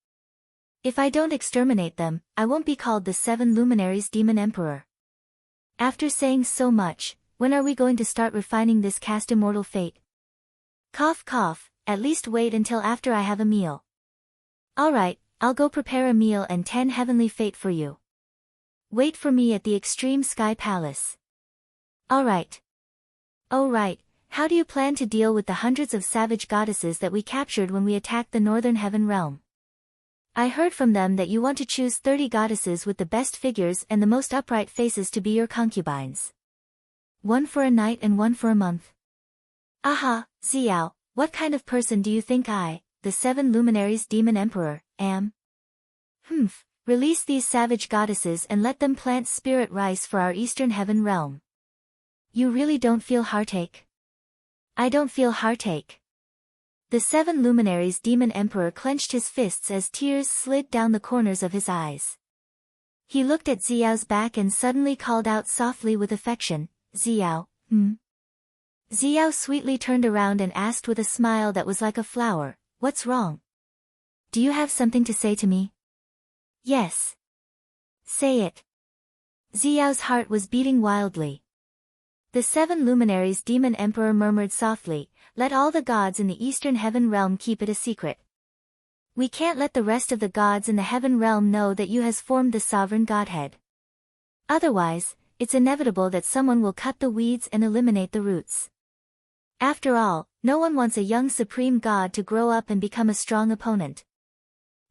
If I don't exterminate them, I won't be called the 7 Luminaries Demon Emperor. After saying so much, when are we going to start refining this cast immortal fate? Cough cough, at least wait until after I have a meal. Alright, I'll go prepare a meal and 10 heavenly fate for you. Wait for me at the Extreme Sky Palace. Alright. Oh right, how do you plan to deal with the hundreds of savage goddesses that we captured when we attacked the Northern Heaven realm? I heard from them that you want to choose 30 goddesses with the best figures and the most upright faces to be your concubines. 1 for a night and 1 for a month. Aha, Xiao, what kind of person do you think I, the 7 Luminaries Demon Emperor, am? Release these savage goddesses and let them plant spirit rice for our Eastern Heaven realm. You really don't feel heartache? I don't feel heartache. The 7 Luminaries Demon Emperor clenched his fists as tears slid down the corners of his eyes. He looked at Xiao's back and suddenly called out softly with affection, Xiao, Xiao sweetly turned around and asked with a smile that was like a flower, what's wrong? Do you have something to say to me? Yes. Say it. Xiao's heart was beating wildly. The 7 Luminaries Demon Emperor murmured softly, let all the gods in the Eastern Heaven realm keep it a secret. We can't let the rest of the gods in the Heaven realm know that you has formed the sovereign godhead. Otherwise, it's inevitable that someone will cut the weeds and eliminate the roots. After all, no one wants a young supreme god to grow up and become a strong opponent.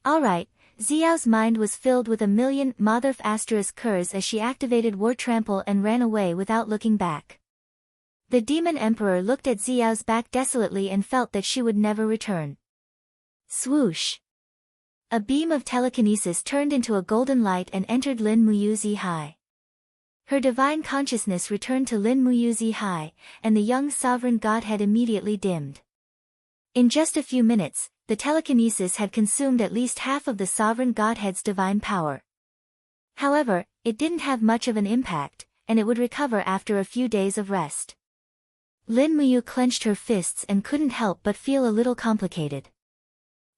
Alright, Xiao's mind was filled with a million Motherf asterisk curs as she activated War Trample and ran away without looking back. The Demon Emperor looked at Xiao's back desolately and felt that she would never return. Swoosh! A beam of telekinesis turned into a golden light and entered Lin Muyu Zihai. Her divine consciousness returned to Lin Muyu Zihai, and the young sovereign godhead immediately dimmed. In just a few minutes, the telekinesis had consumed at least half of the sovereign godhead's divine power. However, it didn't have much of an impact, and it would recover after a few days of rest. Lin Muyu clenched her fists and couldn't help but feel a little complicated.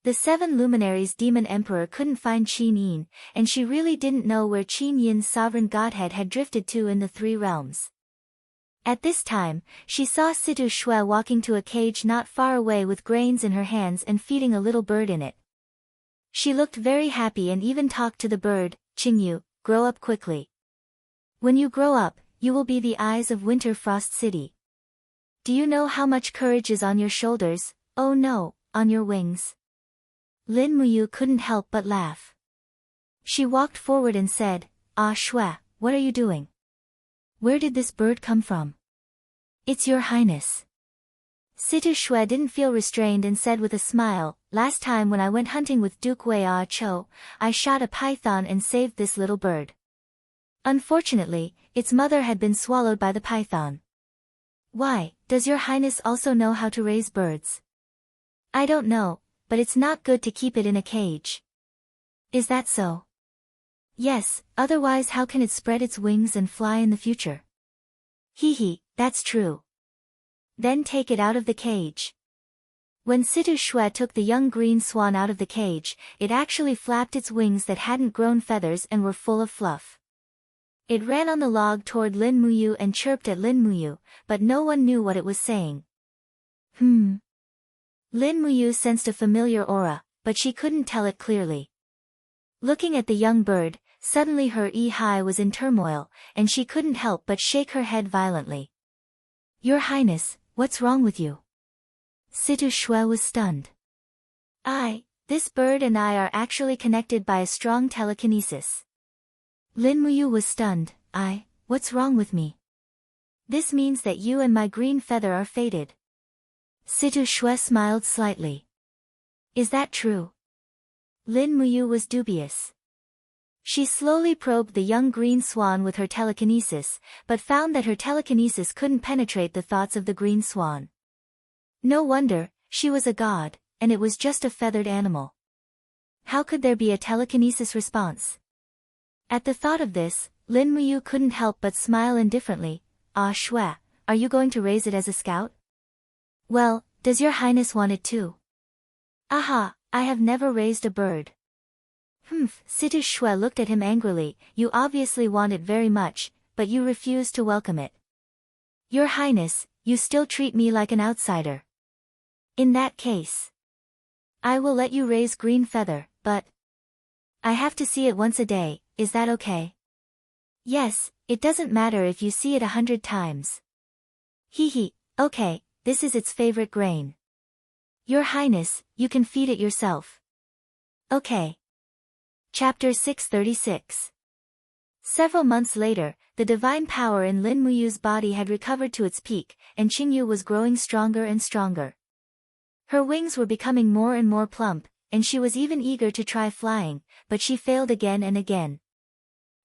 The 7 Luminaries Demon Emperor couldn't find Qin Yin, and she really didn't know where Qin Yin's sovereign godhead had drifted to in the 3 realms. At this time, she saw Situ Shui walking to a cage not far away with grains in her hands and feeding a little bird in it. She looked very happy and even talked to the bird, Qingyu, grow up quickly. When you grow up, you will be the eyes of Winter Frost City. Do you know how much courage is on your shoulders? Oh no, on your wings. Lin Muyu couldn't help but laugh. She walked forward and said, Ah Shui, what are you doing? Where did this bird come from? It's your highness. Situ Shui didn't feel restrained and said with a smile, last time when I went hunting with Duke Wei Cho, I shot a python and saved this little bird. Unfortunately, its mother had been swallowed by the python. Why, does your highness also know how to raise birds? I don't know, but it's not good to keep it in a cage. Is that so? Yes, otherwise how can it spread its wings and fly in the future? Hee, that's true. Then take it out of the cage. When Situ Shui took the young green swan out of the cage, it actually flapped its wings that hadn't grown feathers and were full of fluff. It ran on the log toward Lin Muyu and chirped at Lin Muyu, but no one knew what it was saying. Lin Muyu sensed a familiar aura, but she couldn't tell it clearly. Looking at the young bird, suddenly her Yi was in turmoil, and she couldn't help but shake her head violently. Your Highness, what's wrong with you? Situ Shui was stunned. This bird and I are actually connected by a strong telekinesis. Lin Muyu was stunned. What's wrong with me? This means that you and my green feather are fated. Situ Shui smiled slightly. Is that true? Lin Muyu was dubious. She slowly probed the young green swan with her telekinesis, but found that her telekinesis couldn't penetrate the thoughts of the green swan. No wonder, she was a god, and it was just a feathered animal. How could there be a telekinesis response? At the thought of this, Lin Muyu couldn't help but smile indifferently. Ah Shue, are you going to raise it as a scout? Well, does your highness want it too? Aha, I have never raised a bird. Situ Shue looked at him angrily. You obviously want it very much, but you refuse to welcome it. Your highness, you still treat me like an outsider. In that case, I will let you raise Green Feather, but I have to see it once a day, is that okay? Yes, it doesn't matter if you see it 100 times. Hee, okay, this is its favorite grain. Your highness, you can feed it yourself. Okay. Chapter 636. Several months later, the divine power in Lin Muyu's body had recovered to its peak, and Qingyu was growing stronger and stronger. Her wings were becoming more and more plump, and she was even eager to try flying, but she failed again and again.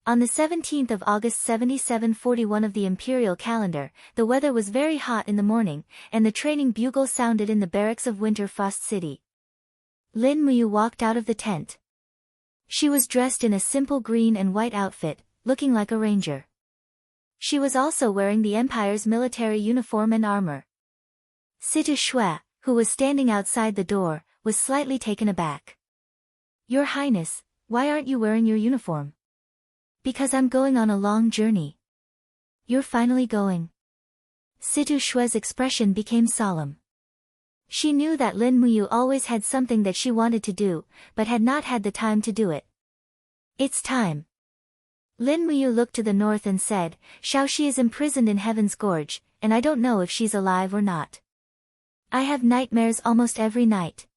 On the 17th of August 7741 of the imperial calendar, the weather was very hot in the morning, and the training bugle sounded in the barracks of Winter Frost City. Lin Muyu walked out of the tent. She was dressed in a simple green and white outfit, looking like a ranger. She was also wearing the Empire's military uniform and armor. Situ Shue, who was standing outside the door, was slightly taken aback. Your Highness, why aren't you wearing your uniform? Because I'm going on a long journey. You're finally going. Situ Shue's expression became solemn. She knew that Lin Muyu always had something that she wanted to do, but had not had the time to do it. It's time. Lin Muyu looked to the north and said, Shaoxi is imprisoned in Heaven's Gorge, and I don't know if she's alive or not. I have nightmares almost every night.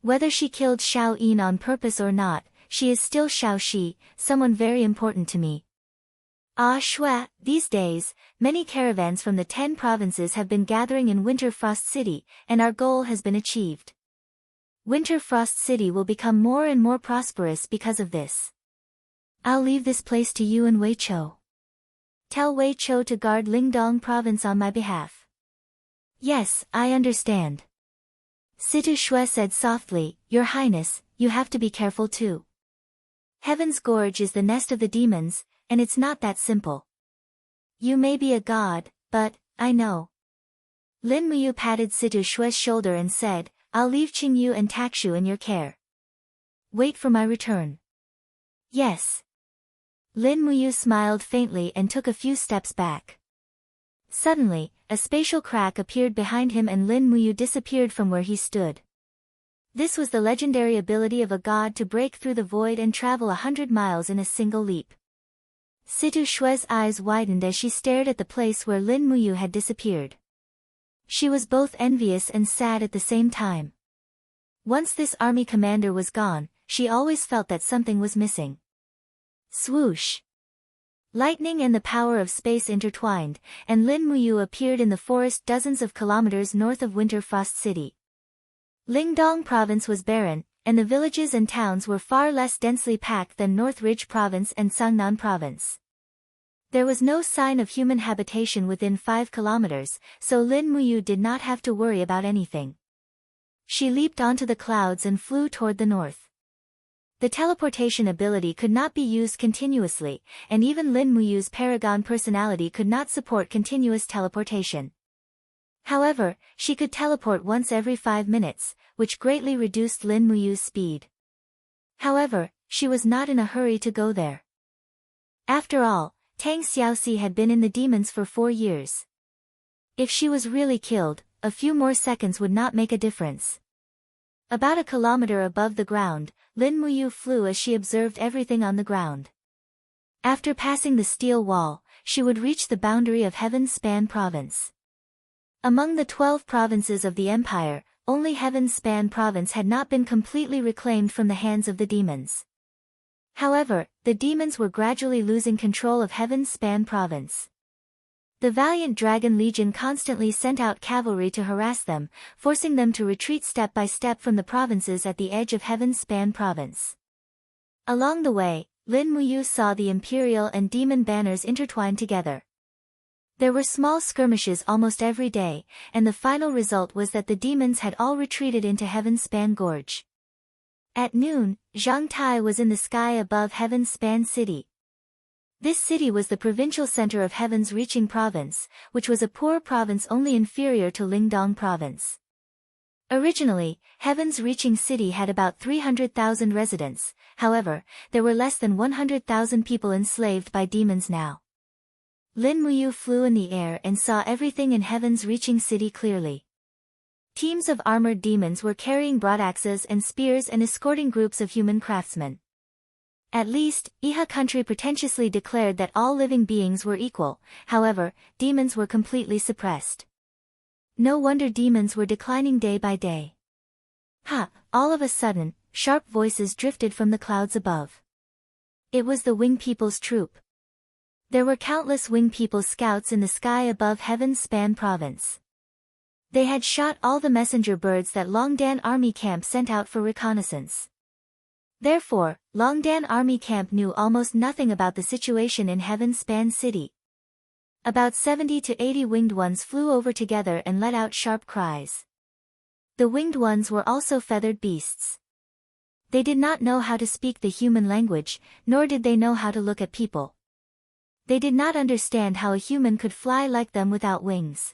Whether she killed Xiao Yin on purpose or not, she is still Shaoxi, someone very important to me. Ah Shue, these days, many caravans from the 10 provinces have been gathering in Winter Frost City, and our goal has been achieved. Winter Frost City will become more and more prosperous because of this. I'll leave this place to you and Wei Chou. Tell Wei Chou to guard Lingdong province on my behalf. Yes, I understand. Situ Shue said softly, Your Highness, you have to be careful too. Heaven's Gorge is the nest of the demons, and it's not that simple. You may be a god, but, I know. Lin Muyu patted Situ Shue's shoulder and said, I'll leave Qingyu and Takshu in your care. Wait for my return. Yes. Lin Muyu smiled faintly and took a few steps back. Suddenly, a spatial crack appeared behind him and Lin Muyu disappeared from where he stood. This was the legendary ability of a god to break through the void and travel 100 miles in a single leap. Situ Shue's eyes widened as she stared at the place where Lin Muyu had disappeared. She was both envious and sad at the same time. Once this army commander was gone, she always felt that something was missing. Swoosh! Lightning and the power of space intertwined, and Lin Muyu appeared in the forest dozens of kilometers north of Winter Frost City. Lingdong province was barren, and the villages and towns were far less densely packed than North Ridge province and Sangnan province. There was no sign of human habitation within 5 kilometers, so Lin Muyu did not have to worry about anything. She leaped onto the clouds and flew toward the north. The teleportation ability could not be used continuously, and even Lin Muyu's paragon personality could not support continuous teleportation. However, she could teleport once every 5 minutes, which greatly reduced Lin Muyu's speed. However, she was not in a hurry to go there. After all, Tang Xiaoxi had been in the demons for 4 years. If she was really killed, a few more seconds would not make a difference. About a kilometer above the ground, Lin Muyu flew as she observed everything on the ground. After passing the steel wall, she would reach the boundary of Heaven Span province. Among the 12 provinces of the empire, only Heaven Span province had not been completely reclaimed from the hands of the demons. However, the demons were gradually losing control of Heaven Span province. The valiant Dragon Legion constantly sent out cavalry to harass them, forcing them to retreat step by step from the provinces at the edge of Heaven Span province. Along the way, Lin Muyu saw the imperial and demon banners intertwined together. There were small skirmishes almost every day, and the final result was that the demons had all retreated into Heaven Span Gorge. At noon, Zhang Tai was in the sky above Heaven Span City. This city was the provincial center of Heaven's Reaching Province, which was a poor province only inferior to Lingdong Province. Originally, Heaven's Reaching City had about 300,000 residents, however, there were less than 100,000 people enslaved by demons now. Lin Muyu flew in the air and saw everything in Heaven's Reaching City clearly. Teams of armored demons were carrying broadaxes and spears and escorting groups of human craftsmen. At least, Iha country pretentiously declared that all living beings were equal, however, demons were completely suppressed. No wonder demons were declining day by day. All of a sudden, sharp voices drifted from the clouds above. It was the Wing People's troop. There were countless Wing People scouts in the sky above Heaven Span Province. They had shot all the messenger birds that Longdan Army Camp sent out for reconnaissance. Therefore, Longdan Army Camp knew almost nothing about the situation in Heaven Span City. About 70 to 80 winged ones flew over together and let out sharp cries. The winged ones were also feathered beasts. They did not know how to speak the human language, nor did they know how to look at people. They did not understand how a human could fly like them without wings.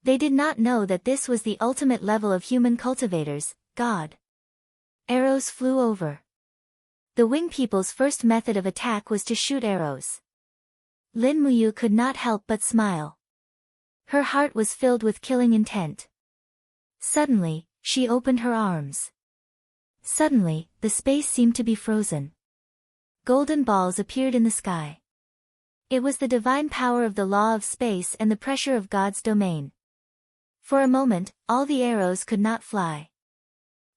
They did not know that this was the ultimate level of human cultivators, God. Arrows flew over. The Wing People's first method of attack was to shoot arrows. Lin Muyu could not help but smile. Her heart was filled with killing intent. Suddenly, she opened her arms. Suddenly, the space seemed to be frozen. Golden balls appeared in the sky. It was the divine power of the law of space and the pressure of God's domain. For a moment, all the arrows could not fly.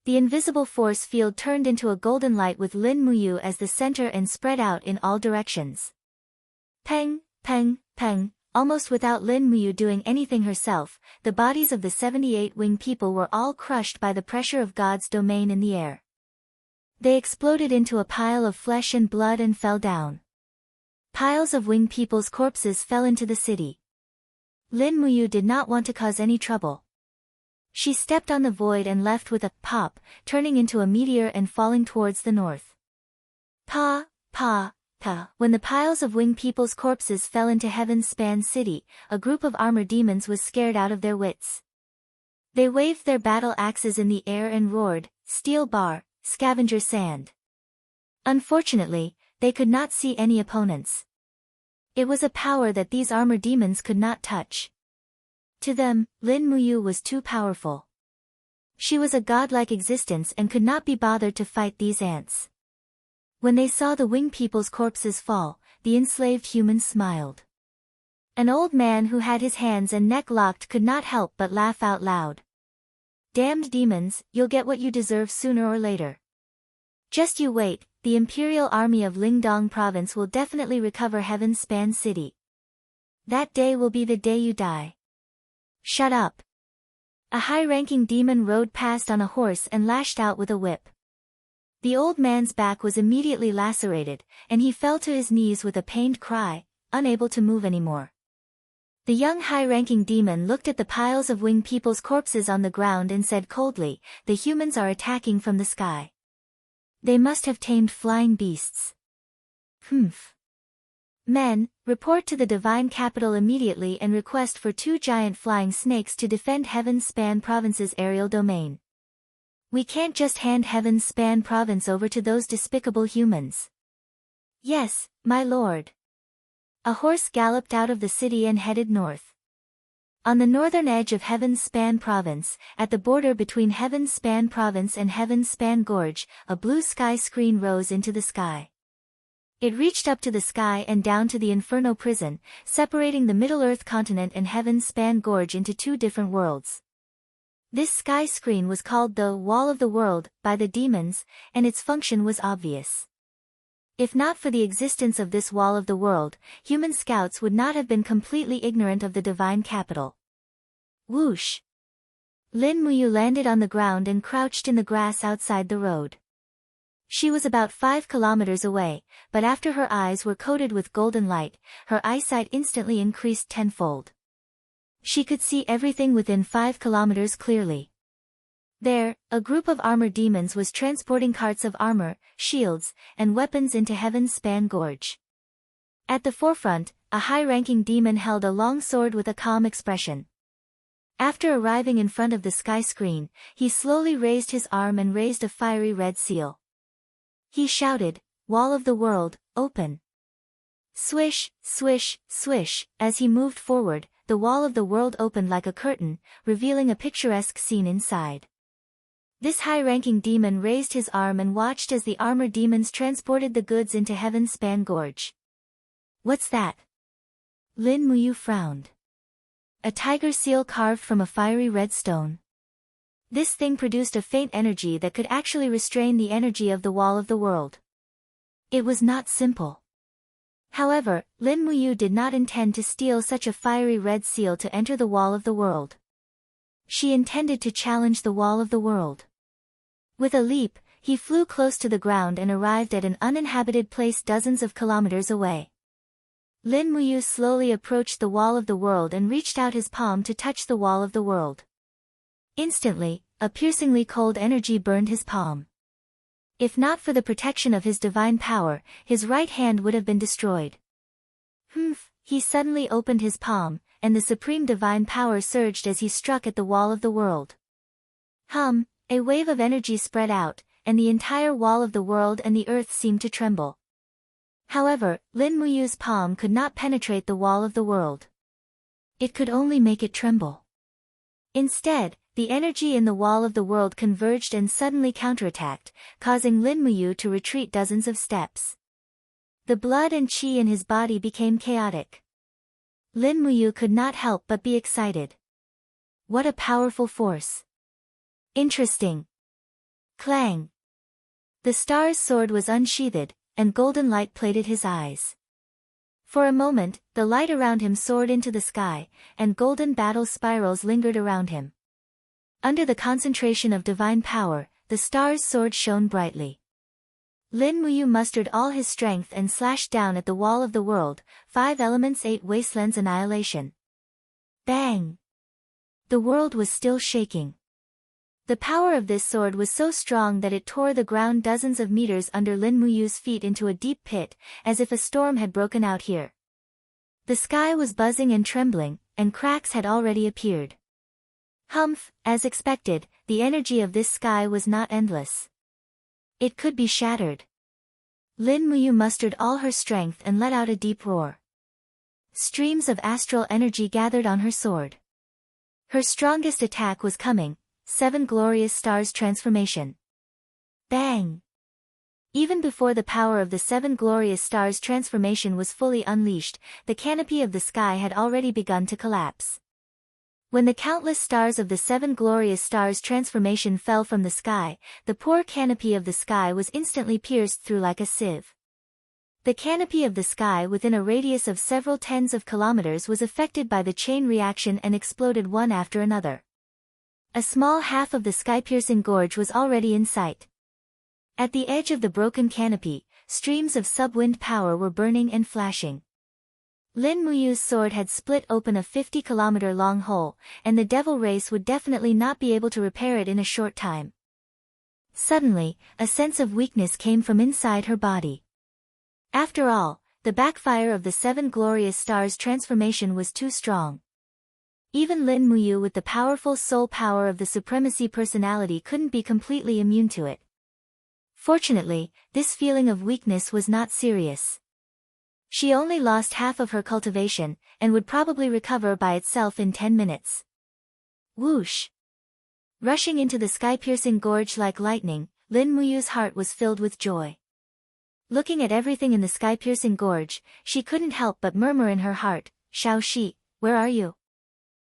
The invisible force field turned into a golden light with Lin Muyu as the center and spread out in all directions. Peng, peng, peng, almost without Lin Muyu doing anything herself, the bodies of the 78 Wing People were all crushed by the pressure of God's domain in the air. They exploded into a pile of flesh and blood and fell down. Piles of Wing People's corpses fell into the city. Lin Muyu did not want to cause any trouble. She stepped on the void and left with a pop, turning into a meteor and falling towards the north. Pa. When the piles of Wing People's corpses fell into Heaven Span City, a group of armored demons was scared out of their wits. They waved their battle axes in the air and roared, "Steel bar, scavenger sand." Unfortunately, they could not see any opponents. It was a power that these armored demons could not touch. To them, Lin Muyu was too powerful. She was a godlike existence and could not be bothered to fight these ants. When they saw the Wing People's corpses fall, the enslaved humans smiled. An old man who had his hands and neck locked could not help but laugh out loud. "Damned demons, you'll get what you deserve sooner or later. Just you wait, the Imperial Army of Lingdong Province will definitely recover Heaven Span City. That day will be the day you die." "Shut up." A high-ranking demon rode past on a horse and lashed out with a whip. The old man's back was immediately lacerated, and he fell to his knees with a pained cry, unable to move anymore. The young high-ranking demon looked at the piles of Wing People's corpses on the ground and said coldly, "The humans are attacking from the sky. They must have tamed flying beasts. Humph. Men, report to the Divine Capital immediately and request for 2 giant flying snakes to defend Heaven Span Province's aerial domain. We can't just hand Heaven Span Province over to those despicable humans." "Yes, my lord." A horse galloped out of the city and headed north. On the northern edge of Heaven Span Province, at the border between Heaven Span Province and Heaven Span Gorge, a blue sky screen rose into the sky. It reached up to the sky and down to the Inferno prison, separating the Middle-earth continent and Heaven Span Gorge into 2 different worlds. This sky screen was called the Wall of the World by the demons, and its function was obvious. If not for the existence of this Wall of the World, human scouts would not have been completely ignorant of the Divine Capital. Whoosh! Lin Muyu landed on the ground and crouched in the grass outside the road. She was about 5 kilometers away, but after her eyes were coated with golden light, her eyesight instantly increased tenfold. She could see everything within 5 kilometers clearly. There, a group of armor demons was transporting carts of armor, shields, and weapons into Heaven's Span Gorge. At the forefront, a high-ranking demon held a long sword with a calm expression. After arriving in front of the sky screen, he slowly raised his arm and raised a fiery red seal. He shouted, "Wall of the world, open!" Swish, swish, swish, as he moved forward, the wall of the world opened like a curtain, revealing a picturesque scene inside. This high-ranking demon raised his arm and watched as the armor demons transported the goods into Heaven's Span Gorge. "What's that?" Lin Muyu frowned. "A tiger seal carved from a fiery red stone." This thing produced a faint energy that could actually restrain the energy of the wall of the world. It was not simple. However, Lin Muyu did not intend to steal such a fiery red seal to enter the wall of the world. She intended to challenge the wall of the world. With a leap, he flew close to the ground and arrived at an uninhabited place dozens of kilometers away. Lin Muyu slowly approached the wall of the world and reached out his palm to touch the wall of the world. Instantly, a piercingly cold energy burned his palm. If not for the protection of his divine power, his right hand would have been destroyed. Humph! He suddenly opened his palm, and the supreme divine power surged as he struck at the wall of the world. A wave of energy spread out, and the entire wall of the world and the earth seemed to tremble. However, Lin Muyu's palm could not penetrate the wall of the world. It could only make it tremble. Instead, the energy in the wall of the world converged and suddenly counterattacked, causing Lin Muyu to retreat dozens of steps. The blood and qi in his body became chaotic. Lin Muyu could not help but be excited. What a powerful force! Interesting! Clang! The star's sword was unsheathed, and golden light plated his eyes. For a moment, the light around him soared into the sky, and golden battle spirals lingered around him. Under the concentration of divine power, the star's sword shone brightly. Lin Muyu mustered all his strength and slashed down at the wall of the world, 5 elements 8 wastelands annihilation. Bang! The world was still shaking. The power of this sword was so strong that it tore the ground dozens of meters under Lin Muyu's feet into a deep pit, as if a storm had broken out here. The sky was buzzing and trembling, and cracks had already appeared. Humph! As expected, the energy of this sky was not endless. It could be shattered. Lin Muyu mustered all her strength and let out a deep roar. Streams of astral energy gathered on her sword. Her strongest attack was coming, 7 glorious stars transformation. Bang! Even before the power of the 7 glorious stars transformation was fully unleashed, the canopy of the sky had already begun to collapse. When the countless stars of the 7 glorious stars transformation fell from the sky, the poor canopy of the sky was instantly pierced through like a sieve. The canopy of the sky within a radius of several tens of kilometers was affected by the chain reaction and exploded one after another. A small half of the sky-piercing gorge was already in sight. At the edge of the broken canopy, streams of sub-wind power were burning and flashing. Lin Muyu's sword had split open a 50-kilometer-long hole, and the devil race would definitely not be able to repair it in a short time. Suddenly, a sense of weakness came from inside her body. After all, the backfire of the 7 glorious stars transformation was too strong. Even Lin Muyu with the powerful soul power of the supremacy personality couldn't be completely immune to it. Fortunately, this feeling of weakness was not serious. She only lost half of her cultivation, and would probably recover by itself in 10 minutes. Whoosh! Rushing into the sky-piercing gorge like lightning, Lin Muyu's heart was filled with joy. Looking at everything in the sky-piercing gorge, she couldn't help but murmur in her heart, "Xiao Shi, where are you?"